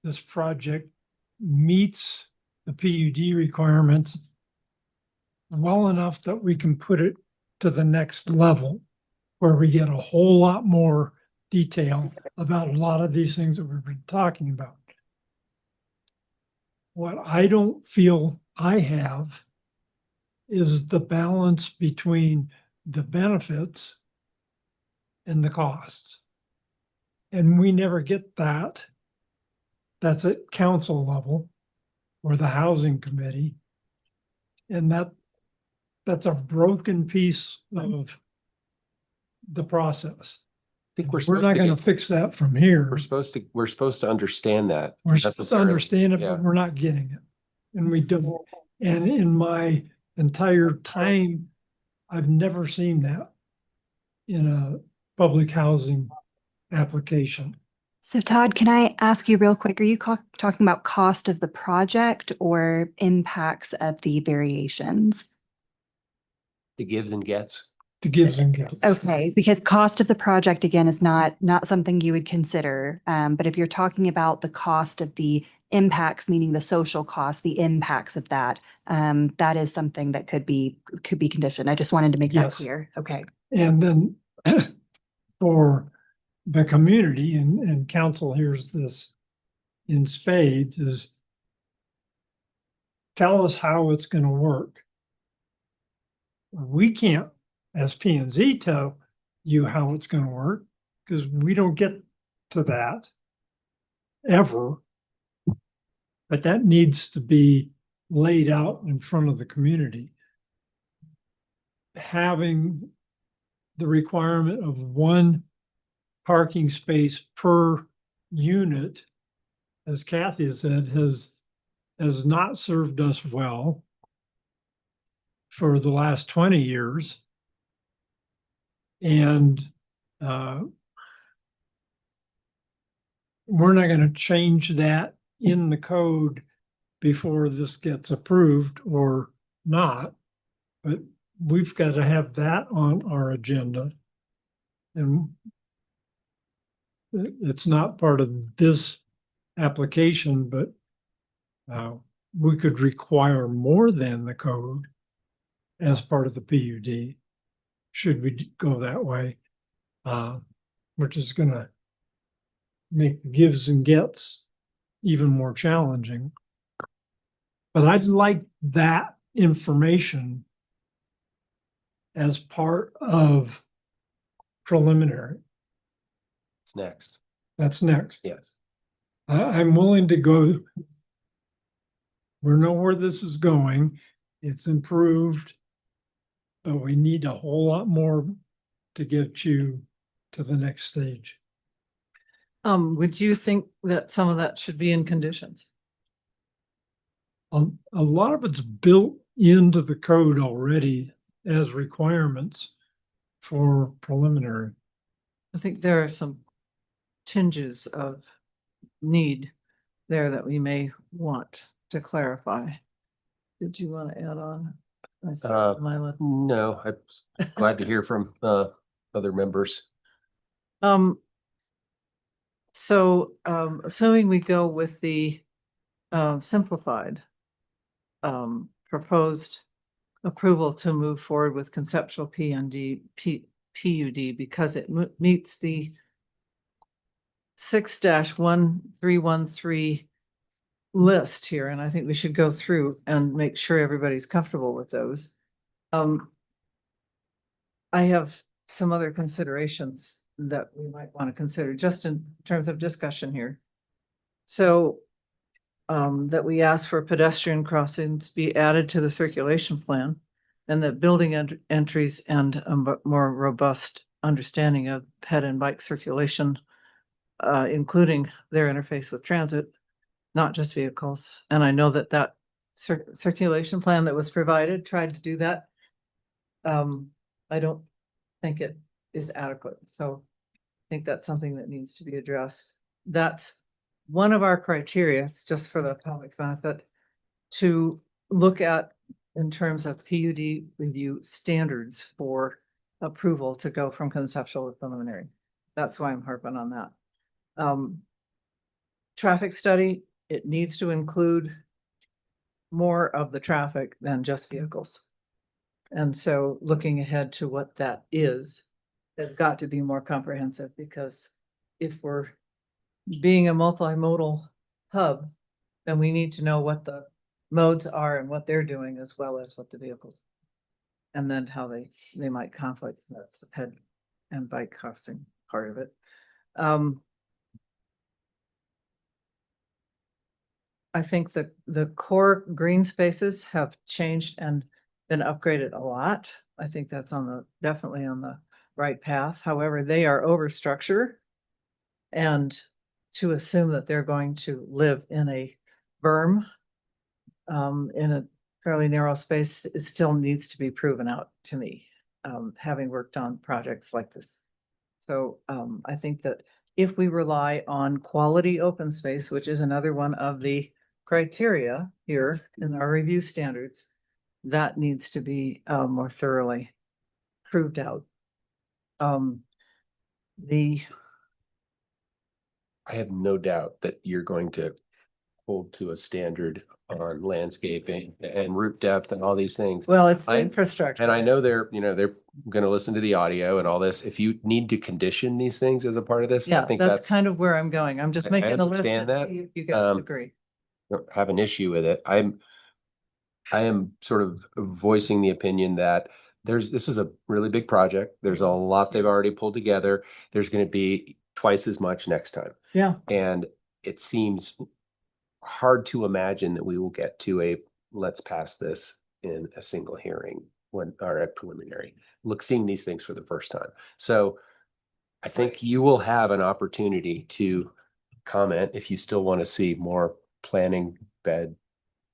this project meets the PUD requirements well enough that we can put it to the next level, where we get a whole lot more detail about a lot of these things that we've been talking about. What I don't feel I have is the balance between the benefits and the costs. And we never get that. That's at council level or the housing committee. And that's a broken piece of the process. I think We're not going to fix that from here. We're supposed to understand that. We're supposed to understand it, Yeah. but we're not getting it. And we don't. And in my entire time, I've never seen that in a public housing application. So Todd, can I ask you real quick, are you talking about cost of the project or impacts of the variations? The gives and gets. The gives and gets. Okay, because cost of the project again is not something you would consider. But if you're talking about the cost of the impacts, meaning the social costs, the impacts of that, that is something that could be conditioned. I just wanted to make that Yes. clear. Okay. And then for the community and council hears this in spades is tell us how it's going to work. We can't, as P&Z, tell you how it's going to work because we don't get to that ever. But that needs to be laid out in front of the community. Having the requirement of one parking space per unit, as Kathy has said, has not served us well for the last 20 years. And we're not going to change that in the code before this gets approved or not. But we've got to have that on our agenda. And it's not part of this application, but we could require more than the code as part of the PUD, should we go that way, which is going to make the gives and gets even more challenging. But I'd like that information as part of preliminary. It's next. That's next. Yes. I'm willing to go. We know where this is going. It's improved, but we need a whole lot more to get you to the next stage. Would you think that some of that should be in conditions? A lot of it's built into the code already as requirements for preliminary. I think there are some tinges of need there that we may want to clarify. Did you want to add on? No, I'm glad to hear from other members. So assuming we go with the simplified proposed approval to move forward with conceptual PUD because it meets the 6-1313 list here, and I think we should go through and make sure everybody's comfortable with those. I have some other considerations that we might want to consider just in terms of discussion here. So that we ask for pedestrian crossings be added to the circulation plan and that building entries and a more robust understanding of ped and bike circulation, including their interface with transit, not just vehicles. And I know that circulation plan that was provided tried to do that. I don't think it is adequate. So I think that's something that needs to be addressed. That's one of our criteria, it's just for the public benefit, to look at in terms of PUD review standards for approval to go from conceptual to preliminary. That's why I'm harping on that. Traffic study, it needs to include more of the traffic than just vehicles. And so looking ahead to what that is, has got to be more comprehensive, because if we're being a multimodal hub, then we need to know what the modes are and what they're doing, as well as what the vehicles, and then how they might conflict. That's the ped and bike crossing part of it. I think the core green spaces have changed and been upgraded a lot. I think that's definitely on the right path. However, they are over structure, and to assume that they're going to live in a berm in a fairly narrow space, it still needs to be proven out to me, having worked on projects like this. So I think that if we rely on quality open space, which is another one of the criteria here in our review standards, that needs to be more thoroughly proved out. The I have no doubt that you're going to hold to a standard on landscaping and root depth and all these things. well, it's the I- infrastructure. And I know they're gonna listen to the audio and all this. If you need to condition these things as a part of this, I Yeah, think that's that's, kind of where I'm going. I'm just I making a list. understand to that. see if you guys agree. don't have an issue with it. I am sort of voicing the opinion that this is a really big project. There's a lot they've already pulled together. There's gonna be twice as much next time. Yeah, And it seems hard to imagine that we will get to let's pass this in a single hearing or a preliminary, seeing these things for the first time. So I think you will have an opportunity to comment if you still want to see more planning bed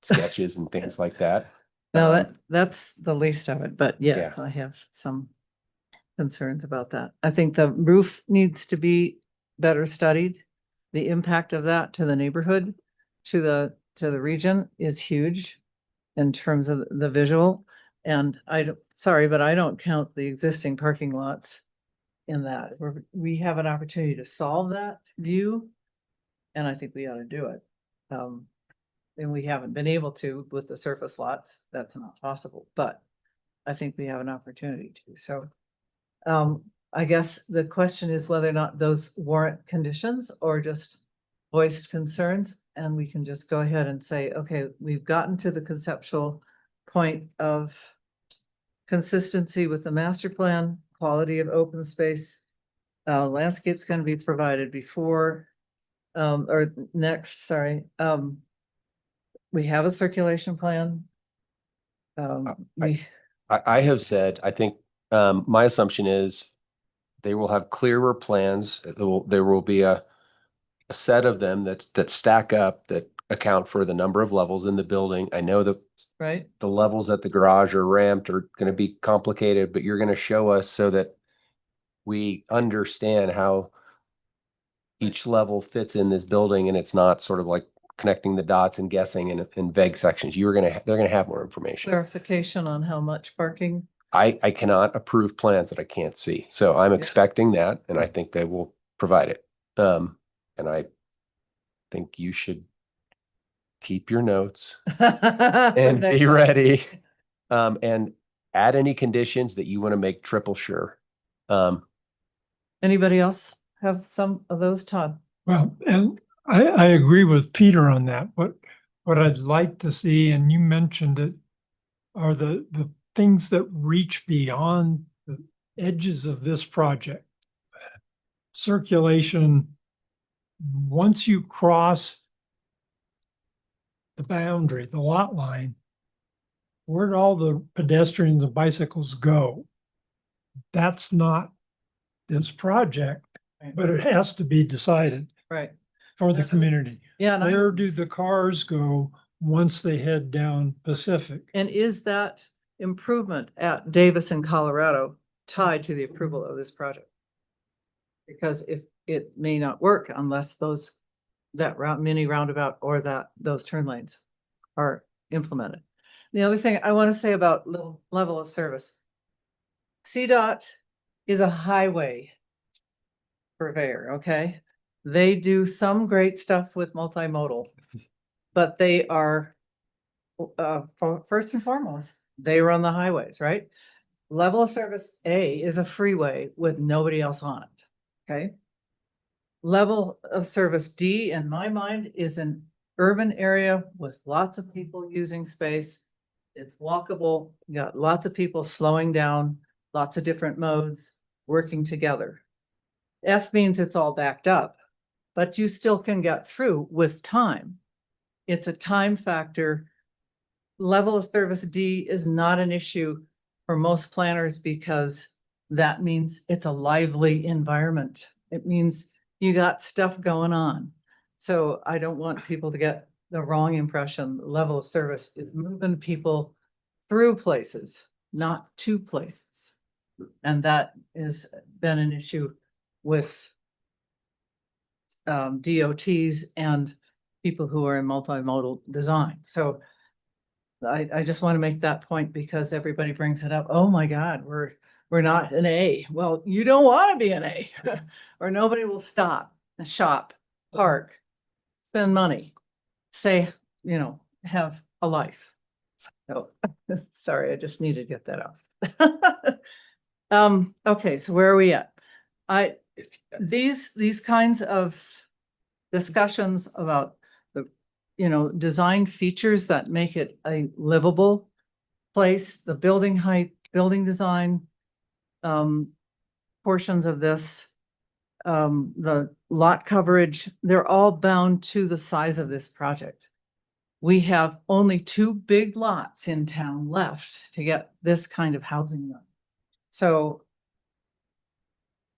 sketches and things like that. no, that's the least of it, but yes, Yeah. I have some concerns about that. I think the roof needs to be better studied. The impact of that to the neighborhood, to the region is huge in terms of the visual. And sorry, but I don't count the existing parking lots in that. We have an opportunity to solve that view. And I think we ought to do it. And we haven't been able to with the surface lots. That's not possible, but I think we have an opportunity to. So I guess the question is whether or not those warrant conditions or just voiced concerns. And we can just go ahead and say, okay, we've gotten to the conceptual point of consistency with the master plan, quality of open space. Landscape's going to be provided before, or next, sorry. We have a circulation plan. I have said, I think my assumption is they will have clearer plans. There will be a set of them that stack up, that account for the number of levels in the building. I know that right, the levels at the garage or ramped are going to be complicated, but you're going to show us so that we understand how each level fits in this building, and it's not sort of like connecting the dots and guessing in vague sections. They're gonna have more information. clarification on how much parking. I cannot approve plans that I can't see. So I'm expecting that, and I think they will provide it. And I think you should keep your notes and be ready. And add any conditions that you want to make triple sure. Anybody else have some of those, Todd? Well, and I agree with Peter on that. What I'd like to see, and you mentioned it, are the things that reach beyond the edges of this project. Circulation, once you cross the boundary, the lot line, where'd all the pedestrians and bicycles go? That's not this project, but it has to be decided Right. for the community. Yeah. And Where do the cars go once they head down Pacific? And is that improvement at Davis in Colorado tied to the approval of this project? Because if it may not work unless that mini roundabout or those turn lanes are implemented. The other thing I want to say about level of service. CDOT is a highway purveyor, okay? They do some great stuff with multimodal, but they are first and foremost, they run the highways, right? Level of service A is a freeway with nobody else on it, okay? Level of service D, in my mind, is an urban area with lots of people using space. It's walkable, you got lots of people slowing down, lots of different modes working together. F means it's all backed up, but you still can get through with time. It's a time factor. Level of service D is not an issue for most planners because that means it's a lively environment. It means you got stuff going on. So I don't want people to get the wrong impression. Level of service is moving people through places, not to places. And that has been an issue with DOTs and people who are in multimodal design. So I just want to make that point because everybody brings it up. Oh my God, we're not an A. Well, you don't want to be an A or nobody will stop, shop, park, spend money, say, have a life. So, sorry, I just needed to get that off. Okay, so where are we at? These kinds of discussions about the, design features that make it a livable place, the building height, building design, portions of this, the lot coverage, they're all bound to the size of this project. We have only 2 big lots in town left to get this kind of housing done. So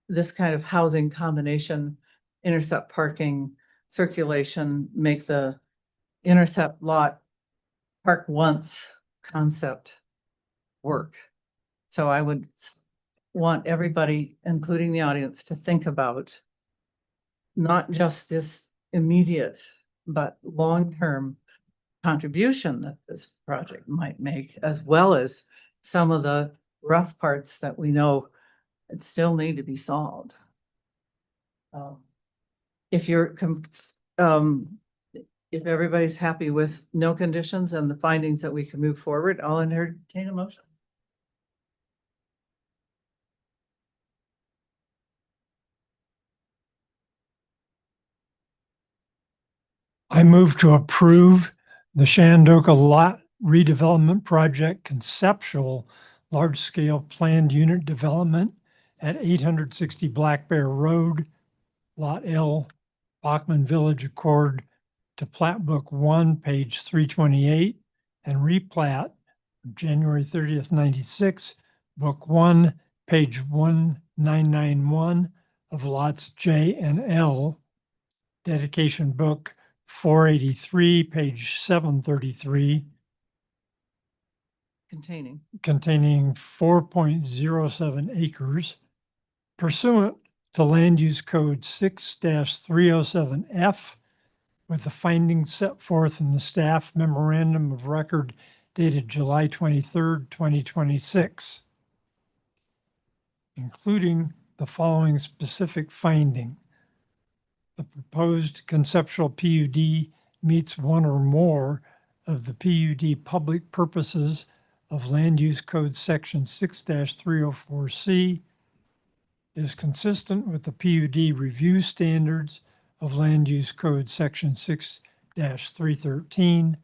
this kind of housing combination, intercept parking, circulation, make the intercept lot park once concept work. So I would want everybody, including the audience, to think about not just this immediate, but long-term contribution that this project might make, as well as some of the rough parts that we know that still need to be solved. If everybody's happy with no conditions and the findings that we can move forward, I'll entertain a motion. I move to approve the Shandoka Lot Redevelopment Project conceptual large-scale planned unit development at 860 Black Bear Road, Lot L, Bachman Village Accord to Plat Book 1, page 328, and replat of January 30th, 96, Book 1, page 1991 of lots J and L, dedication book 483, page 733, containing 4.07 acres pursuant to Land Use Code 6-307F, with the findings set forth in the staff memorandum of record dated July 23rd, 2026, including the following specific finding. The proposed conceptual PUD meets one or more of the PUD public purposes of Land Use Code Section 6-304C, is consistent with the PUD review standards of Land Use Code Section 6-313,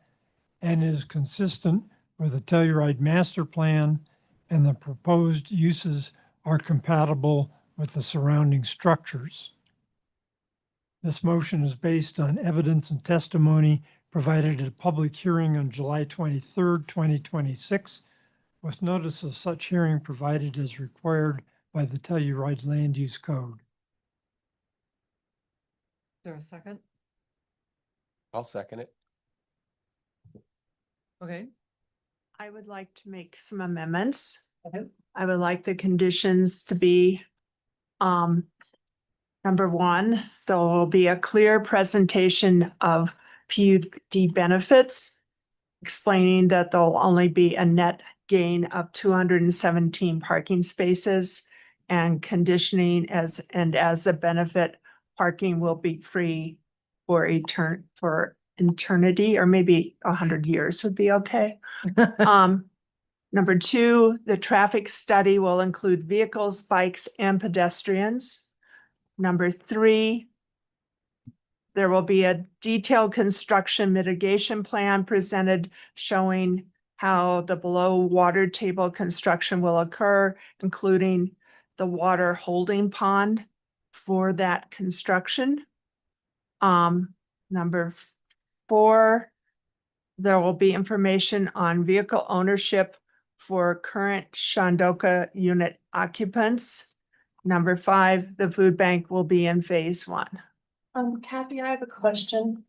and is consistent with the Telluride Master Plan, and the proposed uses are compatible with the surrounding structures. This motion is based on evidence and testimony provided at a public hearing on July 23rd, 2026, with notice of such hearing provided as required by the Telluride Land Use Code. Is there a second? I'll second it. Okay. I would like to make some amendments. I would like the conditions to be, number 1, there will be a clear presentation of PUD benefits, explaining that there'll only be a net gain of 217 parking spaces, and conditioning as a benefit, parking will be free for eternity, or maybe 100 years would be okay. Number 2, the traffic study will include vehicles, bikes, and pedestrians. Number 3, there will be a detailed construction mitigation plan presented showing how the below water table construction will occur, including the water holding pond for that construction. Number 4, there will be information on vehicle ownership for current Shandoka unit occupants. Number 5, the food bank will be in phase 1. Kathy, I have a question.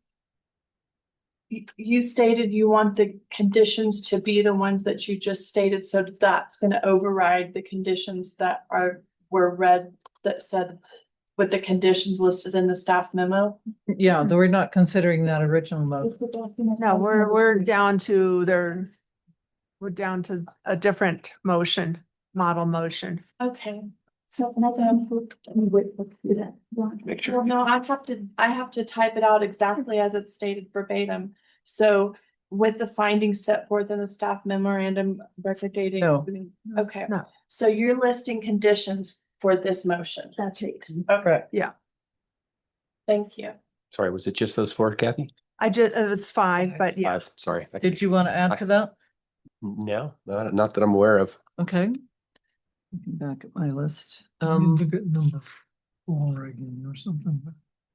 You stated you want the conditions to be the ones that you just stated, so that's going to override the conditions that were read that said with the conditions listed in the staff memo. Yeah, though we're not considering that original motion. No, we're down to we're down to a different motion, model motion. Okay. So make sure. No, I have to type it out exactly as it's stated verbatim. So with the findings set forth in the staff memorandum recommending. No. Okay. No. So you're listing conditions for this motion. That's right. Okay. Yeah. Thank you. Sorry, was it just those four, Kathy? I just, it's 5, but yeah. 5, sorry. Did you want to add to that? No, not that I'm aware of. Okay. Looking back at my list. Look at number 4 again or something.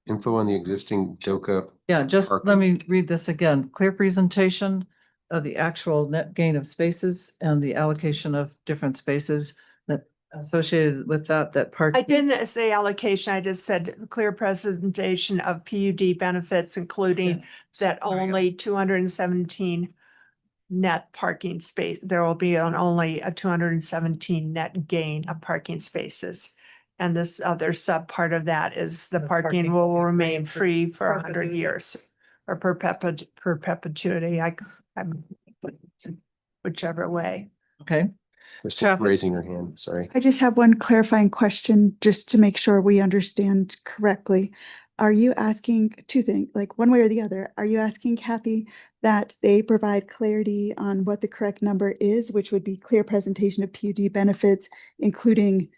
Info on the existing DOCA. Yeah, just parking. let me read this again. Clear presentation of the actual net gain of spaces and the allocation of different spaces that associated with that part. I didn't say allocation, I just said clear presentation of PUD benefits, including that only 217 net parking space, there will be only a 217 net gain of parking spaces. And this other sub part of that is the parking will remain free for 100 years or perpetuity, I'm whichever way. Okay. Christine raising her hand, sorry. I just have one clarifying question, just to make sure we understand correctly. Are you asking two things, like one way or the other? Are you asking Kathy that they provide clarity on what the correct number is, which would be clear presentation of PUD benefits, including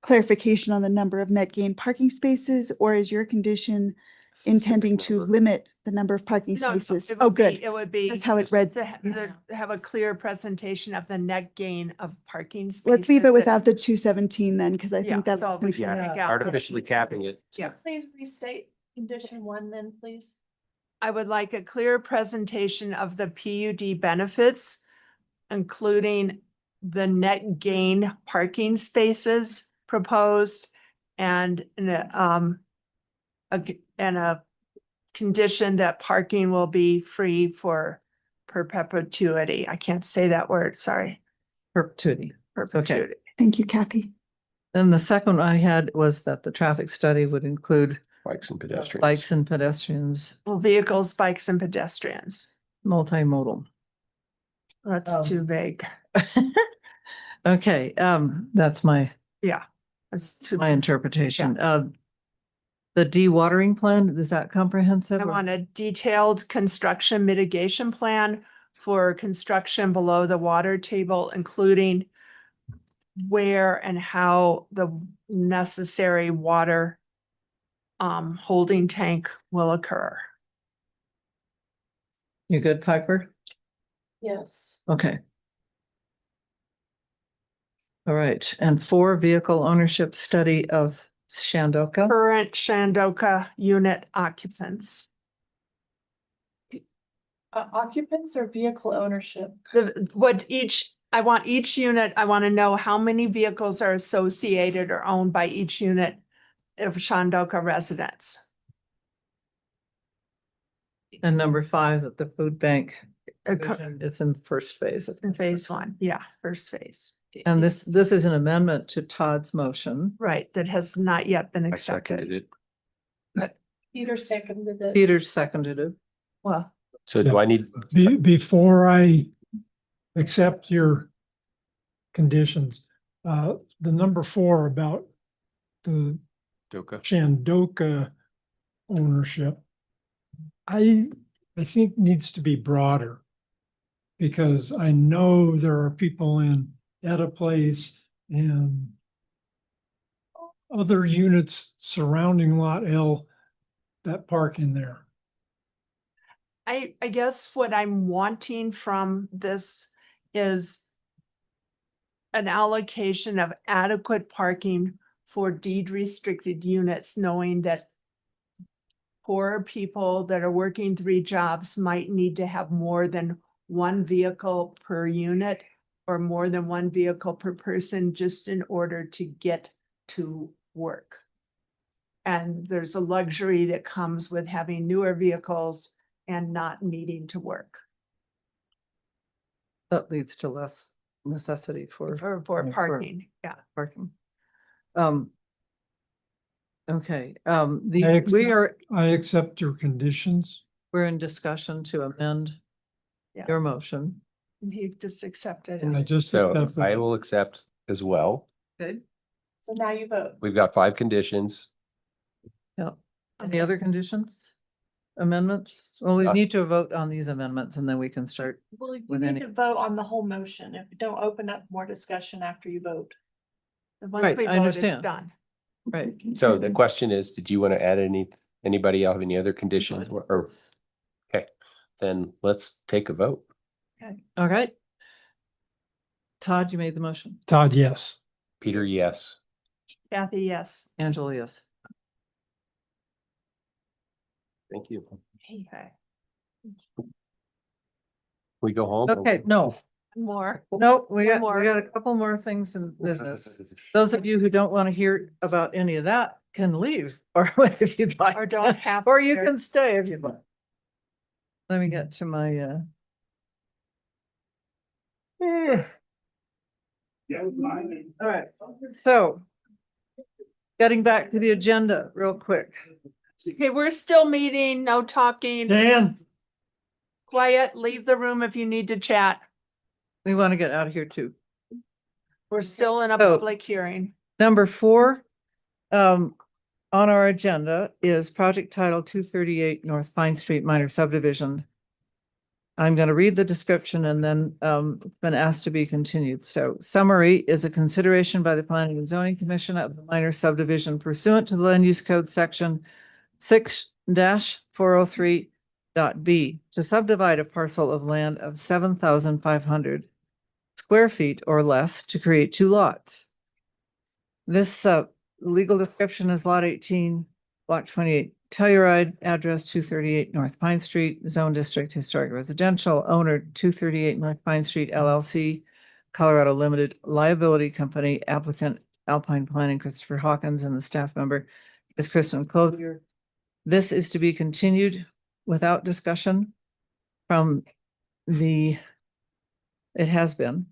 clarification on the number of net gain parking spaces, or is your condition intending to limit the number of parking No, spaces? it Oh, would be- good. It would be. That's how it read. To have a clear presentation of the net gain of parking spaces. Let's leave it that- without the 217 then, because I Yeah, think that's. so we should Yeah, take out- artificially capping it. Yeah. Please restate condition 1 then, please. I would like a clear presentation of the PUD benefits, including the net gain parking spaces proposed and a condition that parking will be free for perpetuity. I can't say that word, sorry. Perpetuity. Perpetuity. Thank you, Kathy. Then the second one I had was that the traffic study would include Bikes and pedestrians. bikes and pedestrians, Well, vehicles, bikes and pedestrians. multimodal. That's too vague. Okay, that's my Yeah. That's too. my interpretation. The dewatering plan, is that comprehensive? I or- want a detailed construction mitigation plan for construction below the water table, including where and how the necessary water holding tank will occur. You good, Piper? Yes. Okay. All right, and 4, vehicle ownership study of Shandoka. Current Shandoka unit occupants. Occupants or vehicle ownership? I want each unit, I want to know how many vehicles are associated or owned by each unit of Shandoka residents. And number 5, at the food bank. Uh, It's in the first phase. In phase 1, yeah, first phase. And this is an amendment to Todd's motion. Right, that has not yet been I accepted. seconded it. Peter seconded it. Peter seconded it. Well, So do I need, Before I accept your conditions, the number 4 about the DOCA? Shandoka ownership, I think needs to be broader. Because I know there are people in Etta Place and other units surrounding Lot L that park in there. I guess what I'm wanting from this is an allocation of adequate parking for deed restricted units, knowing that poor people that are working 3 jobs might need to have more than 1 vehicle per unit or more than 1 vehicle per person just in order to get to work. And there's a luxury that comes with having newer vehicles and not needing to work That leads to less necessity for for parking. Yeah. parking. Okay, I we accept- I accept your conditions. we're in discussion to amend Yeah. your motion. And he just accepted I it. just So accept I it. will accept as well. Okay, So now you vote. We've got 5 conditions. yeah. Any Okay. other conditions? Amendments? Well, we Uh, need to vote on these amendments and then we can start. Well, you With need any- to vote on the whole motion. If you don't open up more discussion after you vote. And once Right, we I vote, it's understand. done. Right. So the question is, did you want to add anybody have any other conditions or, okay, then let's take a vote. Okay, all right. Todd, you made the motion. Todd, yes. Peter, yes. Kathy, yes. Angela, yes. Thank you. Okay. We go home? Okay, no, More. nope, we One got more. a couple more things in business. Those of you who don't want to hear about any of that can leave or if you'd like. Or don't have. Or you to. can stay if you'd like. Let me get to my, all right, so getting back to the agenda real quick. Okay, we're still meeting, no talking, Dan, quiet, leave the room if you need to chat. We want to get out of here too. We're still in a So- public hearing. Number 4, on our agenda is project title 238 North Pine Street minor subdivision. I'm going to read the description and then it's been asked to be continued. So summary is a consideration by the Planning and Zoning Commission of the minor subdivision pursuant to the Land Use Code section 6-403.b to subdivide a parcel of land of 7,500 square feet or less to create 2 lots. This legal description is lot 18, block 28, Telluride, address 238 North Pine Street, zone district historic residential, owner 238 North Pine Street LLC, Colorado Limited Liability Company, applicant Alpine Planning Christopher Hawkins, and the staff member is Kristen Clothier. This is to be continued without discussion from it has been,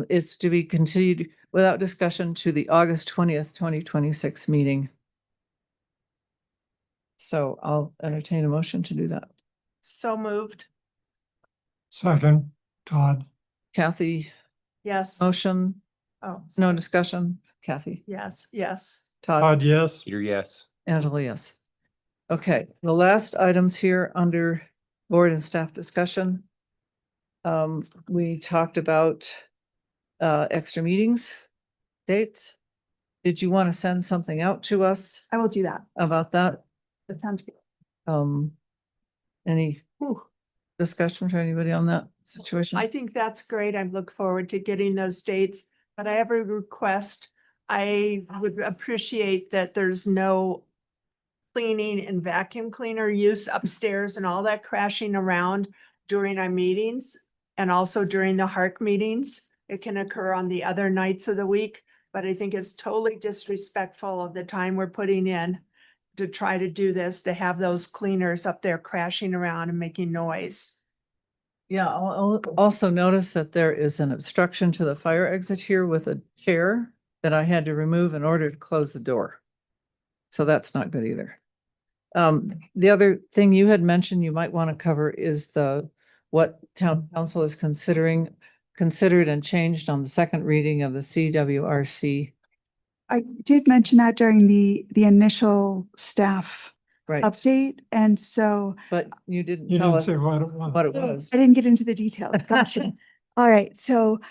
is to be continued without discussion to the August 20th, 2026 meeting. So I'll entertain a motion to do that. So moved. second, Todd, Oh, Kathy, Yes. motion, Oh, no discussion. Kathy, yes, yes. Todd, Todd, yes. Peter, yes. Angela, yes. Okay, the last items here under board and staff discussion. We talked about extra meetings, dates. Did you want to send something out to us I will do that. about that? That sounds good. Any discussion for anybody on that situation? I think that's great. I look forward to getting those dates, but I have a request. I would appreciate that there's no cleaning and vacuum cleaner use upstairs and all that crashing around during our meetings and also during the HARC meetings. It can occur on the other nights of the week, but I think it's totally disrespectful of the time we're putting in to try to do this, to have those cleaners up there crashing around and making noise. Yeah, I'll also notice that there is an obstruction to the fire exit here with a chair that I had to remove in order to close the door. So that's not good either. The other thing you had mentioned you might want to cover is what town council is considered and changed on the second reading of the CWRC. I did mention that during the initial staff Right, update, and so but you didn't You tell didn't us say what it was. what it was. I didn't get into the details. Gotcha. All right, so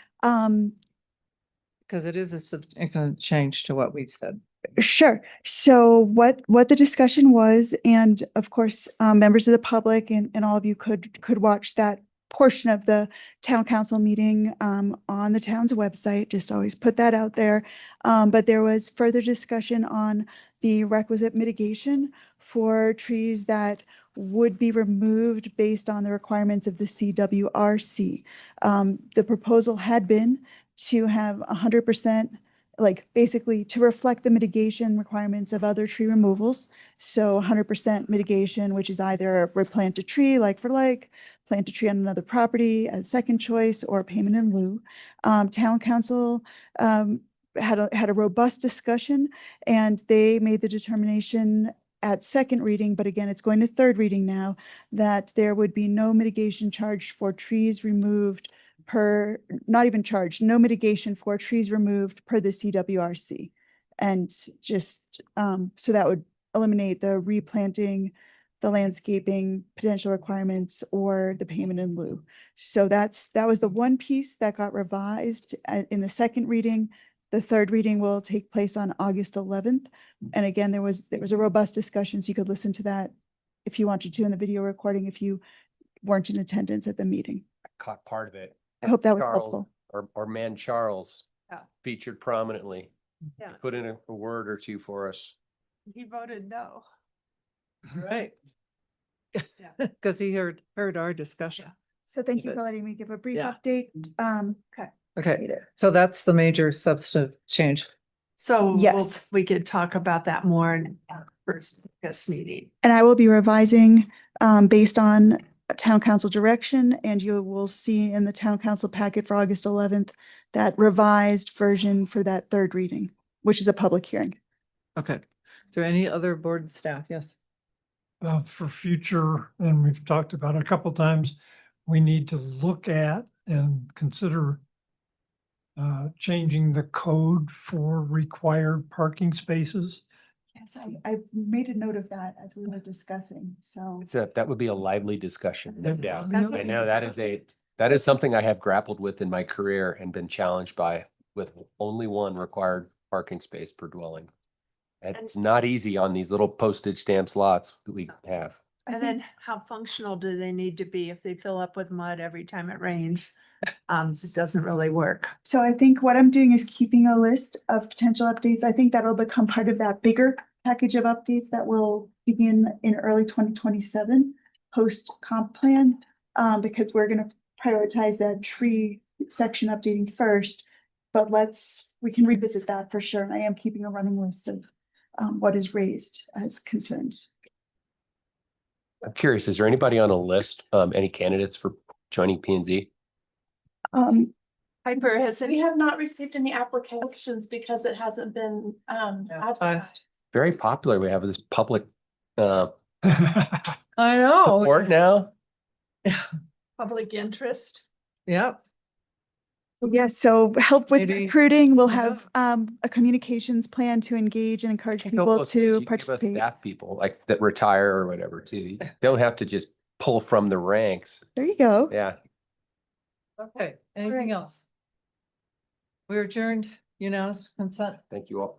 Because it is a significant change to what we said. sure. So what the discussion was, and of course, members of the public and all of you could watch that portion of the town council meeting on the town's website. Just always put that out there. But there was further discussion on the requisite mitigation for trees that would be removed based on the requirements of the CWRC. The proposal had been to have 100%, like basically to reflect the mitigation requirements of other tree removals. So 100% mitigation, which is either replant a tree like for like, plant a tree on another property as second choice, or payment in lieu. Town council had a robust discussion, and they made the determination at second reading, but again, it's going to third reading now, that there would be no mitigation charged for trees removed not even charged, no mitigation for trees removed per the CWRC. And just, so that would eliminate the replanting, the landscaping potential requirements, or the payment in lieu. So that was the one piece that got revised in the second reading. The third reading will take place on August 11th. And again, there was a robust discussion, so you could listen to that if you wanted to in the video recording, if you weren't in attendance at the meeting. I caught part of it. I hope that was Charles, helpful. our man Charles Yeah. featured prominently. Yeah. Put in a word or two for us. He voted no. Right. Yeah. Because he heard our discussion. So thank you But- for letting me give a brief Yeah. update. Okay. Okay, so that's the major substantive change. So Yes. we could talk about that more in our first this meeting. And I will be revising based on town council direction, and you will see in the town council packet for August 11th, that revised version for that third reading, which is a public hearing. Okay. Is there any other board staff? Yes. For future, and we've talked about it a couple times, we need to look at and consider changing the code for required parking spaces. Yes, I made a note of that as we were discussing, so. That would be a lively discussion, no doubt. That's I know that is something I have grappled with in my career and been challenged by, with only one required parking space per dwelling. It's not easy on these little postage stamp slots that we have. And then how functional do they need to be if they fill up with mud every time it rains? It doesn't really work. So I think what I'm doing is keeping a list of potential updates. I think that'll become part of that bigger package of updates that will begin in early 2027 post comp plan, because we're going to prioritize that tree section updating first. But we can revisit that for sure. And I am keeping a running list of what is raised as concerns. I'm curious, is there anybody on a list, any candidates for joining P&Z? Piper, we have not received any applications because it hasn't been advertised. Very popular. We have this public I know. support now. Public interest. Yep. Yes, so help with Maybe- recruiting. We'll yeah. have a communications plan to engage and encourage Can't help people those to kids. You give us participate. staff people like that retire or whatever too. You don't have to just pull from the ranks. There you go. Yeah. Okay, anything else? We're adjourned, unanimous consent. Thank you all.